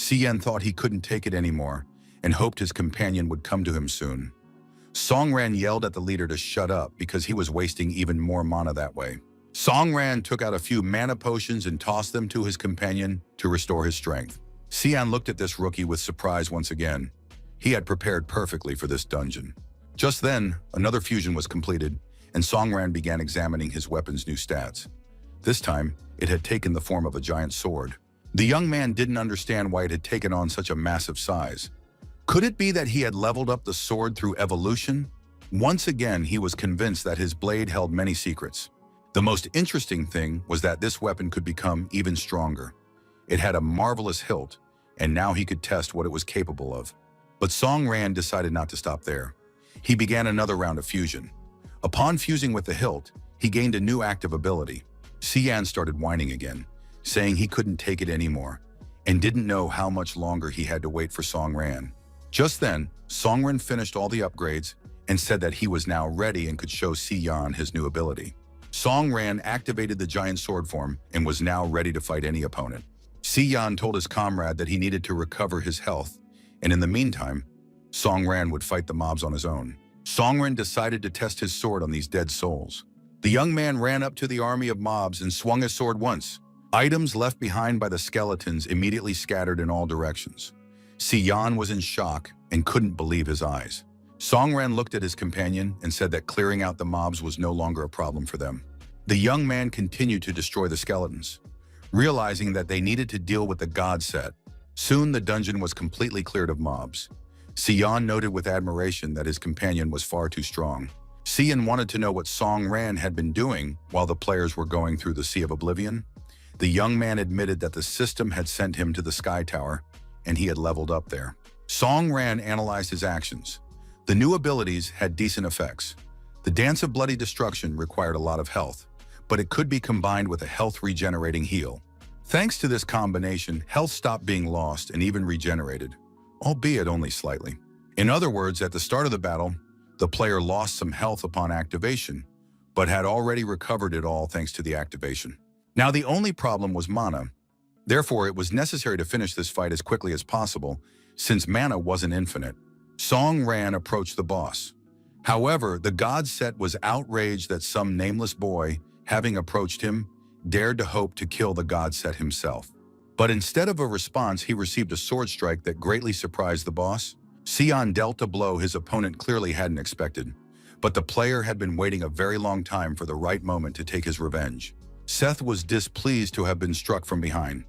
Yan thought he couldn't take it anymore and hoped his companion would come to him soon. Song Ran yelled at the leader to shut up because he was wasting even more mana that way. Song Ran took out a few mana potions and tossed them to his companion to restore his strength. Yan looked at this rookie with surprise once again. He had prepared perfectly for this dungeon. Just then, another fusion was completed, and Song Ran began examining his weapon's new stats. This time, it had taken the form of a giant sword. The young man didn't understand why it had taken on such a massive size. Could it be that he had leveled up the sword through evolution? Once again, he was convinced that his blade held many secrets. The most interesting thing was that this weapon could become even stronger. It had a marvelous hilt, and now he could test what it was capable of. But Song Ran decided not to stop there. He began another round of fusion. Upon fusing with the hilt, he gained a new active ability. Yan started whining again, saying he couldn't take it anymore, and didn't know how much longer he had to wait for Song Ran. Just then, Song Ran finished all the upgrades and said that he was now ready and could show Yan his new ability. Song Ran activated the giant sword form and was now ready to fight any opponent. Yan told his comrade that he needed to recover his health, and in the meantime, Song Ran would fight the mobs on his own. Song Ran decided to test his sword on these dead souls. The young man ran up to the army of mobs and swung his sword once. Items left behind by the skeletons immediately scattered in all directions. Yan was in shock and couldn't believe his eyes. Song Ran looked at his companion and said that clearing out the mobs was no longer a problem for them. The young man continued to destroy the skeletons, realizing that they needed to deal with the god set. Soon the dungeon was completely cleared of mobs. Yan noted with admiration that his companion was far too strong. Yan wanted to know what Song Ran had been doing while the players were going through the Sea of Oblivion. The young man admitted that the system had sent him to the Sky Tower, and he had leveled up there. Song Ran analyzed his actions. The new abilities had decent effects. The Dance of Bloody Destruction required a lot of health, but it could be combined with a health-regenerating heal. Thanks to this combination, health stopped being lost and even regenerated, albeit only slightly. In other words, at the start of the battle, the player lost some health upon activation, but had already recovered it all thanks to the activation. Now the only problem was mana. Therefore, it was necessary to finish this fight as quickly as possible, since mana wasn't infinite. Song Ran approached the boss. However, the god set was outraged that some nameless boy, having approached him, dared to hope to kill the god set himself. But instead of a response, he received a sword strike that greatly surprised the boss. Sion dealt a blow his opponent clearly hadn't expected, but the player had been waiting a very long time for the right moment to take his revenge. Seth was displeased to have been struck from behind.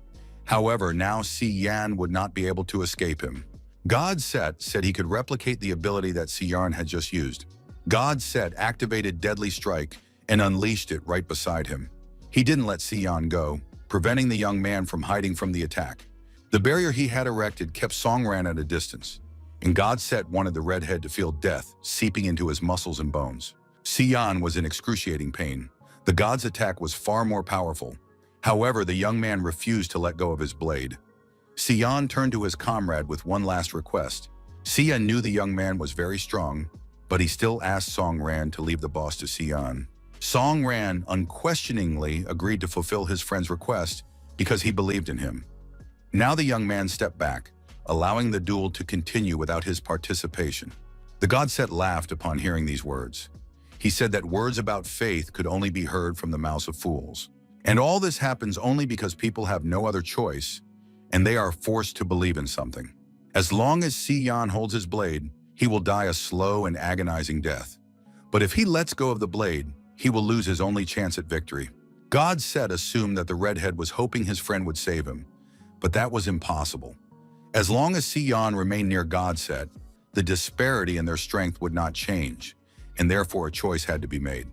However, now Sion would not be able to escape him. God Set said he could replicate the ability that Sion had just used. God Set activated Deadly Strike and unleashed it right beside him. He didn't let Sion go, preventing the young man from hiding from the attack. The barrier he had erected kept Songran at a distance, and God Set wanted the redhead to feel death seeping into his muscles and bones. Sion was in excruciating pain. The god's attack was far more powerful. However, the young man refused to let go of his blade. Sion turned to his comrade with one last request. Sion knew the young man was very strong, but he still asked Songran to leave the boss to Sion. Songran unquestioningly agreed to fulfill his friend's request because he believed in him. Now the young man stepped back, allowing the duel to continue without his participation. The god Set laughed upon hearing these words. He said that words about faith could only be heard from the mouths of fools. And all this happens only because people have no other choice, and they are forced to believe in something. As long as Sion holds his blade, he will die a slow and agonizing death. But if he lets go of the blade, he will lose his only chance at victory. God Set assumed that the redhead was hoping his friend would save him, but that was impossible. As long as Sion remained near God Set, the disparity in their strength would not change, and therefore a choice had to be made.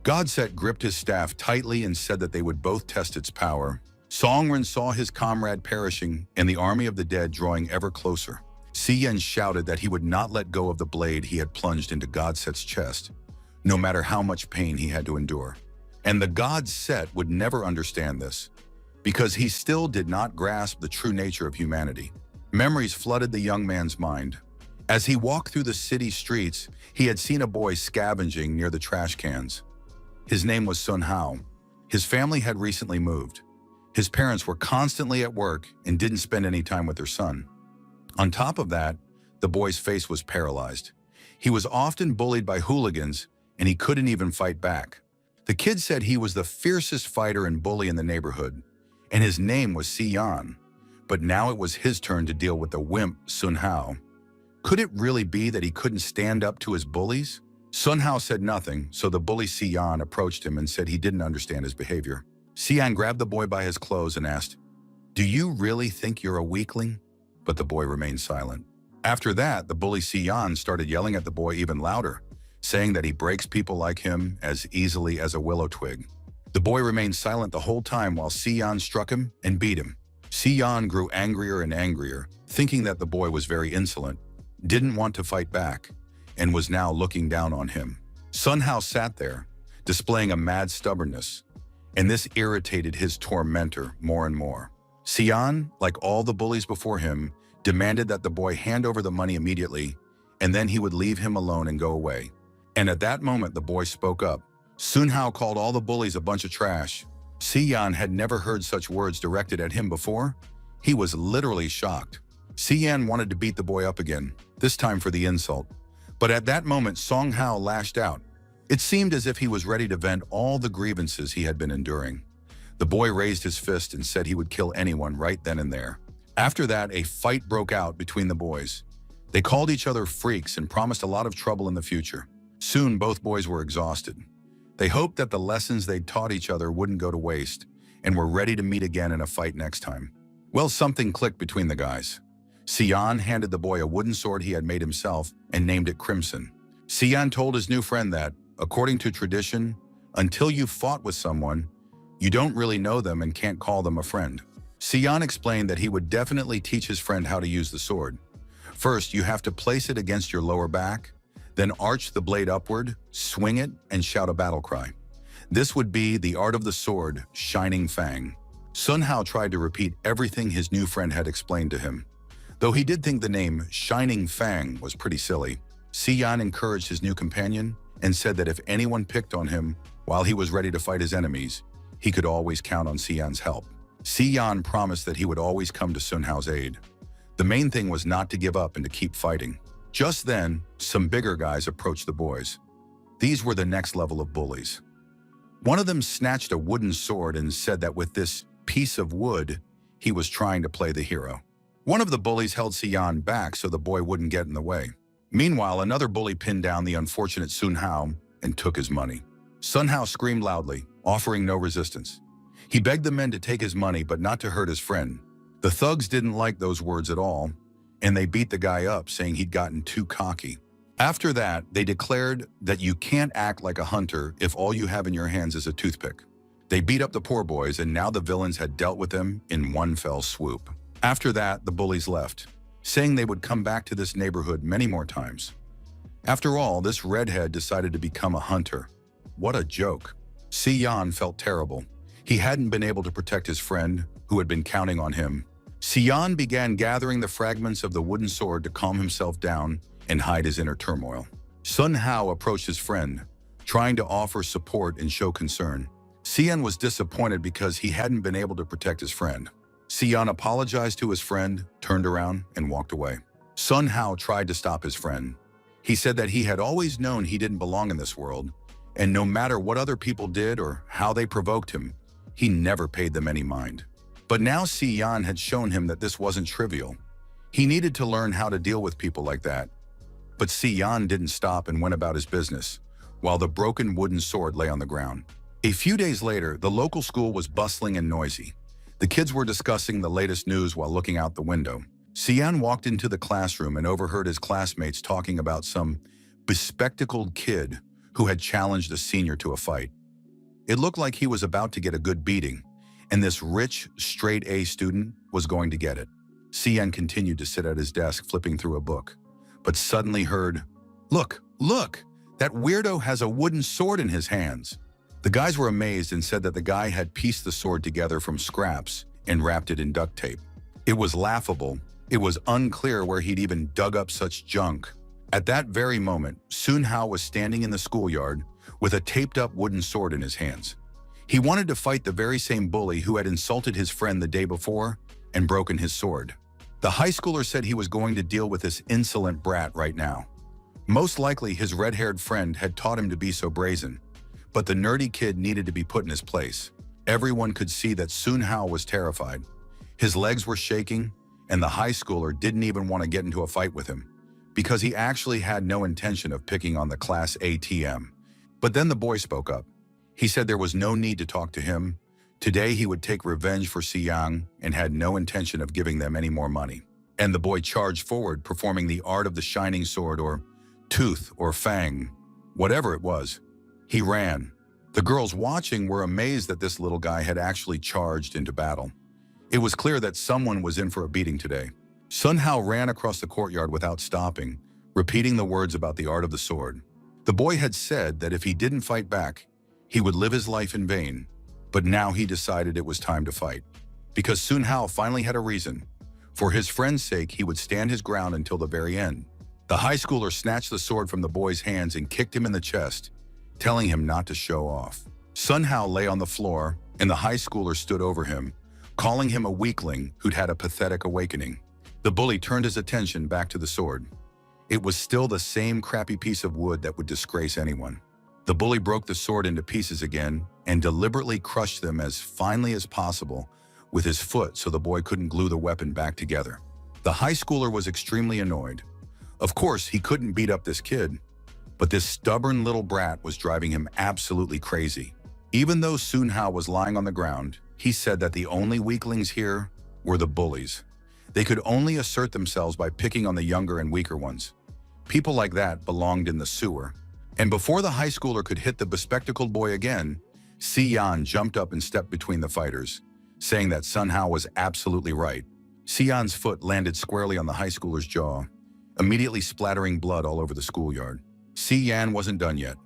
God Set gripped his staff tightly and said that they would both test its power. Songren saw his comrade perishing and the army of the dead drawing ever closer. Sion shouted that he would not let go of the blade he had plunged into God Set's chest, no matter how much pain he had to endure. And the god Set would never understand this, because he still did not grasp the true nature of humanity. Memories flooded the young man's mind. As he walked through the city streets, he had seen a boy scavenging near the trash cans. His name was Sun Hao. His family had recently moved. His parents were constantly at work and didn't spend any time with their son. On top of that, the boy's face was paralyzed. He was often bullied by hooligans, and he couldn't even fight back. The kid said he was the fiercest fighter and bully in the neighborhood, and his name was Sion. But now it was his turn to deal with the wimp Sun Hao. Could it really be that he couldn't stand up to his bullies? Sun Hao said nothing, so the bully Sion approached him and said he didn't understand his behavior. Sion grabbed the boy by his clothes and asked, "Do you really think you're a weakling?" But the boy remained silent. After that, the bully Sion started yelling at the boy even louder, saying that he breaks people like him as easily as a willow twig. The boy remained silent the whole time while Sion struck him and beat him. Sion grew angrier and angrier, thinking that the boy was very insolent, didn't want to fight back, and was now looking down on him. Sun Hao sat there, displaying a mad stubbornness, and this irritated his tormentor more and more. Sion, like all the bullies before him, demanded that the boy hand over the money immediately, and then he would leave him alone and go away. And at that moment, the boy spoke up. Sun Hao called all the bullies a bunch of trash. Sion had never heard such words directed at him before. He was literally shocked. Sion wanted to beat the boy up again, this time for the insult. But at that moment, Song Hao lashed out. It seemed as if he was ready to vent all the grievances he had been enduring. The boy raised his fist and said he would kill anyone right then and there. After that, a fight broke out between the boys. They called each other freaks and promised a lot of trouble in the future. Soon, both boys were exhausted. They hoped that the lessons they'd taught each other wouldn't go to waste and were ready to meet again in a fight next time. Well, something clicked between the guys. Sion handed the boy a wooden sword he had made himself and named it Crimson. Sion told his new friend that, according to tradition, until you've fought with someone, you don't really know them and can't call them a friend. Sion explained that he would definitely teach his friend how to use the sword. First, you have to place it against your lower back, then arch the blade upward, swing it, and shout a battle cry. This would be the art of the sword, Shining Fang. Sun Hao tried to repeat everything his new friend had explained to him. Though he did think the name Shining Fang was pretty silly, Sion encouraged his new companion and said that if anyone picked on him while he was ready to fight his enemies, he could always count on Sion's help. Sion promised that he would always come to Sun Hao's aid. The main thing was not to give up and to keep fighting. Just then, some bigger guys approached the boys. These were the next level of bullies. One of them snatched a wooden sword and said that with this piece of wood, he was trying to play the hero. One of the bullies held Siyan back so the boy wouldn't get in the way. Meanwhile, another bully pinned down the unfortunate Sun Hao and took his money. Sun Hao screamed loudly, offering no resistance. He begged the men to take his money but not to hurt his friend. The thugs didn't like those words at all, and they beat the guy up, saying he'd gotten too cocky. After that, they declared that you can't act like a hunter if all you have in your hands is a toothpick. They beat up the poor boys, and now the villains had dealt with them in one fell swoop. After that, the bullies left, saying they would come back to this neighborhood many more times. After all, this redhead decided to become a hunter. What a joke. Siyan felt terrible. He hadn't been able to protect his friend, who had been counting on him. Siyan began gathering the fragments of the wooden sword to calm himself down and hide his inner turmoil. Sun Hao approached his friend, trying to offer support and show concern. Siyan was disappointed because he hadn't been able to protect his friend. Siyan apologized to his friend, turned around, and walked away. Sun Hao tried to stop his friend. He said that he had always known he didn't belong in this world, and no matter what other people did or how they provoked him, he never paid them any mind. But now Siyan had shown him that this wasn't trivial. He needed to learn how to deal with people like that. But Siyan didn't stop and went about his business, while the broken wooden sword lay on the ground. A few days later, the local school was bustling and noisy. The kids were discussing the latest news while looking out the window. Siyan walked into the classroom and overheard his classmates talking about some bespectacled kid who had challenged a senior to a fight. It looked like he was about to get a good beating, and this rich, straight-A student was going to get it. Siyan continued to sit at his desk flipping through a book, but suddenly heard, "Look, look! That weirdo has a wooden sword in his hands." The guys were amazed and said that the guy had pieced the sword together from scraps and wrapped it in duct tape. It was laughable. It was unclear where he'd even dug up such junk. At that very moment, Sun Hao was standing in the schoolyard with a taped-up wooden sword in his hands. He wanted to fight the very same bully who had insulted his friend the day before and broken his sword. The high schooler said he was going to deal with this insolent brat right now. Most likely, his red-haired friend had taught him to be so brazen, but the nerdy kid needed to be put in his place. Everyone could see that Sun Hao was terrified. His legs were shaking, and the high schooler didn't even want to get into a fight with him, because he actually had no intention of picking on the class ATM. But then the boy spoke up. He said there was no need to talk to him. Today he would take revenge for Siyan and had no intention of giving them any more money. And the boy charged forward, performing the art of the shining sword, or tooth or fang, whatever it was. He ran. The girls watching were amazed that this little guy had actually charged into battle. It was clear that someone was in for a beating today. Sun Hao ran across the courtyard without stopping, repeating the words about the art of the sword. The boy had said that if he didn't fight back, he would live his life in vain, but now he decided it was time to fight. Because Sun Hao finally had a reason. For his friend's sake, he would stand his ground until the very end. The high schooler snatched the sword from the boy's hands and kicked him in the chest, telling him not to show off. Sun Hao lay on the floor, and the high schooler stood over him, calling him a weakling who'd had a pathetic awakening. The bully turned his attention back to the sword. It was still the same crappy piece of wood that would disgrace anyone. The bully broke the sword into pieces again and deliberately crushed them as finely as possible with his foot so the boy couldn't glue the weapon back together. The high schooler was extremely annoyed. Of course, he couldn't beat up this kid, but this stubborn little brat was driving him absolutely crazy. Even though Sun Hao was lying on the ground, he said that the only weaklings here were the bullies. They could only assert themselves by picking on the younger and weaker ones. People like that belonged in the sewer. And before the high schooler could hit the bespectacled boy again, Siyan jumped up and stepped between the fighters, saying that Sun Hao was absolutely right. Siyan's foot landed squarely on the high schooler's jaw, immediately splattering blood all over the schoolyard. Siyan wasn't done yet.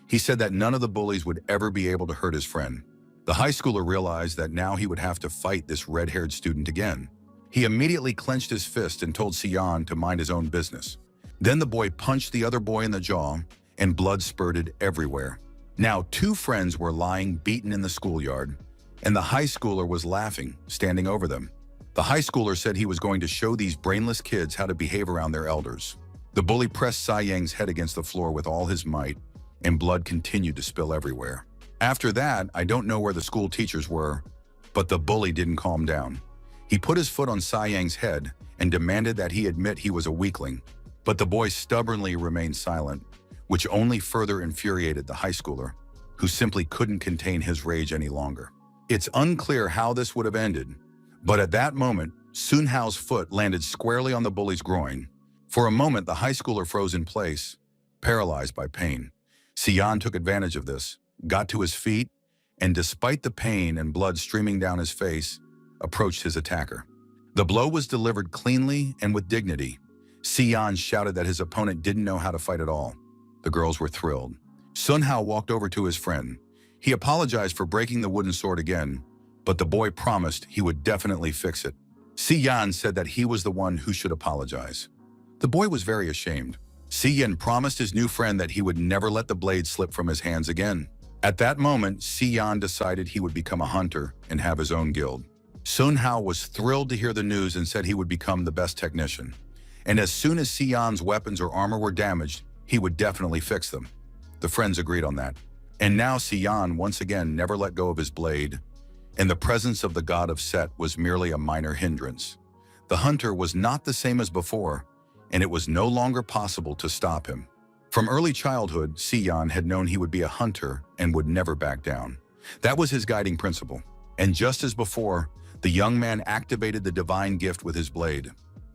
He said that none of the bullies would ever be able to hurt his friend. The high schooler realized that now he would have to fight this red-haired student again. He immediately clenched his fist and told Siyan to mind his own business. Then the boy punched the other boy in the jaw, and blood spurted everywhere. Now 2 friends were lying beaten in the schoolyard, and the high schooler was laughing, standing over them. The high schooler said he was going to show these brainless kids how to behave around their elders. The bully pressed Saiyang's head against the floor with all his might, and blood continued to spill everywhere. After that, I don't know where the school teachers were, but the bully didn't calm down. He put his foot on Sai Yang's head and demanded that he admit he was a weakling. But the boy stubbornly remained silent, which only further infuriated the high schooler, who simply couldn't contain his rage any longer. It's unclear how this would have ended, but at that moment, Sun Hao's foot landed squarely on the bully's groin. For a moment, the high schooler froze in place, paralyzed by pain. Xian took advantage of this, got to his feet, and despite the pain and blood streaming down his face, approached his attacker. The blow was delivered cleanly and with dignity. Xian shouted that his opponent didn't know how to fight at all. The girls were thrilled. Sun Hao walked over to his friend. He apologized for breaking the wooden sword again, but the boy promised he would definitely fix it. Xian said that he was the one who should apologize. The boy was very ashamed. Xian promised his new friend that he would never let the blade slip from his hands again. At that moment, Xian decided he would become a hunter and have his own guild. Sun Hao was thrilled to hear the news and said he would become the best technician. And as soon as Xian's weapons or armor were damaged, he would definitely fix them. The friends agreed on that. And now Xian once again never let go of his blade, and the presence of the god of Set was merely a minor hindrance. The hunter was not the same as before, and it was no longer possible to stop him. From early childhood, Xian had known he would be a hunter and would never back down. That was his guiding principle. And just as before, the young man activated the divine gift with his blade.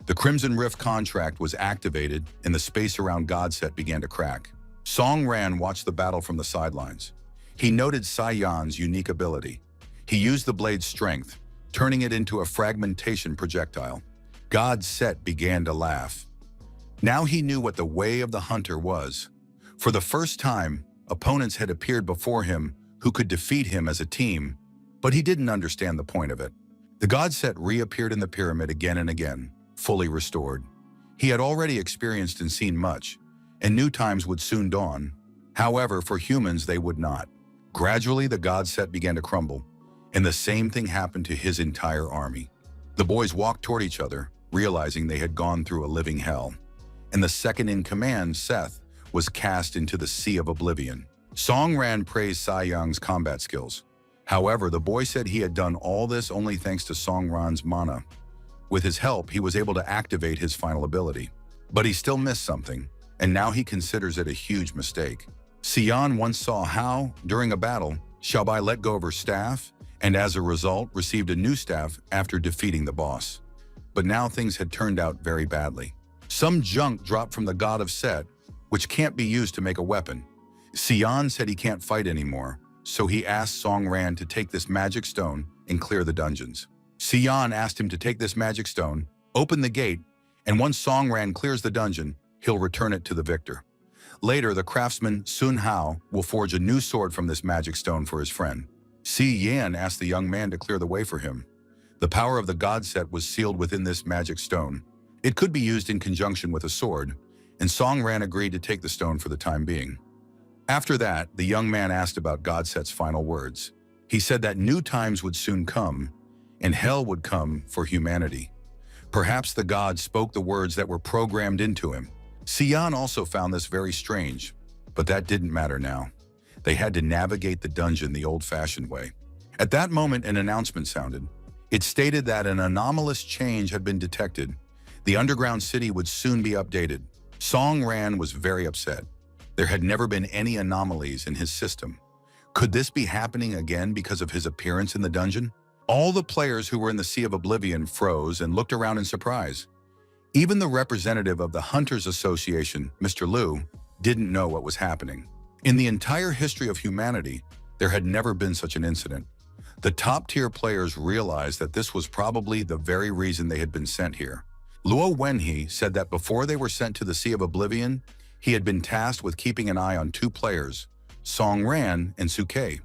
The Crimson Rift contract was activated, and the space around Godset began to crack. Song Ran watched the battle from the sidelines. He noted Sai Yan's unique ability. He used the blade's strength, turning it into a fragmentation projectile. Godset began to laugh. Now he knew what the way of the hunter was. For the first time, opponents had appeared before him who could defeat him as a team, but he didn't understand the point of it. The Godset reappeared in the pyramid again and again, fully restored. He had already experienced and seen much, and new times would soon dawn. However, for humans, they would not. Gradually, the Godset began to crumble, and the same thing happened to his entire army. The boys walked toward each other, realizing they had gone through a living hell. And the second in command, Seth, was cast into the Sea of Oblivion. Song Ran praised Sai Yang's combat skills. However, the boy said he had done all this only thanks to Song Ran's mana. With his help, he was able to activate his final ability. But he still missed something, and now he considers it a huge mistake. Xian once saw how, during a battle, Xiaobai let go of her staff, and as a result, received a new staff after defeating the boss. But now things had turned out very badly. Some junk dropped from the god of Set, which can't be used to make a weapon. Xian said he can't fight anymore, so he asked Song Ran to take this magic stone and clear the dungeons. Xian asked him to take this magic stone, open the gate, and once Song Ran clears the dungeon, he'll return it to the victor. Later, the craftsman Sun Hao will forge a new sword from this magic stone for his friend. Si Yan asked the young man to clear the way for him. The power of the god set was sealed within this magic stone. It could be used in conjunction with a sword, and Song Ran agreed to take the stone for the time being. After that, the young man asked about Godset's final words. He said that new times would soon come, and hell would come for humanity. Perhaps the god spoke the words that were programmed into him. Xian also found this very strange, but that didn't matter now. They had to navigate the dungeon the old-fashioned way. At that moment, an announcement sounded. It stated that an anomalous change had been detected. The underground city would soon be updated. Song Ran was very upset. There had never been any anomalies in his system. Could this be happening again because of his appearance in the dungeon? All the players who were in the Sea of Oblivion froze and looked around in surprise. Even the representative of the Hunters Association, Mr. Liu, didn't know what was happening. In the entire history of humanity, there had never been such an incident. The top-tier players realized that this was probably the very reason they had been sent here. Luo Wenhe said that before they were sent to the Sea of Oblivion, he had been tasked with keeping an eye on two players, Song Ran and Suke.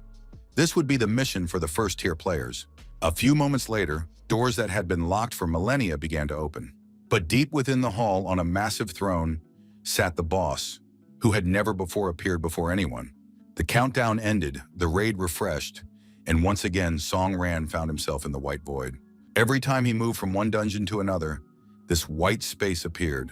This would be the mission for the first-tier players. A few moments later, doors that had been locked for millennia began to open. But deep within the hall, on a massive throne, sat the boss, who had never before appeared before anyone. The countdown ended, the raid refreshed, and once again Song Ran found himself in the white void. Every time he moved from one dungeon to another, this white space appeared.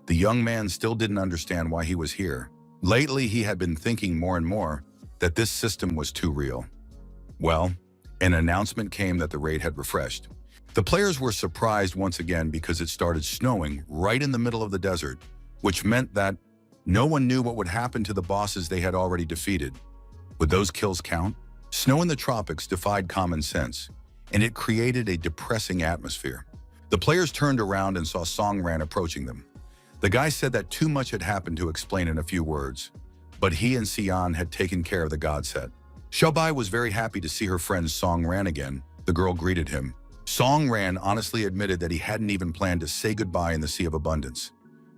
The young man still didn't understand why he was here. Lately, he had been thinking more and more that this system was too real. Well, an announcement came that the raid had refreshed. The players were surprised once again because it started snowing right in the middle of the desert, which meant that no one knew what would happen to the bosses they had already defeated. Would those kills count? Snow in the tropics defied common sense, and it created a depressing atmosphere. The players turned around and saw Songran approaching them. The guy said that too much had happened to explain in a few words, but he and Xian had taken care of the god set. Xiaobai was very happy to see her friend Songran again. The girl greeted him. Songran honestly admitted that he hadn't even planned to say goodbye in the Sea of Abundance,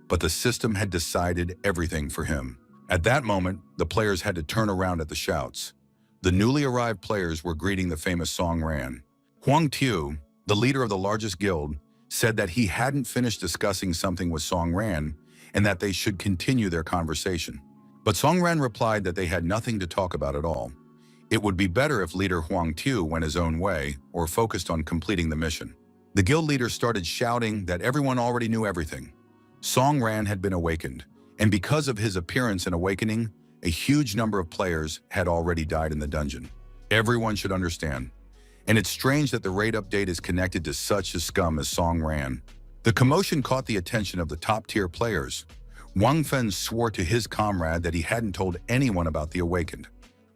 but the system had decided everything for him. At that moment, the players had to turn around at the shouts. The newly arrived players were greeting the famous Songran. Huang Tiu, the leader of the largest guild, said that he hadn't finished discussing something with Songran and that they should continue their conversation. But Songran replied that they had nothing to talk about at all. It would be better if leader Huang Tiu went his own way or focused on completing the mission. The guild leader started shouting that everyone already knew everything. Songran had been awakened, and because of his appearance and awakening, a huge number of players had already died in the dungeon. Everyone should understand. And it's strange that the raid update is connected to such a scum as Songran. The commotion caught the attention of the top-tier players. Wang Fen swore to his comrade that he hadn't told anyone about the awakened.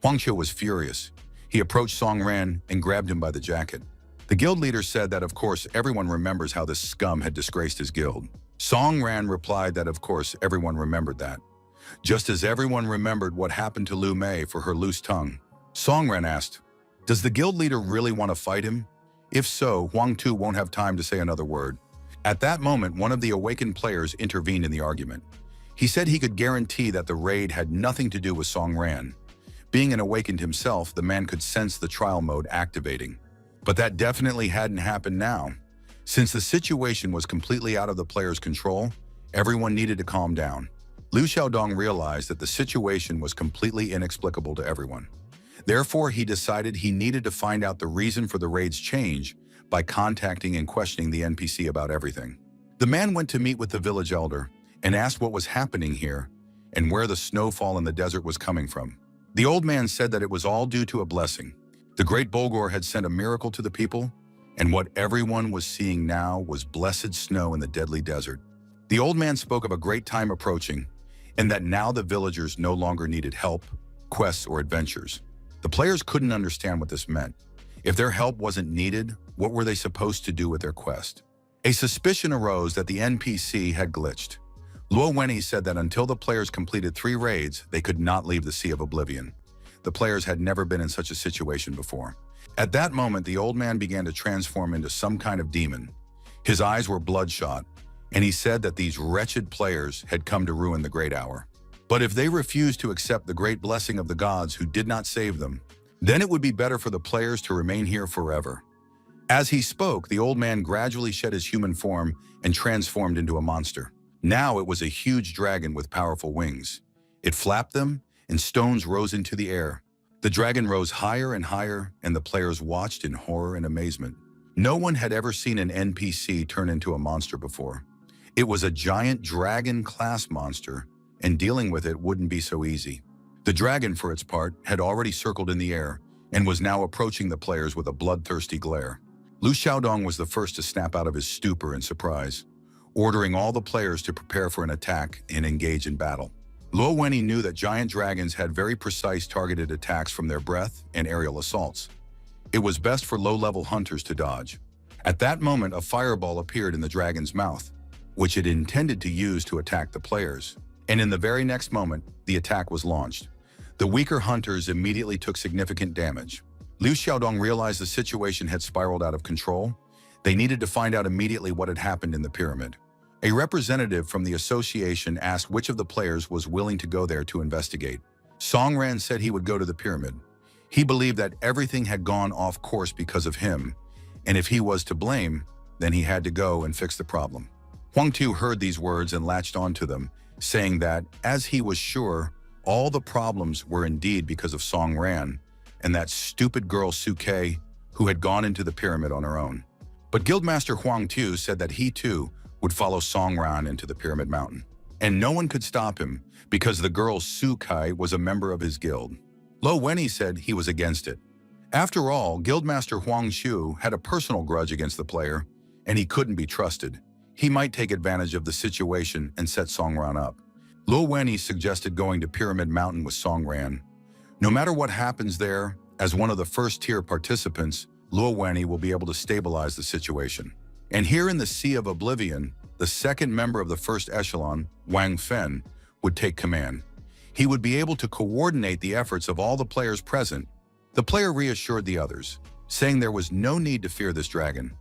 Huang Qiu was furious. He approached Songran and grabbed him by the jacket. The guild leader said that of course everyone remembers how this scum had disgraced his guild. Songran replied that of course everyone remembered that. Just as everyone remembered what happened to Lu Mei for her loose tongue. Songran asked, "Does the guild leader really want to fight him? If so, Huang Tu won't have time to say another word." At that moment, one of the awakened players intervened in the argument. He said he could guarantee that the raid had nothing to do with Songran. Being an awakened himself, the man could sense the trial mode activating. But that definitely hadn't happened now. Since the situation was completely out of the players' control, everyone needed to calm down. Liu Xiaodong realized that the situation was completely inexplicable to everyone. Therefore, he decided he needed to find out the reason for the raid's change by contacting and questioning the NPC about everything. The man went to meet with the village elder and asked what was happening here and where the snowfall in the desert was coming from. The old man said that it was all due to a blessing. The great Bulgur had sent a miracle to the people, and what everyone was seeing now was blessed snow in the deadly desert. The old man spoke of a great time approaching, and that now the villagers no longer needed help, quests, or adventures. The players couldn't understand what this meant. If their help wasn't needed, what were they supposed to do with their quest? A suspicion arose that the NPC had glitched. Luo Wenyi said that until the players completed 3 raids, they could not leave the Sea of Oblivion. The players had never been in such a situation before. At that moment, the old man began to transform into some kind of demon. His eyes were bloodshot, and he said that these wretched players had come to ruin the great hour. But if they refused to accept the great blessing of the gods who did not save them, then it would be better for the players to remain here forever. As he spoke, the old man gradually shed his human form and transformed into a monster. Now it was a huge dragon with powerful wings. It flapped them, and stones rose into the air. The dragon rose higher and higher, and the players watched in horror and amazement. No one had ever seen an NPC turn into a monster before. It was a giant dragon-class monster, and dealing with it wouldn't be so easy. The dragon, for its part, had already circled in the air and was now approaching the players with a bloodthirsty glare. Liu Xiaodong was the first to snap out of his stupor in surprise, ordering all the players to prepare for an attack and engage in battle. Luo Wenyi knew that giant dragons had very precise targeted attacks from their breath and aerial assaults. It was best for low-level hunters to dodge. At that moment, a fireball appeared in the dragon's mouth, which it intended to use to attack the players. And in the very next moment, the attack was launched. The weaker hunters immediately took significant damage. Liu Xiaodong realized the situation had spiraled out of control. They needed to find out immediately what had happened in the pyramid. A representative from the association asked which of the players was willing to go there to investigate. Songran said he would go to the pyramid. He believed that everything had gone off course because of him, and if he was to blame, then he had to go and fix the problem. Huang Tu heard these words and latched onto them, saying that, as he was sure, all the problems were indeed because of Songran and that stupid girl Suke, who had gone into the pyramid on her own. But Guildmaster Huang Tu said that he too would follow Songran into the Pyramid Mountain. And no one could stop him because the girl Sukai was a member of his guild. Luo Wenyi said he was against it. After all, Guildmaster Huang Shu had a personal grudge against the player, and he couldn't be trusted. He might take advantage of the situation and set Songran up. Luo Wenyi suggested going to Pyramid Mountain with Songran. No matter what happens there, as one of the first-tier participants, Luo Wenyi will be able to stabilize the situation. And here in the Sea of Oblivion, the second member of the first echelon, Wang Fen, would take command. He would be able to coordinate the efforts of all the players present. The player reassured the others, saying there was no need to fear this dragon.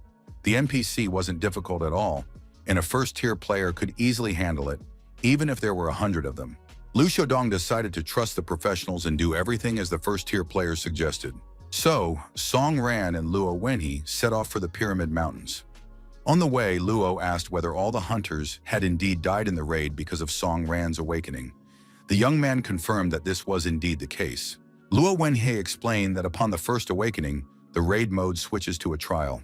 The NPC wasn't difficult at all, and a first-tier player could easily handle it, even if there were 100 of them. Lu Xiaodong decided to trust the professionals and do everything as the first-tier players suggested. So, Song Ran and Luo Wenyi set off for the Pyramid Mountains. On the way, Luo asked whether all the hunters had indeed died in the raid because of Song Ran's awakening. The young man confirmed that this was indeed the case. Luo Wenyi explained that upon the first awakening, the raid mode switches to a trial.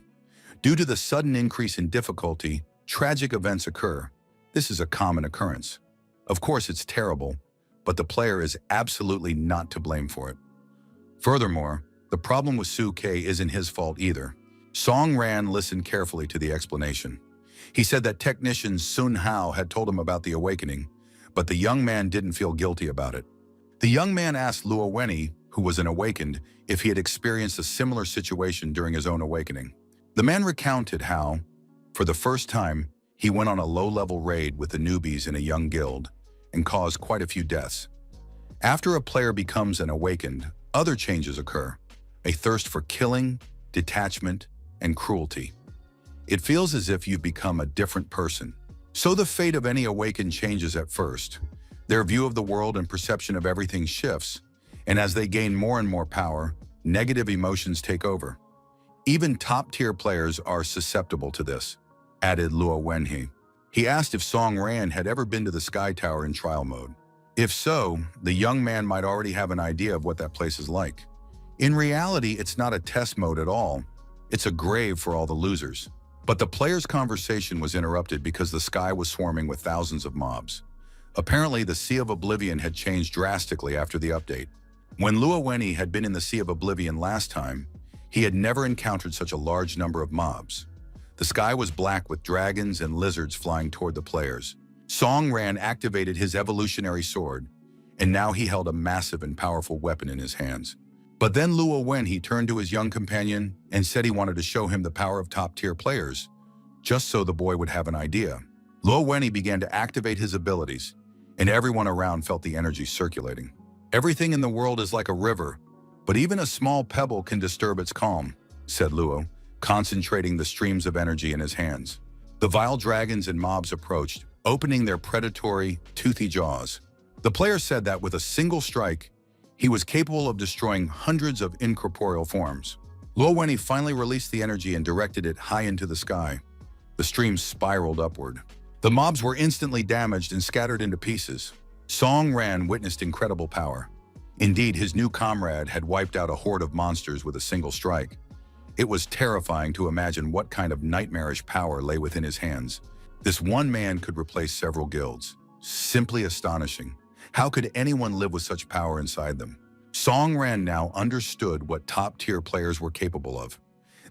Due to the sudden increase in difficulty, tragic events occur. This is a common occurrence. Of course, it's terrible, but the player is absolutely not to blame for it. Furthermore, the problem with Su Ke isn't his fault either. Song Ran listened carefully to the explanation. He said that technician Sun Hao had told him about the awakening, but the young man didn't feel guilty about it. The young man asked Luo Wenyi, who was an awakened, if he had experienced a similar situation during his own awakening. The man recounted how, for the first time, he went on a low-level raid with the newbies in a young guild and caused quite a few deaths. After a player becomes an awakened, other changes occur. A thirst for killing, detachment, and cruelty. It feels as if you've become a different person. So the fate of any awakened changes at first. Their view of the world and perception of everything shifts, and as they gain more and more power, negative emotions take over. Even top-tier players are susceptible to this, added Luo Wenyi. He asked if Song Ran had ever been to the Sky Tower in trial mode. If so, the young man might already have an idea of what that place is like. In reality, it's not a test mode at all. It's a grave for all the losers. But the player's conversation was interrupted because the sky was swarming with thousands of mobs. Apparently, the Sea of Oblivion had changed drastically after the update. When Luo Wenyi had been in the Sea of Oblivion last time, he had never encountered such a large number of mobs. The sky was black with dragons and lizards flying toward the players. Song Ran activated his evolutionary sword, and now he held a massive and powerful weapon in his hands. But then Luo Wenyi turned to his young companion and said he wanted to show him the power of top-tier players, just so the boy would have an idea. Luo Wenyi began to activate his abilities, and everyone around felt the energy circulating. Everything in the world is like a river, but even a small pebble can disturb its calm, said Luo, concentrating the streams of energy in his hands. The vile dragons and mobs approached, opening their predatory, toothy jaws. The player said that with a single strike, he was capable of destroying hundreds of incorporeal forms. Luo Wenyi finally released the energy and directed it high into the sky. The streams spiraled upward. The mobs were instantly damaged and scattered into pieces. Song Ran witnessed incredible power. Indeed, his new comrade had wiped out a horde of monsters with a single strike. It was terrifying to imagine what kind of nightmarish power lay within his hands. This one man could replace several guilds. Simply astonishing. How could anyone live with such power inside them? Song Ran now understood what top-tier players were capable of.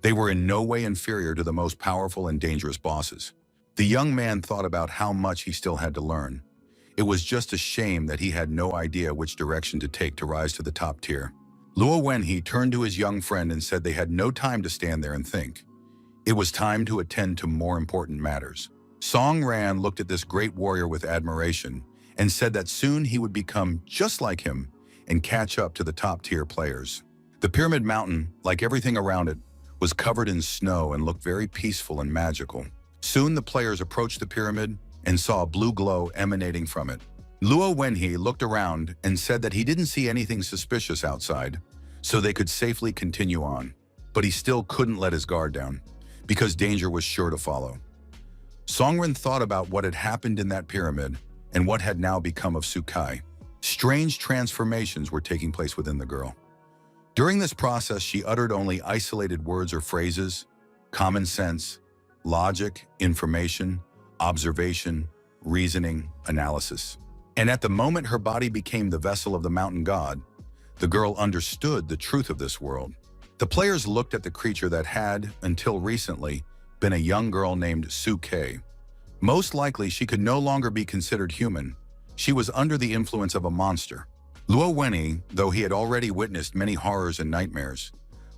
They were in no way inferior to the most powerful and dangerous bosses. The young man thought about how much he still had to learn. It was just a shame that he had no idea which direction to take to rise to the top tier. Luo Wenyi turned to his young friend and said they had no time to stand there and think. It was time to attend to more important matters. Song Ran looked at this great warrior with admiration and said that soon he would become just like him and catch up to the top-tier players. The Pyramid Mountain, like everything around it, was covered in snow and looked very peaceful and magical. Soon the players approached the pyramid and saw a blue glow emanating from it. Luo Wenyi looked around and said that he didn't see anything suspicious outside, so they could safely continue on. But he still couldn't let his guard down, because danger was sure to follow. Songren thought about what had happened in that pyramid and what had now become of Sukai. Strange transformations were taking place within the girl. During this process, she uttered only isolated words or phrases: common sense, logic, information, observation, reasoning, analysis. And at the moment her body became the vessel of the mountain god, the girl understood the truth of this world. The players looked at the creature that had, until recently, been a young girl named Suke. Most likely, she could no longer be considered human. She was under the influence of a monster. Luo Wenyi, though he had already witnessed many horrors and nightmares,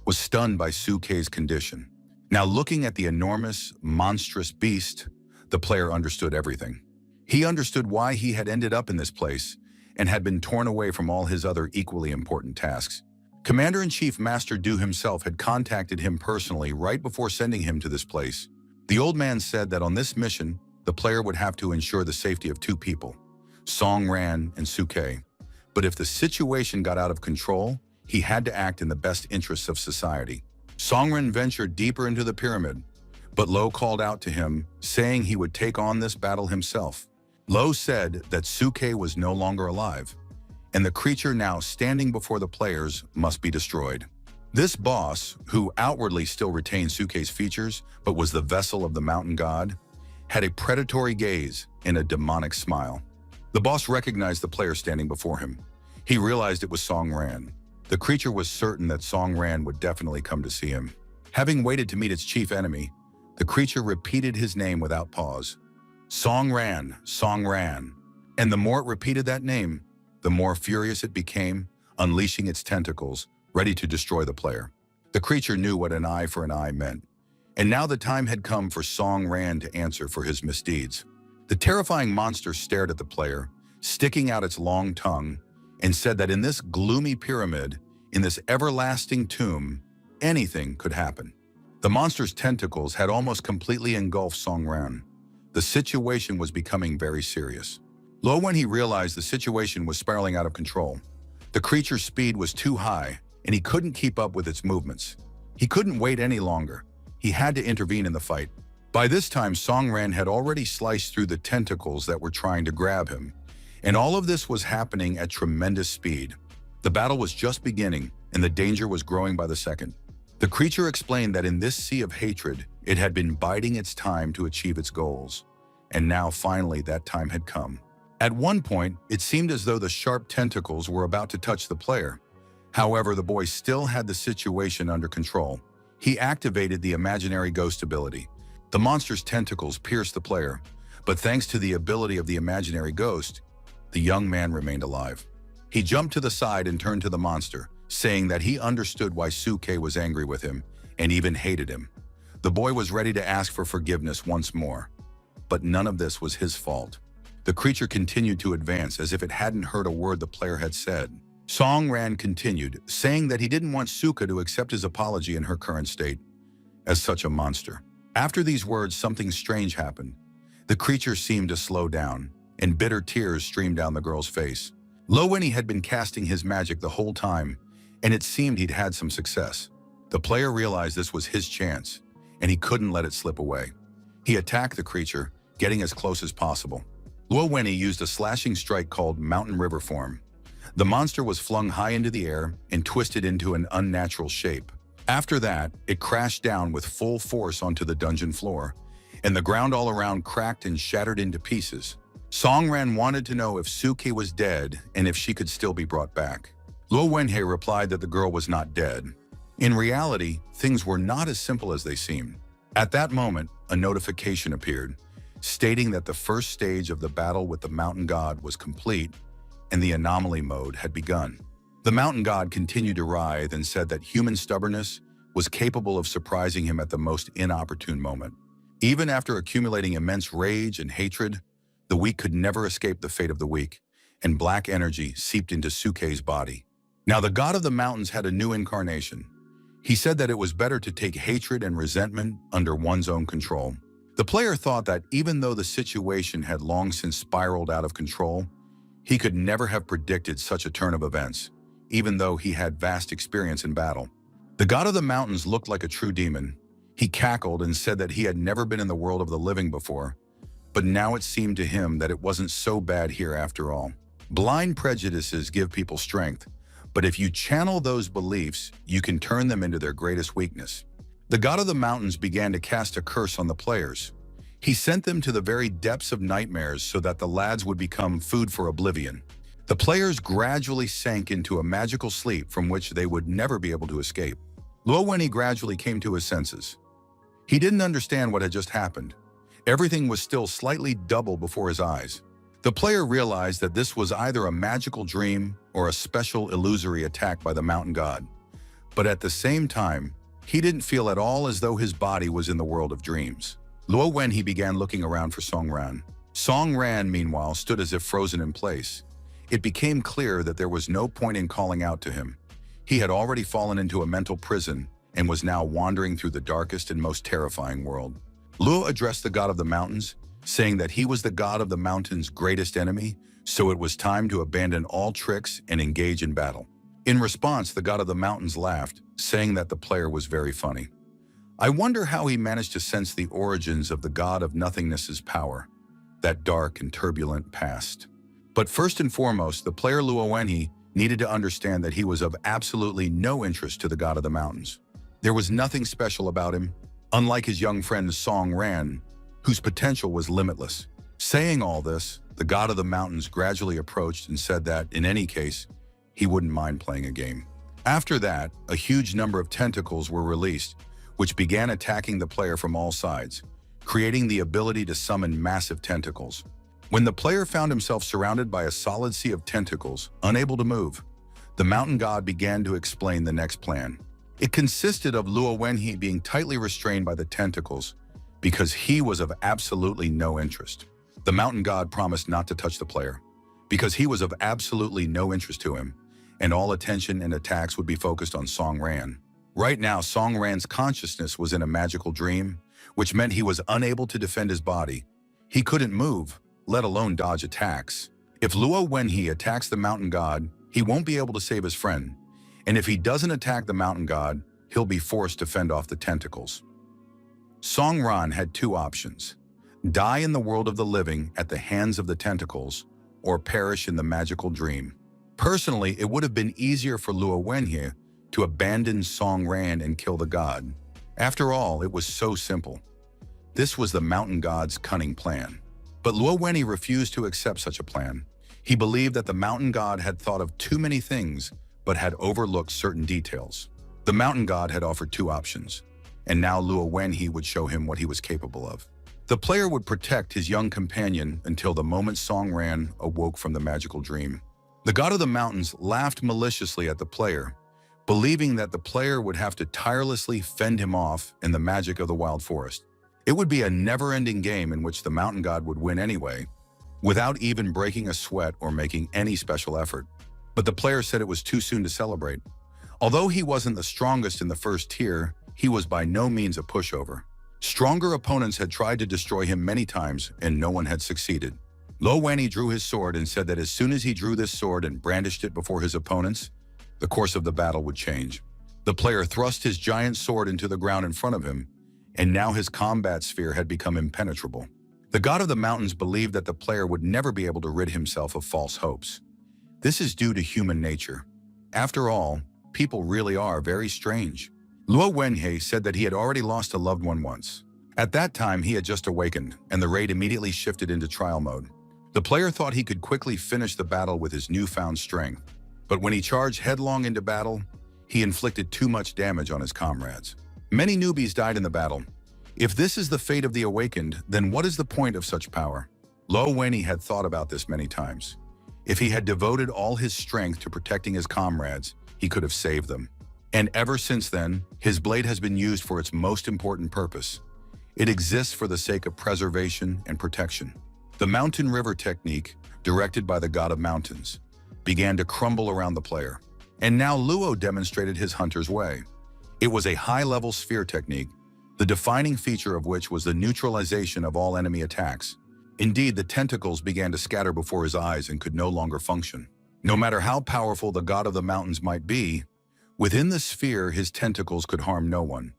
was stunned by Suke's condition. Now looking at the enormous, monstrous beast, the player understood everything. He understood why he had ended up in this place and had been torn away from all his other equally important tasks. Commander-in-Chief Master Du himself had contacted him personally right before sending him to this place. The old man said that on this mission, the player would have to ensure the safety of two people, Song Ran and Suke. But if the situation got out of control, he had to act in the best interests of society. Song Ran ventured deeper into the pyramid, but Lo called out to him, saying he would take on this battle himself. Lo said that Suke was no longer alive, and the creature now standing before the players must be destroyed. This boss, who outwardly still retained Suke's features but was the vessel of the mountain god, had a predatory gaze and a demonic smile. The boss recognized the player standing before him. He realized it was Song Ran. The creature was certain that Song Ran would definitely come to see him. Having waited to meet its chief enemy, the creature repeated his name without pause. Song Ran, Song Ran. And the more it repeated that name, the more furious it became, unleashing its tentacles, ready to destroy the player. The creature knew what an eye for an eye meant, and now the time had come for Song Ran to answer for his misdeeds. The terrifying monster stared at the player, sticking out its long tongue, and said that in this gloomy pyramid, in this everlasting tomb, anything could happen. The monster's tentacles had almost completely engulfed Song Ran. The situation was becoming very serious. Lo, when he realized the situation was spiraling out of control, the creature's speed was too high, and he couldn't keep up with its movements. He couldn't wait any longer. He had to intervene in the fight. By this time, Song Ran had already sliced through the tentacles that were trying to grab him, and all of this was happening at tremendous speed. The battle was just beginning, and the danger was growing by the second. The creature explained that in this sea of hatred, it had been biding its time to achieve its goals, and now finally that time had come. At one point, it seemed as though the sharp tentacles were about to touch the player. However, the boy still had the situation under control. He activated the imaginary ghost ability. The monster's tentacles pierced the player, but thanks to the ability of the imaginary ghost, the young man remained alive. He jumped to the side and turned to the monster, saying that he understood why Suke was angry with him and even hated him. The boy was ready to ask for forgiveness once more, but none of this was his fault. The creature continued to advance as if it hadn't heard a word the player had said. Song Ran continued, saying that he didn't want Suke to accept his apology in her current state as such a monster. After these words, something strange happened. The creature seemed to slow down, and bitter tears streamed down the girl's face. Lo Wenyi had been casting his magic the whole time, and it seemed he'd had some success. The player realized this was his chance, and he couldn't let it slip away. He attacked the creature, getting as close as possible. Luo Wenyi used a slashing strike called Mountain River Form. The monster was flung high into the air and twisted into an unnatural shape. After that, it crashed down with full force onto the dungeon floor, and the ground all around cracked and shattered into pieces. Song Ran wanted to know if Suke was dead and if she could still be brought back. Luo Wenyi replied that the girl was not dead. In reality, things were not as simple as they seemed. At that moment, a notification appeared, stating that the first stage of the battle with the mountain god was complete and the anomaly mode had begun. The mountain god continued to writhe and said that human stubbornness was capable of surprising him at the most inopportune moment. Even after accumulating immense rage and hatred, the weak could never escape the fate of the weak, and black energy seeped into Suke's body. Now the god of the mountains had a new incarnation. He said that it was better to take hatred and resentment under one's own control. The player thought that even though the situation had long since spiraled out of control, he could never have predicted such a turn of events, even though he had vast experience in battle. The god of the mountains looked like a true demon. He cackled and said that he had never been in the world of the living before, but now it seemed to him that it wasn't so bad here after all. Blind prejudices give people strength, but if you channel those beliefs, you can turn them into their greatest weakness. The god of the mountains began to cast a curse on the players. He sent them to the very depths of nightmares so that the lads would become food for oblivion. The players gradually sank into a magical sleep from which they would never be able to escape. Luo Wenyi gradually came to his senses. He didn't understand what had just happened. Everything was still slightly double before his eyes. The player realized that this was either a magical dream or a special illusory attack by the mountain god. But at the same time, he didn't feel at all as though his body was in the world of dreams. Luo Wenyi began looking around for Song Ran. Song Ran, meanwhile, stood as if frozen in place. It became clear that there was no point in calling out to him. He had already fallen into a mental prison and was now wandering through the darkest and most terrifying world. Luo addressed the god of the mountains, saying that he was the god of the mountains' greatest enemy, so it was time to abandon all tricks and engage in battle. In response, the god of the mountains laughed, saying that the player was very funny. I wonder how he managed to sense the origins of the god of nothingness's power, that dark and turbulent past. But first and foremost, the player Luo Wenyi needed to understand that he was of absolutely no interest to the god of the mountains. There was nothing special about him, unlike his young friend Song Ran, whose potential was limitless. Saying all this, the god of the mountains gradually approached and said that, in any case, he wouldn't mind playing a game. After that, a huge number of tentacles were released, which began attacking the player from all sides, creating the ability to summon massive tentacles. When the player found himself surrounded by a solid sea of tentacles, unable to move, the mountain god began to explain the next plan. It consisted of Luo Wenyi being tightly restrained by the tentacles because he was of absolutely no interest. The mountain god promised not to touch the player because he was of absolutely no interest to him, and all attention and attacks would be focused on Song Ran. Right now, Song Ran's consciousness was in a magical dream, which meant he was unable to defend his body. He couldn't move, let alone dodge attacks. If Luo Wenyi attacks the mountain god, he won't be able to save his friend. And if he doesn't attack the mountain god, he'll be forced to fend off the tentacles. Song Ran had two options: die in the world of the living at the hands of the tentacles, or perish in the magical dream. Personally, it would have been easier for Luo Wenyi to abandon Song Ran and kill the god. After all, it was so simple. This was the mountain god's cunning plan. But Luo Wenyi refused to accept such a plan. He believed that the mountain god had thought of too many things, but had overlooked certain details. The mountain god had offered two options, and now Luo Wenyi would show him what he was capable of. The player would protect his young companion until the moment Song Ran awoke from the magical dream. The god of the mountains laughed maliciously at the player, believing that the player would have to tirelessly fend him off in the magic of the wild forest. It would be a never-ending game in which the mountain god would win anyway, without even breaking a sweat or making any special effort. But the player said it was too soon to celebrate. Although he wasn't the strongest in the first tier, he was by no means a pushover. Stronger opponents had tried to destroy him many times, and no one had succeeded. Luo Wenyi drew his sword and said that as soon as he drew this sword and brandished it before his opponents, the course of the battle would change. The player thrust his giant sword into the ground in front of him, and now his combat sphere had become impenetrable. The god of the mountains believed that the player would never be able to rid himself of false hopes. This is due to human nature. After all, people really are very strange. Luo Wenyi said that he had already lost a loved one once. At that time, he had just awakened, and the raid immediately shifted into trial mode. The player thought he could quickly finish the battle with his newfound strength, but when he charged headlong into battle, he inflicted too much damage on his comrades. Many newbies died in the battle. If this is the fate of the awakened, then what is the point of such power? Luo Wenyi had thought about this many times. If he had devoted all his strength to protecting his comrades, he could have saved them. And ever since then, his blade has been used for its most important purpose. It exists for the sake of preservation and protection. The mountain river technique, directed by the god of mountains, began to crumble around the player. And now Luo demonstrated his hunter's way. It was a high-level sphere technique, the defining feature of which was the neutralization of all enemy attacks. Indeed, the tentacles began to scatter before his eyes and could no longer function. No matter how powerful the god of the mountains might be, within the sphere his tentacles could harm no one.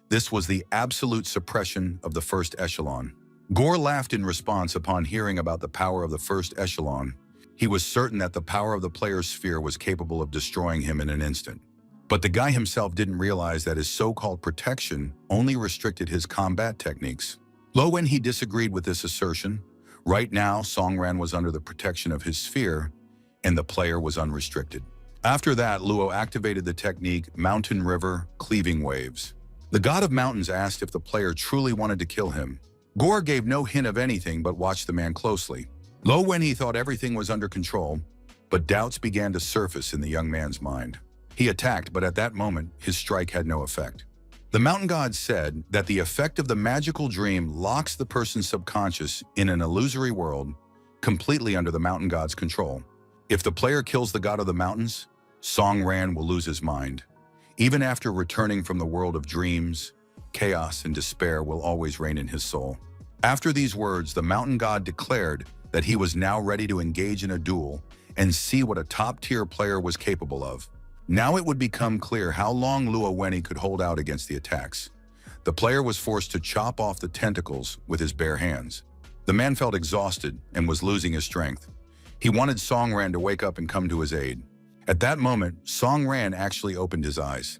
This was the absolute suppression of the first echelon. Gore laughed in response upon hearing about the power of the first echelon. He was certain that the power of the player's sphere was capable of destroying him in an instant. But the guy himself didn't realize that his so-called protection only restricted his combat techniques. Luo Wenyi disagreed with this assertion. Right now, Song Ran was under the protection of his sphere, and the player was unrestricted. After that, Luo activated the technique Mountain River Cleaving Waves. The god of mountains asked if the player truly wanted to kill him. Gore gave no hint of anything but watched the man closely. Luo Wenhe thought everything was under control, but doubts began to surface in the young man's mind. He attacked, but at that moment, his strike had no effect. The mountain god said that the effect of the magical dream locks the person's subconscious in an illusory world completely under the mountain god's control. If the player kills the god of the mountains, Song Ran will lose his mind. Even after returning from the world of dreams, chaos and despair will always reign in his soul. After these words, the mountain god declared that he was now ready to engage in a duel and see what a top-tier player was capable of. Now it would become clear how long Luo Wenhe could hold out against the attacks. The player was forced to chop off the tentacles with his bare hands. The man felt exhausted and was losing his strength. He wanted Song Ran to wake up and come to his aid. At that moment, Song Ran actually opened his eyes.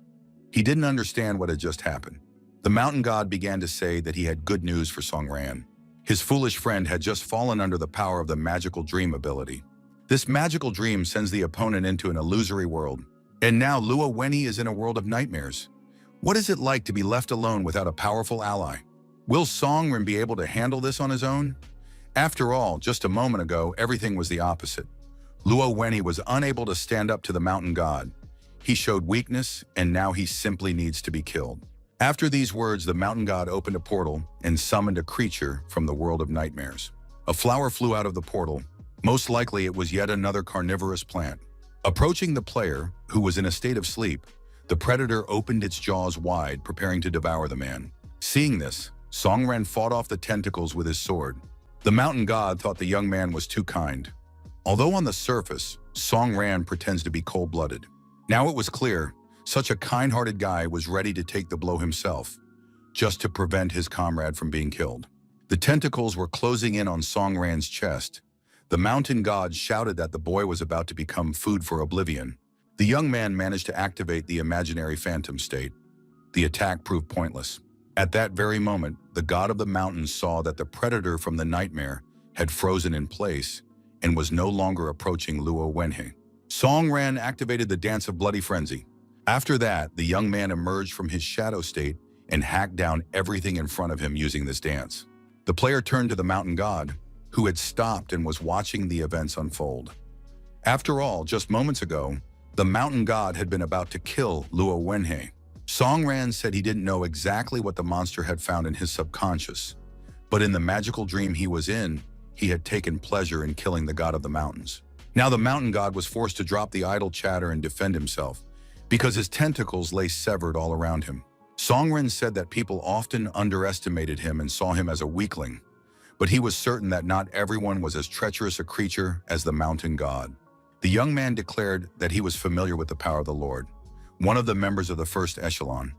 He didn't understand what had just happened. The mountain god began to say that he had good news for Song Ran. His foolish friend had just fallen under the power of the magical dream ability. This magical dream sends the opponent into an illusory world. And now Luo Wenhe is in a world of nightmares. What is it like to be left alone without a powerful ally? Will Song Ran be able to handle this on his own? After all, just a moment ago, everything was the opposite. Luo Wenhe was unable to stand up to the mountain god. He showed weakness, and now he simply needs to be killed. After these words, the mountain god opened a portal and summoned a creature from the world of nightmares. A flower flew out of the portal. Most likely it was yet another carnivorous plant. Approaching the player, who was in a state of sleep, the predator opened its jaws wide, preparing to devour the man. Seeing this, Song Ran fought off the tentacles with his sword. The mountain god thought the young man was too kind. Although on the surface, Song Ran pretends to be cold-blooded. Now it was clear, such a kind-hearted guy was ready to take the blow himself, just to prevent his comrade from being killed. The tentacles were closing in on Song Ran's chest. The mountain god shouted that the boy was about to become food for oblivion. The young man managed to activate the imaginary phantom state. The attack proved pointless. At that very moment, the god of the mountains saw that the predator from the nightmare had frozen in place and was no longer approaching Luo Wenhe. Song Ran activated the Dance of Bloody Frenzy. After that, the young man emerged from his shadow state and hacked down everything in front of him using this dance. The player turned to the mountain god, who had stopped and was watching the events unfold. After all, just moments ago, the mountain god had been about to kill Luo Wenhe. Song Ran said he didn't know exactly what the monster had found in his subconscious, but in the magical dream he was in, he had taken pleasure in killing the god of the mountains. Now the mountain god was forced to drop the idle chatter and defend himself, because his tentacles lay severed all around him. Song Ran said that people often underestimated him and saw him as a weakling, but he was certain that not everyone was as treacherous a creature as the mountain god. The young man declared that he was familiar with the power of the Lord, one of the members of the first echelon.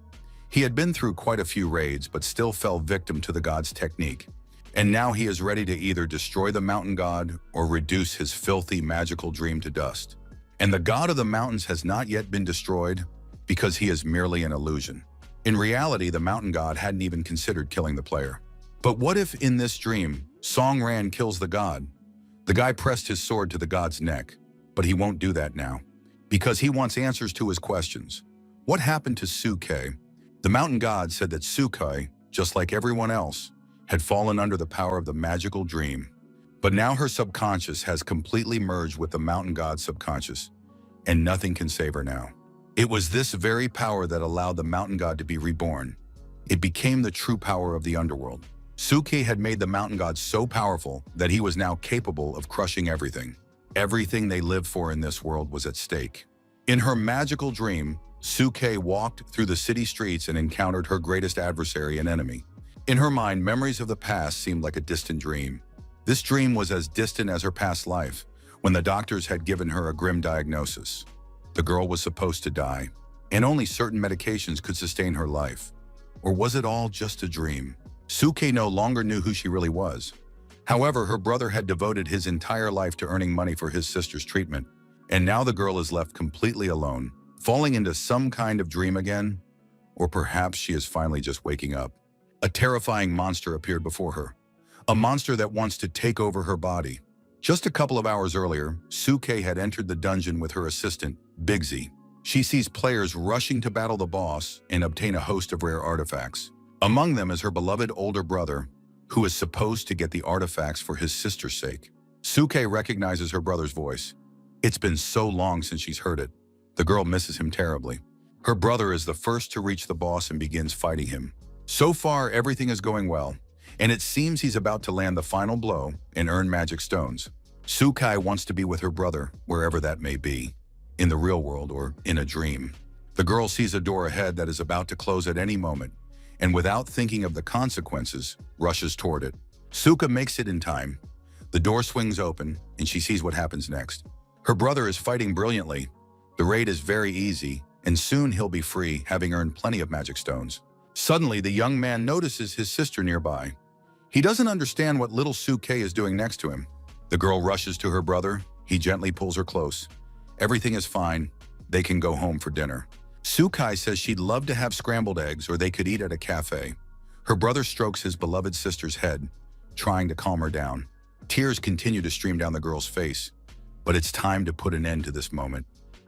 He had been through quite a few raids, but still fell victim to the god's technique. And now he is ready to either destroy the mountain god or reduce his filthy magical dream to dust. And the god of the mountains has not yet been destroyed because he is merely an illusion. In reality, the mountain god hadn't even considered killing the player. But what if in this dream, Song Ran kills the god? The guy pressed his sword to the god's neck, but he won't do that now, because he wants answers to his questions. What happened to Suke? The mountain god said that Suke, just like everyone else, had fallen under the power of the magical dream. But now her subconscious has completely merged with the mountain god's subconscious, and nothing can save her now. It was this very power that allowed the mountain god to be reborn. It became the true power of the underworld. Suke had made the mountain god so powerful that he was now capable of crushing everything. Everything they lived for in this world was at stake. In her magical dream, Suke walked through the city streets and encountered her greatest adversary and enemy. In her mind, memories of the past seemed like a distant dream. This dream was as distant as her past life, when the doctors had given her a grim diagnosis. The girl was supposed to die, and only certain medications could sustain her life. Or was it all just a dream? Suke no longer knew who she really was. However, her brother had devoted his entire life to earning money for his sister's treatment, and now the girl is left completely alone, falling into some kind of dream again, or perhaps she is finally just waking up. A terrifying monster appeared before her, a monster that wants to take over her body. Just a couple of hours earlier, Suke had entered the dungeon with her assistant, Bigsy. She sees players rushing to battle the boss and obtain a host of rare artifacts. Among them is her beloved older brother, who is supposed to get the artifacts for his sister's sake. Suke recognizes her brother's voice. It's been so long since she's heard it. The girl misses him terribly. Her brother is the first to reach the boss and begins fighting him. So far, everything is going well, and it seems he's about to land the final blow and earn magic stones. Sukai wants to be with her brother, wherever that may be, in the real world or in a dream. The girl sees a door ahead that is about to close at any moment, and without thinking of the consequences, rushes toward it. Suka makes it in time. The door swings open, and she sees what happens next. Her brother is fighting brilliantly. The raid is very easy, and soon he'll be free, having earned plenty of magic stones. Suddenly, the young man notices his sister nearby. He doesn't understand what little Suke is doing next to him. The girl rushes to her brother. He gently pulls her close. Everything is fine. They can go home for dinner. Sukai says she'd love to have scrambled eggs, or they could eat at a cafe. Her brother strokes his beloved sister's head, trying to calm her down. Tears continue to stream down the girl's face, but it's time to put an end to this moment.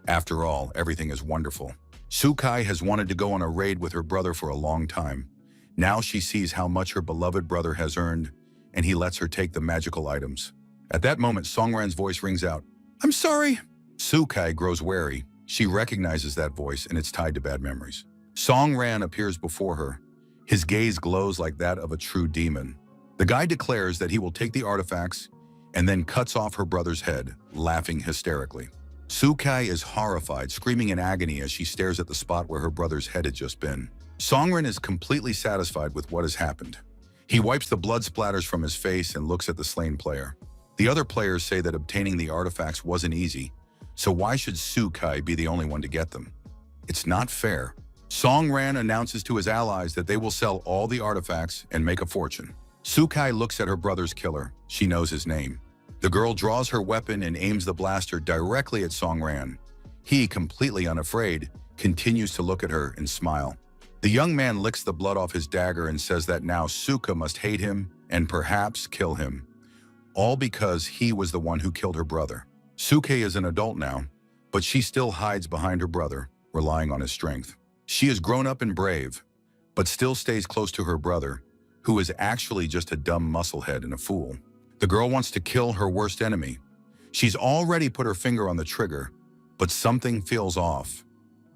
After all, everything is wonderful. Sukai has wanted to go on a raid with her brother for a long time. Now she sees how much her beloved brother has earned, and he lets her take the magical items. At that moment, Songran's voice rings out. "I'm sorry." Sukai grows wary. She recognizes that voice, and it's tied to bad memories. Songran appears before her. His gaze glows like that of a true demon. The guy declares that he will take the artifacts and then cuts off her brother's head, laughing hysterically. Sukai is horrified, screaming in agony as she stares at the spot where her brother's head had just been. Songran is completely satisfied with what has happened. He wipes the blood splatters from his face and looks at the slain player. The other players say that obtaining the artifacts wasn't easy, so why should Sukai be the only one to get them? It's not fair. Songran announces to his allies that they will sell all the artifacts and make a fortune. Sukai looks at her brother's killer. She knows his name. The girl draws her weapon and aims the blaster directly at Songran. He, completely unafraid, continues to look at her and smile. The young man licks the blood off his dagger and says that now Suka must hate him and perhaps kill him. All because he was the one who killed her brother. Suke is an adult now, but she still hides behind her brother, relying on his strength. She is grown up and brave, but still stays close to her brother, who is actually just a dumb musclehead and a fool. The girl wants to kill her worst enemy. She's already put her finger on the trigger, but something feels off.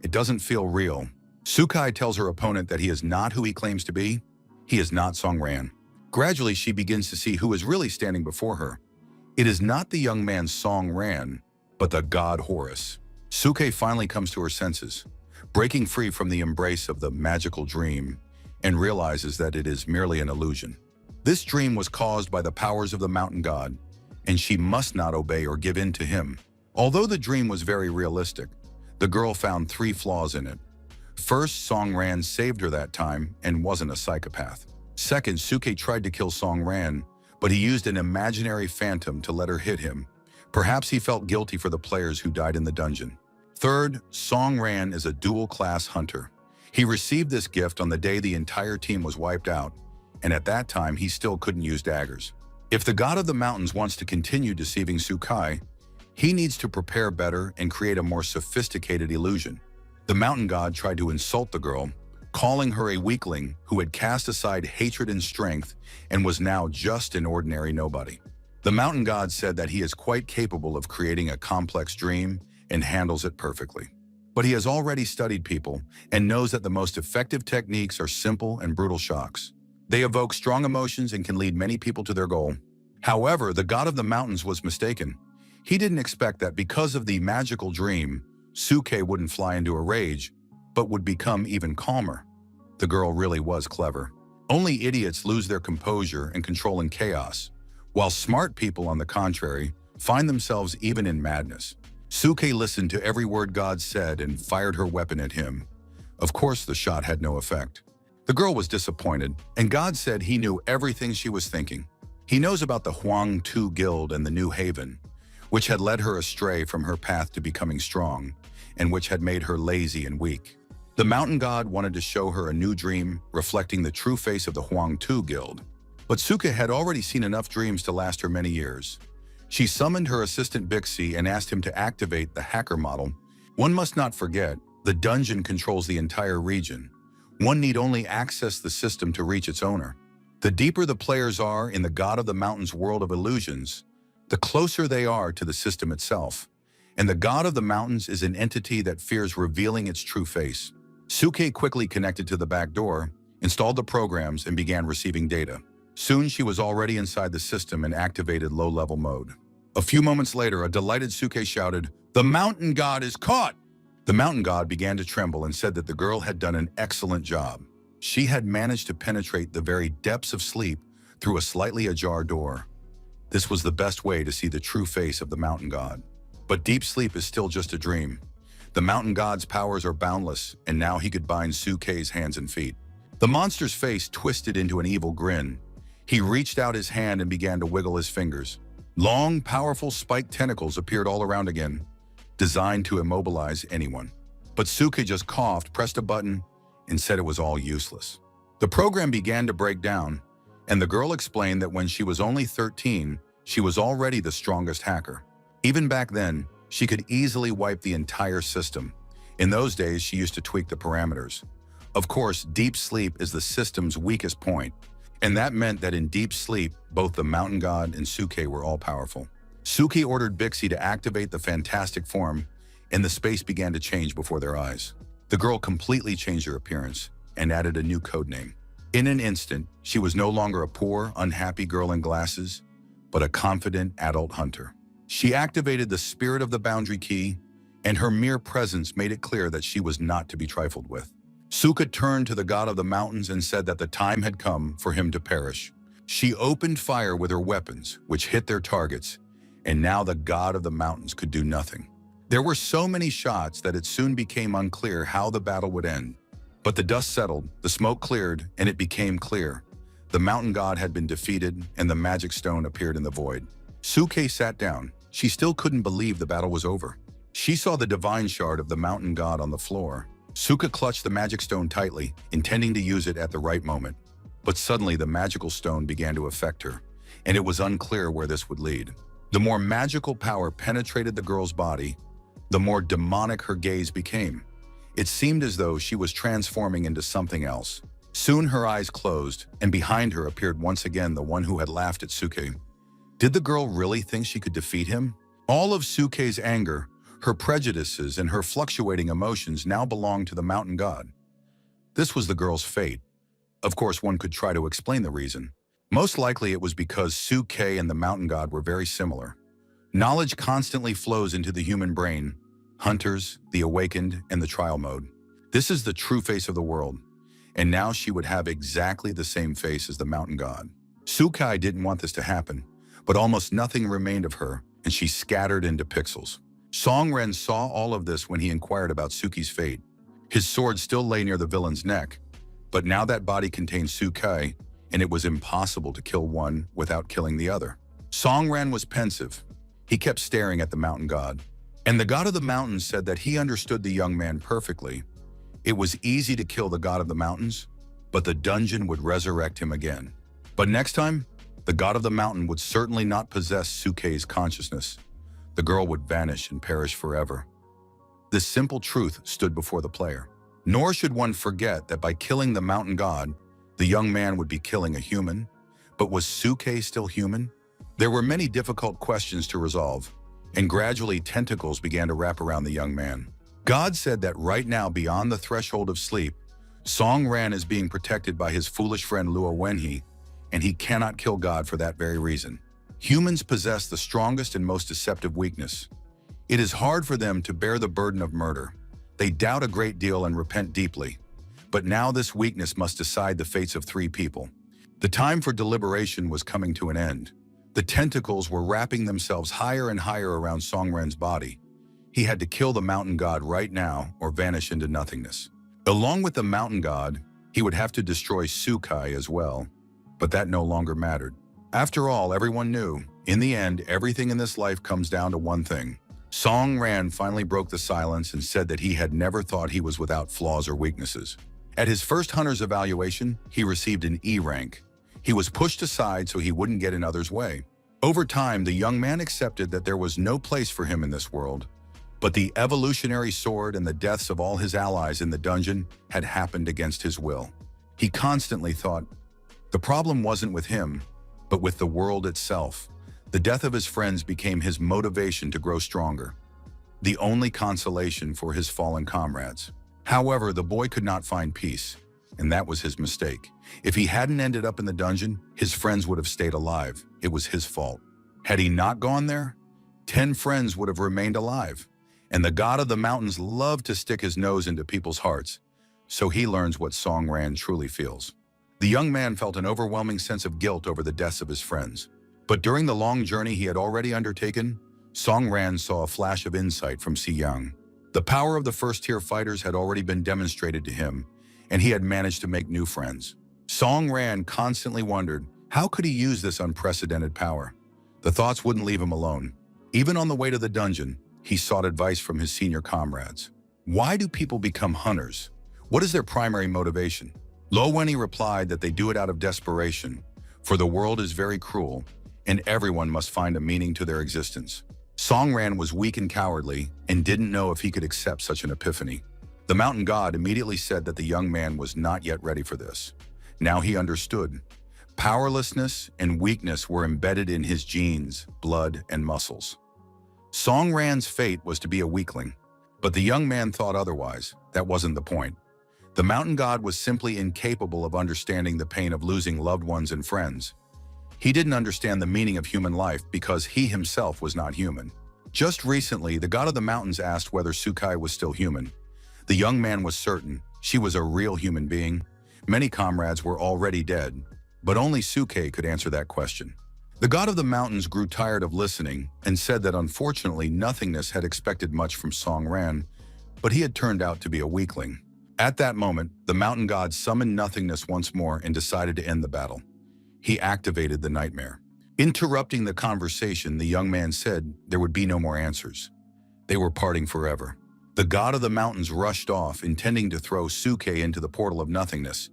It doesn't feel real. Sukai tells her opponent that he is not who he claims to be. He is not Songran. Gradually, she begins to see who is really standing before her. It is not the young man Songran, but the god Horus. Suke finally comes to her senses, breaking free from the embrace of the magical dream, and realizes that it is merely an illusion. This dream was caused by the powers of the mountain god, and she must not obey or give in to him. Although the dream was very realistic, the girl found 3 flaws in it. First, Songran saved her that time and wasn't a psychopath. Second, Suke tried to kill Songran, but he used an imaginary phantom to let her hit him. Perhaps he felt guilty for the players who died in the dungeon. Third, Songran is a dual-class hunter. He received this gift on the day the entire team was wiped out, and at that time he still couldn't use daggers. If the god of the mountains wants to continue deceiving Sukai, he needs to prepare better and create a more sophisticated illusion. The mountain god tried to insult the girl, calling her a weakling who had cast aside hatred and strength and was now just an ordinary nobody. The mountain god said that he is quite capable of creating a complex dream and handles it perfectly. But he has already studied people and knows that the most effective techniques are simple and brutal shocks. They evoke strong emotions and can lead many people to their goal. However, the god of the mountains was mistaken. He didn't expect that because of the magical dream, Suke wouldn't fly into a rage, but would become even calmer. The girl really was clever. Only idiots lose their composure and control in chaos, while smart people, on the contrary, find themselves even in madness. Suke listened to every word God said and fired her weapon at him. Of course, the shot had no effect. The girl was disappointed, and God said he knew everything she was thinking. He knows about the Huang Tu Guild and the New Haven, which had led her astray from her path to becoming strong, and which had made her lazy and weak. The mountain god wanted to show her a new dream reflecting the true face of the Huang Tu Guild. But Suka had already seen enough dreams to last her many years. She summoned her assistant Bixie and asked him to activate the hacker model. One must not forget, the dungeon controls the entire region. One need only access the system to reach its owner. The deeper the players are in the God of the Mountains world of illusions, the closer they are to the system itself. And the God of the Mountains is an entity that fears revealing its true face. Suke quickly connected to the back door, installed the programs, and began receiving data. Soon she was already inside the system and activated low-level mode. A few moments later, a delighted Suke shouted, "The Mountain God is caught!" The Mountain God began to tremble and said that the girl had done an excellent job. She had managed to penetrate the very depths of sleep through a slightly ajar door. This was the best way to see the true face of the Mountain God. But deep sleep is still just a dream. The Mountain God's powers are boundless, and now he could bind Suke's hands and feet. The monster's face twisted into an evil grin. He reached out his hand and began to wiggle his fingers. Long, powerful spiked tentacles appeared all around again, designed to immobilize anyone. But Suke just coughed, pressed a button, and said it was all useless. The program began to break down, and the girl explained that when she was only 13, she was already the strongest hacker. Even back then, she could easily wipe the entire system. In those days, she used to tweak the parameters. Of course, deep sleep is the system's weakest point, and that meant that in deep sleep, both the Mountain God and Suke were all-powerful. Suke ordered Bixie to activate the fantastic form, and the space began to change before their eyes. The girl completely changed her appearance and added a new code name. In an instant, she was no longer a poor, unhappy girl in glasses, but a confident adult hunter. She activated the spirit of the boundary key, and her mere presence made it clear that she was not to be trifled with. Suke turned to the God of the Mountains and said that the time had come for him to perish. She opened fire with her weapons, which hit their targets, and now the God of the Mountains could do nothing. There were so many shots that it soon became unclear how the battle would end. But the dust settled, the smoke cleared, and it became clear. The Mountain God had been defeated, and the magic stone appeared in the void. Suke sat down. She still couldn't believe the battle was over. She saw the divine shard of the Mountain God on the floor. Suke clutched the magic stone tightly, intending to use it at the right moment. But suddenly the magical stone began to affect her, and it was unclear where this would lead. The more magical power penetrated the girl's body, the more demonic her gaze became. It seemed as though she was transforming into something else. Soon her eyes closed, and behind her appeared once again the one who had laughed at Suke. Did the girl really think she could defeat him? All of Suke's anger, her prejudices, and her fluctuating emotions now belonged to the Mountain God. This was the girl's fate. Of course, one could try to explain the reason. Most likely it was because Suke and the Mountain God were very similar. Knowledge constantly flows into the human brain, hunters, the awakened, and the trial mode. This is the true face of the world, and now she would have exactly the same face as the Mountain God. Suke didn't want this to happen, but almost nothing remained of her, and she scattered into pixels. Songren saw all of this when he inquired about Suke's fate. His sword still lay near the villain's neck, but now that body contained Suke, and it was impossible to kill one without killing the other. Songren was pensive. He kept staring at the Mountain God. And the God of the Mountains said that he understood the young man perfectly. It was easy to kill the God of the Mountains, but the dungeon would resurrect him again. But next time, the God of the Mountain would certainly not possess Suke's consciousness. The girl would vanish and perish forever. This simple truth stood before the player. Nor should one forget that by killing the Mountain God, the young man would be killing a human. But was Suke still human? There were many difficult questions to resolve, and gradually tentacles began to wrap around the young man. God said that right now, beyond the threshold of sleep, Songren is being protected by his foolish friend Luo Wenhe, and he cannot kill God for that very reason. Humans possess the strongest and most deceptive weakness. It is hard for them to bear the burden of murder. They doubt a great deal and repent deeply. But now this weakness must decide the fates of 3 people. The time for deliberation was coming to an end. The tentacles were wrapping themselves higher and higher around Songren's body. He had to kill the Mountain God right now or vanish into nothingness. Along with the Mountain God, he would have to destroy Suke as well, but that no longer mattered. After all, everyone knew, in the end, everything in this life comes down to one thing. Songren finally broke the silence and said that he had never thought he was without flaws or weaknesses. At his first hunter's evaluation, he received an E rank. He was pushed aside so he wouldn't get in others' way. Over time, the young man accepted that there was no place for him in this world, but the evolutionary sword and the deaths of all his allies in the dungeon had happened against his will. He constantly thought, the problem wasn't with him, but with the world itself. The death of his friends became his motivation to grow stronger, the only consolation for his fallen comrades. However, the boy could not find peace, and that was his mistake. If he hadn't ended up in the dungeon, his friends would have stayed alive. It was his fault. Had he not gone there, 10 friends would have remained alive. And the god of the mountains loved to stick his nose into people's hearts, so he learns what Song Ran truly feels. The young man felt an overwhelming sense of guilt over the deaths of his friends. But during the long journey he had already undertaken, Song Ran saw a flash of insight from Si Yang. The power of the first-tier fighters had already been demonstrated to him, and he had managed to make new friends. Song Ran constantly wondered, how could he use this unprecedented power? The thoughts wouldn't leave him alone. Even on the way to the dungeon, he sought advice from his senior comrades. Why do people become hunters? What is their primary motivation? Lo Wenyi replied that they do it out of desperation, for the world is very cruel, and everyone must find a meaning to their existence. Song Ran was weak and cowardly and didn't know if he could accept such an epiphany. The mountain god immediately said that the young man was not yet ready for this. Now he understood. Powerlessness and weakness were embedded in his genes, blood, and muscles. Song Ran's fate was to be a weakling, but the young man thought otherwise. That wasn't the point. The mountain god was simply incapable of understanding the pain of losing loved ones and friends. He didn't understand the meaning of human life because he himself was not human. Just recently, the god of the mountains asked whether Sukai was still human. The young man was certain she was a real human being. Many comrades were already dead, but only Sukai could answer that question. The god of the mountains grew tired of listening and said that unfortunately nothingness had expected much from Song Ran, but he had turned out to be a weakling. At that moment, the mountain god summoned nothingness once more and decided to end the battle. He activated the nightmare. Interrupting the conversation, the young man said there would be no more answers. They were parting forever. The god of the mountains rushed off, intending to throw Sukai into the portal of nothingness,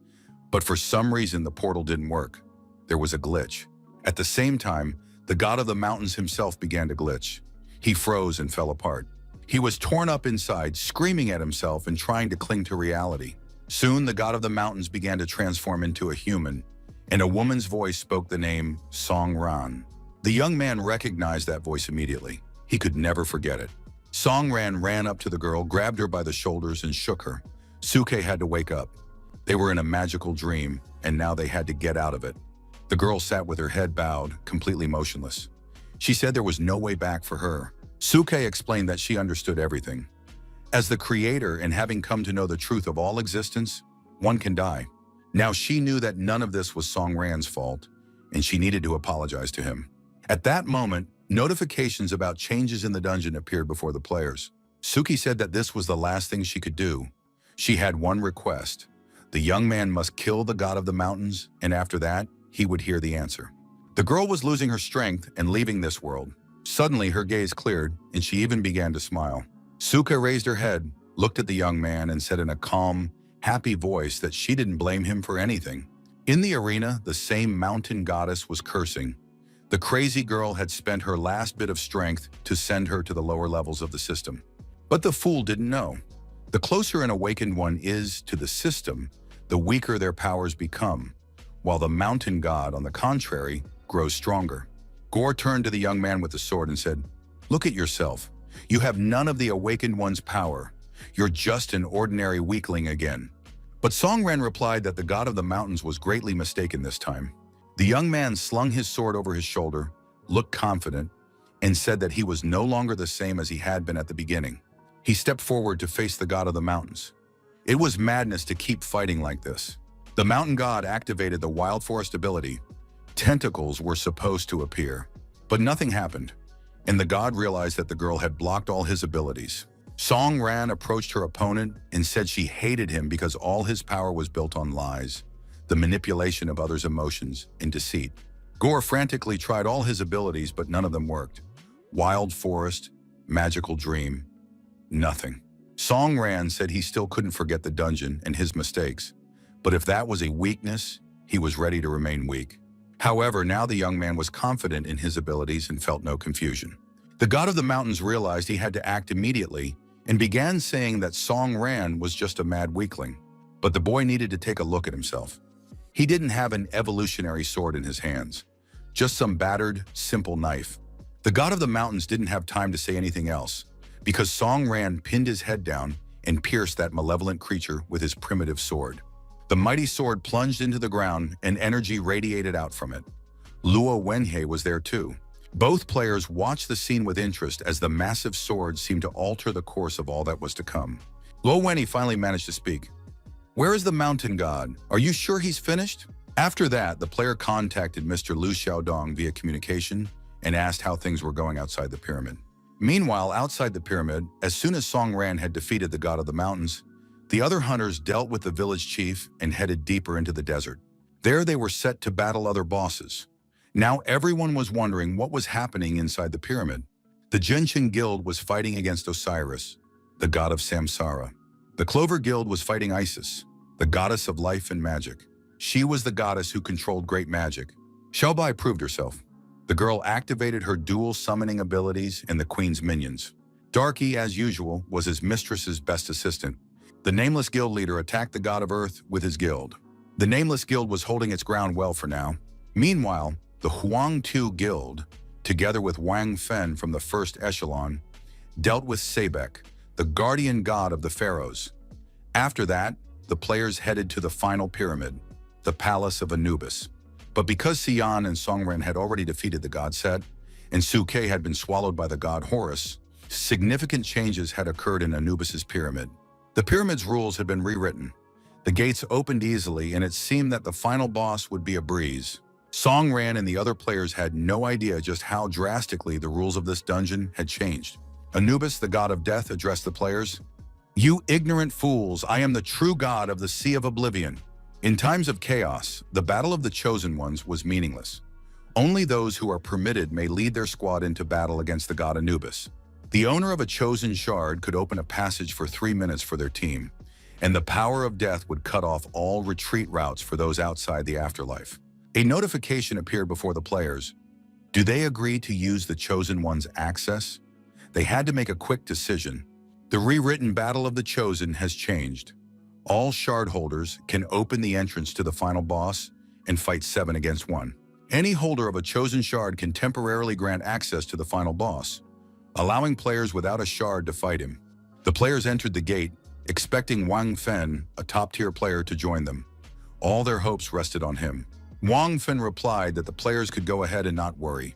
but for some reason the portal didn't work. There was a glitch. At the same time, the god of the mountains himself began to glitch. He froze and fell apart. He was torn up inside, screaming at himself and trying to cling to reality. Soon, the god of the mountains began to transform into a human, and a woman's voice spoke the name Song Ran. The young man recognized that voice immediately. He could never forget it. Song Ran ran up to the girl, grabbed her by the shoulders, and shook her. Sukai had to wake up. They were in a magical dream, and now they had to get out of it. The girl sat with her head bowed, completely motionless. She said there was no way back for her. Sukai explained that she understood everything. As the creator and having come to know the truth of all existence, one can die. Now she knew that none of this was Song Ran's fault, and she needed to apologize to him. At that moment, notifications about changes in the dungeon appeared before the players. Suki said that this was the last thing she could do. She had one request. The young man must kill the god of the mountains, and after that, he would hear the answer. The girl was losing her strength and leaving this world. Suddenly, her gaze cleared, and she even began to smile. Suka raised her head, looked at the young man, and said in a calm, happy voice that she didn't blame him for anything. In the arena, the same mountain goddess was cursing. The crazy girl had spent her last bit of strength to send her to the lower levels of the system. But the fool didn't know. The closer an awakened one is to the system, the weaker their powers become, while the mountain god, on the contrary, grows stronger. Gore turned to the young man with the sword and said, "Look at yourself. You have none of the awakened one's power. You're just an ordinary weakling again." But Song Ran replied that the god of the mountains was greatly mistaken this time. The young man slung his sword over his shoulder, looked confident, and said that he was no longer the same as he had been at the beginning. He stepped forward to face the god of the mountains. It was madness to keep fighting like this. The mountain god activated the wild forest ability. Tentacles were supposed to appear, but nothing happened, and the god realized that the girl had blocked all his abilities. Song Ran approached her opponent and said she hated him because all his power was built on lies, the manipulation of others' emotions, and deceit. Gore frantically tried all his abilities, but none of them worked. Wild forest, magical dream, nothing. Song Ran said he still couldn't forget the dungeon and his mistakes, but if that was a weakness, he was ready to remain weak. However, now the young man was confident in his abilities and felt no confusion. The god of the mountains realized he had to act immediately and began saying that Song Ran was just a mad weakling. But the boy needed to take a look at himself. He didn't have an evolutionary sword in his hands, just some battered, simple knife. The god of the mountains didn't have time to say anything else, because Song Ran pinned his head down and pierced that malevolent creature with his primitive sword. The mighty sword plunged into the ground and energy radiated out from it. Luo Wenhei was there too. Both players watched the scene with interest as the massive sword seemed to alter the course of all that was to come. Luo Wenhei finally managed to speak. "Where is the mountain god? Are you sure he's finished?" After that, the player contacted Mr. Lu Xiaodong via communication and asked how things were going outside the pyramid. Meanwhile, outside the pyramid, as soon as Song Ran had defeated the god of the mountains, the other hunters dealt with the village chief and headed deeper into the desert. There they were set to battle other bosses. Now everyone was wondering what was happening inside the pyramid. The Genshin Guild was fighting against Osiris, the god of Samsara. The Clover Guild was fighting Isis, the goddess of life and magic. She was the goddess who controlled great magic. Xiaobai proved herself. The girl activated her dual summoning abilities and the queen's minions. Darky, as usual, was his mistress's best assistant. The Nameless Guild leader attacked the god of Earth with his guild. The Nameless Guild was holding its ground well for now. Meanwhile, the Huang Tu Guild, together with Wang Fen from the first echelon, dealt with Sebek, the guardian god of the pharaohs. After that, the players headed to the final pyramid, the Palace of Anubis. But because Xian and Songren had already defeated the god Set, and Suke had been swallowed by the god Horus, significant changes had occurred in Anubis's pyramid. The pyramid's rules had been rewritten. The gates opened easily, and it seemed that the final boss would be a breeze. Songran and the other players had no idea just how drastically the rules of this dungeon had changed. Anubis, the god of death, addressed the players. "You ignorant fools, I am the true god of the Sea of Oblivion." In times of chaos, the battle of the Chosen Ones was meaningless. Only those who are permitted may lead their squad into battle against the god Anubis. The owner of a chosen shard could open a passage for 3 minutes for their team, and the power of death would cut off all retreat routes for those outside the afterlife. A notification appeared before the players. Do they agree to use the Chosen One's access? They had to make a quick decision. The rewritten Battle of the Chosen has changed. All shard holders can open the entrance to the final boss and fight 7 against 1. Any holder of a chosen shard can temporarily grant access to the final boss, allowing players without a shard to fight him. The players entered the gate, expecting Wang Fen, a top-tier player, to join them. All their hopes rested on him. Wang Fen replied that the players could go ahead and not worry.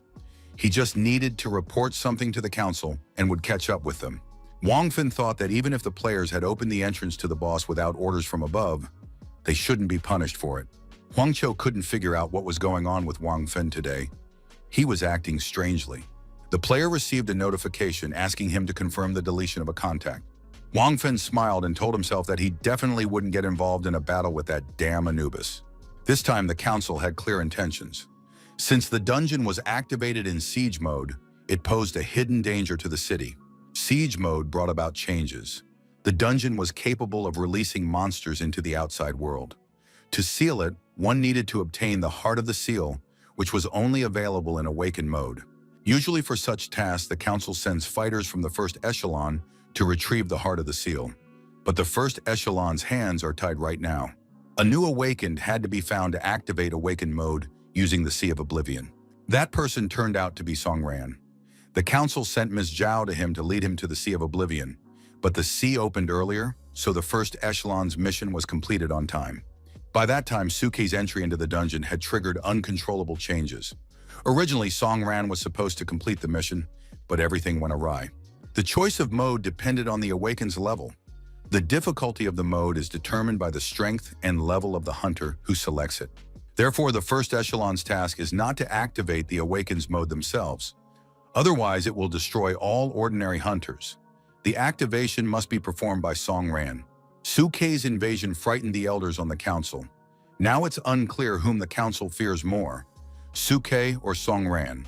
He just needed to report something to the council and would catch up with them. Wang Fen thought that even if the players had opened the entrance to the boss without orders from above, they shouldn't be punished for it. Huang Qiu couldn't figure out what was going on with Wang Fen today. He was acting strangely. The player received a notification asking him to confirm the deletion of a contact. Wang Fen smiled and told himself that he definitely wouldn't get involved in a battle with that damn Anubis. This time the council had clear intentions. Since the dungeon was activated in siege mode, it posed a hidden danger to the city. Siege mode brought about changes. The dungeon was capable of releasing monsters into the outside world. To seal it, one needed to obtain the Heart of the Seal, which was only available in Awakened mode. Usually for such tasks, the council sends fighters from the first echelon to retrieve the Heart of the Seal. But the first echelon's hands are tied right now. A new Awakened had to be found to activate Awakened mode using the Sea of Oblivion. That person turned out to be Songran. The council sent Ms. Zhao to him to lead him to the Sea of Oblivion, but the sea opened earlier, so the first echelon's mission was completed on time. By that time, Suki's entry into the dungeon had triggered uncontrollable changes. Originally, Songran was supposed to complete the mission, but everything went awry. The choice of mode depended on the Awakened's level. The difficulty of the mode is determined by the strength and level of the hunter who selects it. Therefore, the first echelon's task is not to activate the Awakened's mode themselves. Otherwise, it will destroy all ordinary hunters. The activation must be performed by Songran. Suke's invasion frightened the elders on the council. Now it's unclear whom the council fears more, Suke or Songran.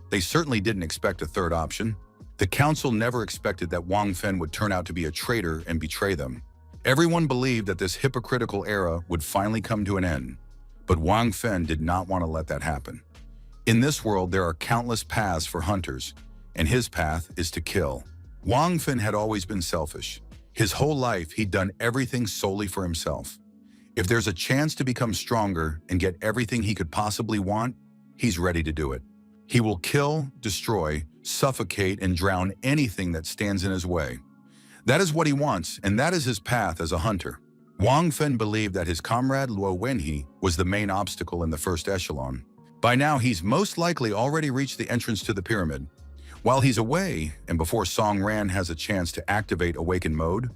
They certainly didn't expect a third option. The council never expected that Wang Fen would turn out to be a traitor and betray them. Everyone believed that this hypocritical era would finally come to an end. But Wang Fen did not want to let that happen. In this world, there are countless paths for hunters, and his path is to kill. Wang Fen had always been selfish. His whole life, he'd done everything solely for himself. If there's a chance to become stronger and get everything he could possibly want, he's ready to do it. He will kill, destroy, suffocate, and drown anything that stands in his way. That is what he wants, and that is his path as a hunter. Wang Fen believed that his comrade Luo Wenhe was the main obstacle in the first echelon. By now, he's most likely already reached the entrance to the pyramid. While he's away, and before Song Ran has a chance to activate Awaken Mode,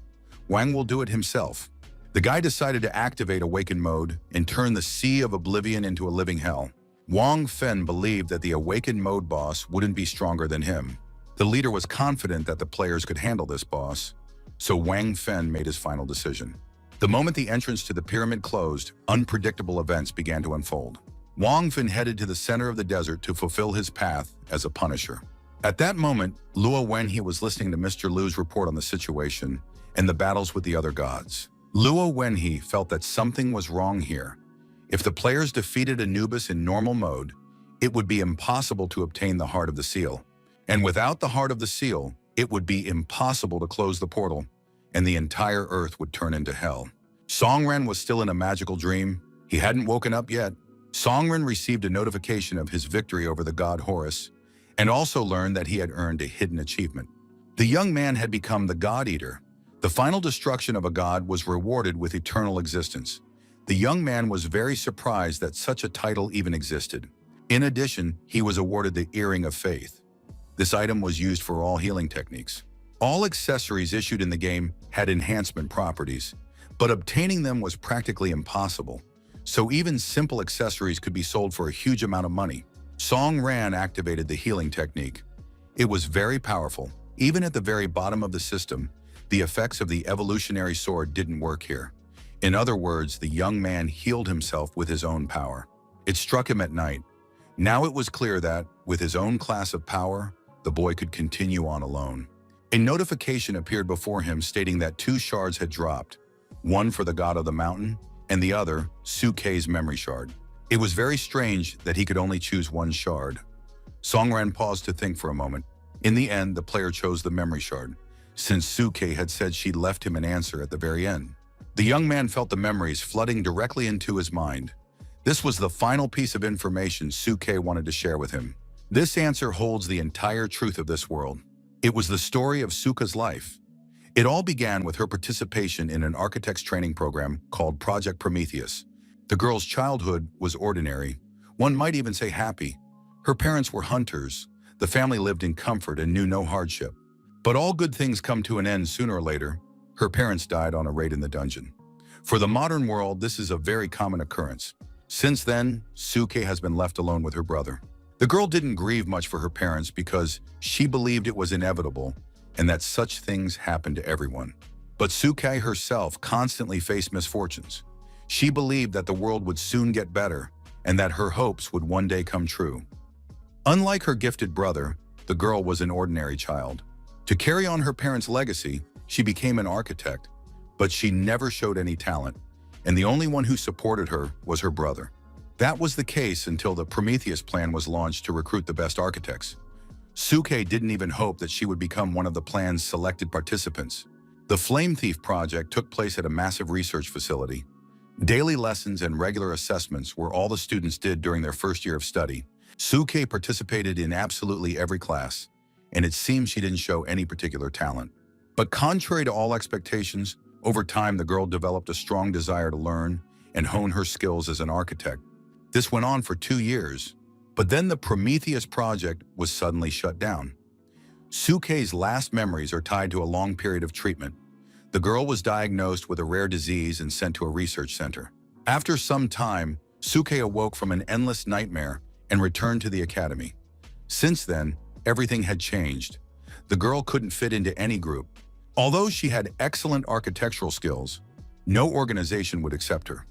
Wang will do it himself. The guy decided to activate Awaken Mode and turn the Sea of Oblivion into a living hell. Wang Fen believed that the Awaken Mode boss wouldn't be stronger than him. The leader was confident that the players could handle this boss, so Wang Fen made his final decision. The moment the entrance to the pyramid closed, unpredictable events began to unfold. Wang Fen headed to the center of the desert to fulfill his path as a punisher. At that moment, Luo Wenhe was listening to Mr. Lu's report on the situation and the battles with the other gods. Luo Wenhe felt that something was wrong here. If the players defeated Anubis in normal mode, it would be impossible to obtain the Heart of the Seal. And without the Heart of the Seal, it would be impossible to close the portal, and the entire Earth would turn into hell. Songren was still in a magical dream. He hadn't woken up yet. Songren received a notification of his victory over the god Horus, and also learned that he had earned a hidden achievement. The young man had become the God Eater. The final destruction of a god was rewarded with eternal existence. The young man was very surprised that such a title even existed. In addition, he was awarded the Earring of Faith. This item was used for all healing techniques. All accessories issued in the game had enhancement properties, but obtaining them was practically impossible, so even simple accessories could be sold for a huge amount of money. Song Ran activated the healing technique. It was very powerful. Even at the very bottom of the system, the effects of the evolutionary sword didn't work here. In other words, the young man healed himself with his own power. It struck him at night. Now it was clear that, with his own class of power, the boy could continue on alone. A notification appeared before him stating that 2 shards had dropped, one for the god of the mountain, and the other, Suke's memory shard. It was very strange that he could only choose 1 shard. Songran paused to think for a moment. In the end, the player chose the memory shard, since Suke had said she'd left him an answer at the very end. The young man felt the memories flooding directly into his mind. This was the final piece of information Suke wanted to share with him. This answer holds the entire truth of this world. It was the story of Suka's life. It all began with her participation in an architect's training program called Project Prometheus. The girl's childhood was ordinary. One might even say happy. Her parents were hunters. The family lived in comfort and knew no hardship. But all good things come to an end sooner or later. Her parents died on a raid in the dungeon. For the modern world, this is a very common occurrence. Since then, Suke has been left alone with her brother. The girl didn't grieve much for her parents because she believed it was inevitable and that such things happen to everyone. But Suke herself constantly faced misfortunes. She believed that the world would soon get better and that her hopes would one day come true. Unlike her gifted brother, the girl was an ordinary child. To carry on her parents' legacy, she became an architect, but she never showed any talent, and the only one who supported her was her brother. That was the case until the Prometheus plan was launched to recruit the best architects. Suke didn't even hope that she would become one of the plan's selected participants. The Flame Thief project took place at a massive research facility. Daily lessons and regular assessments were all the students did during their first year of study. Suke participated in absolutely every class, and it seemed she didn't show any particular talent. But contrary to all expectations, over time the girl developed a strong desire to learn and hone her skills as an architect. This went on for 2 years, but then the Prometheus project was suddenly shut down. Suke's last memories are tied to a long period of treatment. The girl was diagnosed with a rare disease and sent to a research center. After some time, Suke awoke from an endless nightmare and returned to the academy. Since then, everything had changed. The girl couldn't fit into any group. Although she had excellent architectural skills, no organization would accept her.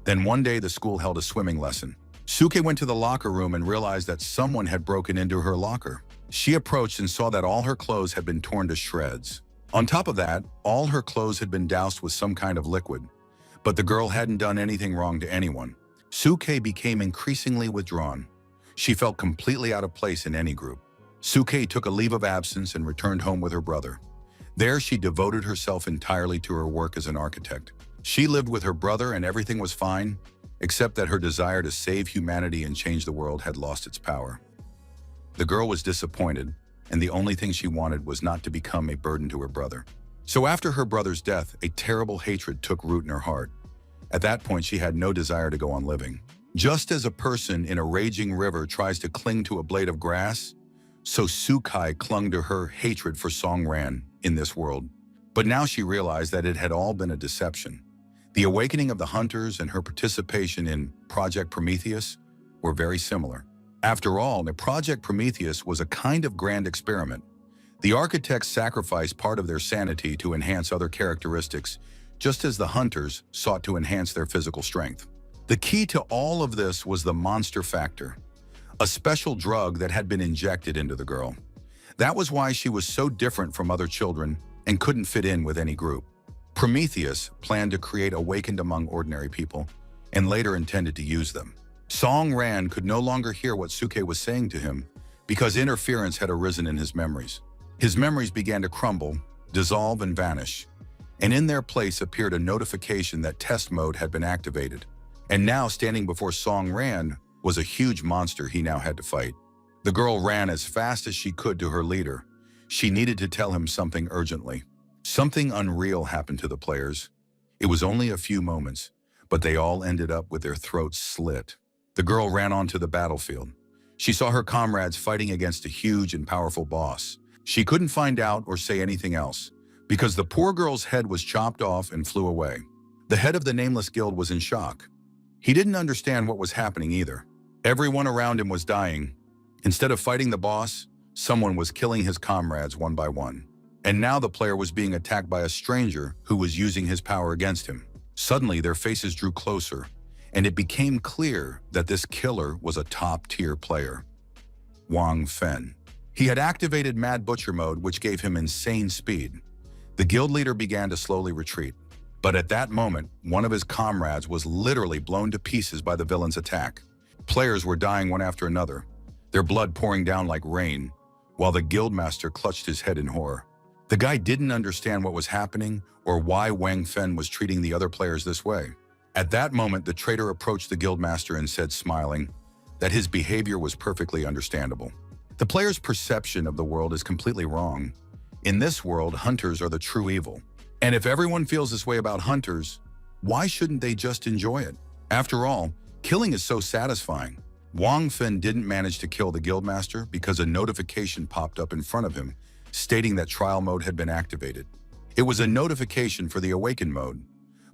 Then one day the school held a swimming lesson. Suke went to the locker room and realized that someone had broken into her locker. She approached and saw that all her clothes had been torn to shreds. On top of that, all her clothes had been doused with some kind of liquid. But the girl hadn't done anything wrong to anyone. Suke became increasingly withdrawn. She felt completely out of place in any group. Suke took a leave of absence and returned home with her brother. There, she devoted herself entirely to her work as an architect. She lived with her brother and everything was fine, except that her desire to save humanity and change the world had lost its power. The girl was disappointed, and the only thing she wanted was not to become a burden to her brother. So after her brother's death, a terrible hatred took root in her heart. At that point, she had no desire to go on living. Just as a person in a raging river tries to cling to a blade of grass, so Sukai clung to her hatred for Songran in this world. But now she realized that it had all been a deception. The awakening of the hunters and her participation in Project Prometheus were very similar. After all, the Project Prometheus was a kind of grand experiment. The architects sacrificed part of their sanity to enhance other characteristics, just as the hunters sought to enhance their physical strength. The key to all of this was the monster factor, a special drug that had been injected into the girl. That was why she was so different from other children and couldn't fit in with any group. Prometheus planned to create Awakened among ordinary people and later intended to use them. Song Ran could no longer hear what Suke was saying to him because interference had arisen in his memories. His memories began to crumble, dissolve, and vanish, and in their place appeared a notification that test mode had been activated. And now, standing before Song Ran was a huge monster he now had to fight. The girl ran as fast as she could to her leader. She needed to tell him something urgently. Something unreal happened to the players. It was only a few moments, but they all ended up with their throats slit. The girl ran onto the battlefield. She saw her comrades fighting against a huge and powerful boss. She couldn't find out or say anything else, because the poor girl's head was chopped off and flew away. The head of the Nameless Guild was in shock. He didn't understand what was happening either. Everyone around him was dying. Instead of fighting the boss, someone was killing his comrades one by one. And now the player was being attacked by a stranger who was using his power against him. Suddenly, their faces drew closer, and it became clear that this killer was a top-tier player. Wang Fen. He had activated Mad Butcher mode, which gave him insane speed. The guild leader began to slowly retreat. But at that moment, one of his comrades was literally blown to pieces by the villain's attack. Players were dying one after another, their blood pouring down like rain, while the guildmaster clutched his head in horror. The guy didn't understand what was happening or why Wang Fen was treating the other players this way. At that moment, the traitor approached the guildmaster and said, smiling, that his behavior was perfectly understandable. The player's perception of the world is completely wrong. In this world, hunters are the true evil. And if everyone feels this way about hunters, why shouldn't they just enjoy it? After all, killing is so satisfying. Wang Fen didn't manage to kill the guildmaster because a notification popped up in front of him, stating that trial mode had been activated. It was a notification for the Awakened mode,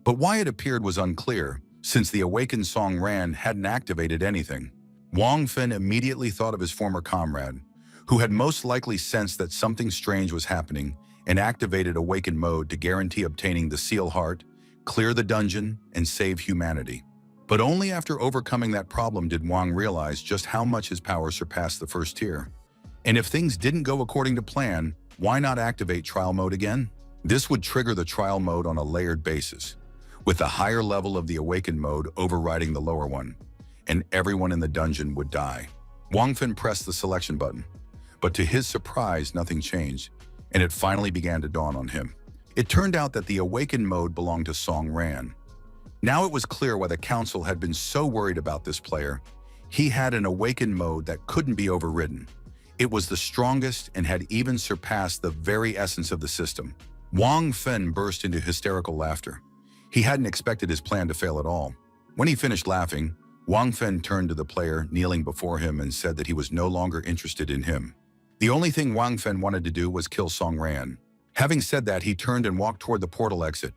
but why it appeared was unclear, since the Awakened Song Ran hadn't activated anything. Wang Fen immediately thought of his former comrade, who had most likely sensed that something strange was happening and activated Awakened mode to guarantee obtaining the Seal Heart, clear the dungeon, and save humanity. But only after overcoming that problem did Wang realize just how much his power surpassed the first tier. And if things didn't go according to plan, why not activate trial mode again? This would trigger the trial mode on a layered basis, with the higher level of the Awakened mode overriding the lower one, and everyone in the dungeon would die. Wang Fen pressed the selection button, but to his surprise, nothing changed, and it finally began to dawn on him. It turned out that the Awakened mode belonged to Song Ran. Now it was clear why the council had been so worried about this player. He had an Awakened mode that couldn't be overridden. It was the strongest and had even surpassed the very essence of the system. Wang Fen burst into hysterical laughter. He hadn't expected his plan to fail at all. When he finished laughing, Wang Fen turned to the player kneeling before him and said that he was no longer interested in him. The only thing Wang Fen wanted to do was kill Song Ran. Having said that, he turned and walked toward the portal exit,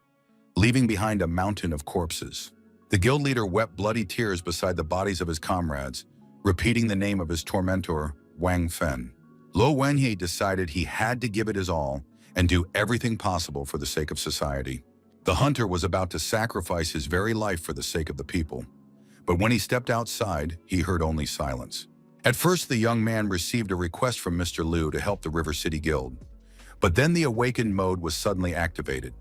leaving behind a mountain of corpses. The guild leader wept bloody tears beside the bodies of his comrades, repeating the name of his tormentor, Wang Fen. Lo Wenhe decided he had to give it his all and do everything possible for the sake of society. The hunter was about to sacrifice his very life for the sake of the people. But when he stepped outside, he heard only silence. At first, the young man received a request from Mr. Liu to help the River City Guild. But then the Awakened mode was suddenly activated.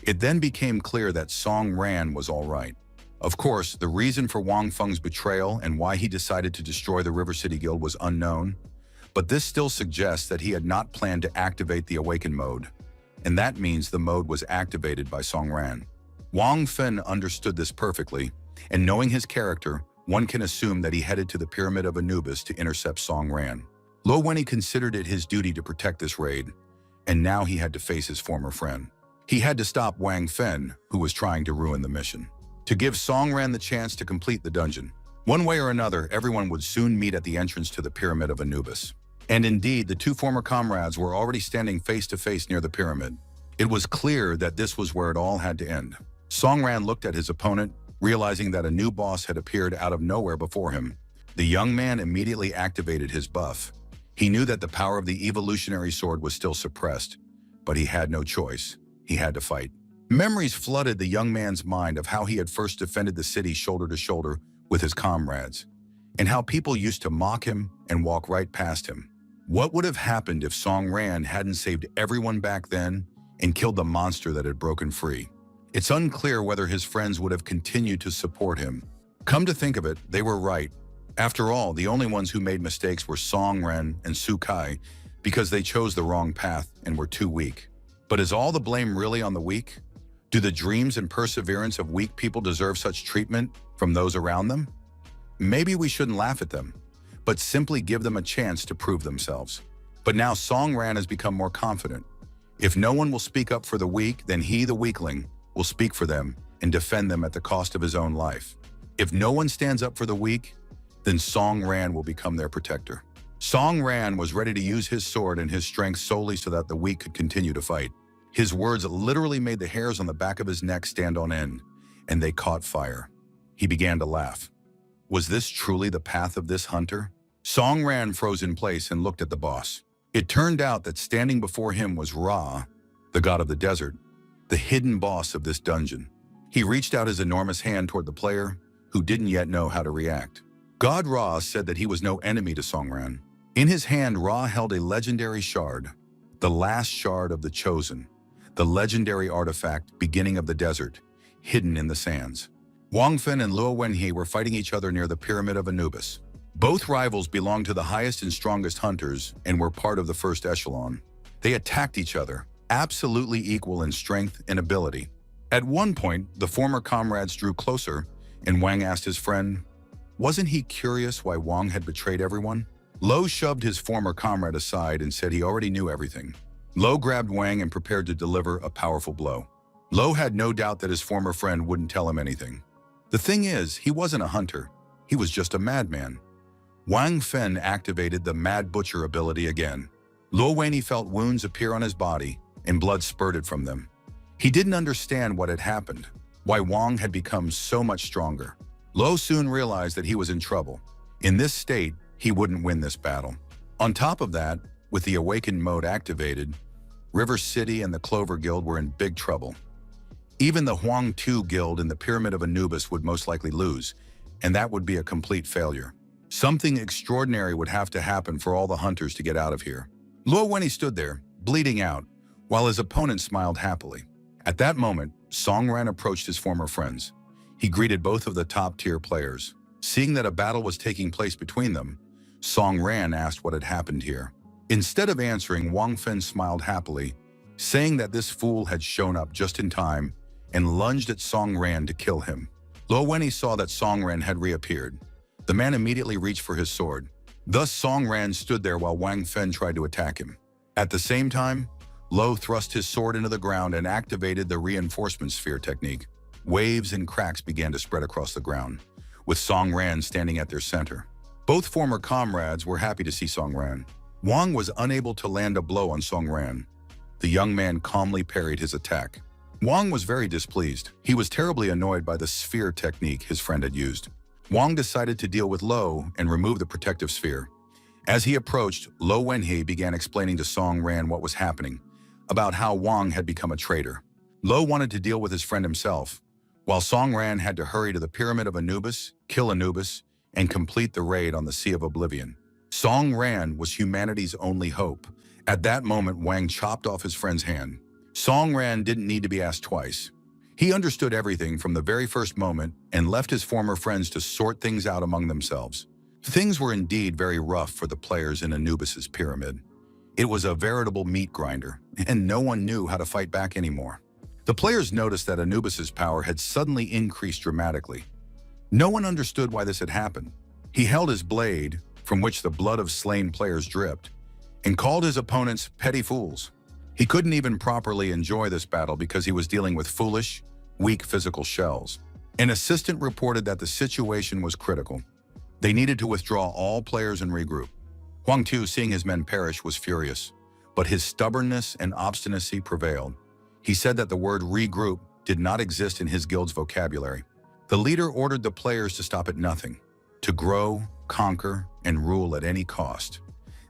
It then became clear that Song Ran was all right. Of course, the reason for Wang Feng's betrayal and why he decided to destroy the River City Guild was unknown, but this still suggests that he had not planned to activate the Awaken mode, and that means the mode was activated by Song Ran. Wang Fen understood this perfectly, and knowing his character, one can assume that he headed to the Pyramid of Anubis to intercept Song Ran. Lo Wenyi considered it his duty to protect this raid, and now he had to face his former friend. He had to stop Wang Fen, who was trying to ruin the mission, to give Song Ran the chance to complete the dungeon. One way or another, everyone would soon meet at the entrance to the Pyramid of Anubis. And indeed, the two former comrades were already standing face to face near the pyramid. It was clear that this was where it all had to end. Song Ran looked at his opponent, realizing that a new boss had appeared out of nowhere before him. The young man immediately activated his buff. He knew that the power of the evolutionary sword was still suppressed, but he had no choice. He had to fight. Memories flooded the young man's mind of how he had first defended the city shoulder to shoulder with his comrades, and how people used to mock him and walk right past him. What would have happened if Song Ran hadn't saved everyone back then and killed the monster that had broken free? It's unclear whether his friends would have continued to support him. Come to think of it, they were right. After all, the only ones who made mistakes were Song Ran and Su Kai because they chose the wrong path and were too weak. But is all the blame really on the weak? Do the dreams and perseverance of weak people deserve such treatment from those around them? Maybe we shouldn't laugh at them, but simply give them a chance to prove themselves. But now Song Ran has become more confident. If no one will speak up for the weak, then he, the weakling, will speak for them and defend them at the cost of his own life. If no one stands up for the weak, then Song Ran will become their protector. Song Ran was ready to use his sword and his strength solely so that the weak could continue to fight. His words literally made the hairs on the back of his neck stand on end, and they caught fire. He began to laugh. Was this truly the path of this hunter? Song Ran froze in place and looked at the boss. It turned out that standing before him was Ra, the god of the desert, the hidden boss of this dungeon. He reached out his enormous hand toward the player, who didn't yet know how to react. God Ra said that he was no enemy to Song Ran. In his hand, Ra held a legendary shard, the last shard of the Chosen, the legendary artifact, beginning of the desert, hidden in the sands. Wang Fen and Lo Wenyi were fighting each other near the Pyramid of Anubis. Both rivals belonged to the highest and strongest hunters and were part of the first echelon. They attacked each other, absolutely equal in strength and ability. At one point, the former comrades drew closer, and Wang asked his friend, wasn't he curious why Wang had betrayed everyone? Lo shoved his former comrade aside and said he already knew everything. Lo grabbed Wang and prepared to deliver a powerful blow. Lo had no doubt that his former friend wouldn't tell him anything. The thing is, he wasn't a hunter. He was just a madman. Wang Fen activated the Mad Butcher ability again. Lo Wenyi felt wounds appear on his body, and blood spurted from them. He didn't understand what had happened, why Wang had become so much stronger. Lo soon realized that he was in trouble. In this state, he wouldn't win this battle. On top of that, with the Awakened mode activated, River City and the Clover Guild were in big trouble. Even the Huang Tu Guild in the Pyramid of Anubis would most likely lose, and that would be a complete failure. Something extraordinary would have to happen for all the hunters to get out of here. Lo Wenyi stood there, bleeding out, while his opponent smiled happily. At that moment, Song Ran approached his former friends. He greeted both of the top-tier players. Seeing that a battle was taking place between them, Song Ran asked what had happened here. Instead of answering, Wang Fen smiled happily, saying that this fool had shown up just in time and lunged at Song Ran to kill him. Lo Wenyi saw that Song Ran had reappeared. The man immediately reached for his sword. Thus, Song Ran stood there while Wang Fen tried to attack him. At the same time, Lo thrust his sword into the ground and activated the reinforcement sphere technique. Waves and cracks began to spread across the ground, with Song Ran standing at their center. Both former comrades were happy to see Song Ran. Wang was unable to land a blow on Song Ran. The young man calmly parried his attack. Wang was very displeased. He was terribly annoyed by the sphere technique his friend had used. Wang decided to deal with Lo and remove the protective sphere. As he approached, Lo Wenyi began explaining to Song Ran what was happening, about how Wang had become a traitor. Lo wanted to deal with his friend himself, while Song Ran had to hurry to the Pyramid of Anubis, kill Anubis, and complete the raid on the Sea of Oblivion. Song Ran was humanity's only hope. At that moment, Wang chopped off his friend's hand. Song Ran didn't need to be asked twice. He understood everything from the very first moment and left his former friends to sort things out among themselves. Things were indeed very rough for the players in Anubis's pyramid. It was a veritable meat grinder, and no one knew how to fight back anymore. The players noticed that Anubis's power had suddenly increased dramatically. No one understood why this had happened. He held his blade, from which the blood of slain players dripped, and called his opponents petty fools. He couldn't even properly enjoy this battle because he was dealing with foolish, weak physical shells. An assistant reported that the situation was critical. They needed to withdraw all players and regroup. Huang Tu, seeing his men perish, was furious, but his stubbornness and obstinacy prevailed. He said that the word regroup did not exist in his guild's vocabulary. The leader ordered the players to stop at nothing, to grow, conquer, and rule at any cost.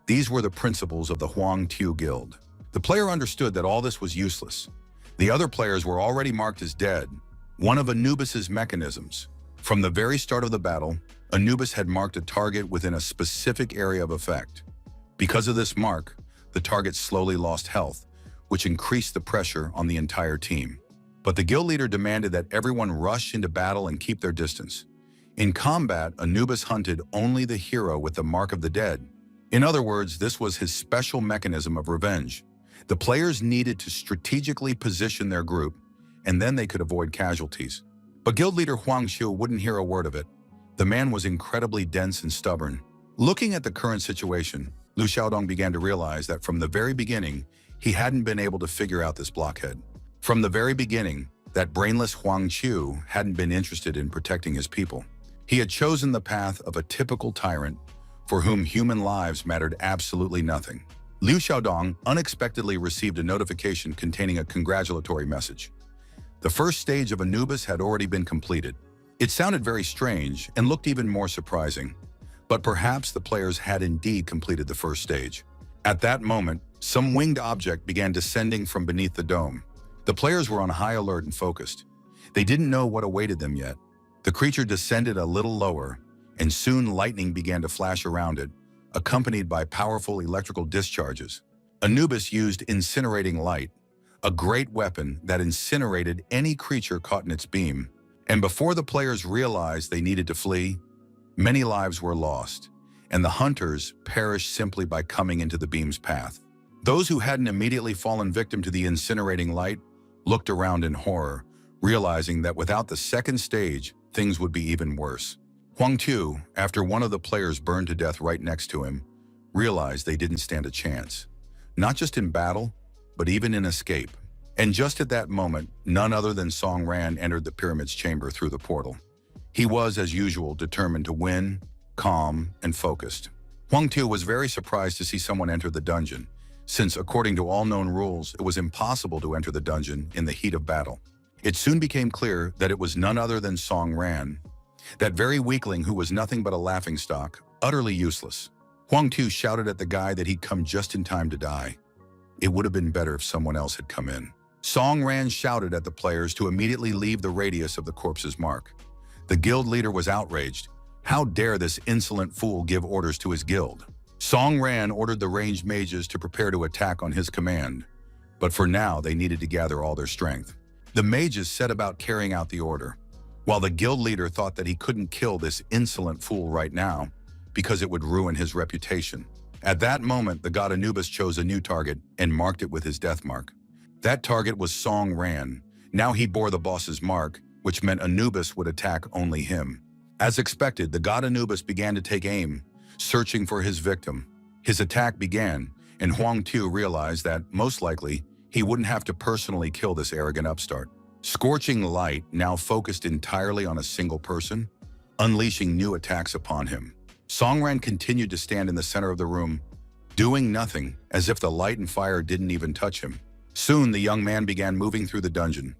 These were the principles of the Huang Tu Guild. The player understood that all this was useless. The other players were already marked as dead, one of Anubis's mechanisms. From the very start of the battle, Anubis had marked a target within a specific area of effect. Because of this mark, the target slowly lost health, which increased the pressure on the entire team. But the guild leader demanded that everyone rush into battle and keep their distance. In combat, Anubis hunted only the hero with the mark of the dead. In other words, this was his special mechanism of revenge. The players needed to strategically position their group, and then they could avoid casualties. But guild leader Huang Xiu wouldn't hear a word of it. The man was incredibly dense and stubborn. Looking at the current situation, Lu Xiaodong began to realize that from the very beginning, he hadn't been able to figure out this blockhead. From the very beginning, that brainless Huang Qiu hadn't been interested in protecting his people. He had chosen the path of a typical tyrant for whom human lives mattered absolutely nothing. Liu Xiaodong unexpectedly received a notification containing a congratulatory message. The first stage of Anubis had already been completed. It sounded very strange and looked even more surprising, but perhaps the players had indeed completed the first stage. At that moment, some winged object began descending from beneath the dome. The players were on high alert and focused. They didn't know what awaited them yet. The creature descended a little lower, and soon lightning began to flash around it, accompanied by powerful electrical discharges. Anubis used incinerating light, a great weapon that incinerated any creature caught in its beam. And before the players realized they needed to flee, many lives were lost, and the hunters perished simply by coming into the beam's path. Those who hadn't immediately fallen victim to the incinerating light looked around in horror, realizing that without the second stage, things would be even worse. Huang Tu, after one of the players burned to death right next to him, realized they didn't stand a chance, not just in battle, but even in escape. And just at that moment, none other than Song Ran entered the pyramid's chamber through the portal. He was, as usual, determined to win, calm, and focused. Huang Tu was very surprised to see someone enter the dungeon, since, according to all known rules, it was impossible to enter the dungeon in the heat of battle. It soon became clear that it was none other than Song Ran, that very weakling who was nothing but a laughingstock, utterly useless. Huang Tu shouted at the guy that he'd come just in time to die. It would have been better if someone else had come in. Song Ran shouted at the players to immediately leave the radius of the corpse's mark. The guild leader was outraged. How dare this insolent fool give orders to his guild? Song Ran ordered the ranged mages to prepare to attack on his command, but for now they needed to gather all their strength. The mages set about carrying out the order, while the guild leader thought that he couldn't kill this insolent fool right now because it would ruin his reputation. At that moment, the god Anubis chose a new target and marked it with his death mark. That target was Song Ran. Now he bore the boss's mark, which meant Anubis would attack only him. As expected, the god Anubis began to take aim, searching for his victim. His attack began, and Huang Tu realized that, most likely, he wouldn't have to personally kill this arrogant upstart. Scorching light now focused entirely on a single person, unleashing new attacks upon him. Song Ran continued to stand in the center of the room, doing nothing, as if the light and fire didn't even touch him. Soon, the young man began moving through the dungeon.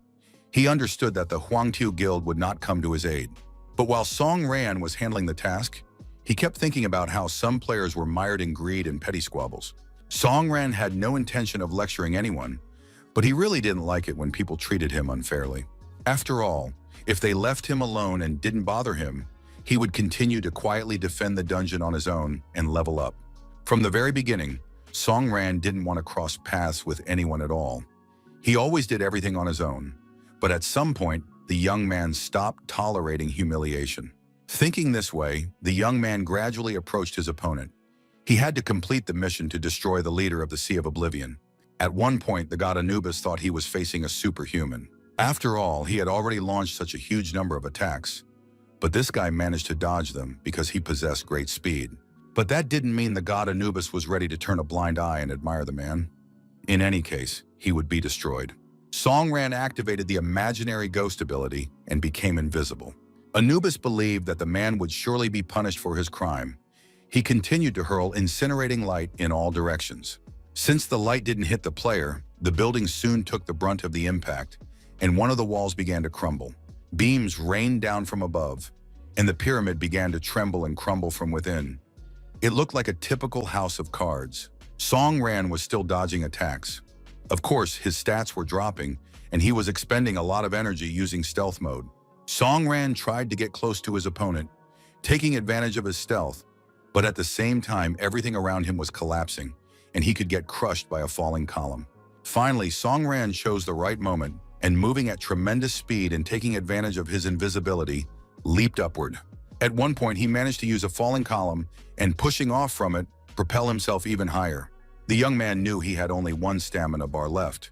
He understood that the Huang Tu Guild would not come to his aid. But while Song Ran was handling the task, he kept thinking about how some players were mired in greed and petty squabbles. Song Ran had no intention of lecturing anyone, but he really didn't like it when people treated him unfairly. After all, if they left him alone and didn't bother him, he would continue to quietly defend the dungeon on his own and level up. From the very beginning, Song Ran didn't want to cross paths with anyone at all. He always did everything on his own. But at some point, the young man stopped tolerating humiliation. Thinking this way, the young man gradually approached his opponent. He had to complete the mission to destroy the leader of the Sea of Oblivion. At one point, the god Anubis thought he was facing a superhuman. After all, he had already launched such a huge number of attacks. But this guy managed to dodge them because he possessed great speed. But that didn't mean the god Anubis was ready to turn a blind eye and admire the man. In any case, he would be destroyed. Songran activated the imaginary ghost ability and became invisible. Anubis believed that the man would surely be punished for his crime. He continued to hurl incinerating light in all directions. Since the light didn't hit the player, the building soon took the brunt of the impact, and one of the walls began to crumble. Beams rained down from above, and the pyramid began to tremble and crumble from within. It looked like a typical house of cards. Songran was still dodging attacks. Of course, his stats were dropping, and he was expending a lot of energy using stealth mode. Songran tried to get close to his opponent, taking advantage of his stealth, but at the same time, everything around him was collapsing, and he could get crushed by a falling column. Finally, Songran chose the right moment, and moving at tremendous speed and taking advantage of his invisibility, leaped upward. At one point, he managed to use a falling column and, pushing off from it, propel himself even higher. The young man knew he had only one stamina bar left.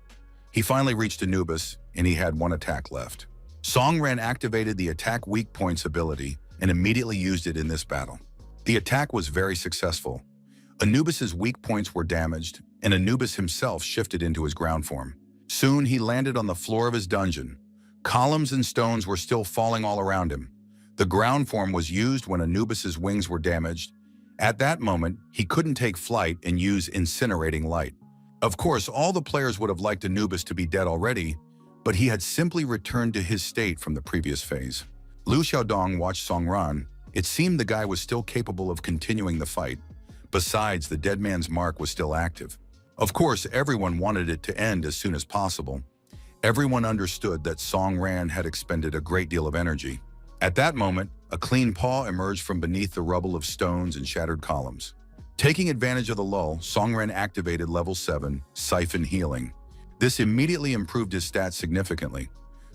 He finally reached Anubis, and he had one attack left. Songran activated the attack weak points ability and immediately used it in this battle. The attack was very successful. Anubis's weak points were damaged, and Anubis himself shifted into his ground form. Soon he landed on the floor of his dungeon. Columns and stones were still falling all around him. The ground form was used when Anubis's wings were damaged. At that moment, he couldn't take flight and use incinerating light. Of course, all the players would have liked Anubis to be dead already, but he had simply returned to his state from the previous phase. Liu Xiaodong watched Songran. It seemed the guy was still capable of continuing the fight. Besides, the dead man's mark was still active. Of course, everyone wanted it to end as soon as possible. Everyone understood that Songran had expended a great deal of energy. At that moment, a clean paw emerged from beneath the rubble of stones and shattered columns. Taking advantage of the lull, Songran activated level 7, Siphon Healing. This immediately improved his stats significantly.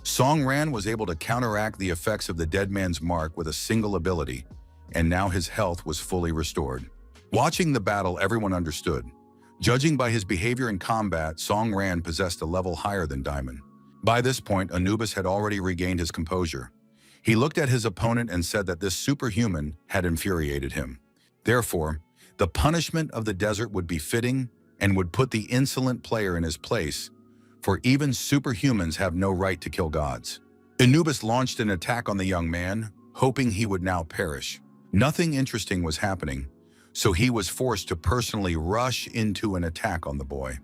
Songran was able to counteract the effects of the dead man's mark with a single ability, and now his health was fully restored. Watching the battle, everyone understood. Judging by his behavior in combat, Songran possessed a level higher than Diamond. By this point, Anubis had already regained his composure. He looked at his opponent and said that this superhuman had infuriated him. Therefore, the punishment of the desert would be fitting and would put the insolent player in his place, for even superhumans have no right to kill gods. Anubis launched an attack on the young man, hoping he would now perish. Nothing interesting was happening, so he was forced to personally rush into an attack on the boy.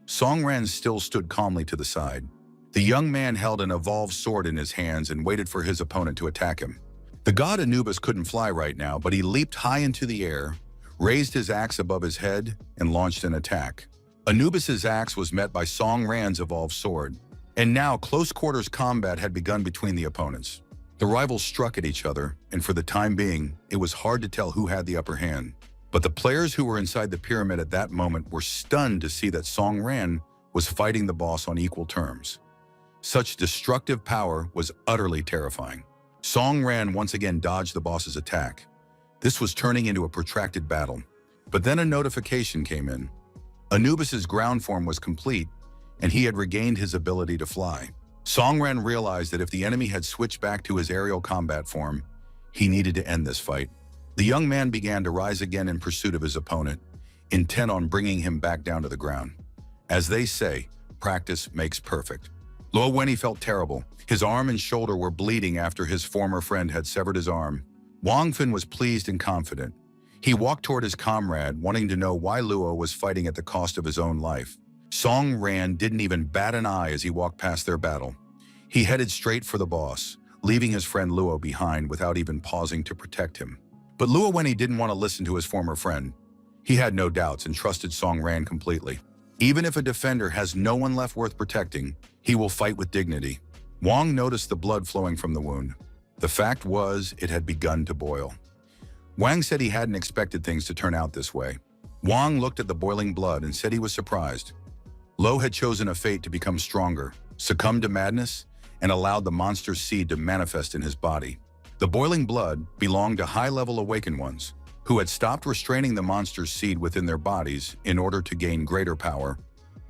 Songran still stood calmly to the side. The young man held an evolved sword in his hands and waited for his opponent to attack him. The god Anubis couldn't fly right now, but he leaped high into the air, raised his axe above his head, and launched an attack. Anubis's axe was met by Songran's evolved sword, and now close quarters combat had begun between the opponents. The rivals struck at each other, and for the time being, it was hard to tell who had the upper hand. But the players who were inside the pyramid at that moment were stunned to see that Songran was fighting the boss on equal terms. Such destructive power was utterly terrifying. Songran once again dodged the boss's attack. This was turning into a protracted battle. But then a notification came in. Anubis's ground form was complete, and he had regained his ability to fly. Songran realized that if the enemy had switched back to his aerial combat form, he needed to end this fight. The young man began to rise again in pursuit of his opponent, intent on bringing him back down to the ground. As they say, practice makes perfect. Luo Wenyi felt terrible. His arm and shoulder were bleeding after his former friend had severed his arm. Wang Fin was pleased and confident. He walked toward his comrade, wanting to know why Luo was fighting at the cost of his own life. Songran didn't even bat an eye as he walked past their battle. He headed straight for the boss, leaving his friend Luo behind without even pausing to protect him. But Luo Wenyi didn't want to listen to his former friend. He had no doubts and trusted Songran completely. Even if a defender has no one left worth protecting, he will fight with dignity. Wang noticed the blood flowing from the wound. The fact was, it had begun to boil. Wang said he hadn't expected things to turn out this way. Wang looked at the boiling blood and said he was surprised. Lo had chosen a fate to become stronger, succumb to madness, and allowed the monster's seed to manifest in his body. The boiling blood belonged to high-level awakened ones, who had stopped restraining the monster's seed within their bodies in order to gain greater power,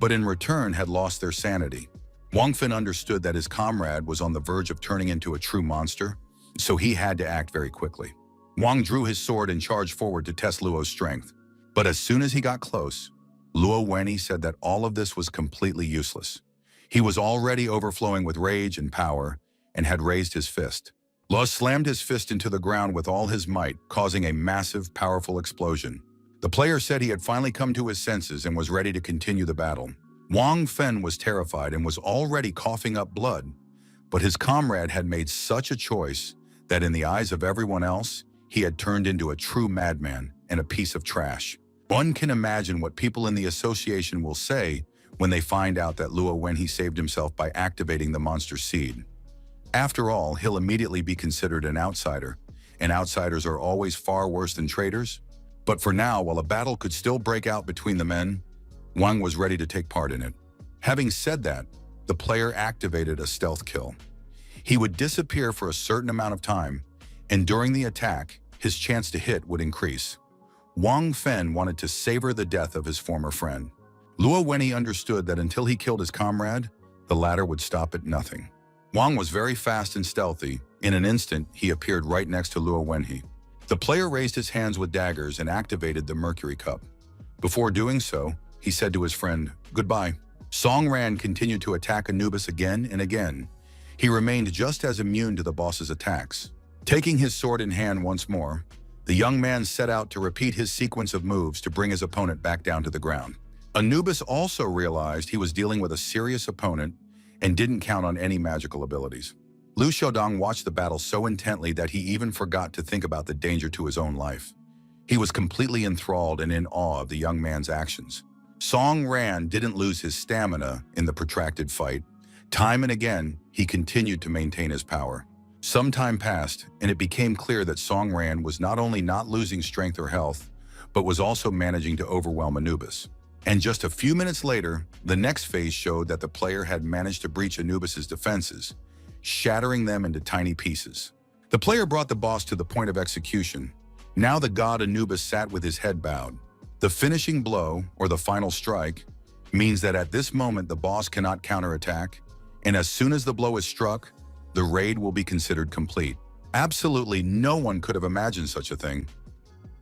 but in return had lost their sanity. Wang Fen understood that his comrade was on the verge of turning into a true monster, so he had to act very quickly. Wang drew his sword and charged forward to test Luo's strength. But as soon as he got close, Luo Wenyi said that all of this was completely useless. He was already overflowing with rage and power and had raised his fist. Luo slammed his fist into the ground with all his might, causing a massive, powerful explosion. The player said he had finally come to his senses and was ready to continue the battle. Wang Fen was terrified and was already coughing up blood, but his comrade had made such a choice that in the eyes of everyone else, he had turned into a true madman and a piece of trash. One can imagine what people in the association will say when they find out that Luo Wenyi saved himself by activating the monster seed. After all, he'll immediately be considered an outsider, and outsiders are always far worse than traitors. But for now, while a battle could still break out between the men, Wang was ready to take part in it. Having said that, the player activated a stealth kill. He would disappear for a certain amount of time, and during the attack, his chance to hit would increase. Wang Fen wanted to savor the death of his former friend. Luo Wenyi understood that until he killed his comrade, the latter would stop at nothing. Wang was very fast and stealthy. In an instant, he appeared right next to Luo Wenyi. The player raised his hands with daggers and activated the Mercury Cup. Before doing so, he said to his friend, "Goodbye." Song Ran continued to attack Anubis again and again. He remained just as immune to the boss's attacks. Taking his sword in hand once more, the young man set out to repeat his sequence of moves to bring his opponent back down to the ground. Anubis also realized he was dealing with a serious opponent and didn't count on any magical abilities. Lu Xiaodong watched the battle so intently that he even forgot to think about the danger to his own life. He was completely enthralled and in awe of the young man's actions. Song Ran didn't lose his stamina in the protracted fight. Time and again, he continued to maintain his power. Some time passed, and it became clear that Song Ran was not only not losing strength or health, but was also managing to overwhelm Anubis. And just a few minutes later, the next phase showed that the player had managed to breach Anubis's defenses, shattering them into tiny pieces. The player brought the boss to the point of execution. Now the god Anubis sat with his head bowed. The finishing blow, or the final strike, means that at this moment the boss cannot counterattack, and as soon as the blow is struck, the raid will be considered complete. Absolutely no one could have imagined such a thing.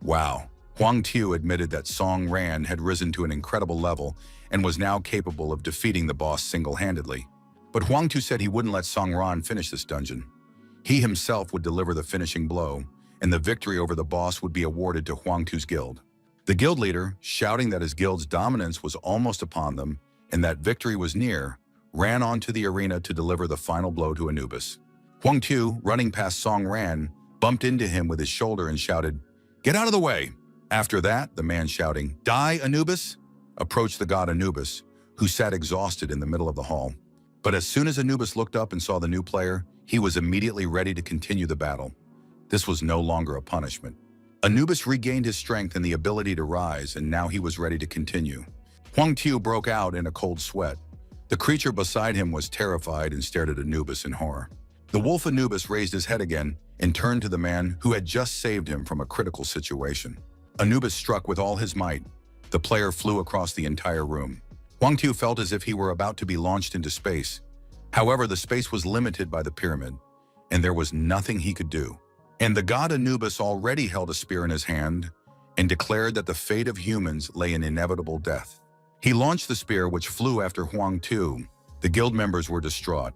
Wow. Huang Tu admitted that Song Ran had risen to an incredible level and was now capable of defeating the boss single-handedly. But Huang Tu said he wouldn't let Song Ran finish this dungeon. He himself would deliver the finishing blow, and the victory over the boss would be awarded to Huang Tu's guild. The guild leader, shouting that his guild's dominance was almost upon them and that victory was near, ran onto the arena to deliver the final blow to Anubis. Huang Tu, running past Song Ran, bumped into him with his shoulder and shouted, "Get out of the way!" After that, the man shouting, "Die, Anubis!" approached the god Anubis, who sat exhausted in the middle of the hall. But as soon as Anubis looked up and saw the new player, he was immediately ready to continue the battle. This was no longer a punishment. Anubis regained his strength and the ability to rise, and now he was ready to continue. Huang Tu broke out in a cold sweat. The creature beside him was terrified and stared at Anubis in horror. The wolf Anubis raised his head again and turned to the man who had just saved him from a critical situation. Anubis struck with all his might. The player flew across the entire room. Huang Tu felt as if he were about to be launched into space. However, the space was limited by the pyramid, and there was nothing he could do. And the god Anubis already held a spear in his hand and declared that the fate of humans lay in inevitable death. He launched the spear, which flew after Huang Tu. The guild members were distraught.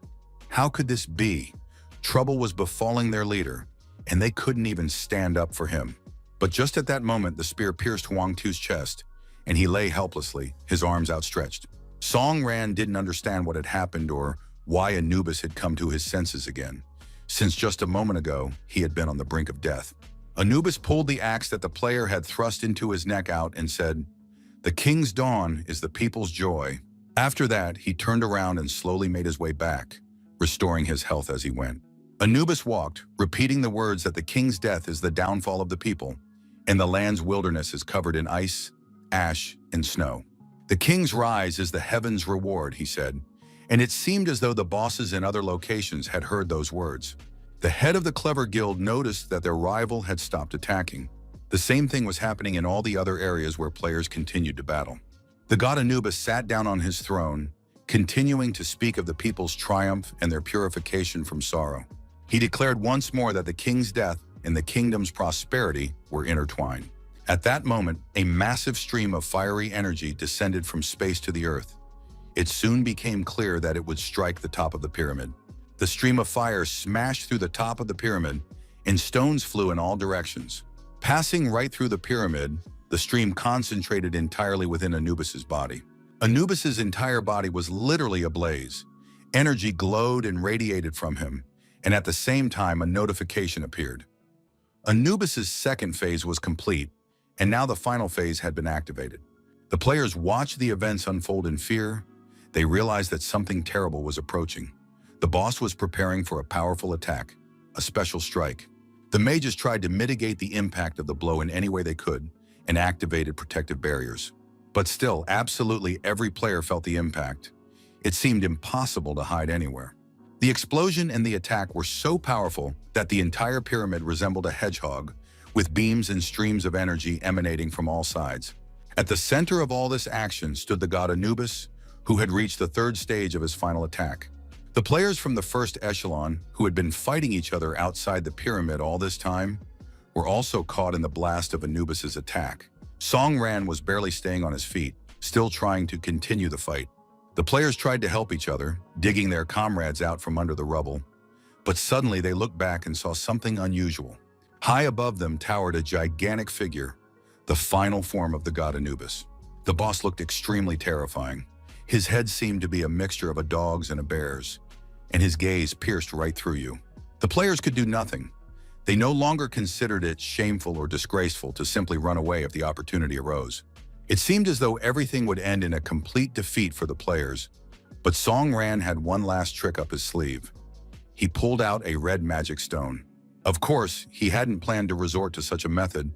How could this be? Trouble was befalling their leader, and they couldn't even stand up for him. But just at that moment, the spear pierced Huang Tu's chest, and he lay helplessly, his arms outstretched. Song Ran didn't understand what had happened or why Anubis had come to his senses again, since just a moment ago, he had been on the brink of death. Anubis pulled the axe that the player had thrust into his neck out and said, "The king's dawn is the people's joy." After that, he turned around and slowly made his way back, restoring his health as he went. Anubis walked, repeating the words that the king's death is the downfall of the people, and the land's wilderness is covered in ice, ash, and snow. "The king's rise is the heaven's reward," he said, and it seemed as though the bosses in other locations had heard those words. The head of the clever guild noticed that their rival had stopped attacking. The same thing was happening in all the other areas where players continued to battle. The god Anubis sat down on his throne, continuing to speak of the people's triumph and their purification from sorrow. He declared once more that the king's death and the kingdom's prosperity were intertwined. At that moment, a massive stream of fiery energy descended from space to the earth. It soon became clear that it would strike the top of the pyramid. The stream of fire smashed through the top of the pyramid, and stones flew in all directions. Passing right through the pyramid, the stream concentrated entirely within Anubis's body. Anubis's entire body was literally ablaze. Energy glowed and radiated from him, and at the same time a notification appeared. Anubis's second phase was complete, and now the final phase had been activated. The players watched the events unfold in fear. They realized that something terrible was approaching. The boss was preparing for a powerful attack, a special strike. The mages tried to mitigate the impact of the blow in any way they could and activated protective barriers. But still, absolutely every player felt the impact. It seemed impossible to hide anywhere. The explosion and the attack were so powerful that the entire pyramid resembled a hedgehog, with beams and streams of energy emanating from all sides. At the center of all this action stood the god Anubis, who had reached the third stage of his final attack. The players from the first echelon, who had been fighting each other outside the pyramid all this time, were also caught in the blast of Anubis's attack. Song Ran was barely staying on his feet, still trying to continue the fight. The players tried to help each other, digging their comrades out from under the rubble. But suddenly they looked back and saw something unusual. High above them towered a gigantic figure, the final form of the god Anubis. The boss looked extremely terrifying. His head seemed to be a mixture of a dog's and a bear's, and his gaze pierced right through you. The players could do nothing. They no longer considered it shameful or disgraceful to simply run away if the opportunity arose. It seemed as though everything would end in a complete defeat for the players, but Song Ran had one last trick up his sleeve. He pulled out a red magic stone. Of course, he hadn't planned to resort to such a method,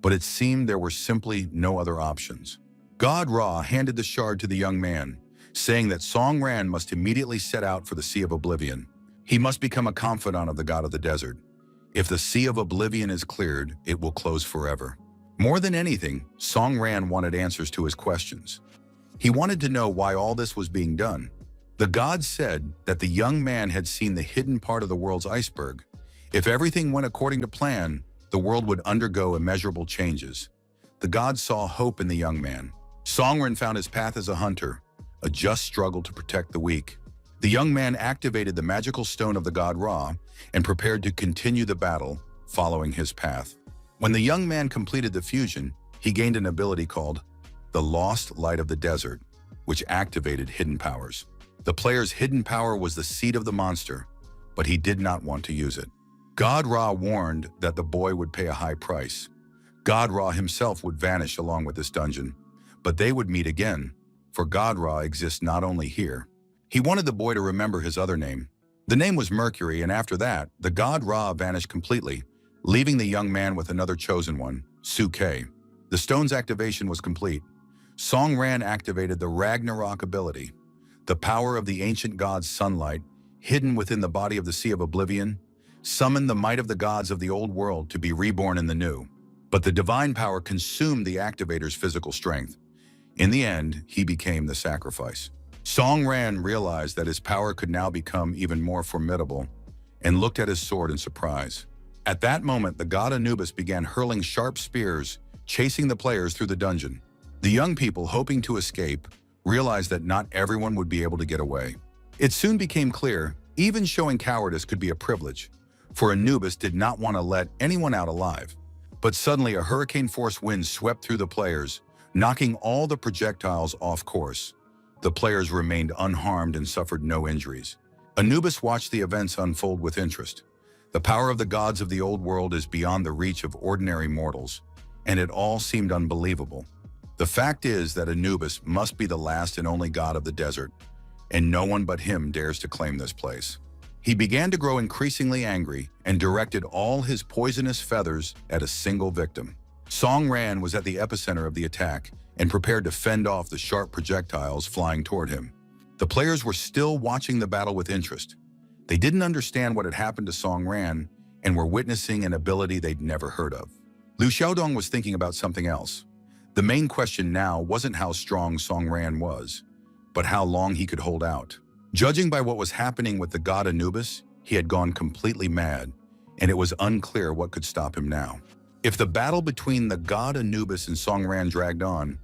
but it seemed there were simply no other options. God Ra handed the shard to the young man, saying that Song Ran must immediately set out for the Sea of Oblivion. He must become a confidant of the god of the desert. If the Sea of Oblivion is cleared, it will close forever. More than anything, Song Ran wanted answers to his questions. He wanted to know why all this was being done. The god said that the young man had seen the hidden part of the world's iceberg. If everything went according to plan, the world would undergo immeasurable changes. The god saw hope in the young man. Song Ran found his path as a hunter, a just struggle to protect the weak. The young man activated the magical stone of the god Ra and prepared to continue the battle, following his path. When the young man completed the fusion, he gained an ability called the Lost Light of the Desert, which activated hidden powers. The player's hidden power was the seed of the monster, but he did not want to use it. God Ra warned that the boy would pay a high price. God Ra himself would vanish along with this dungeon, but they would meet again, for God Ra exists not only here. He wanted the boy to remember his other name. The name was Mercury, and after that, the god Ra vanished completely, leaving the young man with another chosen one, Suke. The stone's activation was complete. Song Ran activated the Ragnarok ability, the power of the ancient god's sunlight, hidden within the body of the Sea of Oblivion, summoned the might of the gods of the old world to be reborn in the new. But the divine power consumed the activator's physical strength. In the end, he became the sacrifice. Song Ran realized that his power could now become even more formidable and looked at his sword in surprise. At that moment, the god Anubis began hurling sharp spears, chasing the players through the dungeon. The young people, hoping to escape, realized that not everyone would be able to get away. It soon became clear, even showing cowardice could be a privilege, for Anubis did not want to let anyone out alive. But suddenly a hurricane-force wind swept through the players, knocking all the projectiles off course. The players remained unharmed and suffered no injuries. Anubis watched the events unfold with interest. The power of the gods of the old world is beyond the reach of ordinary mortals, and it all seemed unbelievable. The fact is that Anubis must be the last and only god of the desert, and no one but him dares to claim this place. He began to grow increasingly angry and directed all his poisonous feathers at a single victim. Song Ran was at the epicenter of the attack and prepared to fend off the sharp projectiles flying toward him. The players were still watching the battle with interest. They didn't understand what had happened to Song Ran and were witnessing an ability they'd never heard of. Liu Xiaodong was thinking about something else. The main question now wasn't how strong Song Ran was, but how long he could hold out. Judging by what was happening with the god Anubis, he had gone completely mad, and it was unclear what could stop him now. If the battle between the god Anubis and Song Ran dragged on,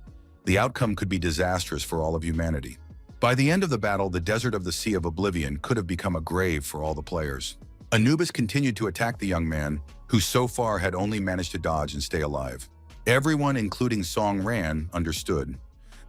the outcome could be disastrous for all of humanity. By the end of the battle, the desert of the Sea of Oblivion could have become a grave for all the players. Anubis continued to attack the young man, who so far had only managed to dodge and stay alive. Everyone, including Song Ran, understood.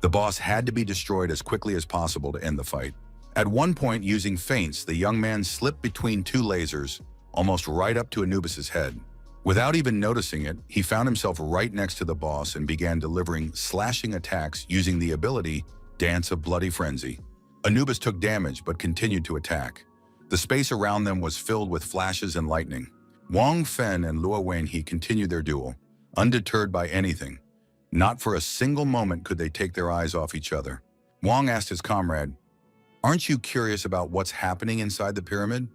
The boss had to be destroyed as quickly as possible to end the fight. At one point, using feints, the young man slipped between two lasers, almost right up to Anubis's head. Without even noticing it, he found himself right next to the boss and began delivering slashing attacks using the ability Dance of Bloody Frenzy. Anubis took damage but continued to attack. The space around them was filled with flashes and lightning. Wang Fen and Luo Wenhe continued their duel, undeterred by anything. Not for a single moment could they take their eyes off each other. Wang asked his comrade, "Aren't you curious about what's happening inside the pyramid?"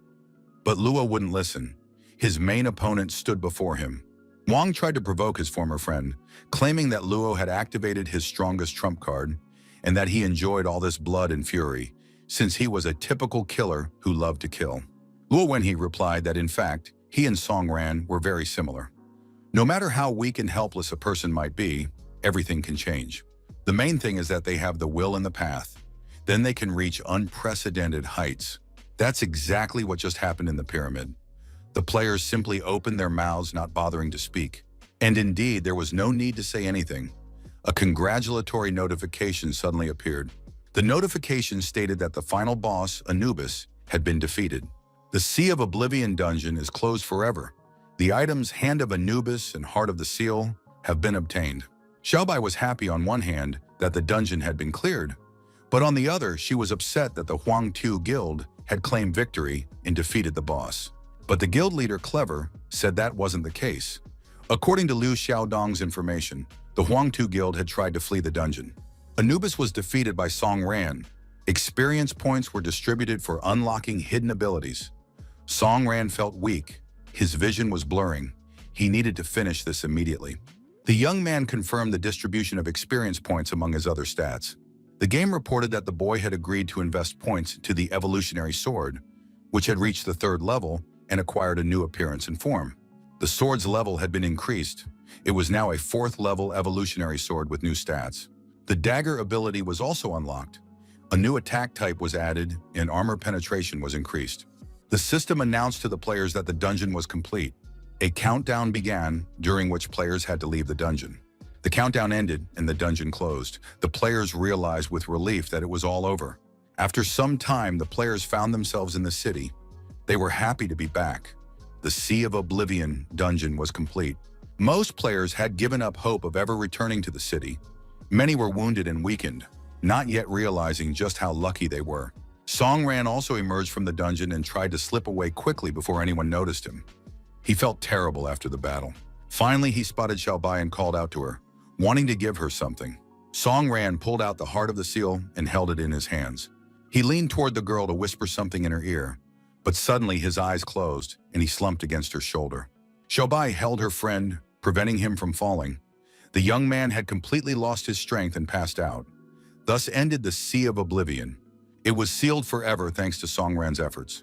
But Luo wouldn't listen. His main opponent stood before him. Wang tried to provoke his former friend, claiming that Luo had activated his strongest trump card and that he enjoyed all this blood and fury, since he was a typical killer who loved to kill. Luo Wenhe replied that in fact, he and Song Ran were very similar. No matter how weak and helpless a person might be, everything can change. The main thing is that they have the will and the path. Then they can reach unprecedented heights. That's exactly what just happened in the pyramid. The players simply opened their mouths, not bothering to speak. And indeed, there was no need to say anything. A congratulatory notification suddenly appeared. The notification stated that the final boss, Anubis, had been defeated. The Sea of Oblivion dungeon is closed forever. The items Hand of Anubis and Heart of the Seal have been obtained. Xiaobai was happy on one hand that the dungeon had been cleared, but on the other, she was upset that the Huangtu Guild had claimed victory and defeated the boss. But the guild leader, Clever, said that wasn't the case. According to Liu Xiaodong's information, the Huangtu Guild had tried to flee the dungeon. Anubis was defeated by Song Ran. Experience points were distributed for unlocking hidden abilities. Song Ran felt weak. His vision was blurring. He needed to finish this immediately. The young man confirmed the distribution of experience points among his other stats. The game reported that the boy had agreed to invest points to the evolutionary sword, which had reached the 3rd level and acquired a new appearance and form. The sword's level had been increased. It was now a 4th level evolutionary sword with new stats. The dagger ability was also unlocked. A new attack type was added and armor penetration was increased. The system announced to the players that the dungeon was complete. A countdown began, during which players had to leave the dungeon. The countdown ended and the dungeon closed. The players realized with relief that it was all over. After some time, the players found themselves in the city. They were happy to be back. The Sea of Oblivion dungeon was complete. Most players had given up hope of ever returning to the city. Many were wounded and weakened, not yet realizing just how lucky they were. Song Ran also emerged from the dungeon and tried to slip away quickly before anyone noticed him. He felt terrible after the battle. Finally, he spotted Xiaobai and called out to her, wanting to give her something. Song Ran pulled out the Heart of the Seal and held it in his hands. He leaned toward the girl to whisper something in her ear, but suddenly his eyes closed and he slumped against her shoulder. Xiaobai held her friend, preventing him from falling. The young man had completely lost his strength and passed out. Thus ended the Sea of Oblivion. It was sealed forever thanks to Song Ran's efforts.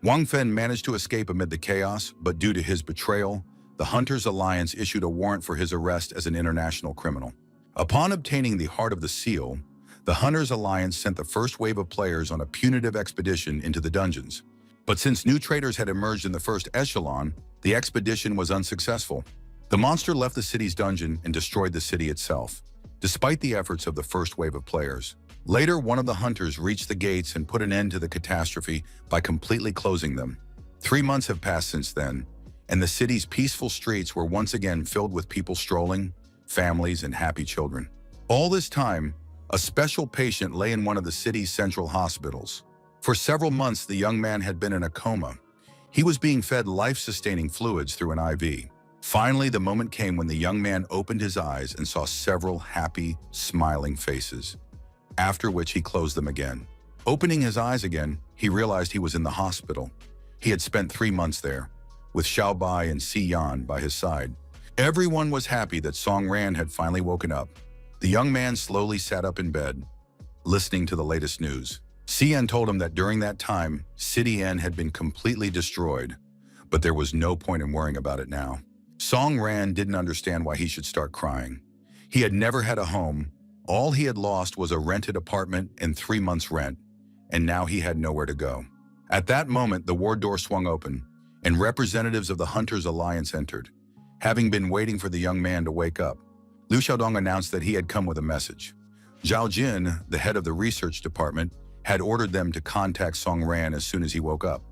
Wang Fen managed to escape amid the chaos, but due to his betrayal, the Hunters Alliance issued a warrant for his arrest as an international criminal. Upon obtaining the Heart of the Seal, the Hunters Alliance sent the first wave of players on a punitive expedition into the dungeons. But since new traders had emerged in the first echelon, the expedition was unsuccessful. The monster left the city's dungeon and destroyed the city itself, despite the efforts of the first wave of players. Later, one of the hunters reached the gates and put an end to the catastrophe by completely closing them. 3 months have passed since then, and the city's peaceful streets were once again filled with people strolling, families, and happy children. All this time, a special patient lay in one of the city's central hospitals. For several months, the young man had been in a coma. He was being fed life-sustaining fluids through an IV. Finally, the moment came when the young man opened his eyes and saw several happy, smiling faces, after which he closed them again. Opening his eyes again, he realized he was in the hospital. He had spent 3 months there, with Xiaobai and Si Yan by his side. Everyone was happy that Song Ran had finally woken up. The young man slowly sat up in bed, listening to the latest news. Si Yan told him that during that time, City N had been completely destroyed, but there was no point in worrying about it now. Song Ran didn't understand why he should start crying. He had never had a home. All he had lost was a rented apartment and 3 months' rent, and now he had nowhere to go. At that moment, the ward door swung open, and representatives of the Hunters Alliance entered. Having been waiting for the young man to wake up, Liu Xiaodong announced that he had come with a message. Zhao Jin, the head of the research department, had ordered them to contact Song Ran as soon as he woke up.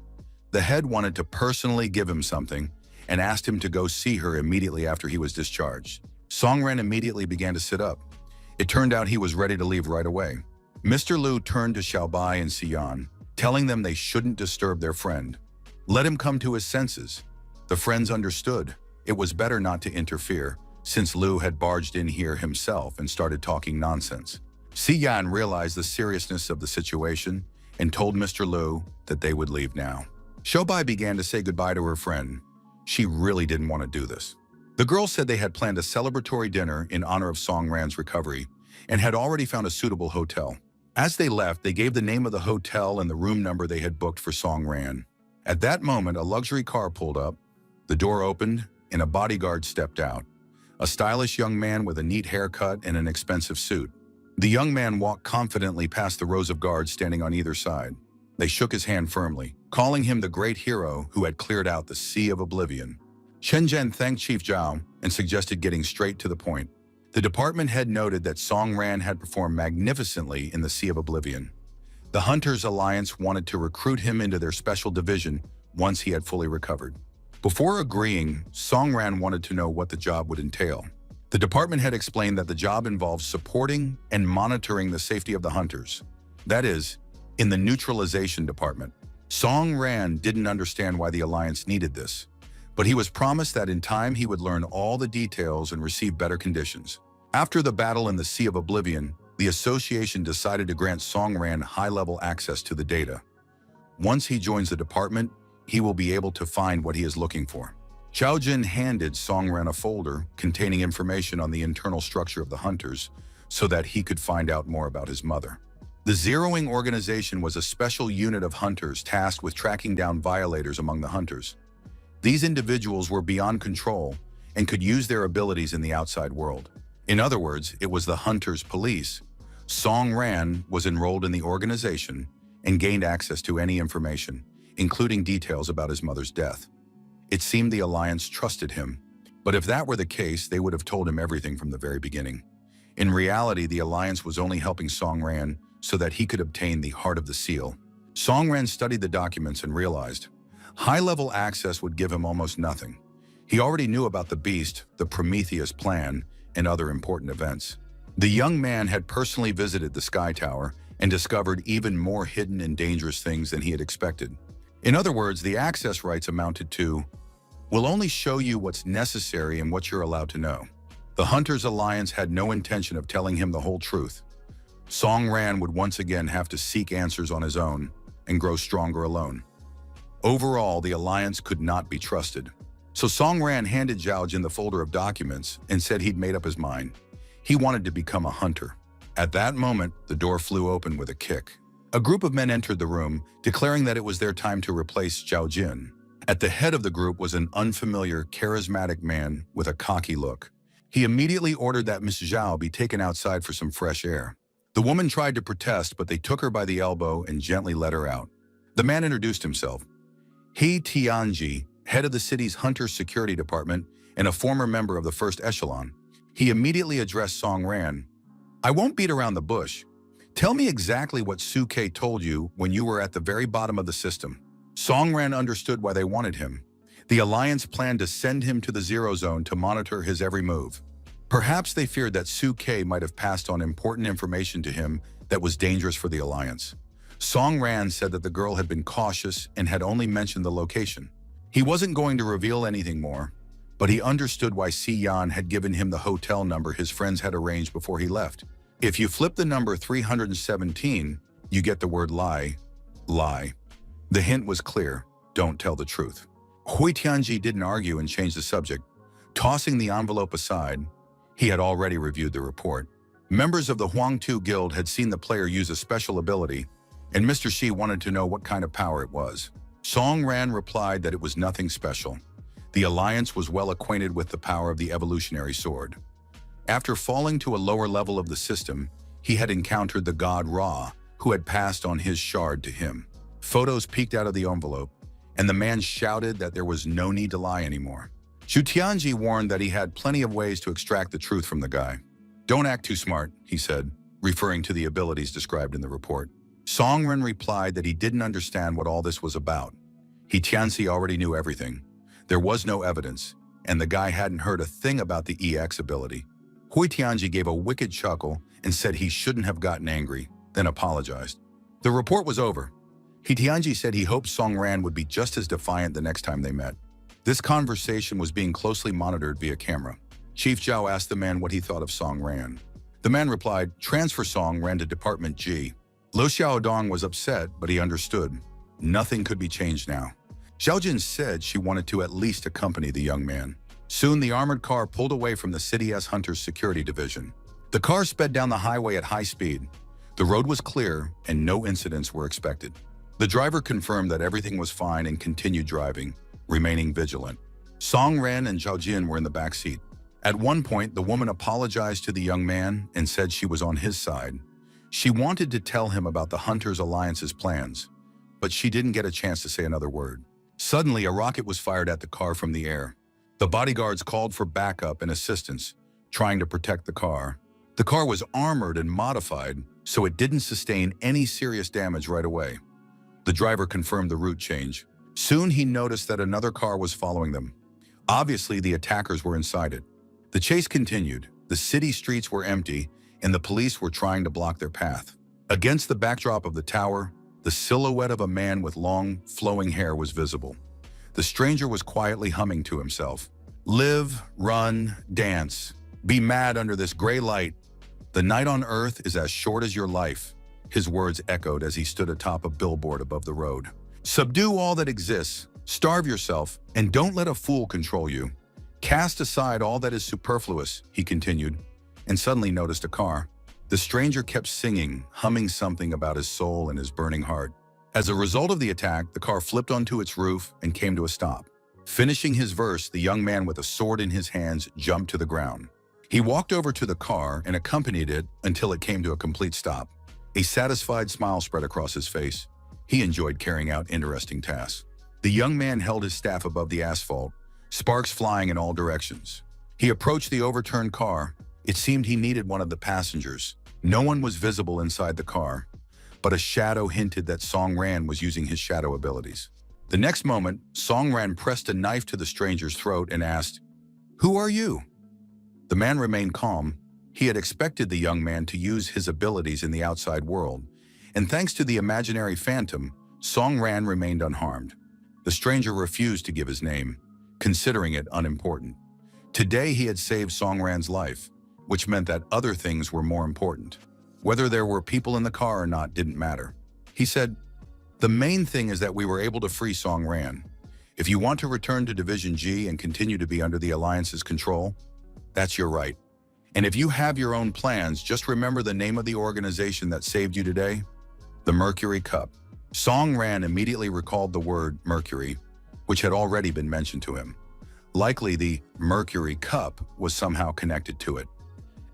The head wanted to personally give him something and asked him to go see her immediately after he was discharged. Song Ran immediately began to sit up. It turned out he was ready to leave right away. Mr. Liu turned to Xiaobai and Xian, telling them they shouldn't disturb their friend. Let him come to his senses. The friends understood. It was better not to interfere, since Liu had barged in here himself and started talking nonsense. Xian realized the seriousness of the situation and told Mr. Liu that they would leave now. Xiaobai began to say goodbye to her friend. She really didn't want to do this. The girls said they had planned a celebratory dinner in honor of Song Ran's recovery and had already found a suitable hotel. As they left, they gave the name of the hotel and the room number they had booked for Song Ran. At that moment, a luxury car pulled up, the door opened, and a bodyguard stepped out. A stylish young man with a neat haircut and an expensive suit. The young man walked confidently past the rows of guards standing on either side. They shook his hand firmly, calling him the great hero who had cleared out the Sea of Oblivion. Chen Zhen thanked Chief Zhao and suggested getting straight to the point. The department head noted that Song Ran had performed magnificently in the Sea of Oblivion. The Hunters Alliance wanted to recruit him into their special division once he had fully recovered. Before agreeing, Song Ran wanted to know what the job would entail. The department head explained that the job involves supporting and monitoring the safety of the hunters. That is, in the neutralization department. Song Ran didn't understand why the Alliance needed this, but he was promised that in time he would learn all the details and receive better conditions. After the battle in the Sea of Oblivion, the association decided to grant Song Ran high-level access to the data. Once he joins the department, he will be able to find what he is looking for. Zhao Jin handed Song Ran a folder containing information on the internal structure of the hunters so that he could find out more about his mother. The Zeroing Organization was a special unit of hunters tasked with tracking down violators among the hunters. These individuals were beyond control and could use their abilities in the outside world. In other words, it was the hunters' police. Song Ran was enrolled in the organization and gained access to any information, including details about his mother's death. It seemed the Alliance trusted him, but if that were the case, they would have told him everything from the very beginning. In reality, the Alliance was only helping Song Ran so that he could obtain the Heart of the Seal. Song Ran studied the documents and realized high-level access would give him almost nothing. He already knew about the Beast, the Prometheus Plan, and other important events. The young man had personally visited the Sky Tower and discovered even more hidden and dangerous things than he had expected. In other words, the access rights amounted to, "We'll only show you what's necessary and what you're allowed to know." The Hunters Alliance had no intention of telling him the whole truth. Song Ran would once again have to seek answers on his own and grow stronger alone. Overall, the Alliance could not be trusted. So Song Ran handed Zhao Jin the folder of documents and said he'd made up his mind. He wanted to become a hunter. At that moment, the door flew open with a kick. A group of men entered the room, declaring that it was their time to replace Zhao Jin. At the head of the group was an unfamiliar, charismatic man with a cocky look. He immediately ordered that Miss Zhao be taken outside for some fresh air. The woman tried to protest, but they took her by the elbow and gently let her out. The man introduced himself. He Tianji, head of the city's Hunter Security Department and a former member of the First Echelon. He immediately addressed Song Ran. "I won't beat around the bush. Tell me exactly what Suke told you when you were at the very bottom of the system." Song Ran understood why they wanted him. The Alliance planned to send him to the Zero Zone to monitor his every move. Perhaps they feared that Suke might have passed on important information to him that was dangerous for the Alliance. Song Ran said that the girl had been cautious and had only mentioned the location. He wasn't going to reveal anything more, but he understood why Si Yan had given him the hotel number his friends had arranged before he left. If you flip the number 317, You get the word lie, lie. The hint was clear, don't tell the truth. Hui Tianji didn't argue and change the subject. Tossing the envelope aside, he had already reviewed the report. Members of the Huangtu Guild had seen the player use a special ability, and Mr. Shi wanted to know what kind of power it was. Song Ran replied that it was nothing special. The Alliance was well acquainted with the power of the evolutionary sword. After falling to a lower level of the system, he had encountered the god Ra, who had passed on his shard to him. Photos peeked out of the envelope, and the man shouted that there was no need to lie anymore. Zhu Tianji warned that he had plenty of ways to extract the truth from the guy. Don't act too smart, he said, referring to the abilities described in the report. Song Ren replied that he didn't understand what all this was about. He Tianzi already knew everything. There was no evidence, and the guy hadn't heard a thing about the EX ability. Hui Tianji gave a wicked chuckle and said he shouldn't have gotten angry, then apologized. The report was over. He Tianji said he hoped Song Ran would be just as defiant the next time they met. This conversation was being closely monitored via camera. Chief Zhao asked the man what he thought of Song Ran. The man replied, transfer Song Ran to Department G. Lo Xiaodong was upset, but he understood. Nothing could be changed now. Xiaojin said she wanted to at least accompany the young man. Soon the armored car pulled away from the City S Hunters Security Division. The car sped down the highway at high speed. The road was clear and no incidents were expected. The driver confirmed that everything was fine and continued driving, remaining vigilant. Song Ran and Zhao Jin were in the back seat. At one point, the woman apologized to the young man and said she was on his side. She wanted to tell him about the Hunters Alliance's plans, but she didn't get a chance to say another word. Suddenly, a rocket was fired at the car from the air. The bodyguards called for backup and assistance, trying to protect the car. The car was armored and modified, so it didn't sustain any serious damage right away. The driver confirmed the route change. Soon he noticed that another car was following them. Obviously, the attackers were inside it. The chase continued. The city streets were empty, and the police were trying to block their path. Against the backdrop of the tower, the silhouette of a man with long, flowing hair was visible. The stranger was quietly humming to himself. Live, run, dance. Be mad under this gray light. The night on Earth is as short as your life. His words echoed as he stood atop a billboard above the road. Subdue all that exists, starve yourself, and don't let a fool control you. Cast aside all that is superfluous, he continued, and suddenly noticed a car. The stranger kept singing, humming something about his soul and his burning heart. As a result of the attack, the car flipped onto its roof and came to a stop. Finishing his verse, the young man with a sword in his hands jumped to the ground. He walked over to the car and accompanied it until it came to a complete stop. A satisfied smile spread across his face. He enjoyed carrying out interesting tasks. The young man held his staff above the asphalt, sparks flying in all directions. He approached the overturned car. It seemed he needed one of the passengers. No one was visible inside the car, but a shadow hinted that Song Ran was using his shadow abilities. The next moment, Song Ran pressed a knife to the stranger's throat and asked, "Who are you?" The man remained calm. He had expected the young man to use his abilities in the outside world, and thanks to the imaginary phantom, Song Ran remained unharmed. The stranger refused to give his name, considering it unimportant. Today he had saved Song Ran's life, which meant that other things were more important. Whether there were people in the car or not didn't matter. He said, "The main thing is that we were able to free Song Ran. If you want to return to Division G and continue to be under the Alliance's control, that's your right. And if you have your own plans, just remember the name of the organization that saved you today, the Mercury Cup." Song Ran immediately recalled the word Mercury, which had already been mentioned to him. Likely the Mercury Cup was somehow connected to it.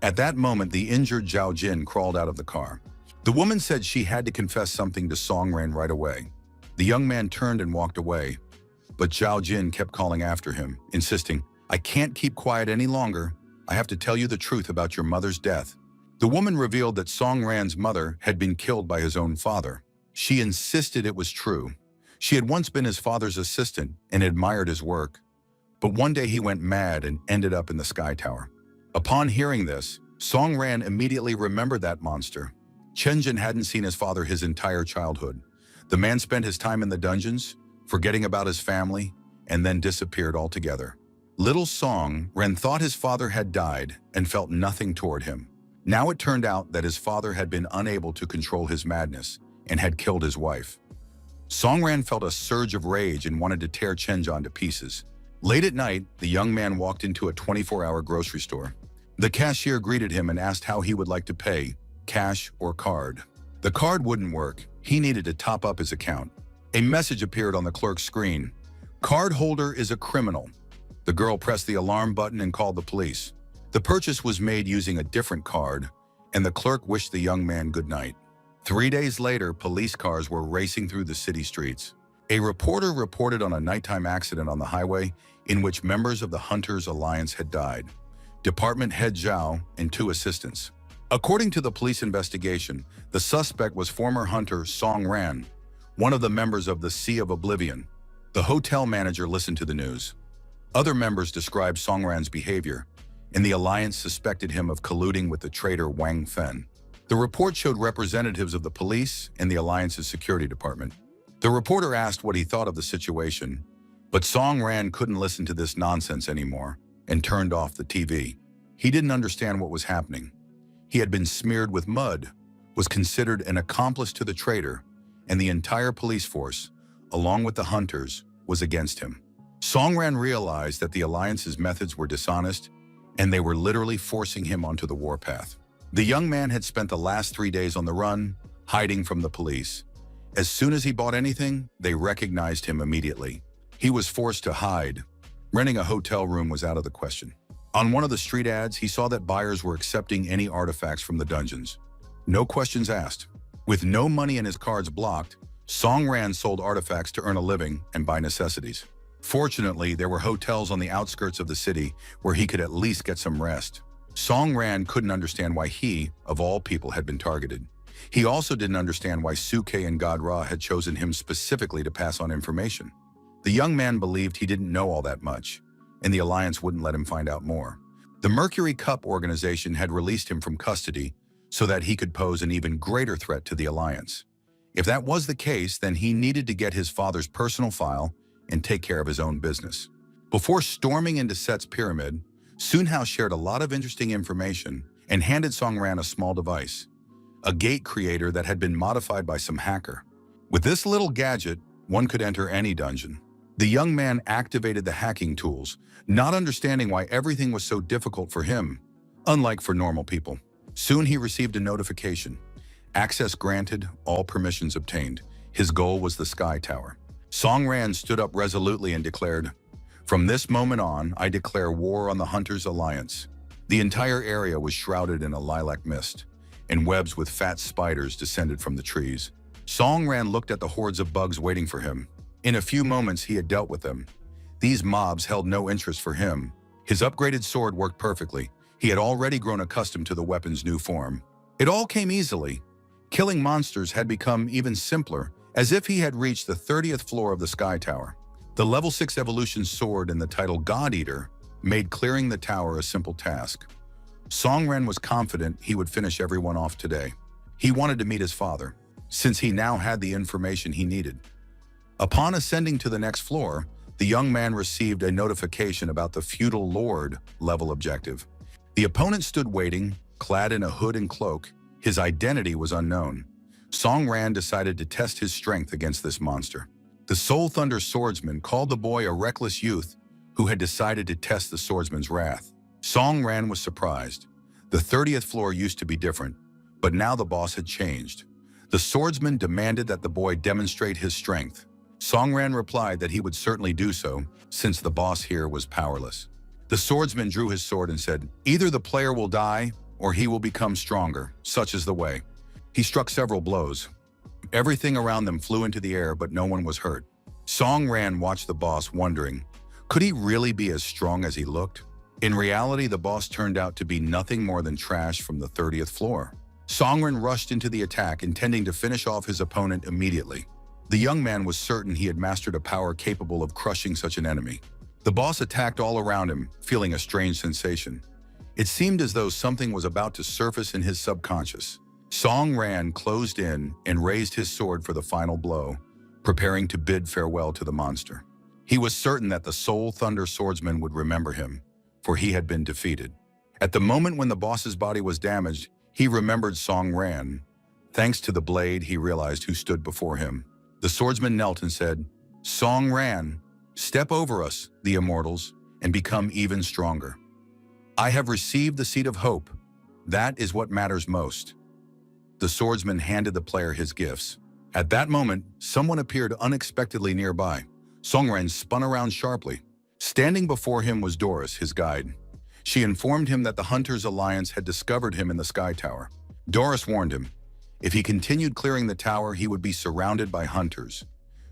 At that moment, the injured Zhao Jin crawled out of the car. The woman said she had to confess something to Song Ran right away. The young man turned and walked away, but Zhao Jin kept calling after him, insisting, "I can't keep quiet any longer. I have to tell you the truth about your mother's death." The woman revealed that Song Ran's mother had been killed by his own father. She insisted it was true. She had once been his father's assistant and admired his work. But one day he went mad and ended up in the Sky Tower. Upon hearing this, Song Ran immediately remembered that monster. Chenjin hadn't seen his father his entire childhood. The man spent his time in the dungeons, forgetting about his family, and then disappeared altogether. Little Song Ran thought his father had died and felt nothing toward him. Now it turned out that his father had been unable to control his madness, and had killed his wife. Song Ran felt a surge of rage and wanted to tear Chenjan to pieces. Late at night, the young man walked into a 24-hour grocery store. The cashier greeted him and asked how he would like to pay, cash or card. The card wouldn't work. He needed to top up his account. A message appeared on the clerk's screen. "Card holder is a criminal." The girl pressed the alarm button and called the police. The purchase was made using a different card, and the clerk wished the young man good night. 3 days later, police cars were racing through the city streets. A reporter reported on a nighttime accident on the highway in which members of the Hunters Alliance had died. Department head Zhao and 2 assistants. According to the police investigation, the suspect was former hunter Song Ran, one of the members of the Sea of Oblivion. The hotel manager listened to the news. Other members described Song Ran's behavior, and the Alliance suspected him of colluding with the traitor Wang Fen. The report showed representatives of the police and the Alliance's security department. The reporter asked what he thought of the situation, but Song Ran couldn't listen to this nonsense anymore and turned off the TV. He didn't understand what was happening. He had been smeared with mud, was considered an accomplice to the traitor, and the entire police force, along with the hunters, was against him. Song Ran realized that the Alliance's methods were dishonest, and they were literally forcing him onto the warpath. The young man had spent the last 3 days on the run, hiding from the police. As soon as he bought anything, they recognized him immediately. He was forced to hide. Renting a hotel room was out of the question. On one of the street ads, he saw that buyers were accepting any artifacts from the dungeons. No questions asked. With no money and his cards blocked, Song Ran sold artifacts to earn a living and buy necessities. Fortunately, there were hotels on the outskirts of the city where he could at least get some rest. Song Ran couldn't understand why he, of all people, had been targeted. He also didn't understand why Suke and God Ra had chosen him specifically to pass on information. The young man believed he didn't know all that much, and the Alliance wouldn't let him find out more. The Mercury Cup organization had released him from custody so that he could pose an even greater threat to the Alliance. If that was the case, then he needed to get his father's personal file and take care of his own business. Before storming into Set's pyramid, Sun Hao shared a lot of interesting information and handed Song Ran a small device, a gate creator that had been modified by some hacker. With this little gadget, one could enter any dungeon. The young man activated the hacking tools, not understanding why everything was so difficult for him, unlike for normal people. Soon he received a notification. Access granted, all permissions obtained. His goal was the Sky Tower. Song Ran stood up resolutely and declared, "From this moment on, I declare war on the Hunters Alliance." The entire area was shrouded in a lilac mist, and webs with fat spiders descended from the trees. Song Ran looked at the hordes of bugs waiting for him. In a few moments, he had dealt with them. These mobs held no interest for him. His upgraded sword worked perfectly. He had already grown accustomed to the weapon's new form. It all came easily. Killing monsters had become even simpler, as if he had reached the 30th floor of the Sky Tower. The level 6 evolution sword and the title God Eater made clearing the tower a simple task. Song Ran was confident he would finish everyone off today. He wanted to meet his father, since he now had the information he needed. Upon ascending to the next floor, the young man received a notification about the Feudal Lord level objective. The opponent stood waiting, clad in a hood and cloak. His identity was unknown. Song Ran decided to test his strength against this monster. The Soul Thunder swordsman called the boy a reckless youth who had decided to test the swordsman's wrath. Song Ran was surprised. The 30th floor used to be different, but now the boss had changed. The swordsman demanded that the boy demonstrate his strength. Song Ran replied that he would certainly do so, since the boss here was powerless. The swordsman drew his sword and said, "Either the player will die, or he will become stronger. Such is the way." He struck several blows. Everything around them flew into the air, but no one was hurt. Song Ran watched the boss, wondering, could he really be as strong as he looked? In reality, the boss turned out to be nothing more than trash from the 30th floor. Song Ran rushed into the attack, intending to finish off his opponent immediately. The young man was certain he had mastered a power capable of crushing such an enemy. The boss attacked all around him, feeling a strange sensation. It seemed as though something was about to surface in his subconscious. Song Ran closed in and raised his sword for the final blow, preparing to bid farewell to the monster. He was certain that the Soul Thunder swordsman would remember him, for he had been defeated. At the moment when the boss's body was damaged, he remembered Song Ran. Thanks to the blade, he realized who stood before him. The swordsman knelt and said, "Song Ran, step over us, the immortals, and become even stronger. I have received the seed of hope. That is what matters most." The swordsman handed the player his gifts. At that moment, someone appeared unexpectedly nearby. Songran spun around sharply. Standing before him was Doris, his guide. She informed him that the Hunters' Alliance had discovered him in the Sky Tower. Doris warned him, if he continued clearing the tower, he would be surrounded by hunters.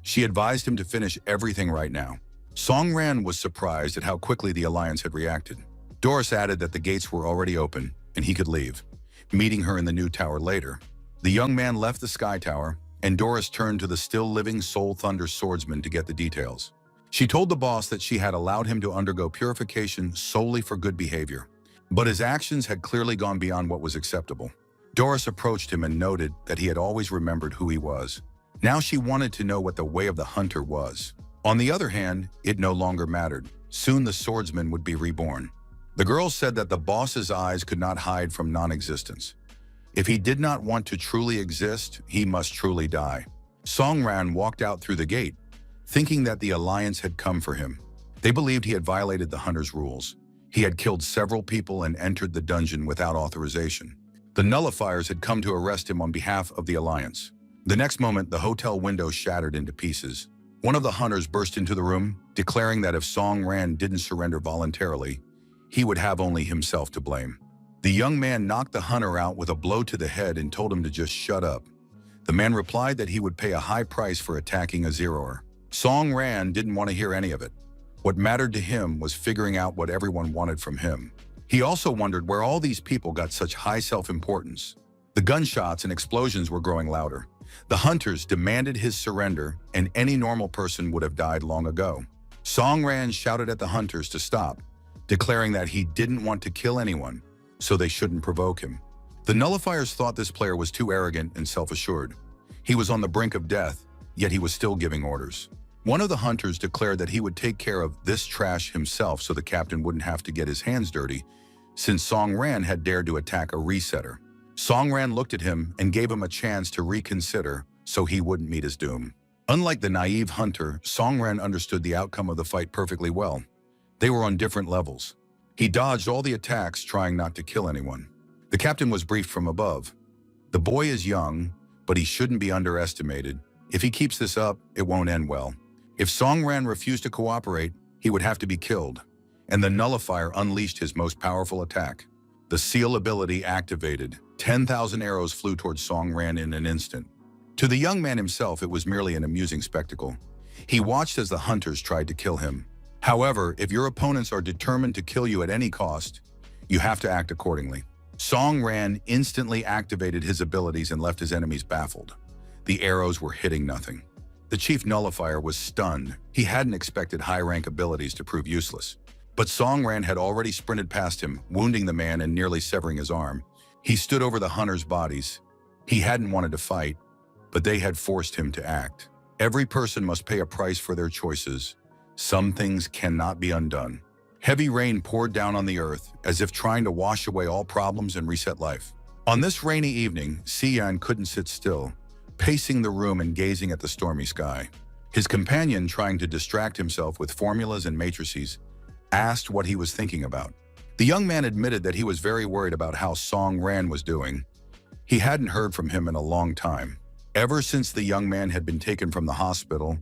She advised him to finish everything right now. Songran was surprised at how quickly the Alliance had reacted. Doris added that the gates were already open and he could leave, meeting her in the new tower later. The young man left the Sky Tower, and Doris turned to the still-living Soul Thunder swordsman to get the details. She told the boss that she had allowed him to undergo purification solely for good behavior, but his actions had clearly gone beyond what was acceptable. Doris approached him and noted that he had always remembered who he was. Now she wanted to know what the way of the hunter was. On the other hand, it no longer mattered. Soon the swordsman would be reborn. The girl said that the boss's eyes could not hide from non-existence. If he did not want to truly exist, he must truly die. Songran walked out through the gate, thinking that the Alliance had come for him. They believed he had violated the Hunter's rules. He had killed several people and entered the dungeon without authorization. The Nullifiers had come to arrest him on behalf of the Alliance. The next moment, the hotel window shattered into pieces. One of the hunters burst into the room, declaring that if Songran didn't surrender voluntarily, he would have only himself to blame. The young man knocked the hunter out with a blow to the head and told him to just shut up. The man replied that he would pay a high price for attacking a zeroer. Songran didn't want to hear any of it. What mattered to him was figuring out what everyone wanted from him. He also wondered where all these people got such high self-importance. The gunshots and explosions were growing louder. The hunters demanded his surrender, and any normal person would have died long ago. Songran shouted at the hunters to stop, declaring that he didn't want to kill anyone, so they shouldn't provoke him. The Nullifiers thought this player was too arrogant and self-assured. He was on the brink of death, yet he was still giving orders. One of the hunters declared that he would take care of this trash himself so the captain wouldn't have to get his hands dirty, since Songran had dared to attack a resetter. Songran looked at him and gave him a chance to reconsider so he wouldn't meet his doom. Unlike the naive hunter, Songran understood the outcome of the fight perfectly well. They were on different levels. He dodged all the attacks, trying not to kill anyone. The captain was briefed from above. The boy is young, but he shouldn't be underestimated. If he keeps this up, it won't end well. If Songran refused to cooperate, he would have to be killed. And the Nullifier unleashed his most powerful attack. The seal ability activated. 10,000 arrows flew towards Songran in an instant. To the young man himself, it was merely an amusing spectacle. He watched as the hunters tried to kill him. However, if your opponents are determined to kill you at any cost, you have to act accordingly. Songran instantly activated his abilities and left his enemies baffled. The arrows were hitting nothing. The chief nullifier was stunned. He hadn't expected high-rank abilities to prove useless. But Songran had already sprinted past him, wounding the man and nearly severing his arm. He stood over the hunters' bodies. He hadn't wanted to fight, but they had forced him to act. Every person must pay a price for their choices. Some things cannot be undone. Heavy rain poured down on the earth, as if trying to wash away all problems and reset life. On this rainy evening, Siyan couldn't sit still, pacing the room and gazing at the stormy sky. His companion, trying to distract himself with formulas and matrices, asked what he was thinking about. The young man admitted that he was very worried about how Songran was doing. He hadn't heard from him in a long time. Ever since the young man had been taken from the hospital,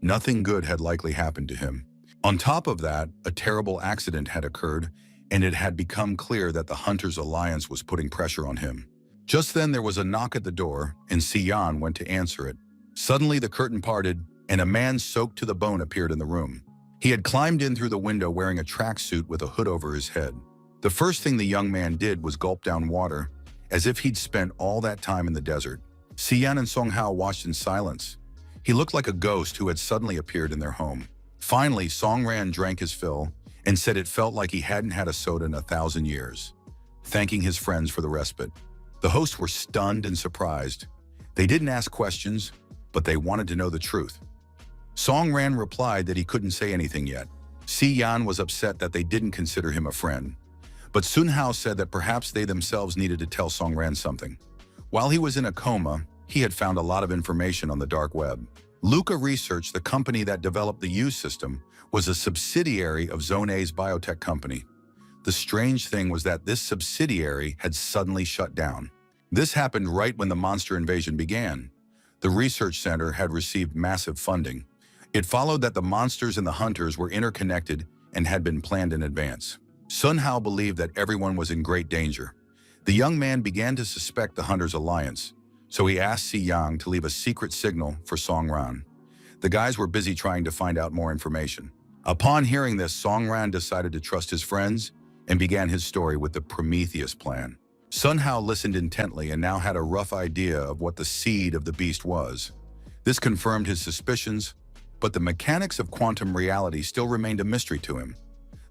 nothing good had likely happened to him. On top of that, a terrible accident had occurred, and it had become clear that the Hunters' Alliance was putting pressure on him. Just then there was a knock at the door, and Siyan went to answer it. Suddenly the curtain parted, and a man soaked to the bone appeared in the room. He had climbed in through the window wearing a tracksuit with a hood over his head. The first thing the young man did was gulp down water, as if he'd spent all that time in the desert. Siyan and Songhao watched in silence. He looked like a ghost who had suddenly appeared in their home. Finally, Songran drank his fill and said it felt like he hadn't had a soda in 1,000 years, thanking his friends for the respite. The hosts were stunned and surprised. They didn't ask questions, but they wanted to know the truth. Songran replied that he couldn't say anything yet. Siyan was upset that they didn't consider him a friend, but Sunhao said that perhaps they themselves needed to tell Songran something. While he was in a coma, he had found a lot of information on the dark web. Luca Research, the company that developed the U system, was a subsidiary of Zone A's biotech company. The strange thing was that this subsidiary had suddenly shut down. This happened right when the monster invasion began. The research center had received massive funding. It followed that the monsters and the hunters were interconnected and had been planned in advance. Sun Hao believed that everyone was in great danger. The young man began to suspect the hunters' alliance, so he asked Si Yang to leave a secret signal for Song Ran. The guys were busy trying to find out more information. Upon hearing this, Song Ran decided to trust his friends and began his story with the Prometheus plan. Sun Hao listened intently and now had a rough idea of what the seed of the beast was. This confirmed his suspicions, but the mechanics of quantum reality still remained a mystery to him.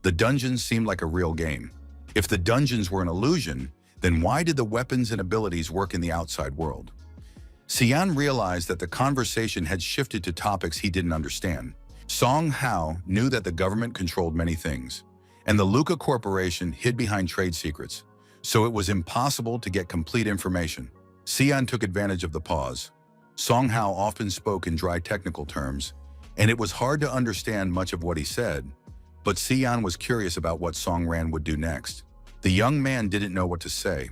The dungeons seemed like a real game. If the dungeons were an illusion, then why did the weapons and abilities work in the outside world? Xian realized that the conversation had shifted to topics he didn't understand. Song Hao knew that the government controlled many things, and the Luca Corporation hid behind trade secrets, so it was impossible to get complete information. Xian took advantage of the pause. Song Hao often spoke in dry technical terms, and it was hard to understand much of what he said, but Xian was curious about what Song Ran would do next. The young man didn't know what to say.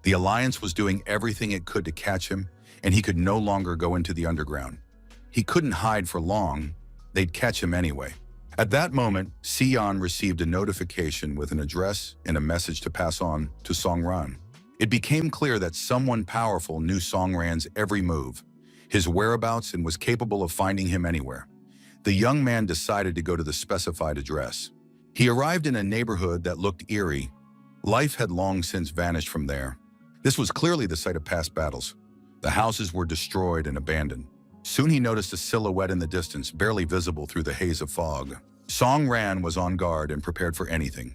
The Alliance was doing everything it could to catch him, and he could no longer go into the underground. He couldn't hide for long. They'd catch him anyway. At that moment, Xian received a notification with an address and a message to pass on to Song Ran. It became clear that someone powerful knew Song Ran's every move, his whereabouts, and was capable of finding him anywhere. The young man decided to go to the specified address. He arrived in a neighborhood that looked eerie. Life had long since vanished from there. This was clearly the site of past battles. The houses were destroyed and abandoned. Soon he noticed a silhouette in the distance, barely visible through the haze of fog. Song Ran was on guard and prepared for anything,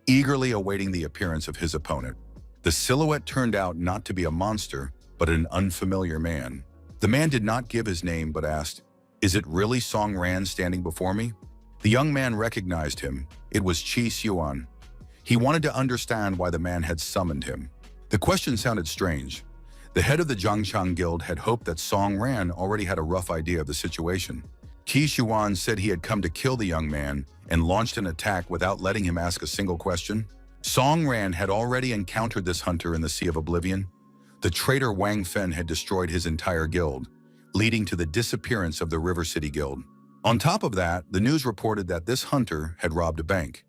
eagerly awaiting the appearance of his opponent. The silhouette turned out not to be a monster, but an unfamiliar man. The man did not give his name, but asked, "Is it really Song Ran standing before me?" The young man recognized him. It was Qi Xuan. He wanted to understand why the man had summoned him. The question sounded strange. The head of the Zhangchang Guild had hoped that Song Ran already had a rough idea of the situation. Qi Xuan said he had come to kill the young man and launched an attack without letting him ask a single question. Song Ran had already encountered this hunter in the Sea of Oblivion. The traitor Wang Fen had destroyed his entire guild, leading to the disappearance of the River City Guild. On top of that, the news reported that this hunter had robbed a bank.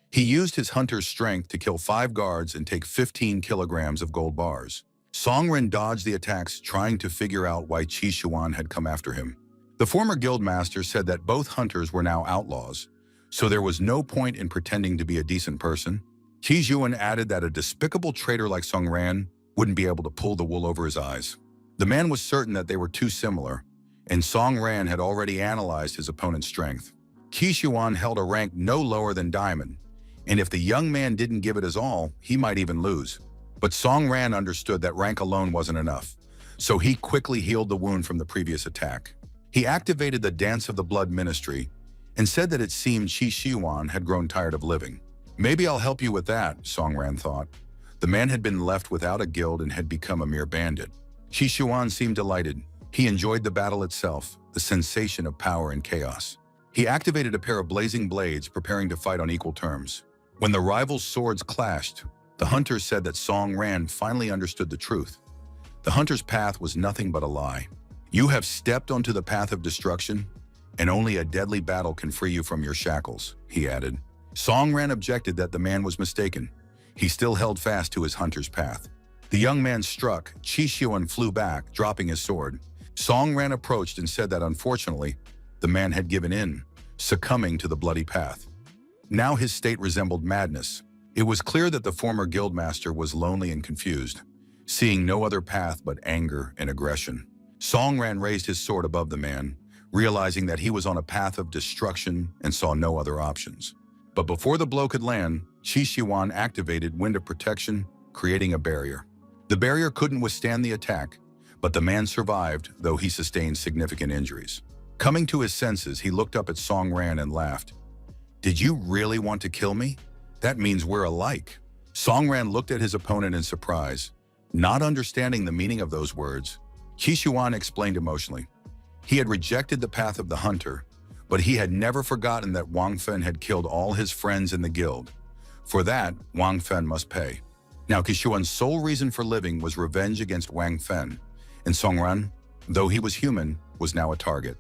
He used his hunter's strength to kill 5 guards and take 15 kilograms of gold bars. Song Ran dodged the attacks, trying to figure out why Qi Xuan had come after him. The former guildmaster said that both hunters were now outlaws, so there was no point in pretending to be a decent person. Qi Xuan added that a despicable traitor like Song Ran wouldn't be able to pull the wool over his eyes. The man was certain that they were too similar, and Song Ran had already analyzed his opponent's strength. Qi Xuan held a rank no lower than Diamond, and if the young man didn't give it his all, he might even lose. But Song Ran understood that rank alone wasn't enough, so he quickly healed the wound from the previous attack. He activated the Dance of the Blood Ministry and said that it seemed Qi Xuan had grown tired of living. "Maybe I'll help you with that," Song Ran thought. The man had been left without a guild and had become a mere bandit. Qi Xuan seemed delighted. He enjoyed the battle itself, the sensation of power and chaos. He activated a pair of blazing blades, preparing to fight on equal terms. When the rivals' swords clashed, the hunters said that Song Ran finally understood the truth. The hunter's path was nothing but a lie. "You have stepped onto the path of destruction, and only a deadly battle can free you from your shackles," he added. Song Ran objected that the man was mistaken. He still held fast to his hunter's path. The young man struck. Qi Xuan flew back, dropping his sword. Song Ran approached and said that unfortunately, the man had given in, succumbing to the bloody path. Now his state resembled madness. It was clear that the former guildmaster was lonely and confused, seeing no other path but anger and aggression. Song Ran raised his sword above the man, realizing that he was on a path of destruction and saw no other options. But before the blow could land, Qi Xuan activated Wind of Protection, creating a barrier. The barrier couldn't withstand the attack, but the man survived, though he sustained significant injuries. Coming to his senses, he looked up at Song Ran and laughed. "Did you really want to kill me? That means we're alike." Song Ran looked at his opponent in surprise. Not understanding the meaning of those words, Qixuan explained emotionally. He had rejected the path of the hunter, but he had never forgotten that Wang Fen had killed all his friends in the guild. For that, Wang Fen must pay. Now, Qixuan's sole reason for living was revenge against Wang Fen, and Songran, though he was human, was now a target.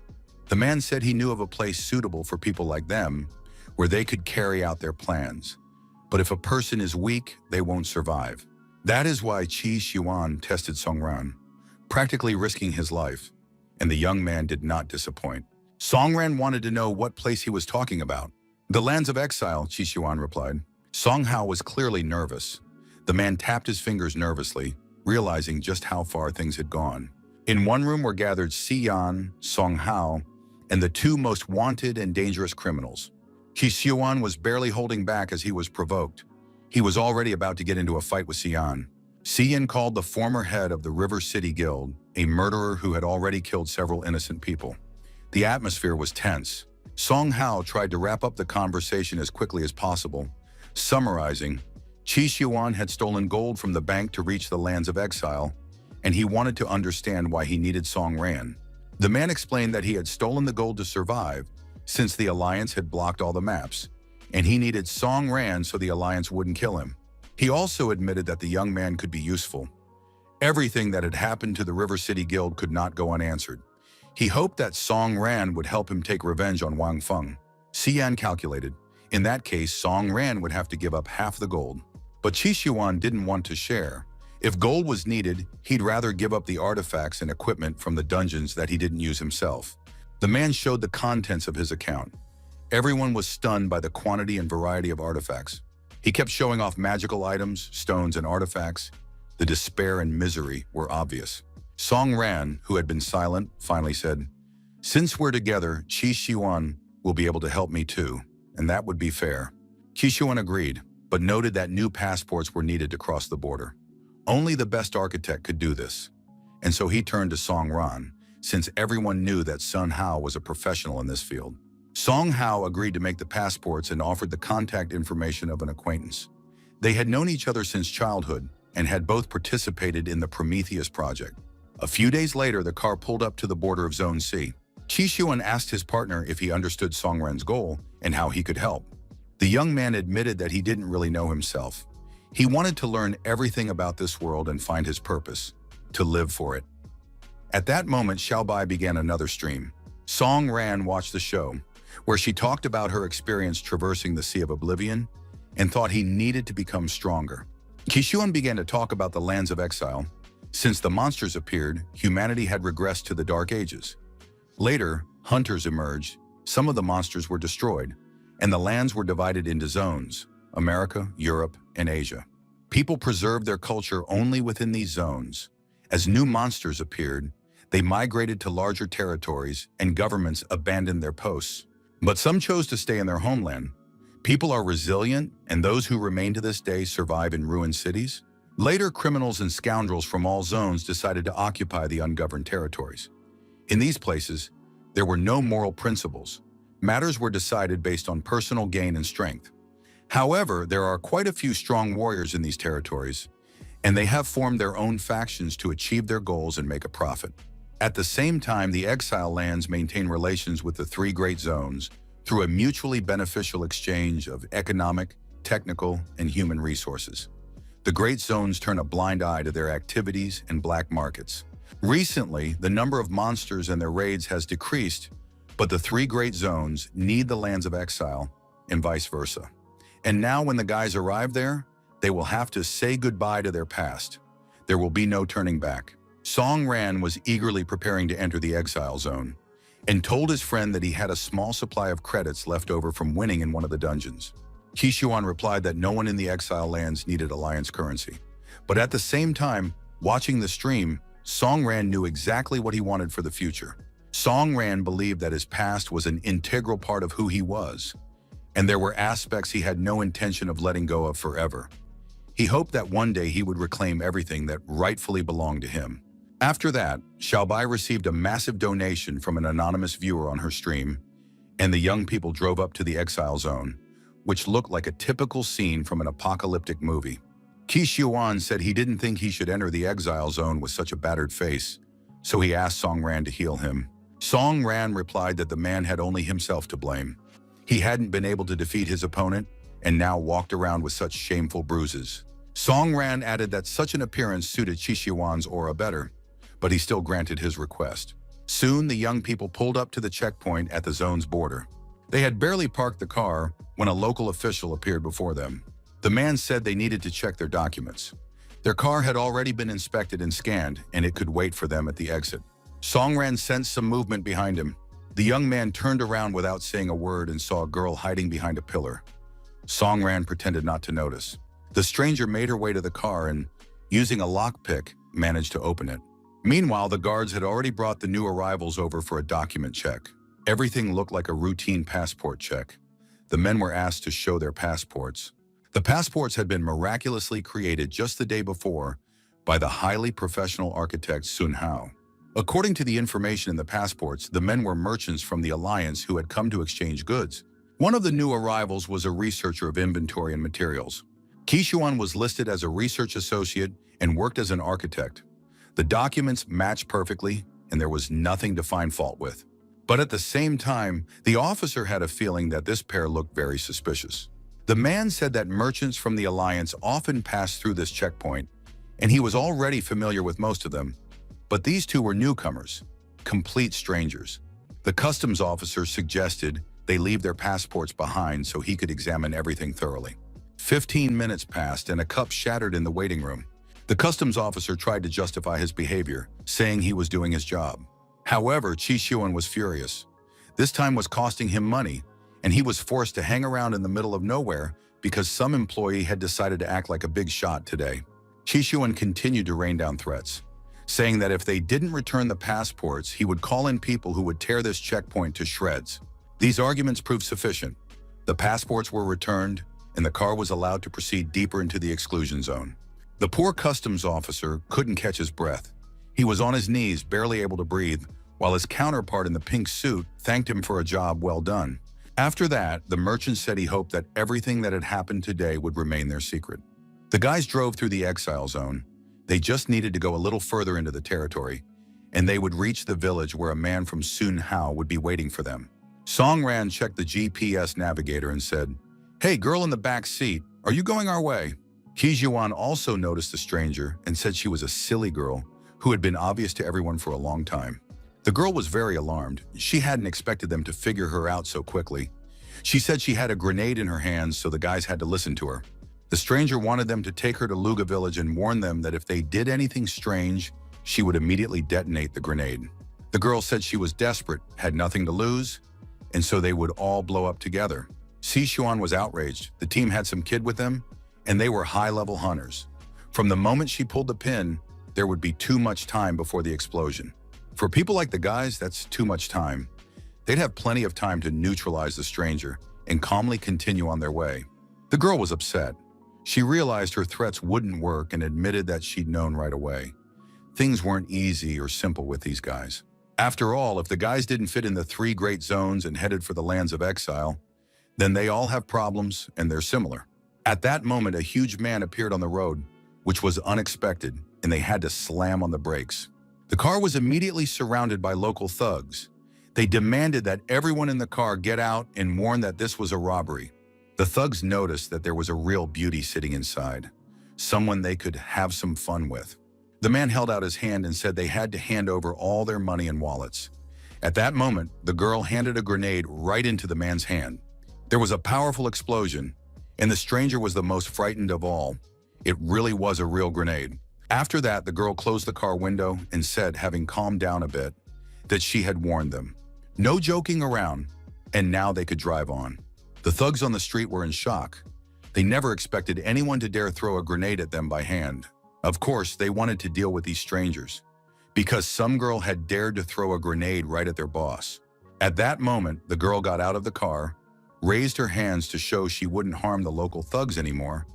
The man said he knew of a place suitable for people like them, where they could carry out their plans. But if a person is weak, they won't survive. That is why Qixuan tested Songran, practically risking his life, and the young man did not disappoint. Songran wanted to know what place he was talking about. The lands of exile, Qixuan replied. Song Hao was clearly nervous. The man tapped his fingers nervously, realizing just how far things had gone. In one room were gathered Xian, Song Hao, and the two most wanted and dangerous criminals. Qixuan was barely holding back as he was provoked. He was already about to get into a fight with Xian. Xian called the former head of the River City Guild a murderer who had already killed several innocent people. The atmosphere was tense. Song Hao tried to wrap up the conversation as quickly as possible, summarizing, Qixuan had stolen gold from the bank to reach the lands of exile, and he wanted to understand why he needed Song Ran. The man explained that he had stolen the gold to survive, since the Alliance had blocked all the maps, and he needed Song Ran so the Alliance wouldn't kill him. He also admitted that the young man could be useful. Everything that had happened to the River City Guild could not go unanswered. He hoped that Song Ran would help him take revenge on Wang Feng. Xian calculated. In that case, Song Ran would have to give up half the gold. But Qixuan didn't want to share. If gold was needed, he'd rather give up the artifacts and equipment from the dungeons that he didn't use himself. The man showed the contents of his account. Everyone was stunned by the quantity and variety of artifacts. He kept showing off magical items, stones, and artifacts. The despair and misery were obvious. Song Ran, who had been silent, finally said, "Since we're together, Qixuan will be able to help me too, and that would be fair." Qixuan agreed, but noted that new passports were needed to cross the border. Only the best architect could do this, and so he turned to Song Ran, since everyone knew that Sun Hao was a professional in this field. Song Hao agreed to make the passports and offered the contact information of an acquaintance. They had known each other since childhood and had both participated in the Prometheus project. A few days later, the car pulled up to the border of Zone C. Qixuan asked his partner if he understood Song Ran's goal and how he could help. The young man admitted that he didn't really know himself. He wanted to learn everything about this world and find his purpose, to live for it. At that moment, Xiaobai began another stream. Song Ran watched the show, where she talked about her experience traversing the Sea of Oblivion and thought he needed to become stronger. Qixuan began to talk about the lands of exile. Since the monsters appeared, humanity had regressed to the Dark Ages. Later, hunters emerged, some of the monsters were destroyed, and the lands were divided into zones: America, Europe, and Asia. People preserved their culture only within these zones. As new monsters appeared, they migrated to larger territories and governments abandoned their posts. But some chose to stay in their homeland. People are resilient, and those who remain to this day survive in ruined cities. Later, criminals and scoundrels from all zones decided to occupy the ungoverned territories. In these places, there were no moral principles. Matters were decided based on personal gain and strength. However, there are quite a few strong warriors in these territories, and they have formed their own factions to achieve their goals and make a profit. At the same time, the exile lands maintain relations with the three great zones through a mutually beneficial exchange of economic, technical, and human resources. The great zones turn a blind eye to their activities and black markets. Recently, the number of monsters and their raids has decreased, but the three great zones need the lands of exile, and vice versa. And now when the guys arrive there, they will have to say goodbye to their past. There will be no turning back. Song Ran was eagerly preparing to enter the exile zone and told his friend that he had a small supply of credits left over from winning in one of the dungeons. Qixuan replied that no one in the exile lands needed alliance currency. But at the same time, watching the stream, Song Ran knew exactly what he wanted for the future. Song Ran believed that his past was an integral part of who he was, and there were aspects he had no intention of letting go of forever. He hoped that one day he would reclaim everything that rightfully belonged to him. After that, Xiaobai received a massive donation from an anonymous viewer on her stream, and the young people drove up to the exile zone, which looked like a typical scene from an apocalyptic movie. Qi said he didn't think he should enter the exile zone with such a battered face, so he asked Song Ran to heal him. Song Ran replied that the man had only himself to blame. He hadn't been able to defeat his opponent and now walked around with such shameful bruises. Song Ran added that such an appearance suited Qi aura better, but he still granted his request. Soon, the young people pulled up to the checkpoint at the zone's border. They had barely parked the car when a local official appeared before them. The man said they needed to check their documents. Their car had already been inspected and scanned, and it could wait for them at the exit. Song Ran sensed some movement behind him. The young man turned around without saying a word and saw a girl hiding behind a pillar. Song Ran pretended not to notice. The stranger made her way to the car and, using a lockpick, managed to open it. Meanwhile, the guards had already brought the new arrivals over for a document check. Everything looked like a routine passport check. The men were asked to show their passports. The passports had been miraculously created just the day before by the highly professional architect Sun Hao. According to the information in the passports, the men were merchants from the Alliance who had come to exchange goods. One of the new arrivals was a researcher of inventory and materials. Qi was listed as a research associate and worked as an architect. The documents matched perfectly, and there was nothing to find fault with. But at the same time, the officer had a feeling that this pair looked very suspicious. The man said that merchants from the Alliance often passed through this checkpoint, and he was already familiar with most of them. But these two were newcomers, complete strangers. The customs officer suggested they leave their passports behind so he could examine everything thoroughly. 15 minutes passed and a cup shattered in the waiting room. The customs officer tried to justify his behavior, saying he was doing his job. However, Qi was furious. This time was costing him money, and he was forced to hang around in the middle of nowhere because some employee had decided to act like a big shot today. Qi continued to rain down threats, saying that if they didn't return the passports, he would call in people who would tear this checkpoint to shreds. These arguments proved sufficient. The passports were returned, and the car was allowed to proceed deeper into the exclusion zone. The poor customs officer couldn't catch his breath. He was on his knees, barely able to breathe, while his counterpart in the pink suit thanked him for a job well done. After that, the merchant said he hoped that everything that had happened today would remain their secret. The guys drove through the exile zone. They just needed to go a little further into the territory, and they would reach the village where a man from Sun Hao would be waiting for them. Song Ran checked the GPS navigator and said, "Hey, girl in the back seat, are you going our way?" Qi also noticed the stranger and said she was a silly girl who had been obvious to everyone for a long time. The girl was very alarmed. She hadn't expected them to figure her out so quickly. She said she had a grenade in her hands, so the guys had to listen to her. The stranger wanted them to take her to Luga village and warn them that if they did anything strange, she would immediately detonate the grenade. The girl said she was desperate, had nothing to lose, and so they would all blow up together. Qi was outraged. The team had some kid with them, and they were high-level hunters. From the moment she pulled the pin, there would be too much time before the explosion. For people like the guys, that's too much time. They'd have plenty of time to neutralize the stranger and calmly continue on their way. The girl was upset. She realized her threats wouldn't work and admitted that she'd known right away. Things weren't easy or simple with these guys. After all, if the guys didn't fit in the 3 great zones and headed for the lands of exile, then they all have problems and they're similar. At that moment, a huge man appeared on the road, which was unexpected, and they had to slam on the brakes. The car was immediately surrounded by local thugs. They demanded that everyone in the car get out and warned that this was a robbery. The thugs noticed that there was a real beauty sitting inside, someone they could have some fun with. The man held out his hand and said they had to hand over all their money and wallets. At that moment, the girl handed a grenade right into the man's hand. There was a powerful explosion, and the stranger was the most frightened of all. It really was a real grenade. After that, the girl closed the car window and said, having calmed down a bit, that she had warned them. No joking around, and now they could drive on. The thugs on the street were in shock. They never expected anyone to dare throw a grenade at them by hand. Of course, they wanted to deal with these strangers, because some girl had dared to throw a grenade right at their boss. At that moment, the girl got out of the car, raised her hands to show she wouldn't harm the local thugs anymore,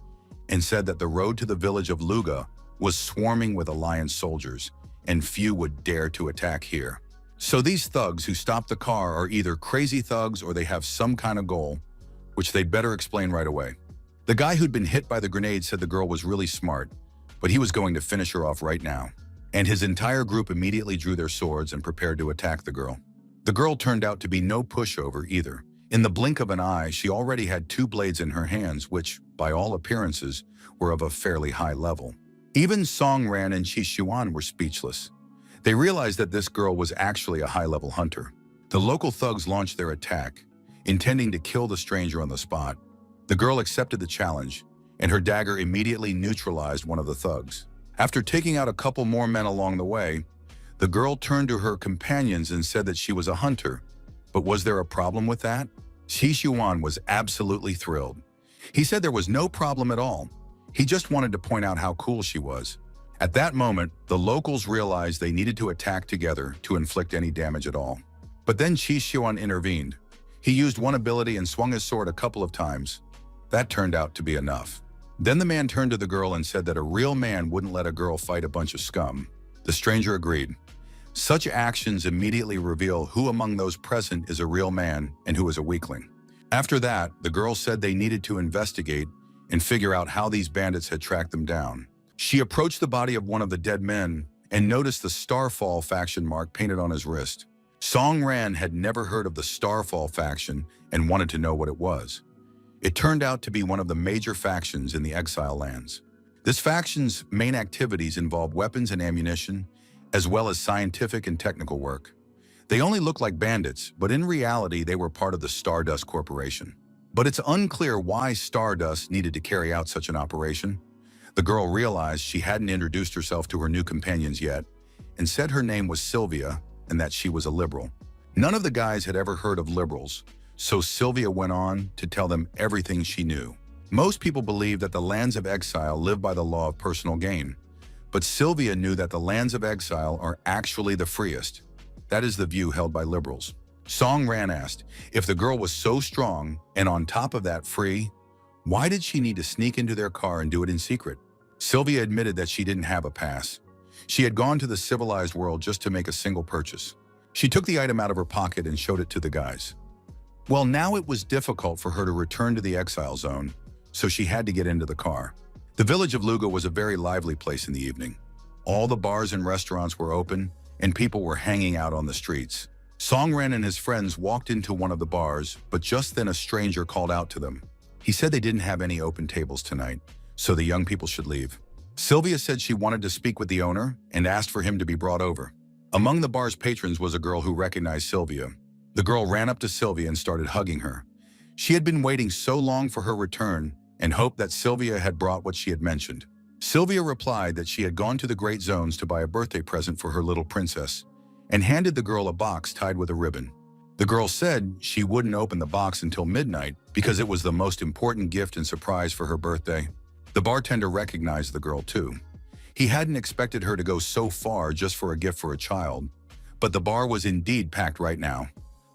and said that the road to the village of Luga was swarming with Alliance soldiers, and few would dare to attack here. So these thugs who stopped the car are either crazy thugs or they have some kind of goal, which they'd better explain right away. The guy who'd been hit by the grenade said the girl was really smart, but he was going to finish her off right now. And his entire group immediately drew their swords and prepared to attack the girl. The girl turned out to be no pushover either. In the blink of an eye, she already had 2 blades in her hands, which, by all appearances, were of a fairly high level. Even Song Ran and Chi Xuan were speechless. They realized that this girl was actually a high-level hunter. The local thugs launched their attack, intending to kill the stranger on the spot. The girl accepted the challenge, and her dagger immediately neutralized one of the thugs. After taking out a couple more men along the way, the girl turned to her companions and said that she was a hunter. But was there a problem with that? Chi Xuan was absolutely thrilled. He said there was no problem at all. He just wanted to point out how cool she was. At that moment, the locals realized they needed to attack together to inflict any damage at all. But then Chi Xuan intervened. He used one ability and swung his sword a couple of times. That turned out to be enough. Then the man turned to the girl and said that a real man wouldn't let a girl fight a bunch of scum. The stranger agreed. Such actions immediately reveal who among those present is a real man and who is a weakling. After that, the girl said they needed to investigate and figure out how these bandits had tracked them down. She approached the body of one of the dead men and noticed the Starfall faction mark painted on his wrist. Song Ran had never heard of the Starfall faction and wanted to know what it was. It turned out to be one of the major factions in the exile lands. This faction's main activities involve weapons and ammunition, as well as scientific and technical work. They only look like bandits, but in reality they were part of the Stardust Corporation. But it's unclear why Stardust needed to carry out such an operation. The girl realized she hadn't introduced herself to her new companions yet, and said her name was Sylvia and that she was a liberal. None of the guys had ever heard of liberals, so Sylvia went on to tell them everything she knew. Most people believe that the lands of exile live by the law of personal gain, but Sylvia knew that the lands of exile are actually the freest. That is the view held by liberals. Song Ran asked, if the girl was so strong and on top of that free, why did she need to sneak into their car and do it in secret? Sylvia admitted that she didn't have a pass. She had gone to the civilized world just to make a single purchase. She took the item out of her pocket and showed it to the guys. Well, now it was difficult for her to return to the exile zone, so she had to get into the car. The village of Luga was a very lively place in the evening. All the bars and restaurants were open, and people were hanging out on the streets. Song Ran and his friends walked into one of the bars, but just then a stranger called out to them. He said they didn't have any open tables tonight, so the young people should leave. Sylvia said she wanted to speak with the owner and asked for him to be brought over. Among the bar's patrons was a girl who recognized Sylvia. The girl ran up to Sylvia and started hugging her. She had been waiting so long for her return and hoped that Sylvia had brought what she had mentioned. Sylvia replied that she had gone to the Great Zones to buy a birthday present for her little princess and handed the girl a box tied with a ribbon. The girl said she wouldn't open the box until midnight because it was the most important gift and surprise for her birthday. The bartender recognized the girl too. He hadn't expected her to go so far just for a gift for a child, but the bar was indeed packed right now.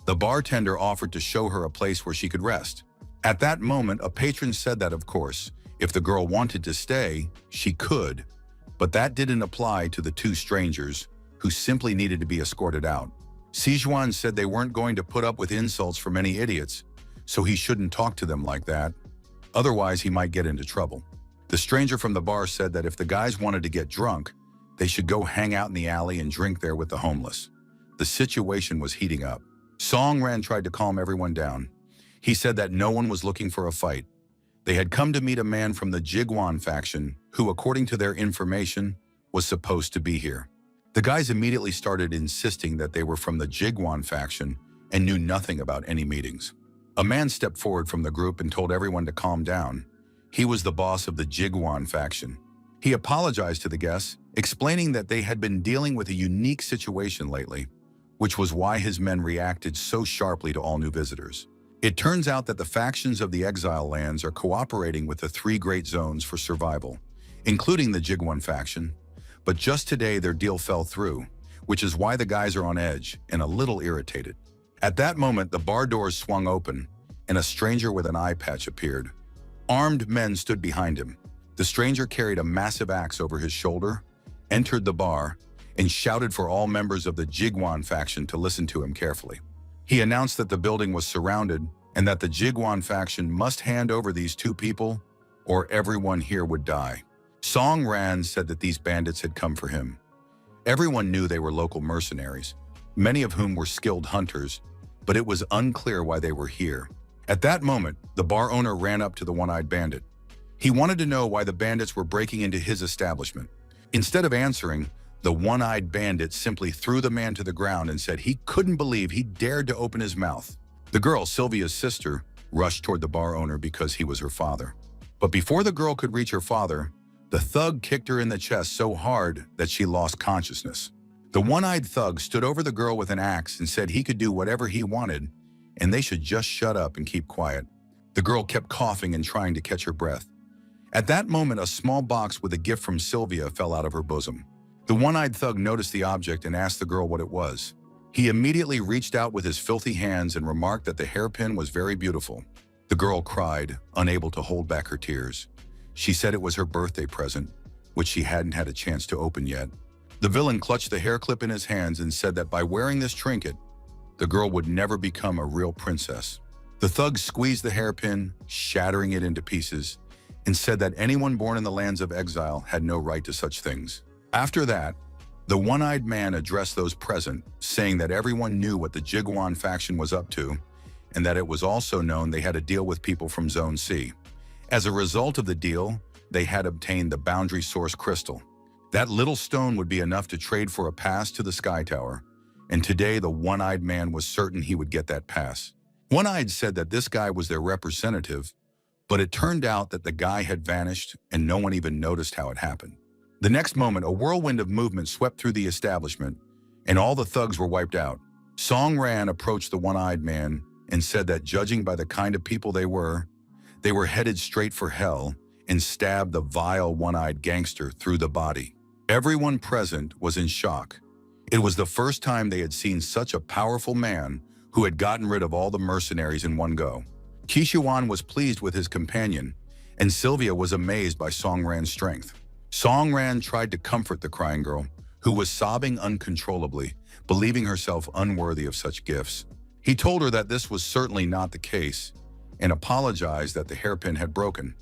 The bartender offered to show her a place where she could rest. At that moment, a patron said that, of course, if the girl wanted to stay, she could, but that didn't apply to the 2 strangers who simply needed to be escorted out. Sijuan said they weren't going to put up with insults from any idiots, so he shouldn't talk to them like that. Otherwise, he might get into trouble. The stranger from the bar said that if the guys wanted to get drunk, they should go hang out in the alley and drink there with the homeless. The situation was heating up. Song Ran tried to calm everyone down. He said that no one was looking for a fight. They had come to meet a man from the Jiguan faction who, according to their information, was supposed to be here. The guys immediately started insisting that they were from the Jiguan faction and knew nothing about any meetings. A man stepped forward from the group and told everyone to calm down. He was the boss of the Jiguan faction. He apologized to the guests, explaining that they had been dealing with a unique situation lately, which was why his men reacted so sharply to all new visitors. It turns out that the factions of the exile lands are cooperating with the 3 great zones for survival, including the Jiguan faction. But just today their deal fell through, which is why the guys are on edge and a little irritated. At that moment, the bar doors swung open and a stranger with an eye patch appeared. Armed men stood behind him. The stranger carried a massive axe over his shoulder, entered the bar, and shouted for all members of the Jiguan faction to listen to him carefully. He announced that the building was surrounded and that the Jiguan faction must hand over these 2 people or everyone here would die. Song Ran said that these bandits had come for him. Everyone knew they were local mercenaries, many of whom were skilled hunters, but it was unclear why they were here. At that moment, the bar owner ran up to the one-eyed bandit. He wanted to know why the bandits were breaking into his establishment. Instead of answering, the one-eyed bandit simply threw the man to the ground and said he couldn't believe he dared to open his mouth. The girl, Sylvia's sister, rushed toward the bar owner because he was her father. But before the girl could reach her father, the thug kicked her in the chest so hard that she lost consciousness. The one-eyed thug stood over the girl with an axe and said he could do whatever he wanted, and they should just shut up and keep quiet. The girl kept coughing and trying to catch her breath. At that moment, a small box with a gift from Sylvia fell out of her bosom. The one-eyed thug noticed the object and asked the girl what it was. He immediately reached out with his filthy hands and remarked that the hairpin was very beautiful. The girl cried, unable to hold back her tears. She said it was her birthday present, which she hadn't had a chance to open yet. The villain clutched the hair clip in his hands and said that by wearing this trinket, the girl would never become a real princess. The thug squeezed the hairpin, shattering it into pieces, and said that anyone born in the lands of exile had no right to such things. After that, the one-eyed man addressed those present, saying that everyone knew what the Jiguan faction was up to, and that it was also known they had a deal with people from Zone C. As a result of the deal, they had obtained the Boundary Source Crystal. That little stone would be enough to trade for a pass to the Sky Tower, and today the one-eyed man was certain he would get that pass. One-eyed said that this guy was their representative, but it turned out that the guy had vanished and no one even noticed how it happened. The next moment, a whirlwind of movement swept through the establishment, and all the thugs were wiped out. Song Ran approached the one-eyed man and said that judging by the kind of people they were headed straight for hell, and stabbed the vile one-eyed gangster through the body. Everyone present was in shock. It was the first time they had seen such a powerful man who had gotten rid of all the mercenaries in one go. Kishuan was pleased with his companion, and Sylvia was amazed by Song Ran's strength. Song Ran tried to comfort the crying girl, who was sobbing uncontrollably, believing herself unworthy of such gifts. He told her that this was certainly not the case, and apologized that the hairpin had broken,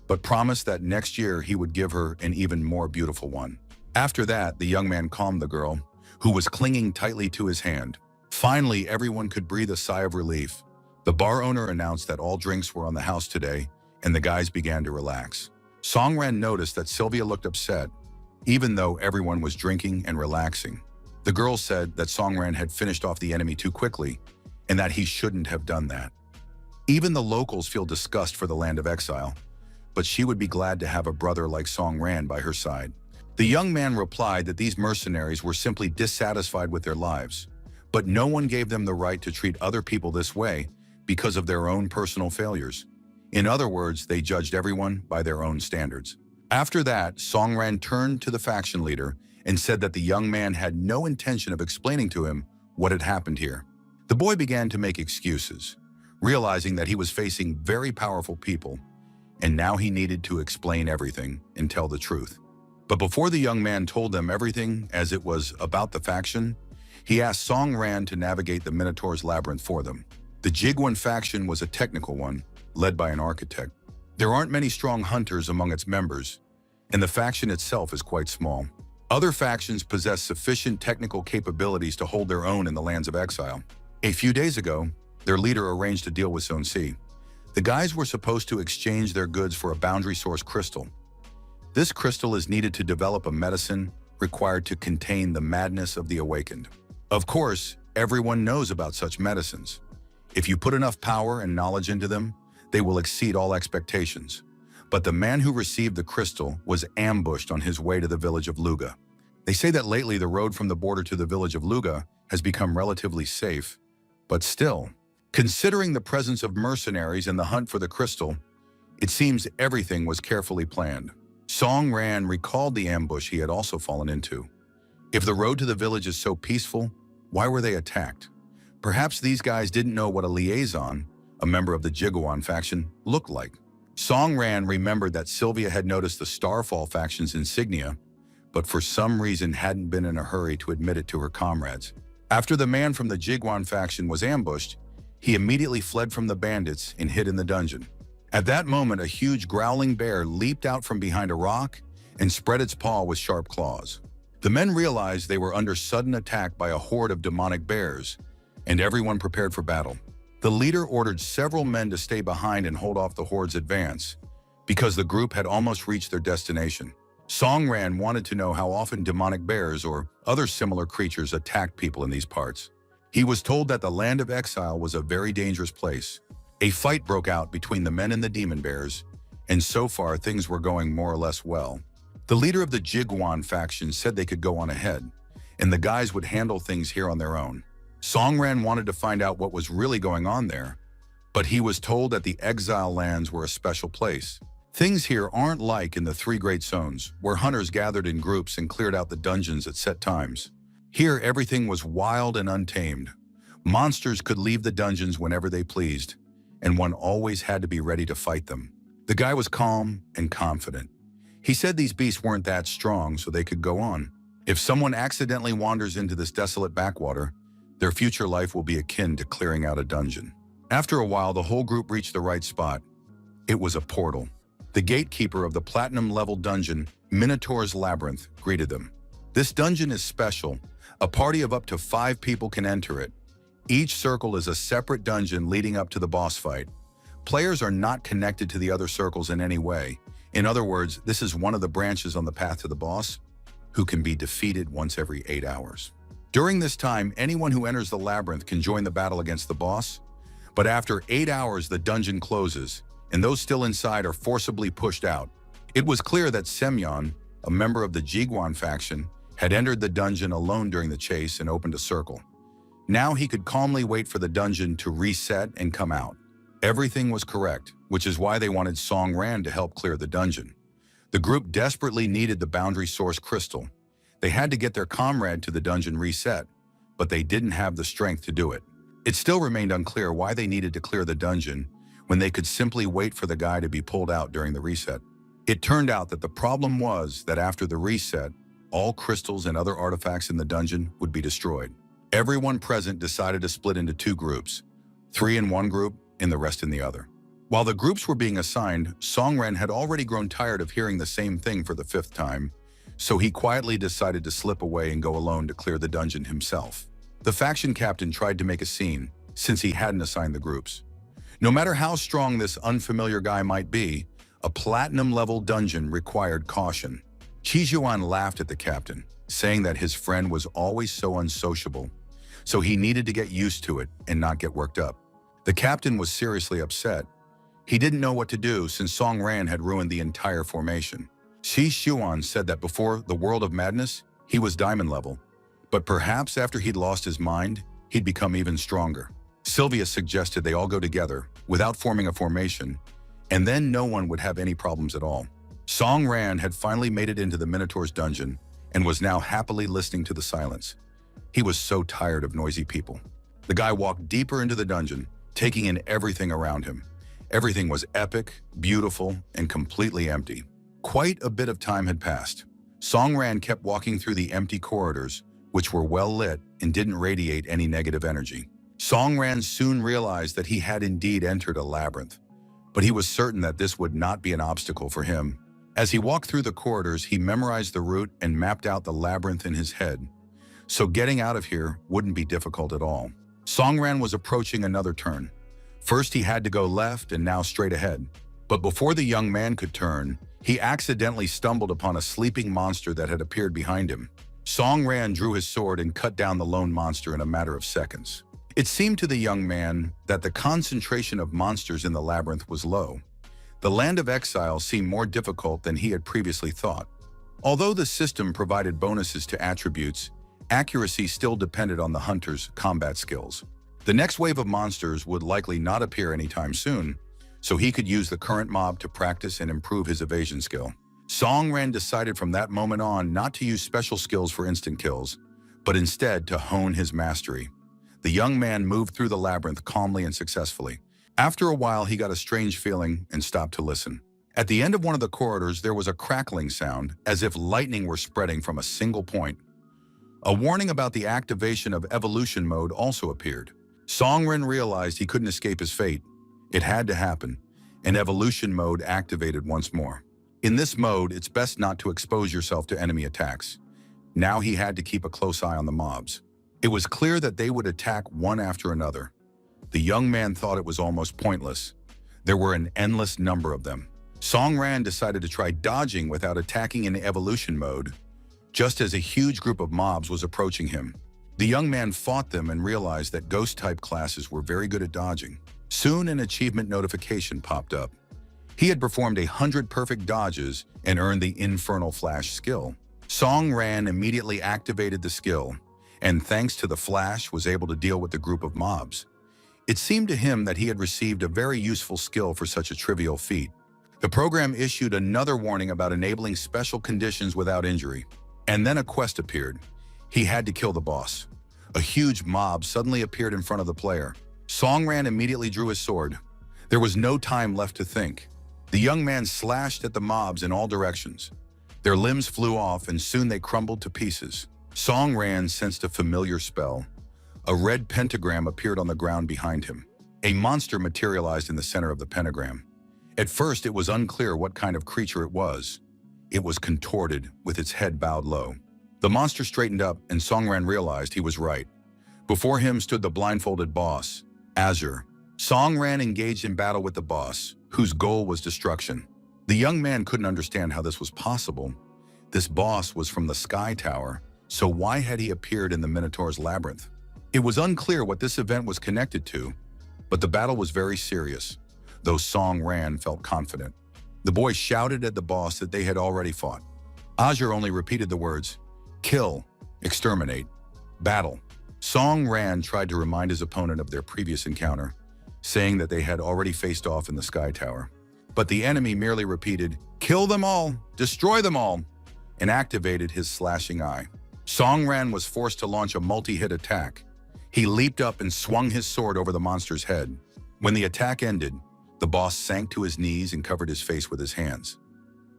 but promised that next year he would give her an even more beautiful one. After that, the young man calmed the girl, who was clinging tightly to his hand. Finally, everyone could breathe a sigh of relief. The bar owner announced that all drinks were on the house today, and the guys began to relax. Song Ran noticed that Sylvia looked upset, even though everyone was drinking and relaxing. The girl said that Song Ran had finished off the enemy too quickly, and that he shouldn't have done that. Even the locals feel disgust for the land of exile, but she would be glad to have a brother like Song Ran by her side. The young man replied that these mercenaries were simply dissatisfied with their lives, but no one gave them the right to treat other people this way because of their own personal failures. In other words, they judged everyone by their own standards. After that, Song Ran turned to the faction leader and said that the young man had no intention of explaining to him what had happened here. The boy began to make excuses, realizing that he was facing very powerful people, and now he needed to explain everything and tell the truth. But before the young man told them everything as it was about the faction, he asked Song Ran to navigate the Minotaur's labyrinth for them. The Jiguan faction was a technical one, led by an architect. There aren't many strong hunters among its members, and the faction itself is quite small. Other factions possess sufficient technical capabilities to hold their own in the lands of exile. A few days ago, their leader arranged a deal with Zone C. The guys were supposed to exchange their goods for a Boundary Source Crystal. This crystal is needed to develop a medicine required to contain the madness of the awakened. Of course, everyone knows about such medicines. If you put enough power and knowledge into them, they will exceed all expectations. But the man who received the crystal was ambushed on his way to the village of Luga. They say that lately the road from the border to the village of Luga has become relatively safe, but still, considering the presence of mercenaries and the hunt for the crystal, it seems everything was carefully planned. Song Ran recalled the ambush he had also fallen into. If the road to the village is so peaceful, why were they attacked? Perhaps these guys didn't know what a liaison, a member of the Jiguan faction, looked like. Song Ran remembered that Sylvia had noticed the Starfall faction's insignia, but for some reason hadn't been in a hurry to admit it to her comrades. After the man from the Jiguan faction was ambushed, he immediately fled from the bandits and hid in the dungeon. At that moment, a huge growling bear leaped out from behind a rock and spread its paw with sharp claws. The men realized they were under sudden attack by a horde of demonic bears, and everyone prepared for battle. The leader ordered several men to stay behind and hold off the horde's advance, because the group had almost reached their destination. Songran wanted to know how often demonic bears or other similar creatures attacked people in these parts. He was told that the land of exile was a very dangerous place. A fight broke out between the men and the demon bears, and so far things were going more or less well. The leader of the Jiguan faction said they could go on ahead, and the guys would handle things here on their own. Songran wanted to find out what was really going on there, but he was told that the exile lands were a special place. Things here aren't like in the three great zones, where hunters gathered in groups and cleared out the dungeons at set times. Here, everything was wild and untamed. Monsters could leave the dungeons whenever they pleased, and one always had to be ready to fight them. The guy was calm and confident. He said these beasts weren't that strong, so they could go on. If someone accidentally wanders into this desolate backwater, their future life will be akin to clearing out a dungeon. After a while, the whole group reached the right spot. It was a portal. The gatekeeper of the platinum-level dungeon, Minotaur's Labyrinth, greeted them. This dungeon is special. A party of up to 5 people can enter it. Each circle is a separate dungeon leading up to the boss fight. Players are not connected to the other circles in any way. In other words, this is one of the branches on the path to the boss, who can be defeated once every 8 hours. During this time, anyone who enters the labyrinth can join the battle against the boss, but after 8 hours the dungeon closes, and those still inside are forcibly pushed out. It was clear that Semyon, a member of the Jiguan faction, had entered the dungeon alone during the chase and opened a circle. Now he could calmly wait for the dungeon to reset and come out. Everything was correct, which is why they wanted Songran to help clear the dungeon. The group desperately needed the boundary source crystal. They had to get their comrade to the dungeon reset, but they didn't have the strength to do it. It still remained unclear why they needed to clear the dungeon when they could simply wait for the guy to be pulled out during the reset. It turned out that the problem was that after the reset, all crystals and other artifacts in the dungeon would be destroyed. Everyone present decided to split into 2 groups, 3 in one group and the rest in the other. While the groups were being assigned, Songren had already grown tired of hearing the same thing for the 5th time, so he quietly decided to slip away and go alone to clear the dungeon himself. The faction captain tried to make a scene, since he hadn't assigned the groups. No matter how strong this unfamiliar guy might be, a platinum-level dungeon required caution. Qijuan laughed at the captain, saying that his friend was always so unsociable, so he needed to get used to it and not get worked up. The captain was seriously upset. He didn't know what to do since Songran had ruined the entire formation. Shi Xuan said that before the World of Madness, he was diamond level, but perhaps after he'd lost his mind, he'd become even stronger. Sylvia suggested they all go together, without forming a formation, and then no one would have any problems at all. Songran had finally made it into the Minotaur's dungeon and was now happily listening to the silence. He was so tired of noisy people. The guy walked deeper into the dungeon, taking in everything around him. Everything was epic, beautiful, and completely empty. Quite a bit of time had passed. Songran kept walking through the empty corridors, which were well lit and didn't radiate any negative energy. Songran soon realized that he had indeed entered a labyrinth, but he was certain that this would not be an obstacle for him. As he walked through the corridors, he memorized the route and mapped out the labyrinth in his head, so getting out of here wouldn't be difficult at all. Songran was approaching another turn. First he had to go left and now straight ahead, but before the young man could turn, he accidentally stumbled upon a sleeping monster that had appeared behind him. Songran drew his sword and cut down the lone monster in a matter of seconds. It seemed to the young man that the concentration of monsters in the labyrinth was low. The land of exile seemed more difficult than he had previously thought. Although the system provided bonuses to attributes, accuracy still depended on the hunter's combat skills. The next wave of monsters would likely not appear anytime soon, so he could use the current mob to practice and improve his evasion skill. Songran decided from that moment on not to use special skills for instant kills, but instead to hone his mastery. The young man moved through the labyrinth calmly and successfully. After a while, he got a strange feeling and stopped to listen. At the end of one of the corridors, there was a crackling sound, as if lightning were spreading from a single point. A warning about the activation of evolution mode also appeared. Songren realized he couldn't escape his fate. It had to happen, and evolution mode activated once more. In this mode, it's best not to expose yourself to enemy attacks. Now he had to keep a close eye on the mobs. It was clear that they would attack one after another. The young man thought it was almost pointless. There were an endless number of them. Songran decided to try dodging without attacking in evolution mode, just as a huge group of mobs was approaching him. The young man fought them and realized that ghost-type classes were very good at dodging. Soon an achievement notification popped up. He had performed 100 perfect dodges and earned the Infernal Flash skill. Songran immediately activated the skill, and thanks to the flash was able to deal with the group of mobs. It seemed to him that he had received a very useful skill for such a trivial feat. The program issued another warning about enabling special conditions without injury. And then a quest appeared. He had to kill the boss. A huge mob suddenly appeared in front of the player. Songran immediately drew his sword. There was no time left to think. The young man slashed at the mobs in all directions. Their limbs flew off and soon they crumbled to pieces. Songran sensed a familiar spell. A red pentagram appeared on the ground behind him. A monster materialized in the center of the pentagram. At first, it was unclear what kind of creature it was. It was contorted, with its head bowed low. The monster straightened up, and Songran realized he was right. Before him stood the blindfolded boss, Asura. Songran engaged in battle with the boss, whose goal was destruction. The young man couldn't understand how this was possible. This boss was from the Sky Tower, so why had he appeared in the Minotaur's labyrinth? It was unclear what this event was connected to, but the battle was very serious, though Songran felt confident. The boy shouted at the boss that they had already fought. Asura only repeated the words, kill, exterminate, battle. Songran tried to remind his opponent of their previous encounter, saying that they had already faced off in the Sky Tower. But the enemy merely repeated, kill them all, destroy them all, and activated his slashing eye. Songran was forced to launch a multi-hit attack. He leaped up and swung his sword over the monster's head. When the attack ended, the boss sank to his knees and covered his face with his hands.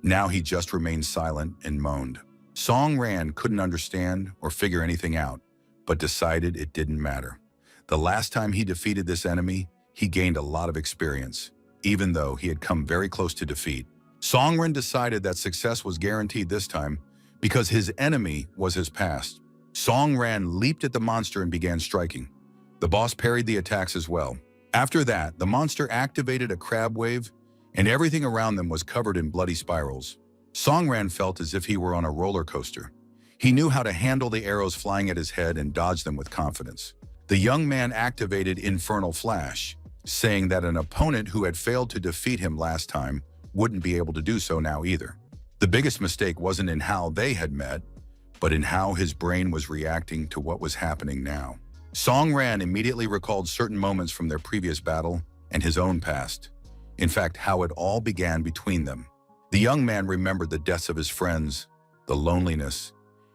Now he just remained silent and moaned. Songran couldn't understand or figure anything out, but decided it didn't matter. The last time he defeated this enemy, he gained a lot of experience, even though he had come very close to defeat. Songran decided that success was guaranteed this time because his enemy was his past. Songran leaped at the monster and began striking. The boss parried the attacks as well. After that, the monster activated a crab wave, and everything around them was covered in bloody spirals. Songran felt as if he were on a roller coaster. He knew how to handle the arrows flying at his head and dodge them with confidence. The young man activated Infernal Flash, saying that an opponent who had failed to defeat him last time wouldn't be able to do so now either. The biggest mistake wasn't in how they had met, but in how his brain was reacting to what was happening now. Songran immediately recalled certain moments from their previous battle and his own past. In fact, how it all began between them. The young man remembered the deaths of his friends, the loneliness,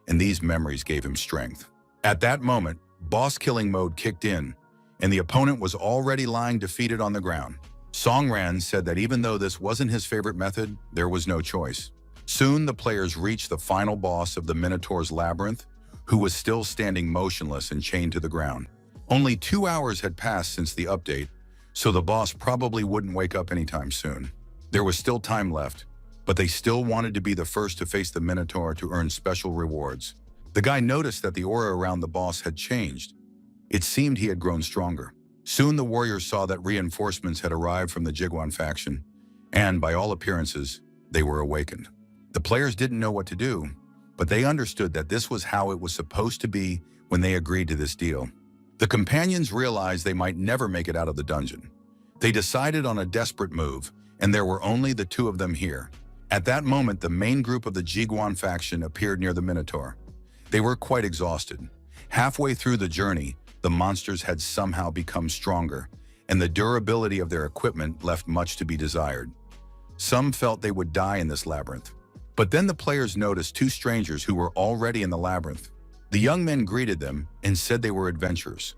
and these memories gave him strength. At that moment, boss killing mode kicked in, and the opponent was already lying defeated on the ground. Songran said that even though this wasn't his favorite method, there was no choice. Soon the players reached the final boss of the Minotaur's labyrinth, who was still standing motionless and chained to the ground. Only 2 hours had passed since the update, so the boss probably wouldn't wake up anytime soon. There was still time left, but they still wanted to be the first to face the Minotaur to earn special rewards. The guy noticed that the aura around the boss had changed. It seemed he had grown stronger. Soon the warriors saw that reinforcements had arrived from the Jiguan faction, and by all appearances, they were awakened. The players didn't know what to do, but they understood that this was how it was supposed to be when they agreed to this deal. The companions realized they might never make it out of the dungeon. They decided on a desperate move, and there were only the two of them here. At that moment, the main group of the Jiguan faction appeared near the Minotaur. They were quite exhausted. Halfway through the journey, the monsters had somehow become stronger, and the durability of their equipment left much to be desired. Some felt they would die in this labyrinth. But then the players noticed two strangers who were already in the labyrinth. The young men greeted them and said they were adventurers.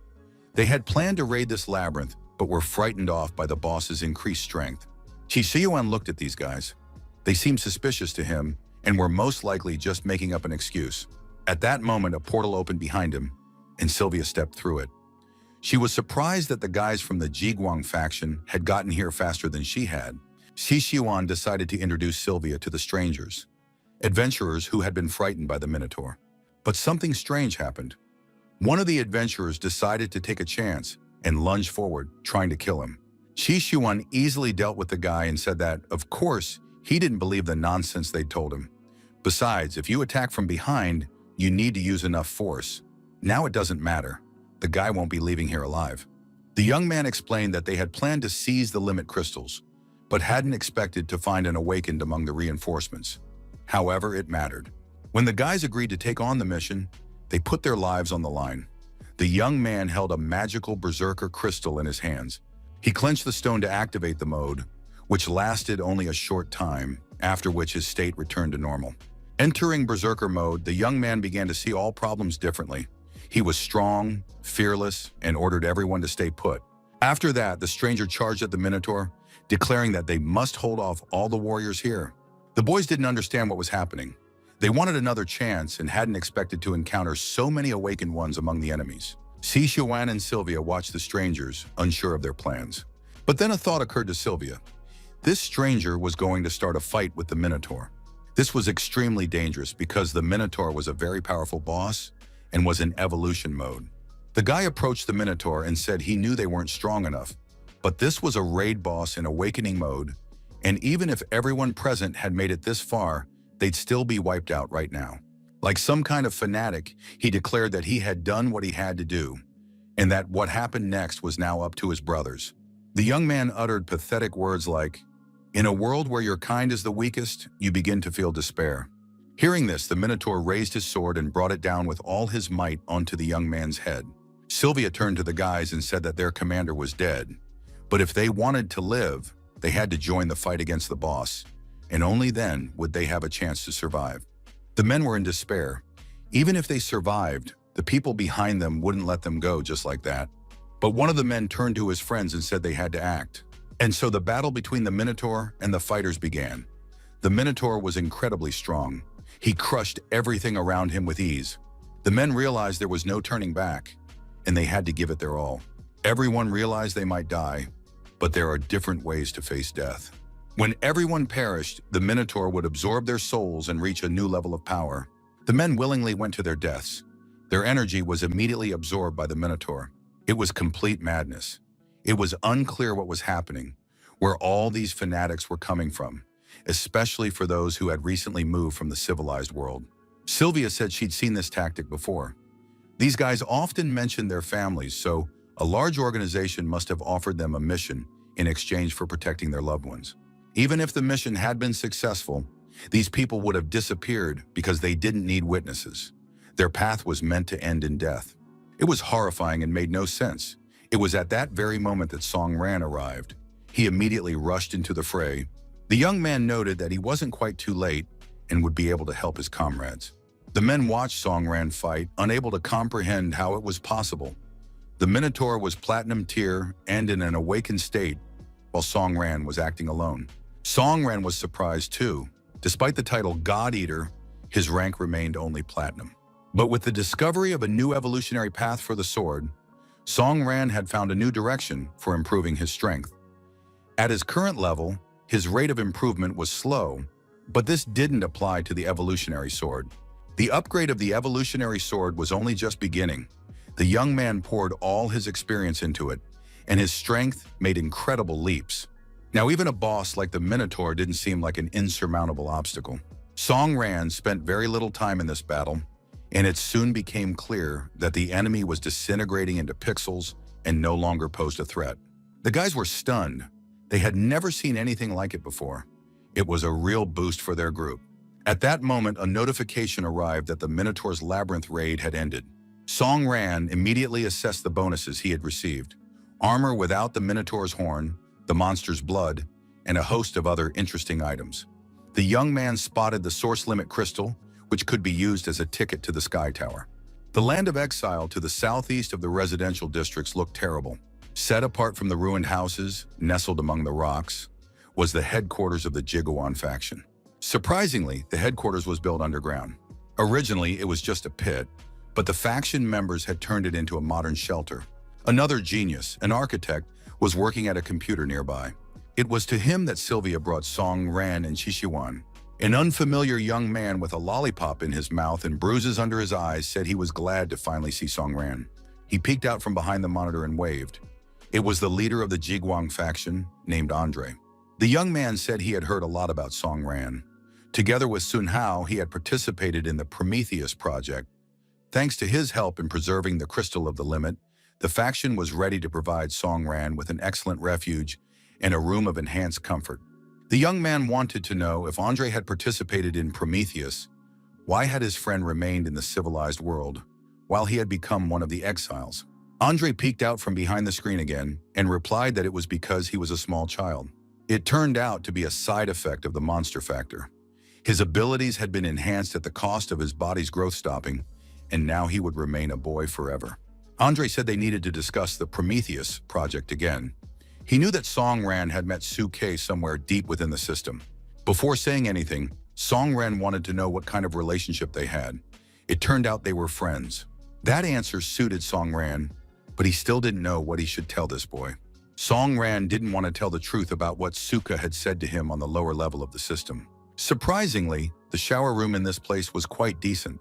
They had planned to raid this labyrinth, but were frightened off by the boss's increased strength. Qixiyuan looked at these guys. They seemed suspicious to him and were most likely just making up an excuse. At that moment, a portal opened behind him, and Sylvia stepped through it. She was surprised that the guys from the Jiguang faction had gotten here faster than she had. Xi Xiuan decided to introduce Sylvia to the strangers, adventurers who had been frightened by the Minotaur. But something strange happened. One of the adventurers decided to take a chance and lunged forward, trying to kill him. Xi Xiuan easily dealt with the guy and said that, of course, he didn't believe the nonsense they'd told him. Besides, if you attack from behind, you need to use enough force. Now it doesn't matter. The guy won't be leaving here alive. The young man explained that they had planned to seize the limit crystals, but hadn't expected to find an awakened among the reinforcements. However, it mattered. When the guys agreed to take on the mission, they put their lives on the line. The young man held a magical berserker crystal in his hands. He clenched the stone to activate the mode, which lasted only a short time, after which his state returned to normal. Entering berserker mode, the young man began to see all problems differently. He was strong, fearless, and ordered everyone to stay put. After that, the stranger charged at the Minotaur, declaring that they must hold off all the warriors here. The boys didn't understand what was happening. They wanted another chance and hadn't expected to encounter so many awakened ones among the enemies. Xi Xiuan and Sylvia watched the strangers, unsure of their plans. But then a thought occurred to Sylvia. This stranger was going to start a fight with the Minotaur. This was extremely dangerous because the Minotaur was a very powerful boss and was in evolution mode. The guy approached the Minotaur and said he knew they weren't strong enough, but this was a raid boss in awakening mode, and even if everyone present had made it this far, they'd still be wiped out right now. Like some kind of fanatic, he declared that he had done what he had to do, and that what happened next was now up to his brothers. The young man uttered pathetic words like, "In a world where your kind is the weakest, you begin to feel despair." Hearing this, the Minotaur raised his sword and brought it down with all his might onto the young man's head. Sylvia turned to the guys and said that their commander was dead, but if they wanted to live, they had to join the fight against the boss, and only then would they have a chance to survive. The men were in despair. Even if they survived, the people behind them wouldn't let them go just like that. But one of the men turned to his friends and said they had to act. And so the battle between the Minotaur and the fighters began. The Minotaur was incredibly strong. He crushed everything around him with ease. The men realized there was no turning back, and they had to give it their all. Everyone realized they might die, but there are different ways to face death. When everyone perished, the Minotaur would absorb their souls and reach a new level of power. The men willingly went to their deaths. Their energy was immediately absorbed by the Minotaur. It was complete madness. It was unclear what was happening, where all these fanatics were coming from, especially for those who had recently moved from the civilized world. Sylvia said she'd seen this tactic before. These guys often mentioned their families, so a large organization must have offered them a mission in exchange for protecting their loved ones. Even if the mission had been successful, these people would have disappeared because they didn't need witnesses. Their path was meant to end in death. It was horrifying and made no sense. It was at that very moment that Song Ran arrived. He immediately rushed into the fray. The young man noted that he wasn't quite too late and would be able to help his comrades. The men watched Song Ran fight, unable to comprehend how it was possible. The Minotaur was platinum tier and in an awakened state, while Song Ran was acting alone. Song Ran was surprised too. Despite the title God Eater, his rank remained only platinum. But with the discovery of a new evolutionary path for the sword, Song Ran had found a new direction for improving his strength. At his current level, his rate of improvement was slow, but this didn't apply to the evolutionary sword. The upgrade of the evolutionary sword was only just beginning. The young man poured all his experience into it, and his strength made incredible leaps. Now even a boss like the Minotaur didn't seem like an insurmountable obstacle. Song Ran spent very little time in this battle, and it soon became clear that the enemy was disintegrating into pixels and no longer posed a threat. The guys were stunned. They had never seen anything like it before. It was a real boost for their group. At that moment, a notification arrived that the Minotaur's labyrinth raid had ended. Song Ran immediately assessed the bonuses he had received: armor without the Minotaur's horn, the monster's blood, and a host of other interesting items. The young man spotted the source limit crystal, which could be used as a ticket to the Sky Tower. The land of exile to the southeast of the residential districts looked terrible. Set apart from the ruined houses, nestled among the rocks, was the headquarters of the Jiguan faction. Surprisingly, the headquarters was built underground. Originally, it was just a pit, but the faction members had turned it into a modern shelter. Another genius, an architect, was working at a computer nearby. It was to him that Sylvia brought Song Ran and Shishiwan. An unfamiliar young man with a lollipop in his mouth and bruises under his eyes said he was glad to finally see Song Ran. He peeked out from behind the monitor and waved. It was the leader of the Jiguang faction, named Andre. The young man said he had heard a lot about Song Ran. Together with Sun Hao, he had participated in the Prometheus project. Thanks to his help in preserving the Crystal of the Limit, the faction was ready to provide Song Ran with an excellent refuge and a room of enhanced comfort. The young man wanted to know if Andre had participated in Prometheus, why had his friend remained in the civilized world, while he had become one of the exiles? Andre peeked out from behind the screen again and replied that it was because he was a small child. It turned out to be a side effect of the monster factor. His abilities had been enhanced at the cost of his body's growth stopping, and now he would remain a boy forever. Andre said they needed to discuss the Prometheus project again. He knew that Song Ran had met Su Kei somewhere deep within the system. Before saying anything, Song Ran wanted to know what kind of relationship they had. It turned out they were friends. That answer suited Song Ran, but he still didn't know what he should tell this boy. Song Ran didn't want to tell the truth about what Suka had said to him on the lower level of the system. Surprisingly, the shower room in this place was quite decent.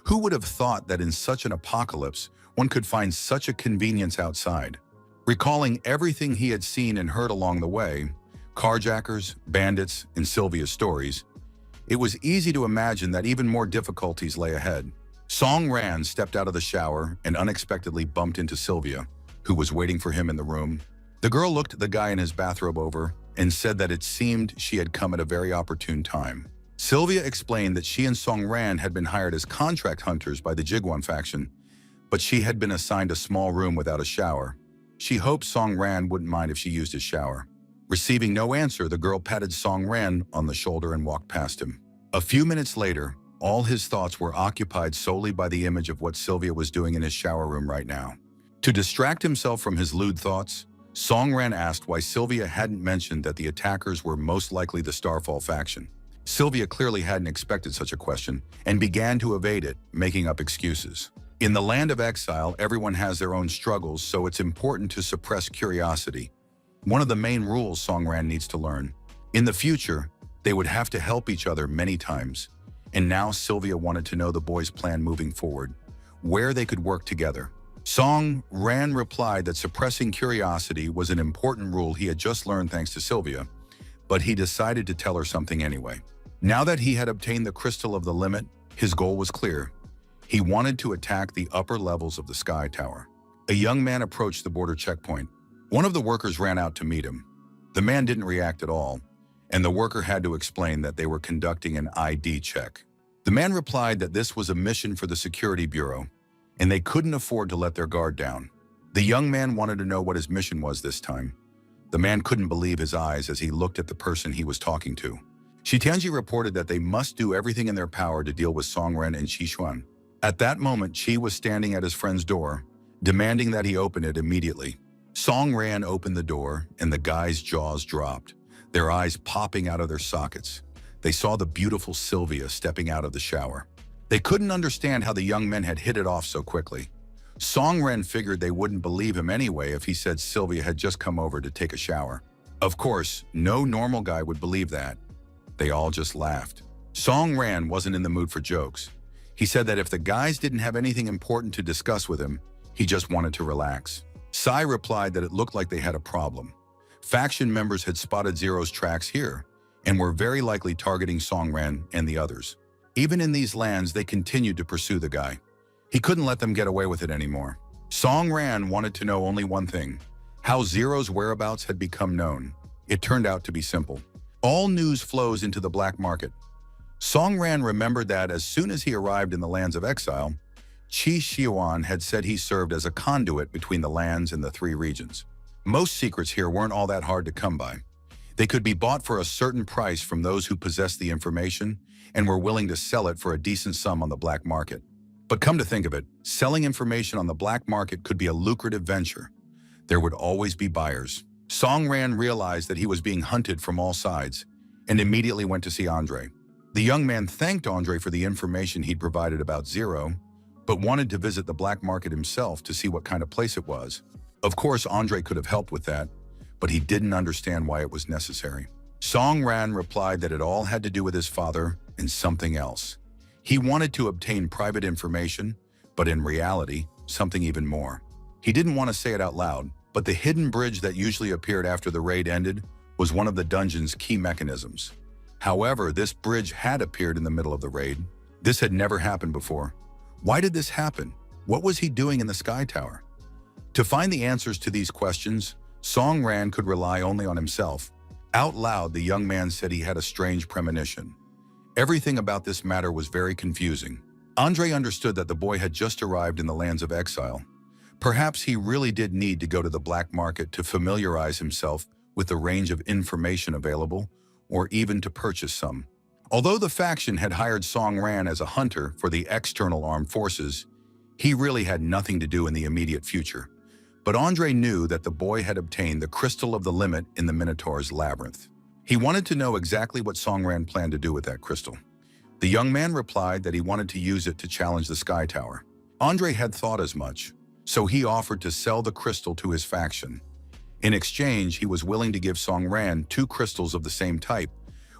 Who would have thought that in such an apocalypse, one could find such a convenience outside? Recalling everything he had seen and heard along the way, carjackers, bandits, and Sylvia's stories, it was easy to imagine that even more difficulties lay ahead. Song Ran stepped out of the shower and unexpectedly bumped into Sylvia, who was waiting for him in the room. The girl looked the guy in his bathrobe over and said that it seemed she had come at a very opportune time. Sylvia explained that she and Song Ran had been hired as contract hunters by the Jiguan faction, but she had been assigned a small room without a shower. She hoped Song Ran wouldn't mind if she used his shower. Receiving no answer, the girl patted Song Ran on the shoulder and walked past him. A few minutes later, all his thoughts were occupied solely by the image of what Sylvia was doing in his shower room right now. To distract himself from his lewd thoughts, Song Ran asked why Sylvia hadn't mentioned that the attackers were most likely the Starfall faction. Sylvia clearly hadn't expected such a question and began to evade it, making up excuses. In the land of exile, everyone has their own struggles, so it's important to suppress curiosity. One of the main rules Song Ran needs to learn. In the future, they would have to help each other many times. And now Sylvia wanted to know the boys' plan moving forward, where they could work together. Song Ran replied that suppressing curiosity was an important rule he had just learned thanks to Sylvia, but he decided to tell her something anyway. Now that he had obtained the Crystal of the Limit, his goal was clear. He wanted to attack the upper levels of the Sky Tower. A young man approached the border checkpoint. One of the workers ran out to meet him. The man didn't react at all, and the worker had to explain that they were conducting an ID check. The man replied that this was a mission for the Security Bureau, and they couldn't afford to let their guard down. The young man wanted to know what his mission was this time. The man couldn't believe his eyes as he looked at the person he was talking to. Shitianji reported that they must do everything in their power to deal with Song Ran and Shishuan. At that moment, Chi was standing at his friend's door, demanding that he open it immediately. Song Ran opened the door, and the guy's jaws dropped, their eyes popping out of their sockets. They saw the beautiful Sylvia stepping out of the shower. They couldn't understand how the young men had hit it off so quickly. Song Ran figured they wouldn't believe him anyway if he said Sylvia had just come over to take a shower. Of course, no normal guy would believe that. They all just laughed. Song Ran wasn't in the mood for jokes. He said that if the guys didn't have anything important to discuss with him, he just wanted to relax. Sai replied that it looked like they had a problem. Faction members had spotted Zero's tracks here and were very likely targeting Song Ran and the others. Even in these lands, they continued to pursue the guy. He couldn't let them get away with it anymore. Song Ran wanted to know only one thing: how Zero's whereabouts had become known. It turned out to be simple. All news flows into the black market. Song Ran remembered that as soon as he arrived in the lands of exile, Qi Xiuan had said he served as a conduit between the lands and the three regions. Most secrets here weren't all that hard to come by. They could be bought for a certain price from those who possessed the information and were willing to sell it for a decent sum on the black market. But come to think of it, selling information on the black market could be a lucrative venture. There would always be buyers. Song Ran realized that he was being hunted from all sides and immediately went to see Andre. The young man thanked Andre for the information he'd provided about Zero, but wanted to visit the black market himself to see what kind of place it was. Of course, Andre could have helped with that, but he didn't understand why it was necessary. Song Ran replied that it all had to do with his father and something else. He wanted to obtain private information, but in reality, something even more. He didn't want to say it out loud, but the hidden bridge that usually appeared after the raid ended was one of the dungeon's key mechanisms. However, this bridge had appeared in the middle of the raid. This had never happened before. Why did this happen? What was he doing in the Sky Tower? To find the answers to these questions, Song Ran could rely only on himself. Out loud, the young man said he had a strange premonition. Everything about this matter was very confusing. Andre understood that the boy had just arrived in the lands of exile. Perhaps he really did need to go to the black market to familiarize himself with the range of information available, or even to purchase some. Although the faction had hired Song Ran as a hunter for the external armed forces, he really had nothing to do in the immediate future. But Andre knew that the boy had obtained the Crystal of the Limit in the Minotaur's Labyrinth. He wanted to know exactly what Song Ran planned to do with that crystal. The young man replied that he wanted to use it to challenge the Sky Tower. Andre had thought as much, so he offered to sell the crystal to his faction. In exchange, he was willing to give Song Ran 2 crystals of the same type,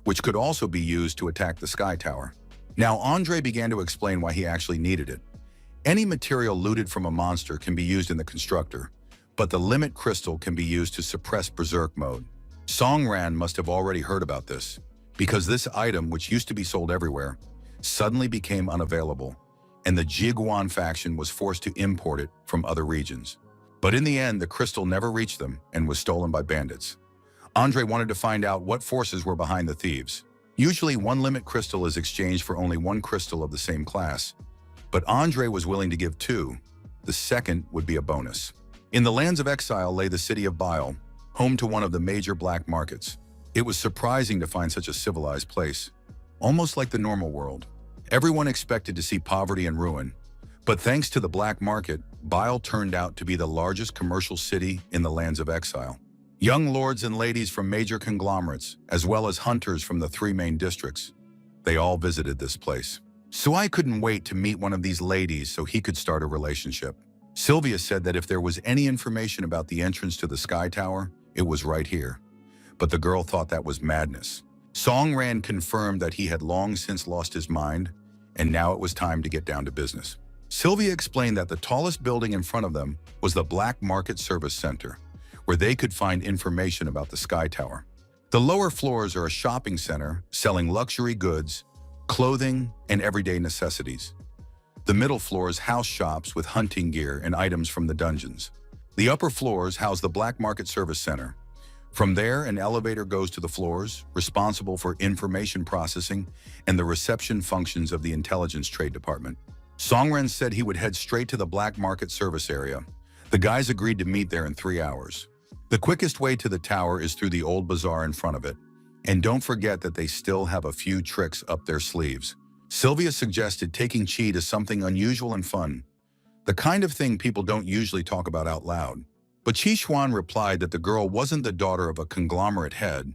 which could also be used to attack the Sky Tower. Now Andre began to explain why he actually needed it. Any material looted from a monster can be used in the constructor, but the limit crystal can be used to suppress berserk mode. Song Ran must have already heard about this, because this item, which used to be sold everywhere, suddenly became unavailable, and the Jiguan faction was forced to import it from other regions. But in the end, the crystal never reached them and was stolen by bandits. Andre wanted to find out what forces were behind the thieves. Usually, 1 limit crystal is exchanged for only 1 crystal of the same class, but Andre was willing to give 2. The second would be a bonus. In the lands of exile lay the city of Bile, home to one of the major black markets. It was surprising to find such a civilized place, almost like the normal world. Everyone expected to see poverty and ruin, but thanks to the black market, Bile turned out to be the largest commercial city in the lands of exile. Young lords and ladies from major conglomerates, as well as hunters from the 3 main districts, they all visited this place. Suai couldn't wait to meet one of these ladies so he could start a relationship. Sylvia said that if there was any information about the entrance to the Sky Tower, it was right here. But the girl thought that was madness. Song Ran confirmed that he had long since lost his mind, and now it was time to get down to business. Sylvia explained that the tallest building in front of them was the Black Market Service Center, where they could find information about the Sky Tower. The lower floors are a shopping center selling luxury goods, clothing, and everyday necessities. The middle floors house shops with hunting gear and items from the dungeons. The upper floors house the Black Market Service Center. From there, an elevator goes to the floors, responsible for information processing and the reception functions of the Intelligence Trade Department. Song Ran said he would head straight to the Black Market Service area. The guys agreed to meet there in 3 hours. The quickest way to the tower is through the old bazaar in front of it. And don't forget that they still have a few tricks up their sleeves. Sylvia suggested taking Chi to something unusual and fun, the kind of thing people don't usually talk about out loud. But Chi Xuan replied that the girl wasn't the daughter of a conglomerate head,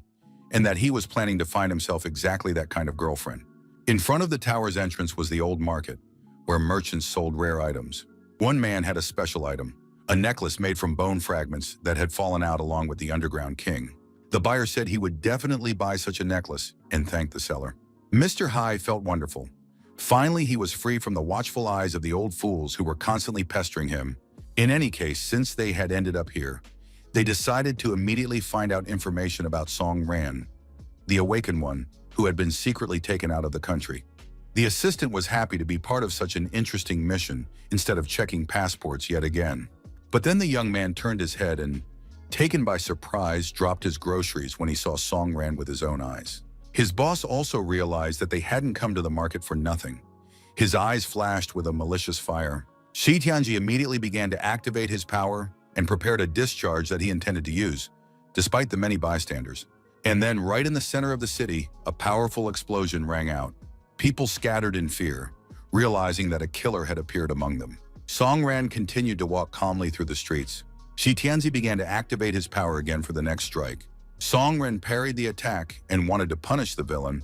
and that he was planning to find himself exactly that kind of girlfriend. In front of the tower's entrance was the old market, where merchants sold rare items. One man had a special item, a necklace made from bone fragments that had fallen out along with the underground king. The buyer said he would definitely buy such a necklace and thanked the seller. Mr. Hai felt wonderful. Finally, he was free from the watchful eyes of the old fools who were constantly pestering him. In any case, since they had ended up here, they decided to immediately find out information about Song Ran, the Awakened One, who had been secretly taken out of the country. The assistant was happy to be part of such an interesting mission instead of checking passports yet again. But then the young man turned his head and, taken by surprise, dropped his groceries when he saw Song Ran with his own eyes. His boss also realized that they hadn't come to the market for nothing. His eyes flashed with a malicious fire. Shi Tianji immediately began to activate his power and prepared a discharge that he intended to use, despite the many bystanders. And then, right in the center of the city, a powerful explosion rang out. People scattered in fear, realizing that a killer had appeared among them. Song Ran continued to walk calmly through the streets. Shi Tianzi began to activate his power again for the next strike. Song Ran parried the attack and wanted to punish the villain,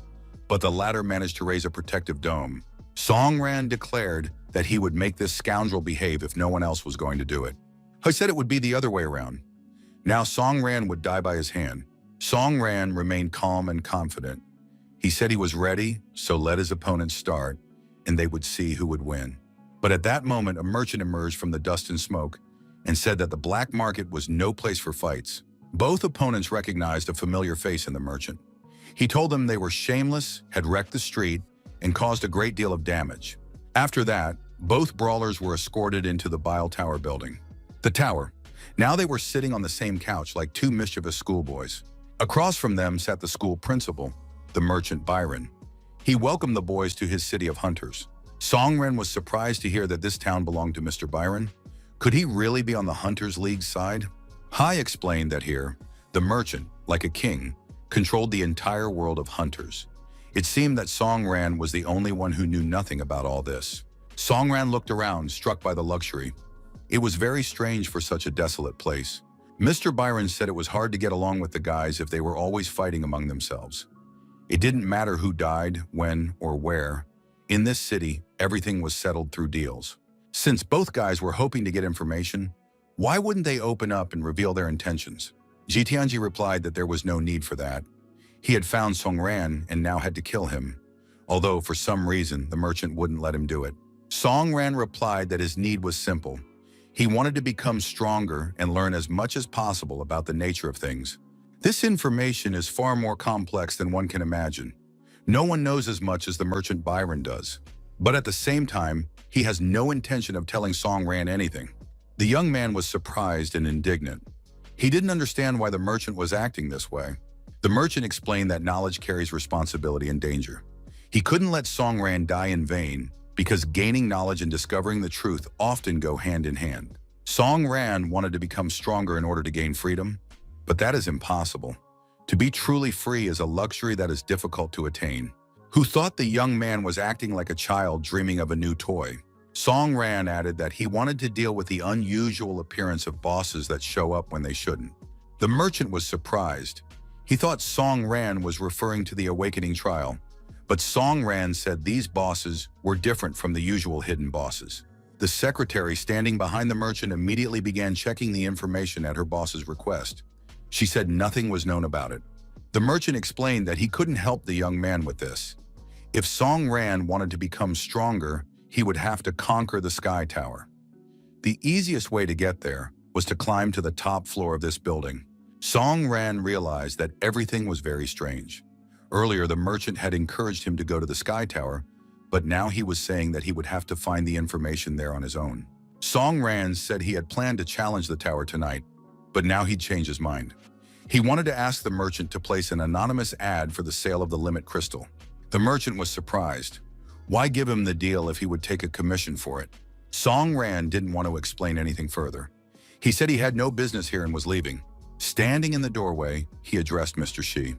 but the latter managed to raise a protective dome. Song Ran declared that he would make this scoundrel behave if no one else was going to do it. I said it would be the other way around. Now Song Ran would die by his hand. Song Ran remained calm and confident. He said he was ready, so let his opponents start, and they would see who would win. But at that moment, a merchant emerged from the dust and smoke and said that the black market was no place for fights. Both opponents recognized a familiar face in the merchant. He told them they were shameless, had wrecked the street, and caused a great deal of damage. After that, both brawlers were escorted into the Bile Tower building. The tower. Now they were sitting on the same couch like two mischievous schoolboys. Across from them sat the school principal, the merchant Byron. He welcomed the boys to his city of hunters. Song Ran was surprised to hear that this town belonged to Mr. Byron. Could he really be on the Hunters League's side? Hai explained that here, the merchant, like a king, controlled the entire world of hunters. It seemed that Song Ran was the only one who knew nothing about all this. Song Ran looked around, struck by the luxury. It was very strange for such a desolate place. Mr. Byron said it was hard to get along with the guys if they were always fighting among themselves. It didn't matter who died, when, or where. In this city, everything was settled through deals. Since both guys were hoping to get information, why wouldn't they open up and reveal their intentions? Jitianji replied that there was no need for that. He had found Song Ran and now had to kill him, although for some reason the merchant wouldn't let him do it. Song Ran replied that his need was simple. He wanted to become stronger and learn as much as possible about the nature of things. This information is far more complex than one can imagine. No one knows as much as the merchant Byron does. But at the same time, he has no intention of telling Song Ran anything. The young man was surprised and indignant. He didn't understand why the merchant was acting this way. The merchant explained that knowledge carries responsibility and danger. He couldn't let Song Ran die in vain because gaining knowledge and discovering the truth often go hand in hand. Song Ran wanted to become stronger in order to gain freedom, but that is impossible. To be truly free is a luxury that is difficult to attain. Who thought the young man was acting like a child dreaming of a new toy? Song Ran added that he wanted to deal with the unusual appearance of bosses that show up when they shouldn't. The merchant was surprised. He thought Song Ran was referring to the awakening trial, but Song Ran said these bosses were different from the usual hidden bosses. The secretary standing behind the merchant immediately began checking the information at her boss's request. She said nothing was known about it. The merchant explained that he couldn't help the young man with this. If Song Ran wanted to become stronger, he would have to conquer the Sky Tower. The easiest way to get there was to climb to the top floor of this building. Song Ran realized that everything was very strange. Earlier, the merchant had encouraged him to go to the Sky Tower, but now he was saying that he would have to find the information there on his own. Song Ran said he had planned to challenge the tower tonight, but now he'd changed his mind. He wanted to ask the merchant to place an anonymous ad for the sale of the limit crystal. The merchant was surprised. Why give him the deal if he would take a commission for it? Song Ran didn't want to explain anything further. He said he had no business here and was leaving. Standing in the doorway, he addressed Mr. Shi.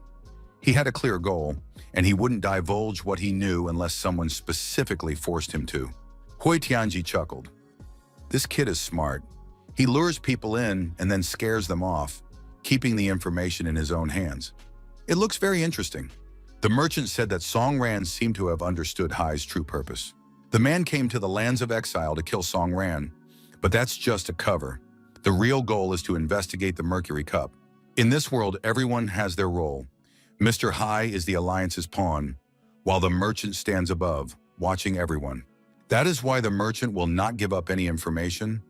He had a clear goal, and he wouldn't divulge what he knew unless someone specifically forced him to. Hui Tianji chuckled. This kid is smart. He lures people in and then scares them off, keeping the information in his own hands. It looks very interesting. The merchant said that Song Ran seemed to have understood Hai's true purpose. The man came to the lands of exile to kill Song Ran, but that's just a cover. The real goal is to investigate the Mercury Cup. In this world, everyone has their role. Mr. Hai is the Alliance's pawn, while the merchant stands above, watching everyone. That is why the merchant will not give up any information.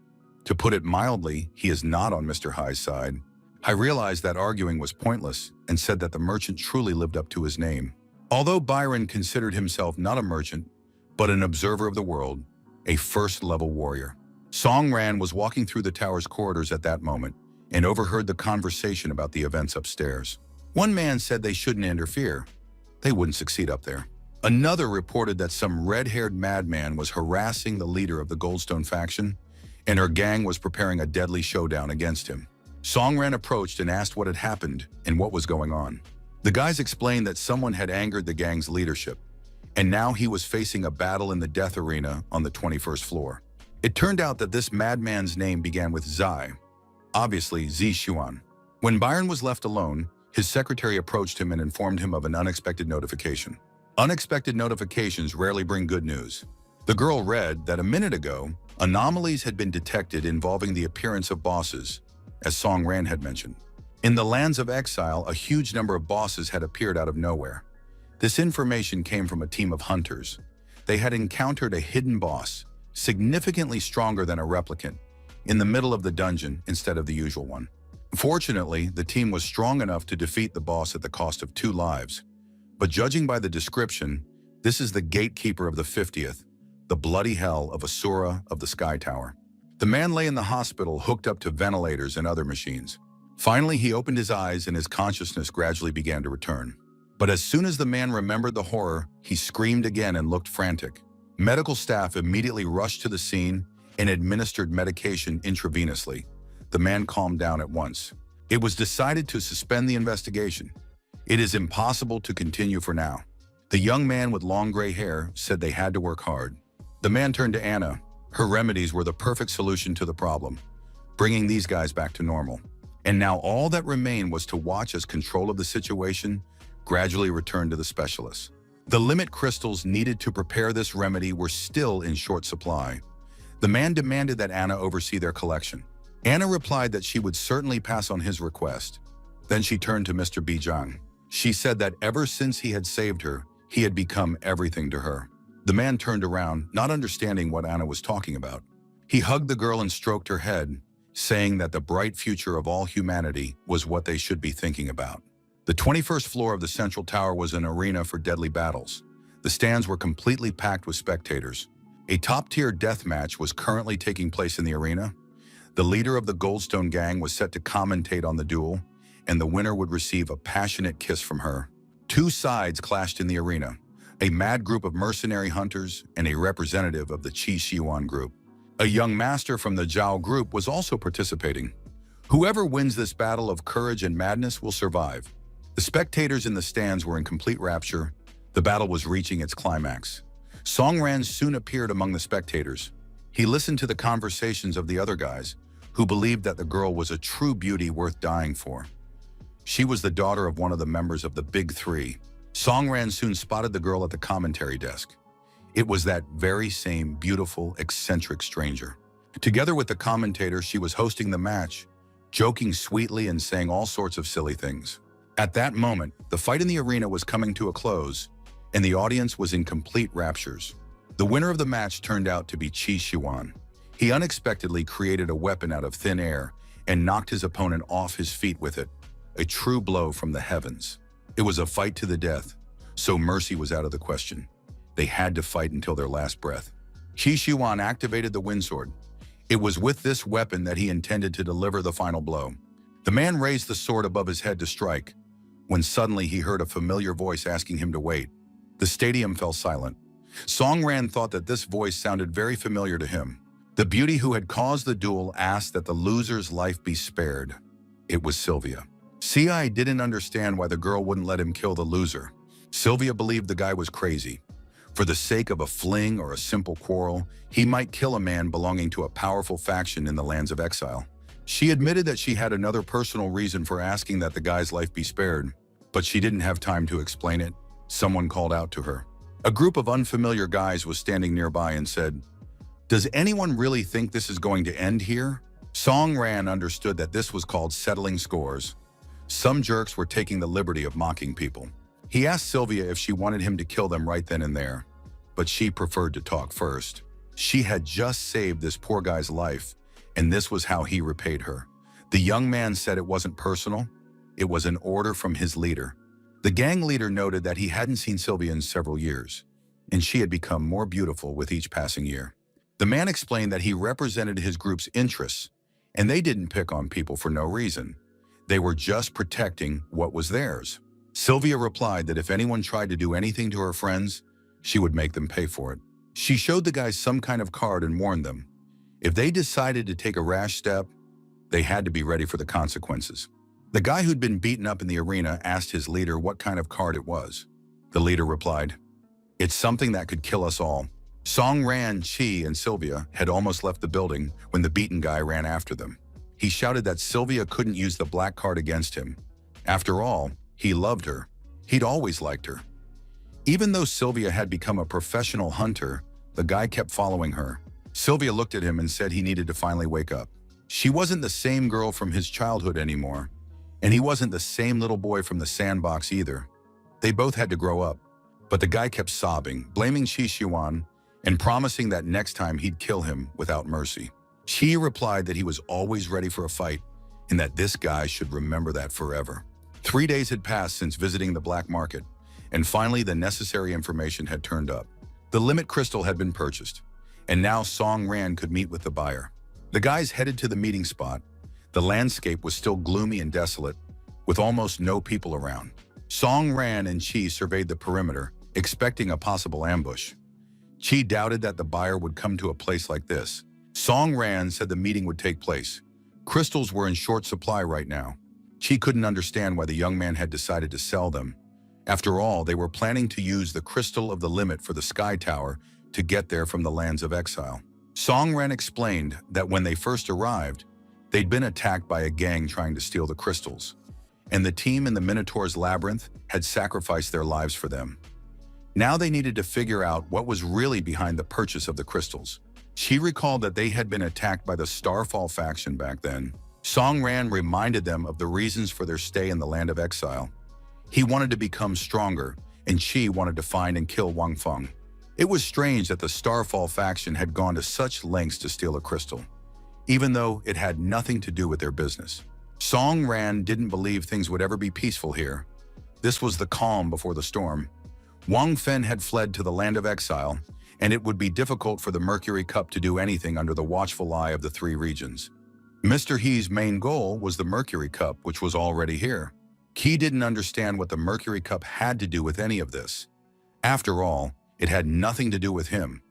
To put it mildly, he is not on Mr. Hai's side. I realized that arguing was pointless and said that the merchant truly lived up to his name. Although Byron considered himself not a merchant, but an observer of the world, a first-level warrior. Song Ran was walking through the tower's corridors at that moment and overheard the conversation about the events upstairs. One man said they shouldn't interfere. They wouldn't succeed up there. Another reported that some red-haired madman was harassing the leader of the Goldstone faction, and her gang was preparing a deadly showdown against him. Song Ran approached and asked what had happened and what was going on. The guys explained that someone had angered the gang's leadership, and now he was facing a battle in the death arena on the 21st floor. It turned out that this madman's name began with Zai, obviously Zi Xuan. When Byron was left alone, his secretary approached him and informed him of an unexpected notification. Unexpected notifications rarely bring good news. The girl read that a minute ago, Anomalies had been detected involving the appearance of bosses, as Song Ran had mentioned. In the lands of exile, a huge number of bosses had appeared out of nowhere. This information came from a team of hunters. They had encountered a hidden boss, significantly stronger than a replicant, in the middle of the dungeon instead of the usual one. Fortunately, the team was strong enough to defeat the boss at the cost of 2 lives. But judging by the description, this is the gatekeeper of the 50th, the bloody hell of Asura of the Sky Tower. The man lay in the hospital hooked up to ventilators and other machines. Finally, he opened his eyes and his consciousness gradually began to return. But as soon as the man remembered the horror, he screamed again and looked frantic. Medical staff immediately rushed to the scene and administered medication intravenously. The man calmed down at once. It was decided to suspend the investigation. It is impossible to continue for now. The young man with long gray hair said they had to work hard. The man turned to Anna. Her remedies were the perfect solution to the problem, bringing these guys back to normal. And now all that remained was to watch as control of the situation gradually returned to the specialists. The limit crystals needed to prepare this remedy were still in short supply. The man demanded that Anna oversee their collection. Anna replied that she would certainly pass on his request. Then she turned to Mr. Bijang. She said that ever since he had saved her, he had become everything to her. The man turned around, not understanding what Anna was talking about. He hugged the girl and stroked her head, saying that the bright future of all humanity was what they should be thinking about. The 21st floor of the central tower was an arena for deadly battles. The stands were completely packed with spectators. A top-tier death match was currently taking place in the arena. The leader of the Goldstone gang was set to commentate on the duel, and the winner would receive a passionate kiss from her. 2 sides clashed in the arena, a mad group of mercenary hunters and a representative of the Qi Xiuan group. A young master from the Zhao group was also participating. Whoever wins this battle of courage and madness will survive. The spectators in the stands were in complete rapture. The battle was reaching its climax. Song Ran soon appeared among the spectators. He listened to the conversations of the other guys, who believed that the girl was a true beauty worth dying for. She was the daughter of one of the members of the Big Three. Song Ran soon spotted the girl at the commentary desk. It was that very same beautiful, eccentric stranger. Together with the commentator, she was hosting the match, joking sweetly and saying all sorts of silly things. At that moment, the fight in the arena was coming to a close, and the audience was in complete raptures. The winner of the match turned out to be Qi Xiuan. He unexpectedly created a weapon out of thin air and knocked his opponent off his feet with it, a true blow from the heavens. It was a fight to the death, so mercy was out of the question. They had to fight until their last breath. Qi Xiuan activated the windsword. It was with this weapon that he intended to deliver the final blow. The man raised the sword above his head to strike, when suddenly he heard a familiar voice asking him to wait. The stadium fell silent. Song Ran thought that this voice sounded very familiar to him. The beauty who had caused the duel asked that the loser's life be spared. It was Sylvia. CI didn't understand why the girl wouldn't let him kill the loser. Sylvia believed the guy was crazy. For the sake of a fling or a simple quarrel, he might kill a man belonging to a powerful faction in the lands of exile. She admitted that she had another personal reason for asking that the guy's life be spared, but she didn't have time to explain it. Someone called out to her. A group of unfamiliar guys was standing nearby and said, "Does anyone really think this is going to end here?" Song Ran understood that this was called settling scores. Some jerks were taking the liberty of mocking people. He asked Sylvia if she wanted him to kill them right then and there, but she preferred to talk first. She had just saved this poor guy's life, and this was how he repaid her. The young man said it wasn't personal. It was an order from his leader. The gang leader noted that he hadn't seen Sylvia in several years, and she had become more beautiful with each passing year. The man explained that he represented his group's interests, and they didn't pick on people for no reason. They were just protecting what was theirs. Sylvia replied that if anyone tried to do anything to her friends, she would make them pay for it. She showed the guys some kind of card and warned them. If they decided to take a rash step, they had to be ready for the consequences. The guy who'd been beaten up in the arena asked his leader what kind of card it was. The leader replied, "It's something that could kill us all." Song Ran, Qi, and Sylvia had almost left the building when the beaten guy ran after them. He shouted that Sylvia couldn't use the black card against him. After all, he loved her. He'd always liked her. Even though Sylvia had become a professional hunter, the guy kept following her. Sylvia looked at him and said he needed to finally wake up. She wasn't the same girl from his childhood anymore, and he wasn't the same little boy from the sandbox either. They both had to grow up. But the guy kept sobbing, blaming Qi Xuan, and promising that next time he'd kill him without mercy. Qi replied that he was always ready for a fight, and that this guy should remember that forever. 3 days had passed since visiting the black market, and finally the necessary information had turned up. The limit crystal had been purchased, and now Song Ran could meet with the buyer. The guys headed to the meeting spot. The landscape was still gloomy and desolate, with almost no people around. Song Ran and Qi surveyed the perimeter, expecting a possible ambush. Qi doubted that the buyer would come to a place like this. Song Ran said the meeting would take place. Crystals were in short supply right now. Qi couldn't understand why the young man had decided to sell them. After all, they were planning to use the crystal of the limit for the Sky Tower to get there from the lands of exile. Song Ran explained that when they first arrived, they'd been attacked by a gang trying to steal the crystals, and the team in the Minotaur's labyrinth had sacrificed their lives for them. Now they needed to figure out what was really behind the purchase of the crystals. She recalled that they had been attacked by the Starfall faction back then. Song Ran reminded them of the reasons for their stay in the land of exile. He wanted to become stronger, and Qi wanted to find and kill Wang Feng. It was strange that the Starfall faction had gone to such lengths to steal a crystal, even though it had nothing to do with their business. Song Ran didn't believe things would ever be peaceful here. This was the calm before the storm. Wang Feng had fled to the land of exile, and it would be difficult for the Mercury Cup to do anything under the watchful eye of the three regions. Mr. He's main goal was the Mercury Cup, which was already here. He didn't understand what the Mercury Cup had to do with any of this. After all, it had nothing to do with him.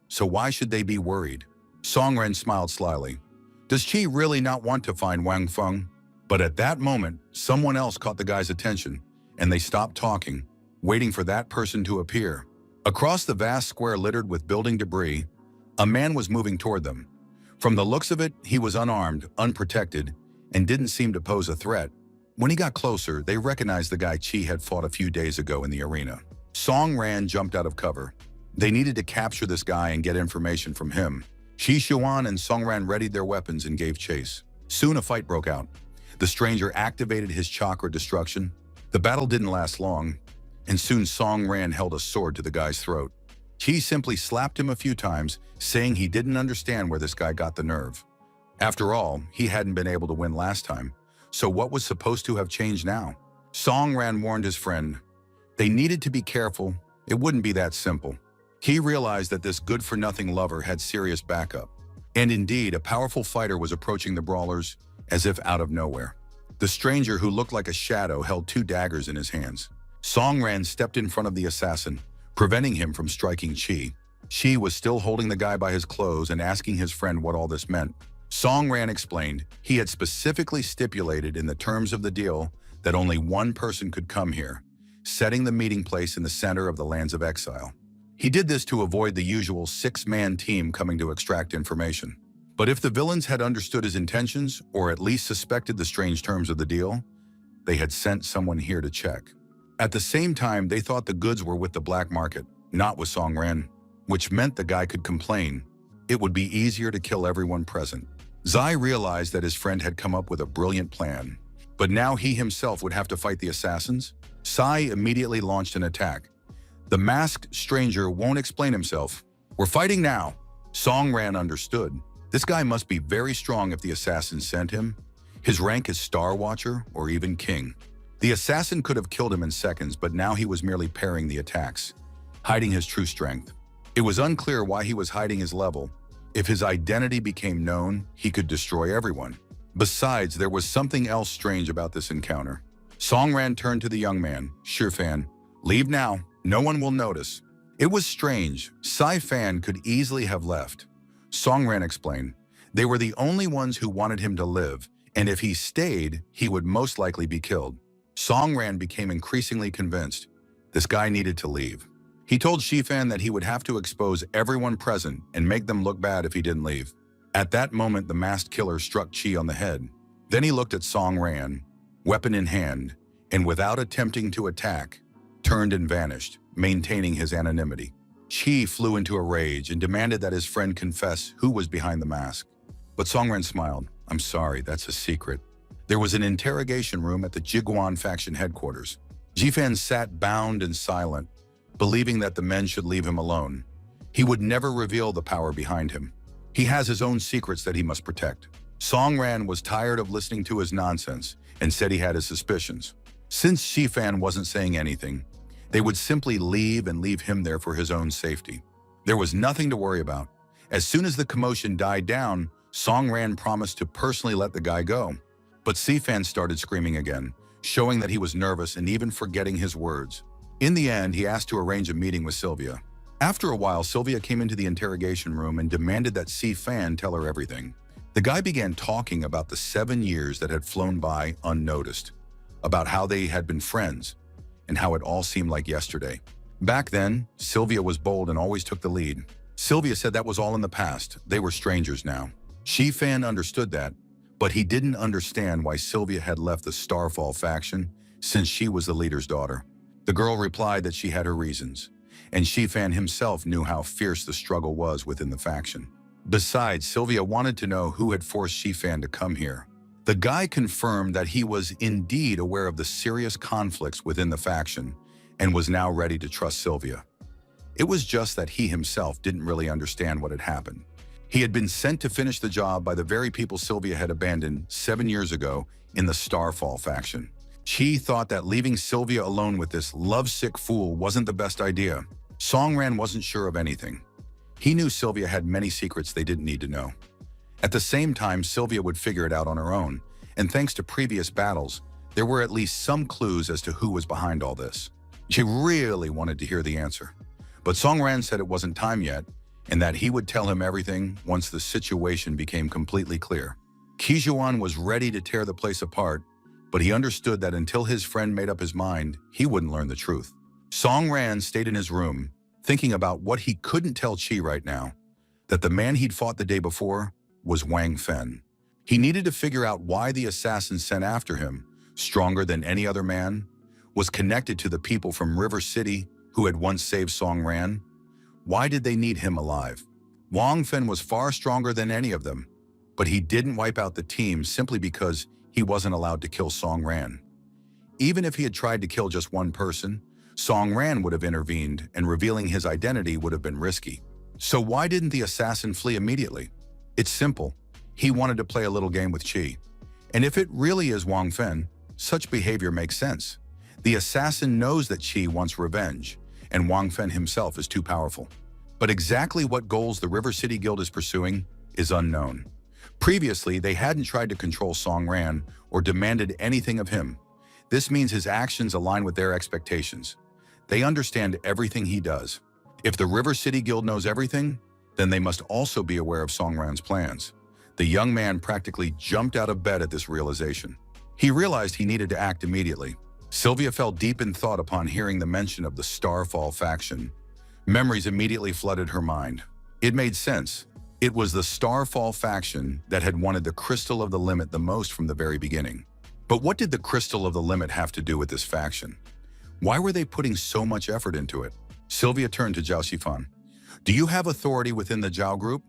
So why should they be worried? Song Ran smiled slyly. Does Qi really not want to find Wang Feng? But at that moment, someone else caught the guy's attention, and they stopped talking, waiting for that person to appear. Across the vast square littered with building debris, a man was moving toward them. From the looks of it, he was unarmed, unprotected, and didn't seem to pose a threat. When he got closer, they recognized the guy Qi had fought a few days ago in the arena. Song Ran jumped out of cover. They needed to capture this guy and get information from him. Qi Xuan and Song Ran readied their weapons and gave chase. Soon a fight broke out. The stranger activated his chakra destruction. The battle didn't last long, and soon Song Ran held a sword to the guy's throat. Qi simply slapped him a few times, saying he didn't understand where this guy got the nerve. After all, he hadn't been able to win last time, so what was supposed to have changed now? Song Ran warned his friend. They needed to be careful. It wouldn't be that simple. He realized that this good-for-nothing lover had serious backup. And indeed, a powerful fighter was approaching the brawlers as if out of nowhere. The stranger, who looked like a shadow, held 2 daggers in his hands. Song Ran stepped in front of the assassin, preventing him from striking Qi. Qi was still holding the guy by his clothes and asking his friend what all this meant. Song Ran explained he had specifically stipulated in the terms of the deal that only one person could come here, setting the meeting place in the center of the lands of exile. He did this to avoid the usual 6-man team coming to extract information. But if the villains had understood his intentions, or at least suspected the strange terms of the deal, they had sent someone here to check. At the same time, they thought the goods were with the black market, not with Song Ran, which meant the guy could complain. It would be easier to kill everyone present. Zai realized that his friend had come up with a brilliant plan, but now he himself would have to fight the assassins. Sai immediately launched an attack. The masked stranger won't explain himself. We're fighting now. Song Ran understood. This guy must be very strong if the assassin sent him. His rank is Star Watcher or even King. The assassin could have killed him in seconds, but now he was merely parrying the attacks, hiding his true strength. It was unclear why he was hiding his level. If his identity became known, he could destroy everyone. Besides, there was something else strange about this encounter. Song Ran turned to the young man, Shifan. Leave now. No one will notice. It was strange. Sai Fan could easily have left. Song Ran explained. They were the only ones who wanted him to live, and if he stayed, he would most likely be killed. Song Ran became increasingly convinced. This guy needed to leave. He told Shifan that he would have to expose everyone present and make them look bad if he didn't leave. At that moment, the masked killer struck Qi on the head. Then he looked at Song Ran, weapon in hand, and without attempting to attack, turned and vanished, maintaining his anonymity. Chi flew into a rage and demanded that his friend confess who was behind the mask. But Songran smiled. "I'm sorry, that's a secret." There was an interrogation room at the Jiguan faction headquarters. Jifan sat bound and silent, believing that the men should leave him alone. He would never reveal the power behind him. He has his own secrets that he must protect. Songran was tired of listening to his nonsense and said he had his suspicions. Since Shifan wasn't saying anything, they would simply leave and leave him there for his own safety. There was nothing to worry about. As soon as the commotion died down, Songran promised to personally let the guy go. But Sifan started screaming again, showing that he was nervous and even forgetting his words. In the end, he asked to arrange a meeting with Sylvia. After a while, Sylvia came into the interrogation room and demanded that Sifan tell her everything. The guy began talking about the 7 years that had flown by unnoticed, about how they had been friends, and how it all seemed like yesterday. Back then, Sylvia was bold and always took the lead. Sylvia said that was all in the past. They were strangers now. Shifan understood that, but he didn't understand why Sylvia had left the Starfall faction since she was the leader's daughter. The girl replied that she had her reasons, and Shifan himself knew how fierce the struggle was within the faction. Besides, Sylvia wanted to know who had forced Shifan to come here. The guy confirmed that he was indeed aware of the serious conflicts within the faction and was now ready to trust Sylvia. It was just that he himself didn't really understand what had happened. He had been sent to finish the job by the very people Sylvia had abandoned 7 years ago in the Starfall faction. Chi thought that leaving Sylvia alone with this lovesick fool wasn't the best idea. Songran wasn't sure of anything. He knew Sylvia had many secrets they didn't need to know. At the same time, Sylvia would figure it out on her own, and thanks to previous battles, there were at least some clues as to who was behind all this. She really wanted to hear the answer. But Songran said it wasn't time yet, and that he would tell him everything once the situation became completely clear. Kijuan was ready to tear the place apart, but he understood that until his friend made up his mind, he wouldn't learn the truth. Songran stayed in his room, thinking about what he couldn't tell Chi right now, that the man he'd fought the day before was Wang Fen. He needed to figure out why the assassin sent after him, stronger than any other man, was connected to the people from River City who had once saved Songran. Why did they need him alive? Wang Fen was far stronger than any of them, but he didn't wipe out the team simply because he wasn't allowed to kill Songran. Even if he had tried to kill just one person, Songran would have intervened, and revealing his identity would have been risky. So why didn't the assassin flee immediately? It's simple. He wanted to play a little game with Chi. And if it really is Wang Fen, such behavior makes sense. The assassin knows that Chi wants revenge, and Wang Fen himself is too powerful. But exactly what goals the River City Guild is pursuing is unknown. Previously, they hadn't tried to control Songran or demanded anything of him. This means his actions align with their expectations. They understand everything he does. If the River City Guild knows everything, then they must also be aware of Songran's plans. The young man practically jumped out of bed at this realization. He realized he needed to act immediately. Sylvia fell deep in thought upon hearing the mention of the Starfall faction. Memories immediately flooded her mind. It made sense. It was the Starfall faction that had wanted the Crystal of the Limit the most from the very beginning. But what did the Crystal of the Limit have to do with this faction? Why were they putting so much effort into it? Sylvia turned to Zhao Xifan. "Do you have authority within the Zhao group?"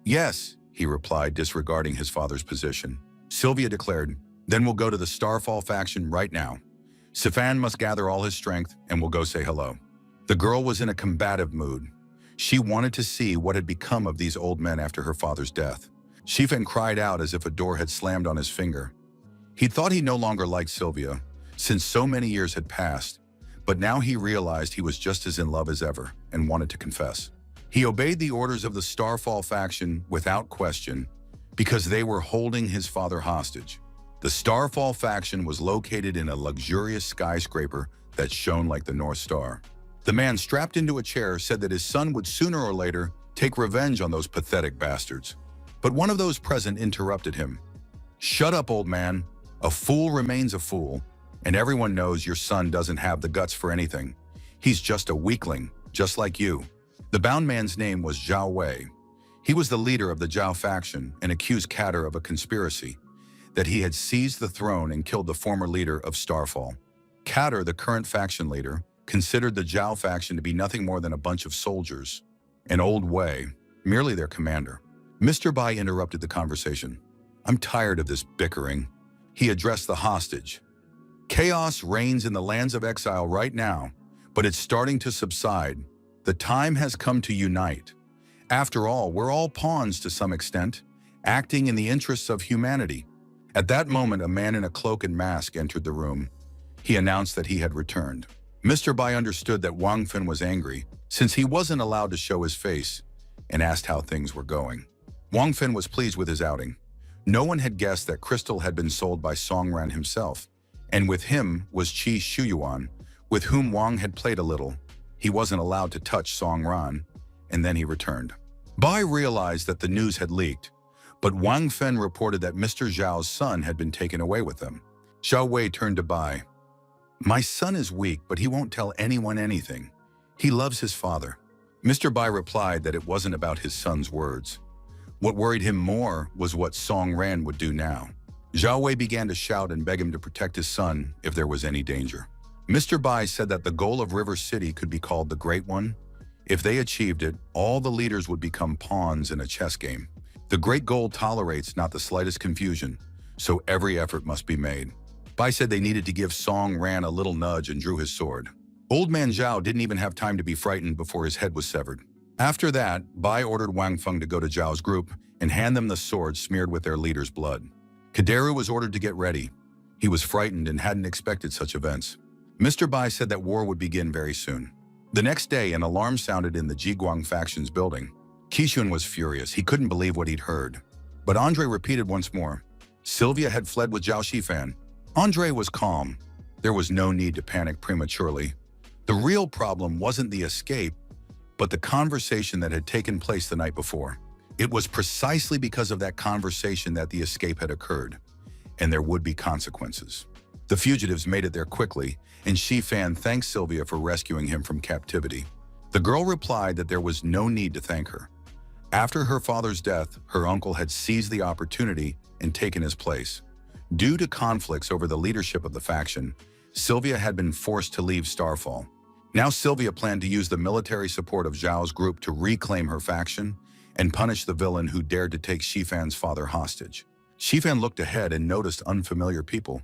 "Yes," he replied, disregarding his father's position. Sylvia declared, "Then we'll go to the Starfall faction right now. Sifan must gather all his strength and we'll go say hello." The girl was in a combative mood. She wanted to see what had become of these old men after her father's death. Shifan cried out as if a door had slammed on his finger. He thought he no longer liked Sylvia, since so many years had passed, but now he realized he was just as in love as ever and wanted to confess. He obeyed the orders of the Starfall faction without question because they were holding his father hostage. The Starfall faction was located in a luxurious skyscraper that shone like the North Star. The man strapped into a chair said that his son would sooner or later take revenge on those pathetic bastards. But one of those present interrupted him. "Shut up, old man. A fool remains a fool, and everyone knows your son doesn't have the guts for anything. He's just a weakling, just like you." The bound man's name was Zhao Wei. He was the leader of the Zhao faction and accused Katter of a conspiracy, that he had seized the throne and killed the former leader of Starfall. Katter, the current faction leader, considered the Zhao faction to be nothing more than a bunch of soldiers, an old Wei, merely their commander. Mr. Bai interrupted the conversation. "I'm tired of this bickering." He addressed the hostage. "Chaos reigns in the lands of exile right now, but it's starting to subside. The time has come to unite. After all, we're all pawns to some extent, acting in the interests of humanity." At that moment, a man in a cloak and mask entered the room. He announced that he had returned. Mr. Bai understood that Wang Fen was angry, since he wasn't allowed to show his face, and asked how things were going. Wang Fen was pleased with his outing. No one had guessed that crystal had been sold by Song Ran himself, and with him was Qi Shuyuan, with whom Wang had played a little. He wasn't allowed to touch Song Ran, and then he returned. Bai realized that the news had leaked, but Wang Fen reported that Mr. Zhao's son had been taken away with them. Zhao Wei turned to Bai. "My son is weak, but he won't tell anyone anything. He loves his father." Mr. Bai replied that it wasn't about his son's words. What worried him more was what Song Ran would do now. Zhao Wei began to shout and beg him to protect his son if there was any danger. Mr. Bai said that the goal of River City could be called the Great One. If they achieved it, all the leaders would become pawns in a chess game. The great goal tolerates not the slightest confusion, so every effort must be made. Bai said they needed to give Song Ran a little nudge and drew his sword. Old man Zhao didn't even have time to be frightened before his head was severed. After that, Bai ordered Wang Feng to go to Zhao's group and hand them the sword smeared with their leader's blood. Kaderu was ordered to get ready. He was frightened and hadn't expected such events. Mr. Bai said that war would begin very soon. The next day, an alarm sounded in the Jiguang faction's building. Qishun was furious. He couldn't believe what he'd heard. But Andre repeated once more. Sylvia had fled with Zhao Shifan. Andre was calm. There was no need to panic prematurely. The real problem wasn't the escape, but the conversation that had taken place the night before. It was precisely because of that conversation that the escape had occurred, and there would be consequences. The fugitives made it there quickly, and Shifan thanked Sylvia for rescuing him from captivity. The girl replied that there was no need to thank her. After her father's death, her uncle had seized the opportunity and taken his place. Due to conflicts over the leadership of the faction, Sylvia had been forced to leave Starfall. Now Sylvia planned to use the military support of Zhao's group to reclaim her faction and punish the villain who dared to take Shifan's father hostage. Shifan looked ahead and noticed unfamiliar people,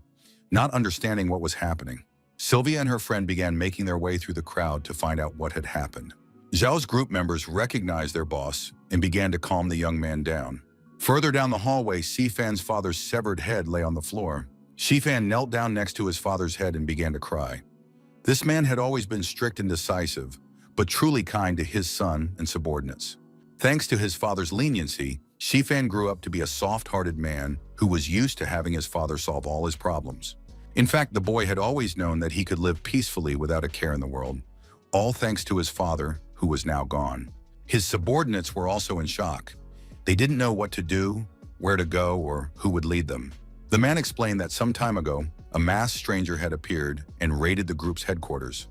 not understanding what was happening. Sylvia and her friend began making their way through the crowd to find out what had happened. Zhao's group members recognized their boss and began to calm the young man down. Further down the hallway, Shifan's father's severed head lay on the floor. Shifan knelt down next to his father's head and began to cry. This man had always been strict and decisive, but truly kind to his son and subordinates. Thanks to his father's leniency, Shifan grew up to be a soft-hearted man who was used to having his father solve all his problems. In fact, the boy had always known that he could live peacefully without a care in the world, all thanks to his father, who was now gone. His subordinates were also in shock. They didn't know what to do, where to go, or who would lead them. The man explained that some time ago, a masked stranger had appeared and raided the group's headquarters.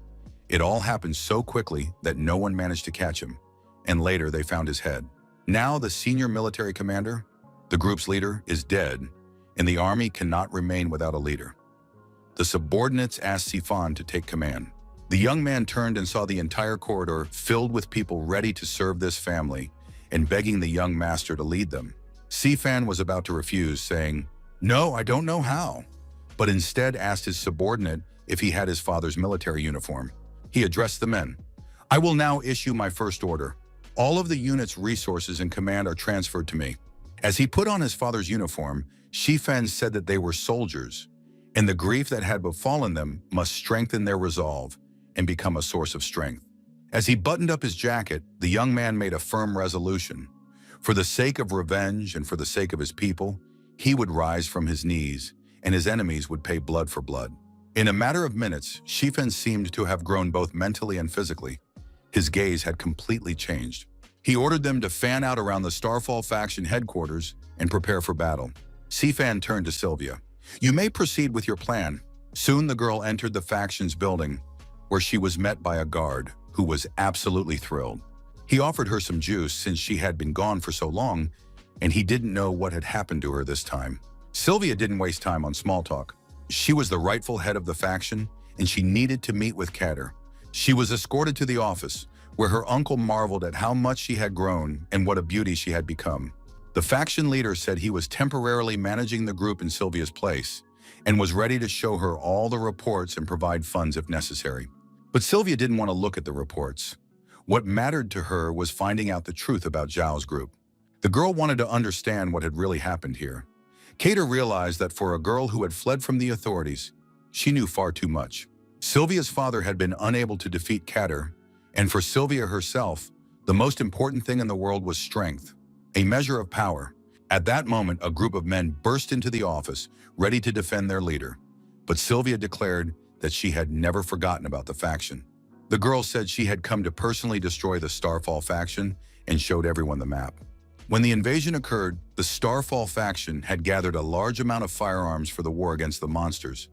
It all happened so quickly that no one managed to catch him, and later they found his head. Now the senior military commander, the group's leader, is dead, and the army cannot remain without a leader. The subordinates asked Sifan to take command. The young man turned and saw the entire corridor filled with people ready to serve this family and begging the young master to lead them. Sifan was about to refuse, saying, "No, I don't know how," but instead asked his subordinate if he had his father's military uniform. He addressed the men. "I will now issue my first order. All of the unit's resources and command are transferred to me." As he put on his father's uniform, Shifan said that they were soldiers, and the grief that had befallen them must strengthen their resolve and become a source of strength. As he buttoned up his jacket, the young man made a firm resolution. For the sake of revenge and for the sake of his people, he would rise from his knees, and his enemies would pay blood for blood. In a matter of minutes, Shifan seemed to have grown both mentally and physically. His gaze had completely changed. He ordered them to fan out around the Starfall faction headquarters and prepare for battle. Sifan turned to Sylvia. "You may proceed with your plan." Soon the girl entered the faction's building, where she was met by a guard who was absolutely thrilled. He offered her some juice since she had been gone for so long, and he didn't know what had happened to her this time. Sylvia didn't waste time on small talk. She was the rightful head of the faction, and she needed to meet with Kader. She was escorted to the office, where her uncle marveled at how much she had grown and what a beauty she had become. The faction leader said he was temporarily managing the group in Sylvia's place and was ready to show her all the reports and provide funds if necessary. But Sylvia didn't want to look at the reports. What mattered to her was finding out the truth about Zhao's group. The girl wanted to understand what had really happened here. Kater realized that for a girl who had fled from the authorities, she knew far too much. Sylvia's father had been unable to defeat Kater, and for Sylvia herself, the most important thing in the world was strength, a measure of power. At that moment, a group of men burst into the office, ready to defend their leader. But Sylvia declared that she had never forgotten about the faction. The girl said she had come to personally destroy the Starfall faction and showed everyone the map. When the invasion occurred, the Starfall faction had gathered a large amount of firearms for the war against the monsters.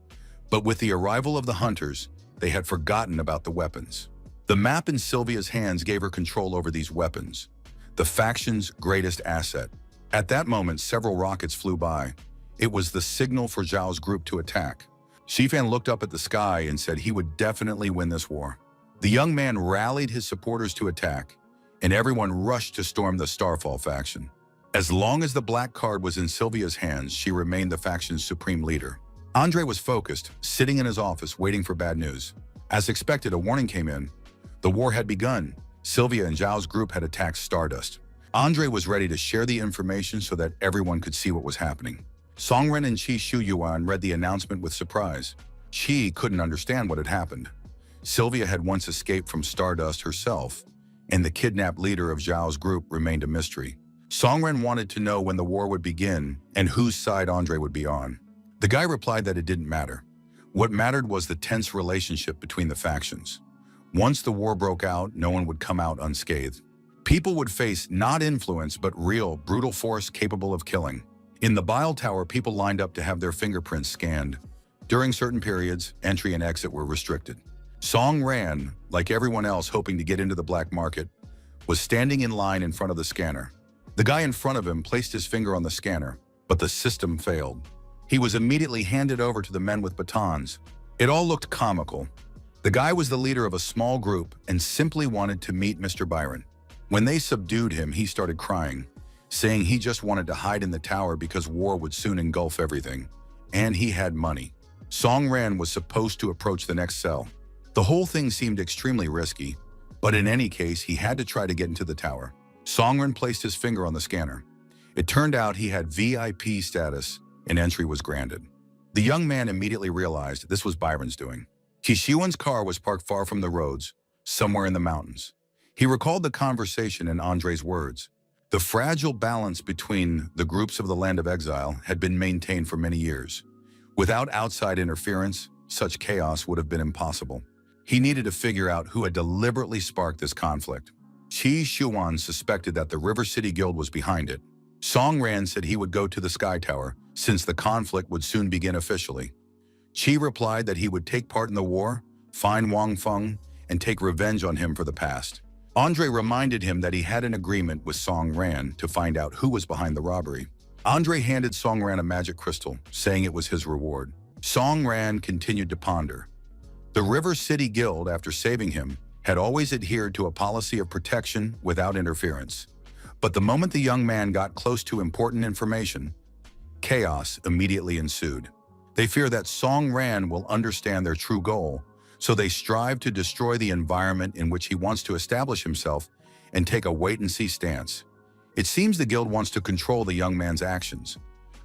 But with the arrival of the hunters, they had forgotten about the weapons. The map in Sylvia's hands gave her control over these weapons, the faction's greatest asset. At that moment, several rockets flew by. It was the signal for Zhao's group to attack. Shifan looked up at the sky and said he would definitely win this war. The young man rallied his supporters to attack, and everyone rushed to storm the Starfall faction. As long as the black card was in Sylvia's hands, she remained the faction's supreme leader. Andre was focused, sitting in his office waiting for bad news. As expected, a warning came in. The war had begun. Sylvia and Zhao's group had attacked Stardust. Andre was ready to share the information so that everyone could see what was happening. Songren and Qi Shuyuan read the announcement with surprise. Qi couldn't understand what had happened. Sylvia had once escaped from Stardust herself, and the kidnapped leader of Zhao's group remained a mystery. Songren wanted to know when the war would begin and whose side Andre would be on. The guy replied that it didn't matter. What mattered was the tense relationship between the factions. Once the war broke out, no one would come out unscathed. People would face not influence, but real, brutal force capable of killing. In the Bile Tower, people lined up to have their fingerprints scanned. During certain periods, entry and exit were restricted. Song Ran, like everyone else hoping to get into the black market, was standing in line in front of the scanner. The guy in front of him placed his finger on the scanner, but the system failed. He was immediately handed over to the men with batons. It all looked comical. The guy was the leader of a small group and simply wanted to meet Mr. Byron. When they subdued him, he started crying, saying he just wanted to hide in the tower because war would soon engulf everything, and he had money. Song Ran was supposed to approach the next cell. The whole thing seemed extremely risky, but in any case, he had to try to get into the tower. Song Ran placed his finger on the scanner. It turned out he had VIP status, and entry was granted. The young man immediately realized this was Byron's doing. Kishiwan's car was parked far from the roads, somewhere in the mountains. He recalled the conversation in Andre's words. The fragile balance between the groups of the land of exile had been maintained for many years. Without outside interference, such chaos would have been impossible. He needed to figure out who had deliberately sparked this conflict. Qi Shuan suspected that the River City Guild was behind it. Song Ran said he would go to the Sky Tower, since the conflict would soon begin officially. Qi replied that he would take part in the war, find Wang Feng, and take revenge on him for the past. Andre reminded him that he had an agreement with Song Ran to find out who was behind the robbery. Andre handed Song Ran a magic crystal, saying it was his reward. Song Ran continued to ponder. The River City Guild, after saving him, had always adhered to a policy of protection without interference. But the moment the young man got close to important information, chaos immediately ensued. They fear that Song Ran will understand their true goal, so they strive to destroy the environment in which he wants to establish himself and take a wait-and-see stance. It seems the guild wants to control the young man's actions,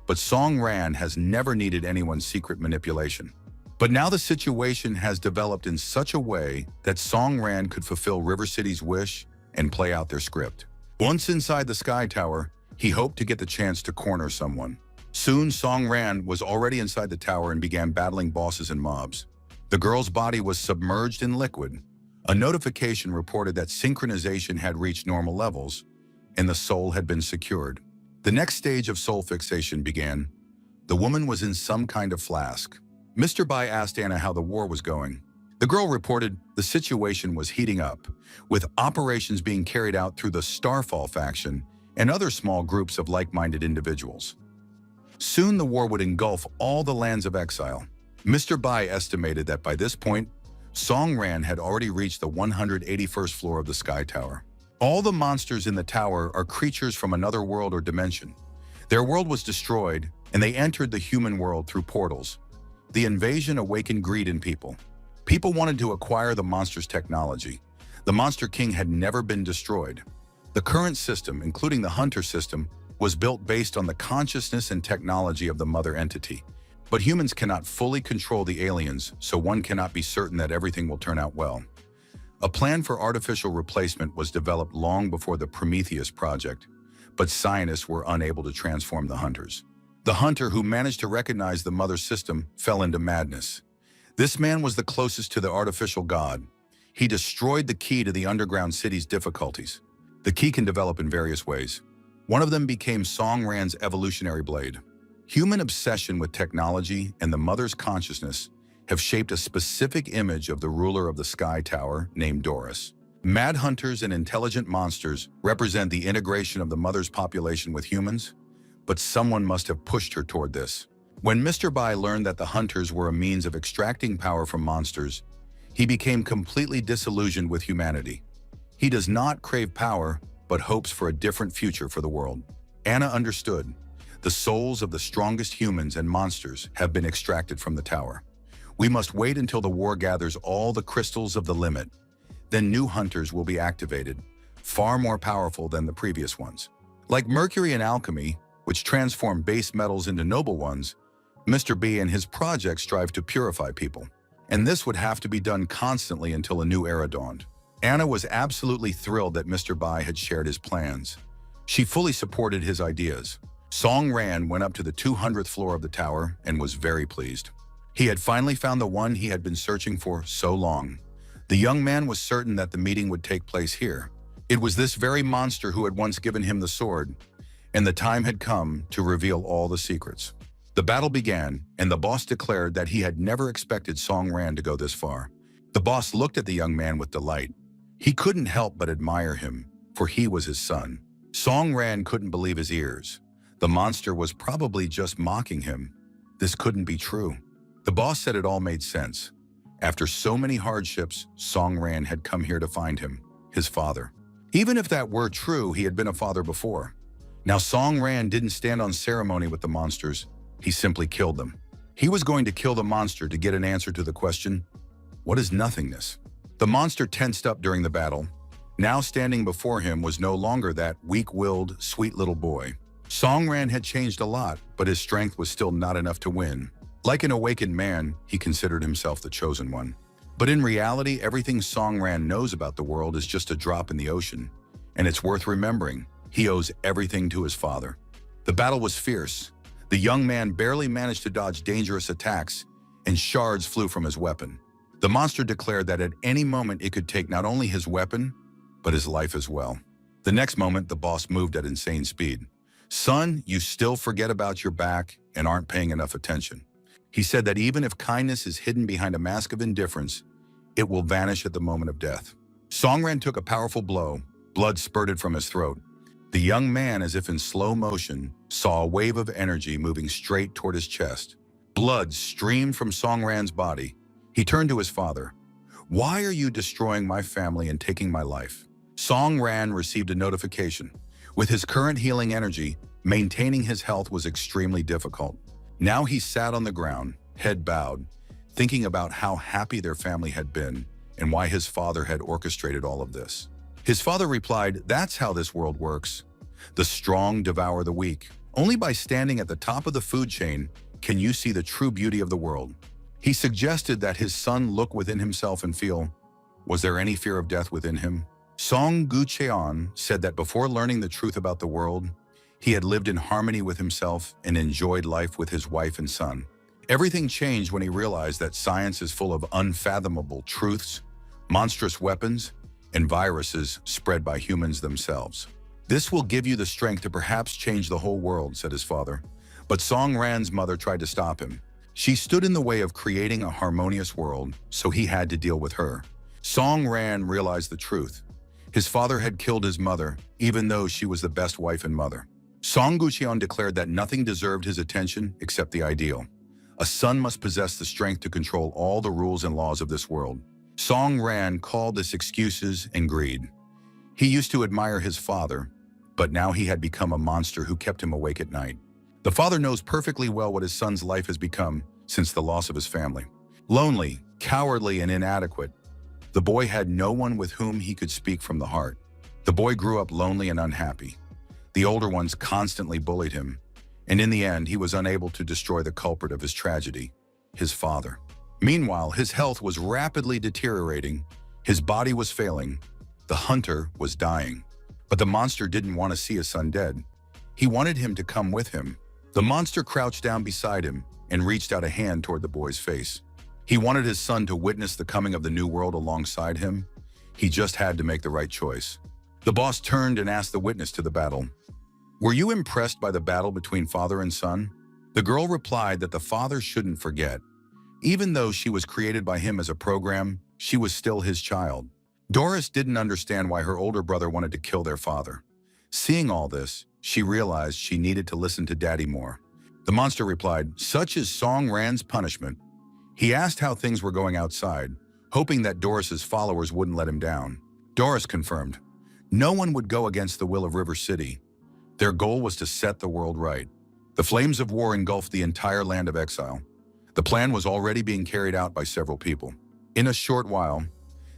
but Song Ran has never needed anyone's secret manipulation. But now the situation has developed in such a way that Song Ran could fulfill River City's wish and play out their script. Once inside the Sky Tower, he hoped to get the chance to corner someone. Soon, Song Ran was already inside the tower and began battling bosses and mobs. The girl's body was submerged in liquid. A notification reported that synchronization had reached normal levels, and the soul had been secured. The next stage of soul fixation began. The woman was in some kind of flask. Mr. Bai asked Anna how the war was going. The girl reported the situation was heating up, with operations being carried out through the Starfall faction and other small groups of like-minded individuals. Soon the war would engulf all the lands of exile. Mr. Bai estimated that by this point, Song Ran had already reached the 181st floor of the Sky Tower. All the monsters in the tower are creatures from another world or dimension. Their world was destroyed, and they entered the human world through portals. The invasion awakened greed in people. People wanted to acquire the monster's technology. The Monster King had never been destroyed. The current system, including the Hunter system, was built based on the consciousness and technology of the mother entity. But humans cannot fully control the aliens, so one cannot be certain that everything will turn out well. A plan for artificial replacement was developed long before the Prometheus project, but scientists were unable to transform the hunters. The hunter who managed to recognize the mother system fell into madness. This man was the closest to the artificial god. He destroyed the key to the underground city's difficulties. The key can develop in various ways. One of them became Song Ran's evolutionary blade. Human obsession with technology and the mother's consciousness have shaped a specific image of the ruler of the Sky Tower named Doris. Mad hunters and intelligent monsters represent the integration of the mother's population with humans, but someone must have pushed her toward this. When Mr. Bai learned that the hunters were a means of extracting power from monsters, he became completely disillusioned with humanity. He does not crave power, but hopes for a different future for the world. Anna understood. The souls of the strongest humans and monsters have been extracted from the tower. We must wait until the war gathers all the crystals of the limit. Then new hunters will be activated, far more powerful than the previous ones. Like mercury and alchemy, which transform base metals into noble ones, Mr. B and his project strive to purify people. And this would have to be done constantly until a new era dawned. Anna was absolutely thrilled that Mr. Bai had shared his plans. She fully supported his ideas. Song Ran went up to the 200th floor of the tower and was very pleased. He had finally found the one he had been searching for so long. The young man was certain that the meeting would take place here. It was this very monster who had once given him the sword, and the time had come to reveal all the secrets. The battle began, and the boss declared that he had never expected Song Ran to go this far. The boss looked at the young man with delight. He couldn't help but admire him, for he was his son. Song Ran couldn't believe his ears. The monster was probably just mocking him. This couldn't be true. The boss said it all made sense. After so many hardships, Song Ran had come here to find him, his father. Even if that were true, he had been a father before. Now Song Ran didn't stand on ceremony with the monsters. He simply killed them. He was going to kill the monster to get an answer to the question, what is nothingness? The monster tensed up during the battle. Now standing before him was no longer that weak-willed, sweet little boy. Song Ran had changed a lot, but his strength was still not enough to win. Like an awakened man, he considered himself the chosen one. But in reality, everything Song Ran knows about the world is just a drop in the ocean. And it's worth remembering, he owes everything to his father. The battle was fierce. The young man barely managed to dodge dangerous attacks, and shards flew from his weapon. The monster declared that at any moment it could take not only his weapon, but his life as well. The next moment, the boss moved at insane speed. Son, you still forget about your back and aren't paying enough attention. He said that even if kindness is hidden behind a mask of indifference, it will vanish at the moment of death. Song Ran took a powerful blow. Blood spurted from his throat. The young man, as if in slow motion, saw a wave of energy moving straight toward his chest. Blood streamed from Song Ran's body. He turned to his father. Why are you destroying my family and taking my life? Song Ran received a notification. With his current healing energy, maintaining his health was extremely difficult. Now he sat on the ground, head bowed, thinking about how happy their family had been and why his father had orchestrated all of this. His father replied, that's how this world works. The strong devour the weak. Only by standing at the top of the food chain can you see the true beauty of the world. He suggested that his son look within himself and feel, was there any fear of death within him? Song Gucheon said that before learning the truth about the world, he had lived in harmony with himself and enjoyed life with his wife and son. Everything changed when he realized that science is full of unfathomable truths, monstrous weapons, and viruses spread by humans themselves. This will give you the strength to perhaps change the whole world, said his father. But Song Ran's mother tried to stop him. She stood in the way of creating a harmonious world, so he had to deal with her. Song Ran realized the truth. His father had killed his mother, even though she was the best wife and mother. Song Gucheon declared that nothing deserved his attention except the ideal. A son must possess the strength to control all the rules and laws of this world. Song Ran called this excuses and greed. He used to admire his father, but now he had become a monster who kept him awake at night. The father knows perfectly well what his son's life has become since the loss of his family. Lonely, cowardly, and inadequate, the boy had no one with whom he could speak from the heart. The boy grew up lonely and unhappy. The older ones constantly bullied him, and in the end, he was unable to destroy the culprit of his tragedy, his father. Meanwhile, his health was rapidly deteriorating, his body was failing, the hunter was dying. But the monster didn't want to see his son dead. He wanted him to come with him. The monster crouched down beside him and reached out a hand toward the boy's face. He wanted his son to witness the coming of the new world alongside him. He just had to make the right choice. The boss turned and asked the witness to the battle, "Were you impressed by the battle between father and son?" The girl replied that the father shouldn't forget. Even though she was created by him as a program, she was still his child. Doris didn't understand why her older brother wanted to kill their father. Seeing all this, she realized she needed to listen to Daddy more. The monster replied, "Such is Song Ran's punishment." He asked how things were going outside, hoping that Doris's followers wouldn't let him down. Doris confirmed, no one would go against the will of River City. Their goal was to set the world right. The flames of war engulfed the entire land of exile. The plan was already being carried out by several people. In a short while,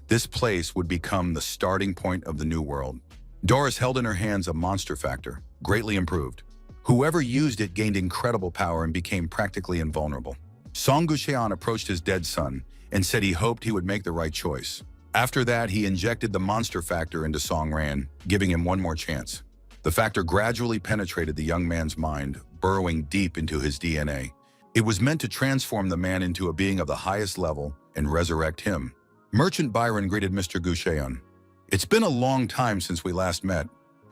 this place would become the starting point of the new world. Doris held in her hands a monster factor, greatly improved. Whoever used it gained incredible power and became practically invulnerable. Song Gucheon approached his dead son and said he hoped he would make the right choice. After that, he injected the monster factor into Song Ran, giving him one more chance. The factor gradually penetrated the young man's mind, burrowing deep into his DNA. It was meant to transform the man into a being of the highest level and resurrect him. Merchant Byron greeted Mr. Gucheon. "It's been a long time since we last met."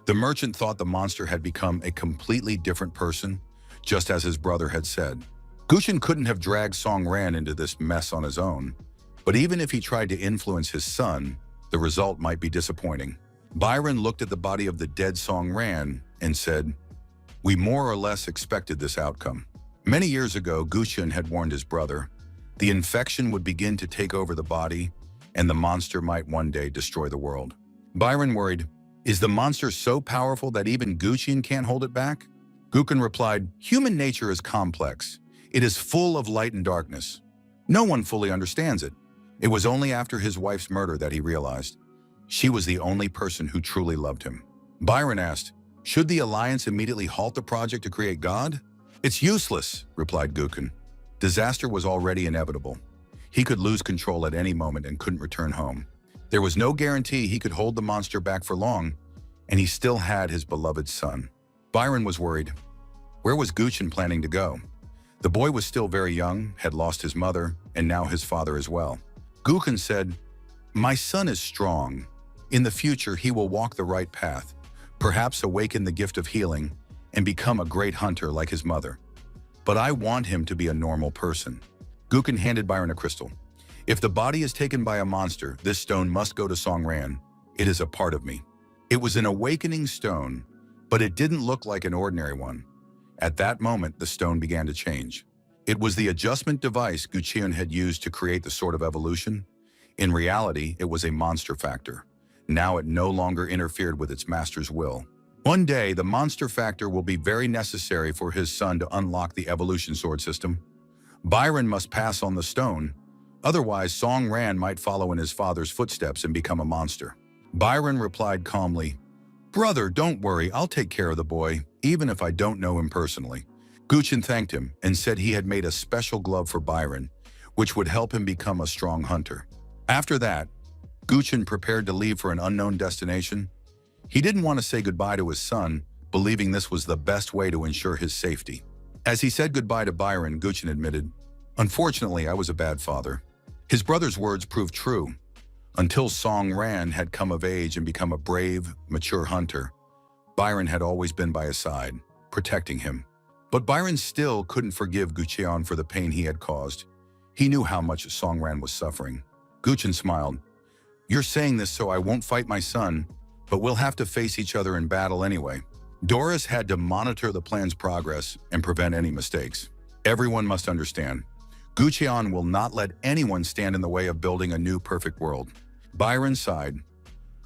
The merchant thought the monster had become a completely different person, just as his brother had said. Gucheon couldn't have dragged Song Ran into this mess on his own, but even if he tried to influence his son, the result might be disappointing. Byron looked at the body of the dead Song Ran and said, "We more or less expected this outcome." Many years ago, Gucheon had warned his brother, the infection would begin to take over the body, and the monster might one day destroy the world. Byron worried, "Is the monster so powerful that even Gucheon can't hold it back?" Gucheon replied, "Human nature is complex. It is full of light and darkness. No one fully understands it." It was only after his wife's murder that he realized she was the only person who truly loved him. Byron asked, "Should the Alliance immediately halt the project to create God?" "It's useless," replied Gucheon. Disaster was already inevitable. He could lose control at any moment and couldn't return home. There was no guarantee he could hold the monster back for long, and he still had his beloved son. Byron was worried. Where was Gucheon planning to go? The boy was still very young, had lost his mother, and now his father as well. Gucheon said, "My son is strong. In the future, he will walk the right path, perhaps awaken the gift of healing, and become a great hunter like his mother. But I want him to be a normal person." Gucheon handed Byron a crystal. "If the body is taken by a monster, this stone must go to Song Ran. It is a part of me." It was an awakening stone, but it didn't look like an ordinary one. At that moment, the stone began to change. It was the adjustment device Gucheon had used to create the Sword of Evolution. In reality, it was a monster factor. Now it no longer interfered with its master's will. One day, the monster factor will be very necessary for his son to unlock the evolution sword system. Byron must pass on the stone, otherwise Song Ran might follow in his father's footsteps and become a monster. Byron replied calmly, "Brother, don't worry, I'll take care of the boy, even if I don't know him personally." Gucheon thanked him and said he had made a special glove for Byron, which would help him become a strong hunter. After that, Gucheon prepared to leave for an unknown destination. He didn't want to say goodbye to his son, believing this was the best way to ensure his safety. As he said goodbye to Byron, Gucheon admitted, "Unfortunately, I was a bad father." His brother's words proved true. Until Song Ran had come of age and become a brave, mature hunter, Byron had always been by his side, protecting him. But Byron still couldn't forgive Gucheon for the pain he had caused. He knew how much Song Ran was suffering. Gucheon smiled, "You're saying this so I won't fight my son, but we'll have to face each other in battle anyway." Doris had to monitor the plan's progress and prevent any mistakes. Everyone must understand, Gucheon will not let anyone stand in the way of building a new perfect world. Byron sighed.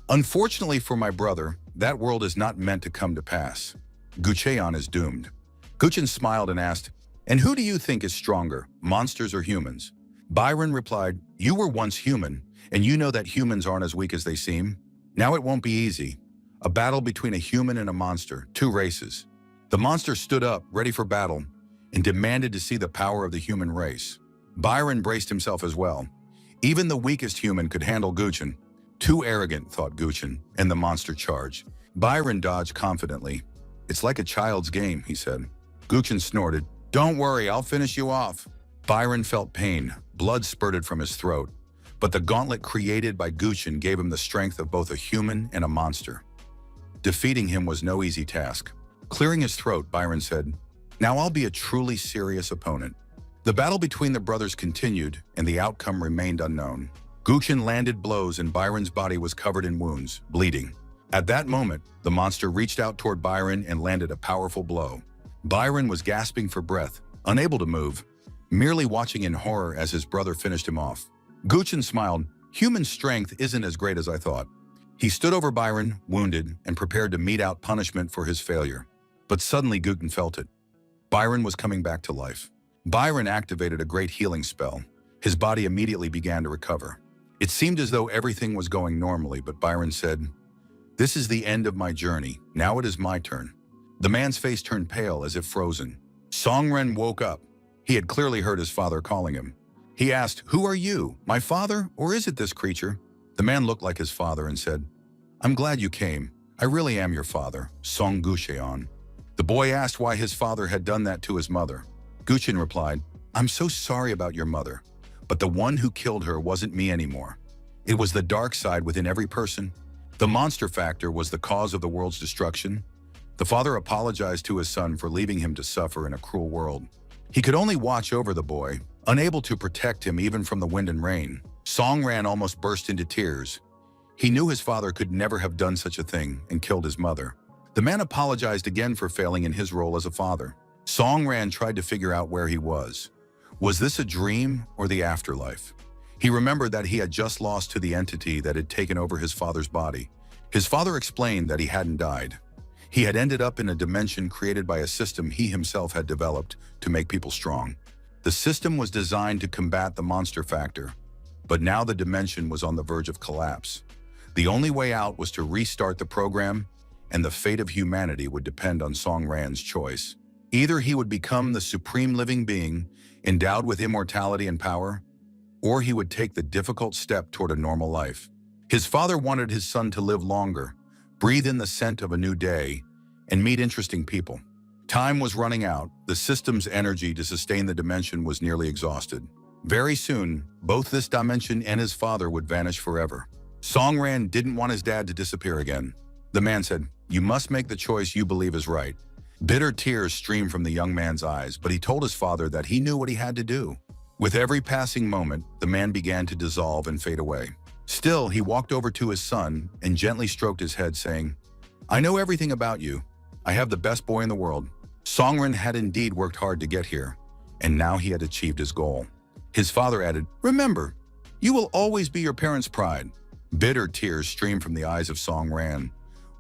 Unfortunately for my brother, that world is not meant to come to pass. Gucheon is doomed. Guchen smiled and asked, and who do you think is stronger, monsters or humans? Byron replied, you were once human, and you know that humans aren't as weak as they seem. Now it won't be easy. A battle between a human and a monster, two races. The monster stood up, ready for battle, and demanded to see the power of the human race. Byron braced himself as well. Even the weakest human could handle Guchen. Too arrogant, thought Guchen, and the monster charged. Byron dodged confidently. It's like a child's game, he said. Guchen snorted. Don't worry, I'll finish you off. Byron felt pain. Blood spurted from his throat. But the gauntlet created by Guchen gave him the strength of both a human and a monster. Defeating him was no easy task. Clearing his throat, Byron said, now I'll be a truly serious opponent. The battle between the brothers continued, and the outcome remained unknown. Guchen landed blows and Byron's body was covered in wounds, bleeding. At that moment, the monster reached out toward Byron and landed a powerful blow. Byron was gasping for breath, unable to move, merely watching in horror as his brother finished him off. Guchen smiled. Human strength isn't as great as I thought. He stood over Byron, wounded, and prepared to mete out punishment for his failure. But suddenly Guchen felt it. Byron was coming back to life. Byron activated a great healing spell. His body immediately began to recover. It seemed as though everything was going normally, but Byron said, this is the end of my journey. Now it is my turn. The man's face turned pale as if frozen. Songren woke up. He had clearly heard his father calling him. He asked, who are you, my father, or is it this creature? The man looked like his father and said, I'm glad you came. I really am your father, Song Gucheon. The boy asked why his father had done that to his mother. Guchen replied, I'm so sorry about your mother, but the one who killed her wasn't me anymore. It was the dark side within every person. The monster factor was the cause of the world's destruction. The father apologized to his son for leaving him to suffer in a cruel world. He could only watch over the boy, unable to protect him even from the wind and rain. Songran almost burst into tears. He knew his father could never have done such a thing and killed his mother. The man apologized again for failing in his role as a father. Songran tried to figure out where he was. Was this a dream or the afterlife? He remembered that he had just lost to the entity that had taken over his father's body. His father explained that he hadn't died. He had ended up in a dimension created by a system he himself had developed to make people strong. The system was designed to combat the monster factor, but now the dimension was on the verge of collapse. The only way out was to restart the program, and the fate of humanity would depend on Songran's choice. Either he would become the supreme living being, endowed with immortality and power, or he would take the difficult step toward a normal life. His father wanted his son to live longer, breathe in the scent of a new day, and meet interesting people. Time was running out. The system's energy to sustain the dimension was nearly exhausted. Very soon, both this dimension and his father would vanish forever. Songran didn't want his dad to disappear again. The man said, you must make the choice you believe is right. Bitter tears streamed from the young man's eyes, but he told his father that he knew what he had to do. With every passing moment, the man began to dissolve and fade away. Still, he walked over to his son and gently stroked his head, saying, I know everything about you. I have the best boy in the world. Songren had indeed worked hard to get here, and now he had achieved his goal. His father added, remember, you will always be your parents' pride. Bitter tears streamed from the eyes of Songran,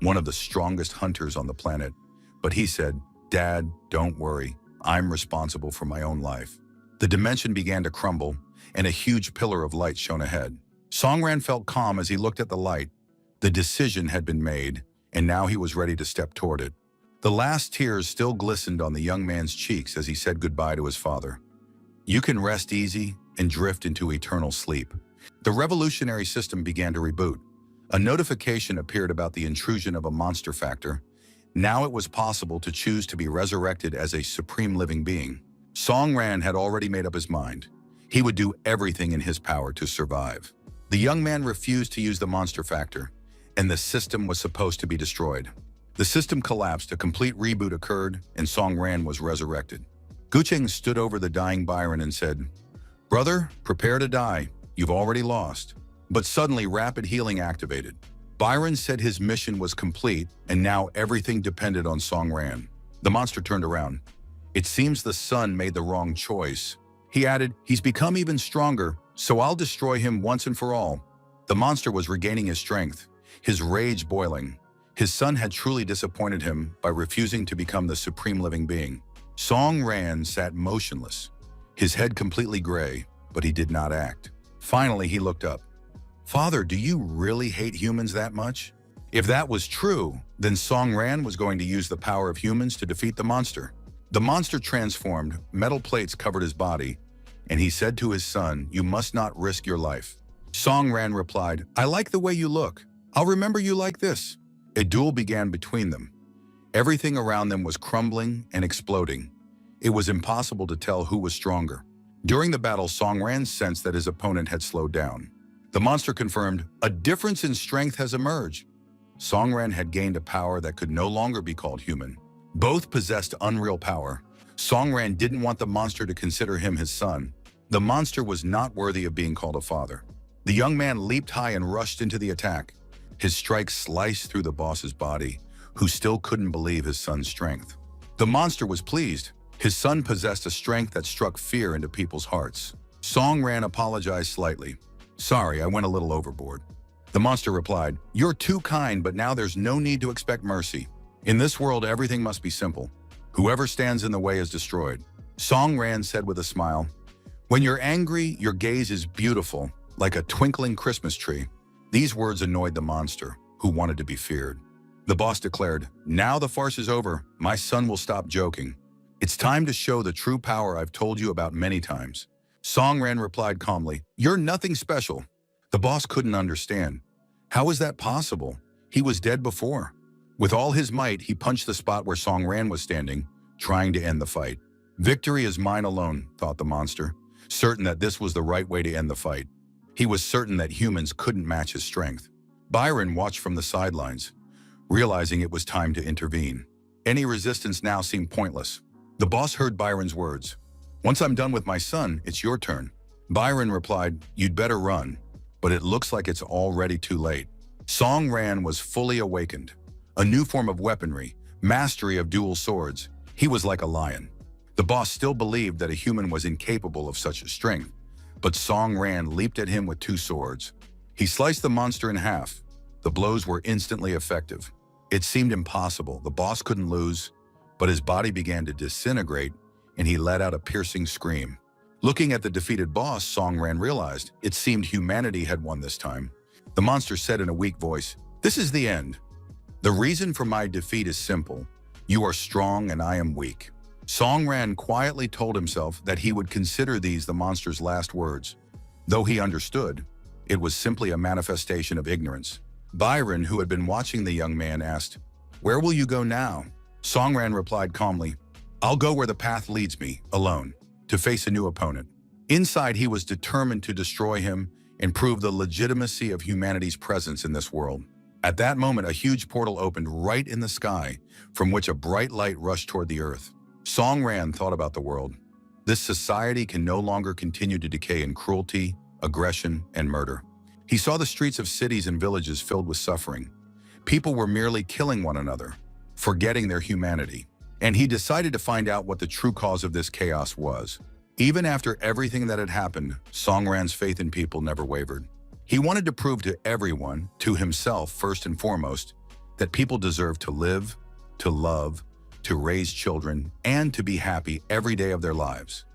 one of the strongest hunters on the planet. But he said, Dad, don't worry. I'm responsible for my own life. The dimension began to crumble, and a huge pillar of light shone ahead. Songran felt calm as he looked at the light. The decision had been made, and now he was ready to step toward it. The last tears still glistened on the young man's cheeks as he said goodbye to his father. You can rest easy and drift into eternal sleep. The revolutionary system began to reboot. A notification appeared about the intrusion of a monster factor. Now it was possible to choose to be resurrected as a supreme living being. Songran had already made up his mind. He would do everything in his power to survive. The young man refused to use the monster factor, and the system was supposed to be destroyed. The system collapsed, a complete reboot occurred, and Songran was resurrected. Gucheng stood over the dying Byron and said, Brother, prepare to die. You've already lost. But suddenly rapid healing activated. Byron said his mission was complete, and now everything depended on Songran. The monster turned around. It seems the son made the wrong choice. He added, "He's become even stronger, so I'll destroy him once and for all." The monster was regaining his strength, his rage boiling. His son had truly disappointed him by refusing to become the supreme living being. Song Ran sat motionless, his head completely gray, but he did not act. Finally, he looked up. "Father, do you really hate humans that much?" If that was true, then Song Ran was going to use the power of humans to defeat the monster. The monster transformed, metal plates covered his body, and he said to his son, "You must not risk your life." Song Ran replied, "I like the way you look. I'll remember you like this." A duel began between them. Everything around them was crumbling and exploding. It was impossible to tell who was stronger. During the battle, Song Ran sensed that his opponent had slowed down. The monster confirmed, "A difference in strength has emerged." Song Ran had gained a power that could no longer be called human. Both possessed unreal power. Song Ran didn't want the monster to consider him his son. The monster was not worthy of being called a father. The young man leaped high and rushed into the attack. His strike sliced through the boss's body, who still couldn't believe his son's strength. The monster was pleased. His son possessed a strength that struck fear into people's hearts. Song Ran apologized slightly. "Sorry, I went a little overboard." The monster replied, "You're too kind, but now there's no need to expect mercy. In this world, everything must be simple. Whoever stands in the way is destroyed." Song Ran said with a smile, "When you're angry, your gaze is beautiful, like a twinkling Christmas tree." These words annoyed the monster, who wanted to be feared. The boss declared, "Now the farce is over. My son will stop joking. It's time to show the true power I've told you about many times." Song Ran replied calmly, "You're nothing special." The boss couldn't understand. How is that possible? He was dead before. With all his might, he punched the spot where Song Ran was standing, trying to end the fight. "Victory is mine alone," thought the monster, certain that this was the right way to end the fight. He was certain that humans couldn't match his strength. Byron watched from the sidelines, realizing it was time to intervene. Any resistance now seemed pointless. The boss heard Byron's words. "Once I'm done with my son, it's your turn." Byron replied, "You'd better run, but it looks like it's already too late." Song Ran was fully awakened. A new form of weaponry, mastery of dual swords. He was like a lion. The boss still believed that a human was incapable of such a strength, but Song Ran leaped at him with two swords. He sliced the monster in half. The blows were instantly effective. It seemed impossible. The boss couldn't lose, but his body began to disintegrate, and he let out a piercing scream. Looking at the defeated boss, Song Ran realized it seemed humanity had won this time. The monster said in a weak voice, "This is the end. The reason for my defeat is simple. You are strong and I am weak." Song Ran quietly told himself that he would consider these the monster's last words. Though he understood, it was simply a manifestation of ignorance. Byron, who had been watching the young man, asked, "Where will you go now?" Song Ran replied calmly, "I'll go where the path leads me, alone, to face a new opponent." Inside, he was determined to destroy him and prove the legitimacy of humanity's presence in this world. At that moment, a huge portal opened right in the sky, from which a bright light rushed toward the earth. Song Ran thought about the world. This society can no longer continue to decay in cruelty, aggression, and murder. He saw the streets of cities and villages filled with suffering. People were merely killing one another, forgetting their humanity. And he decided to find out what the true cause of this chaos was. Even after everything that had happened, Song Ran's faith in people never wavered. He wanted to prove to everyone, to himself first and foremost, that people deserve to live, to love, to raise children, and to be happy every day of their lives.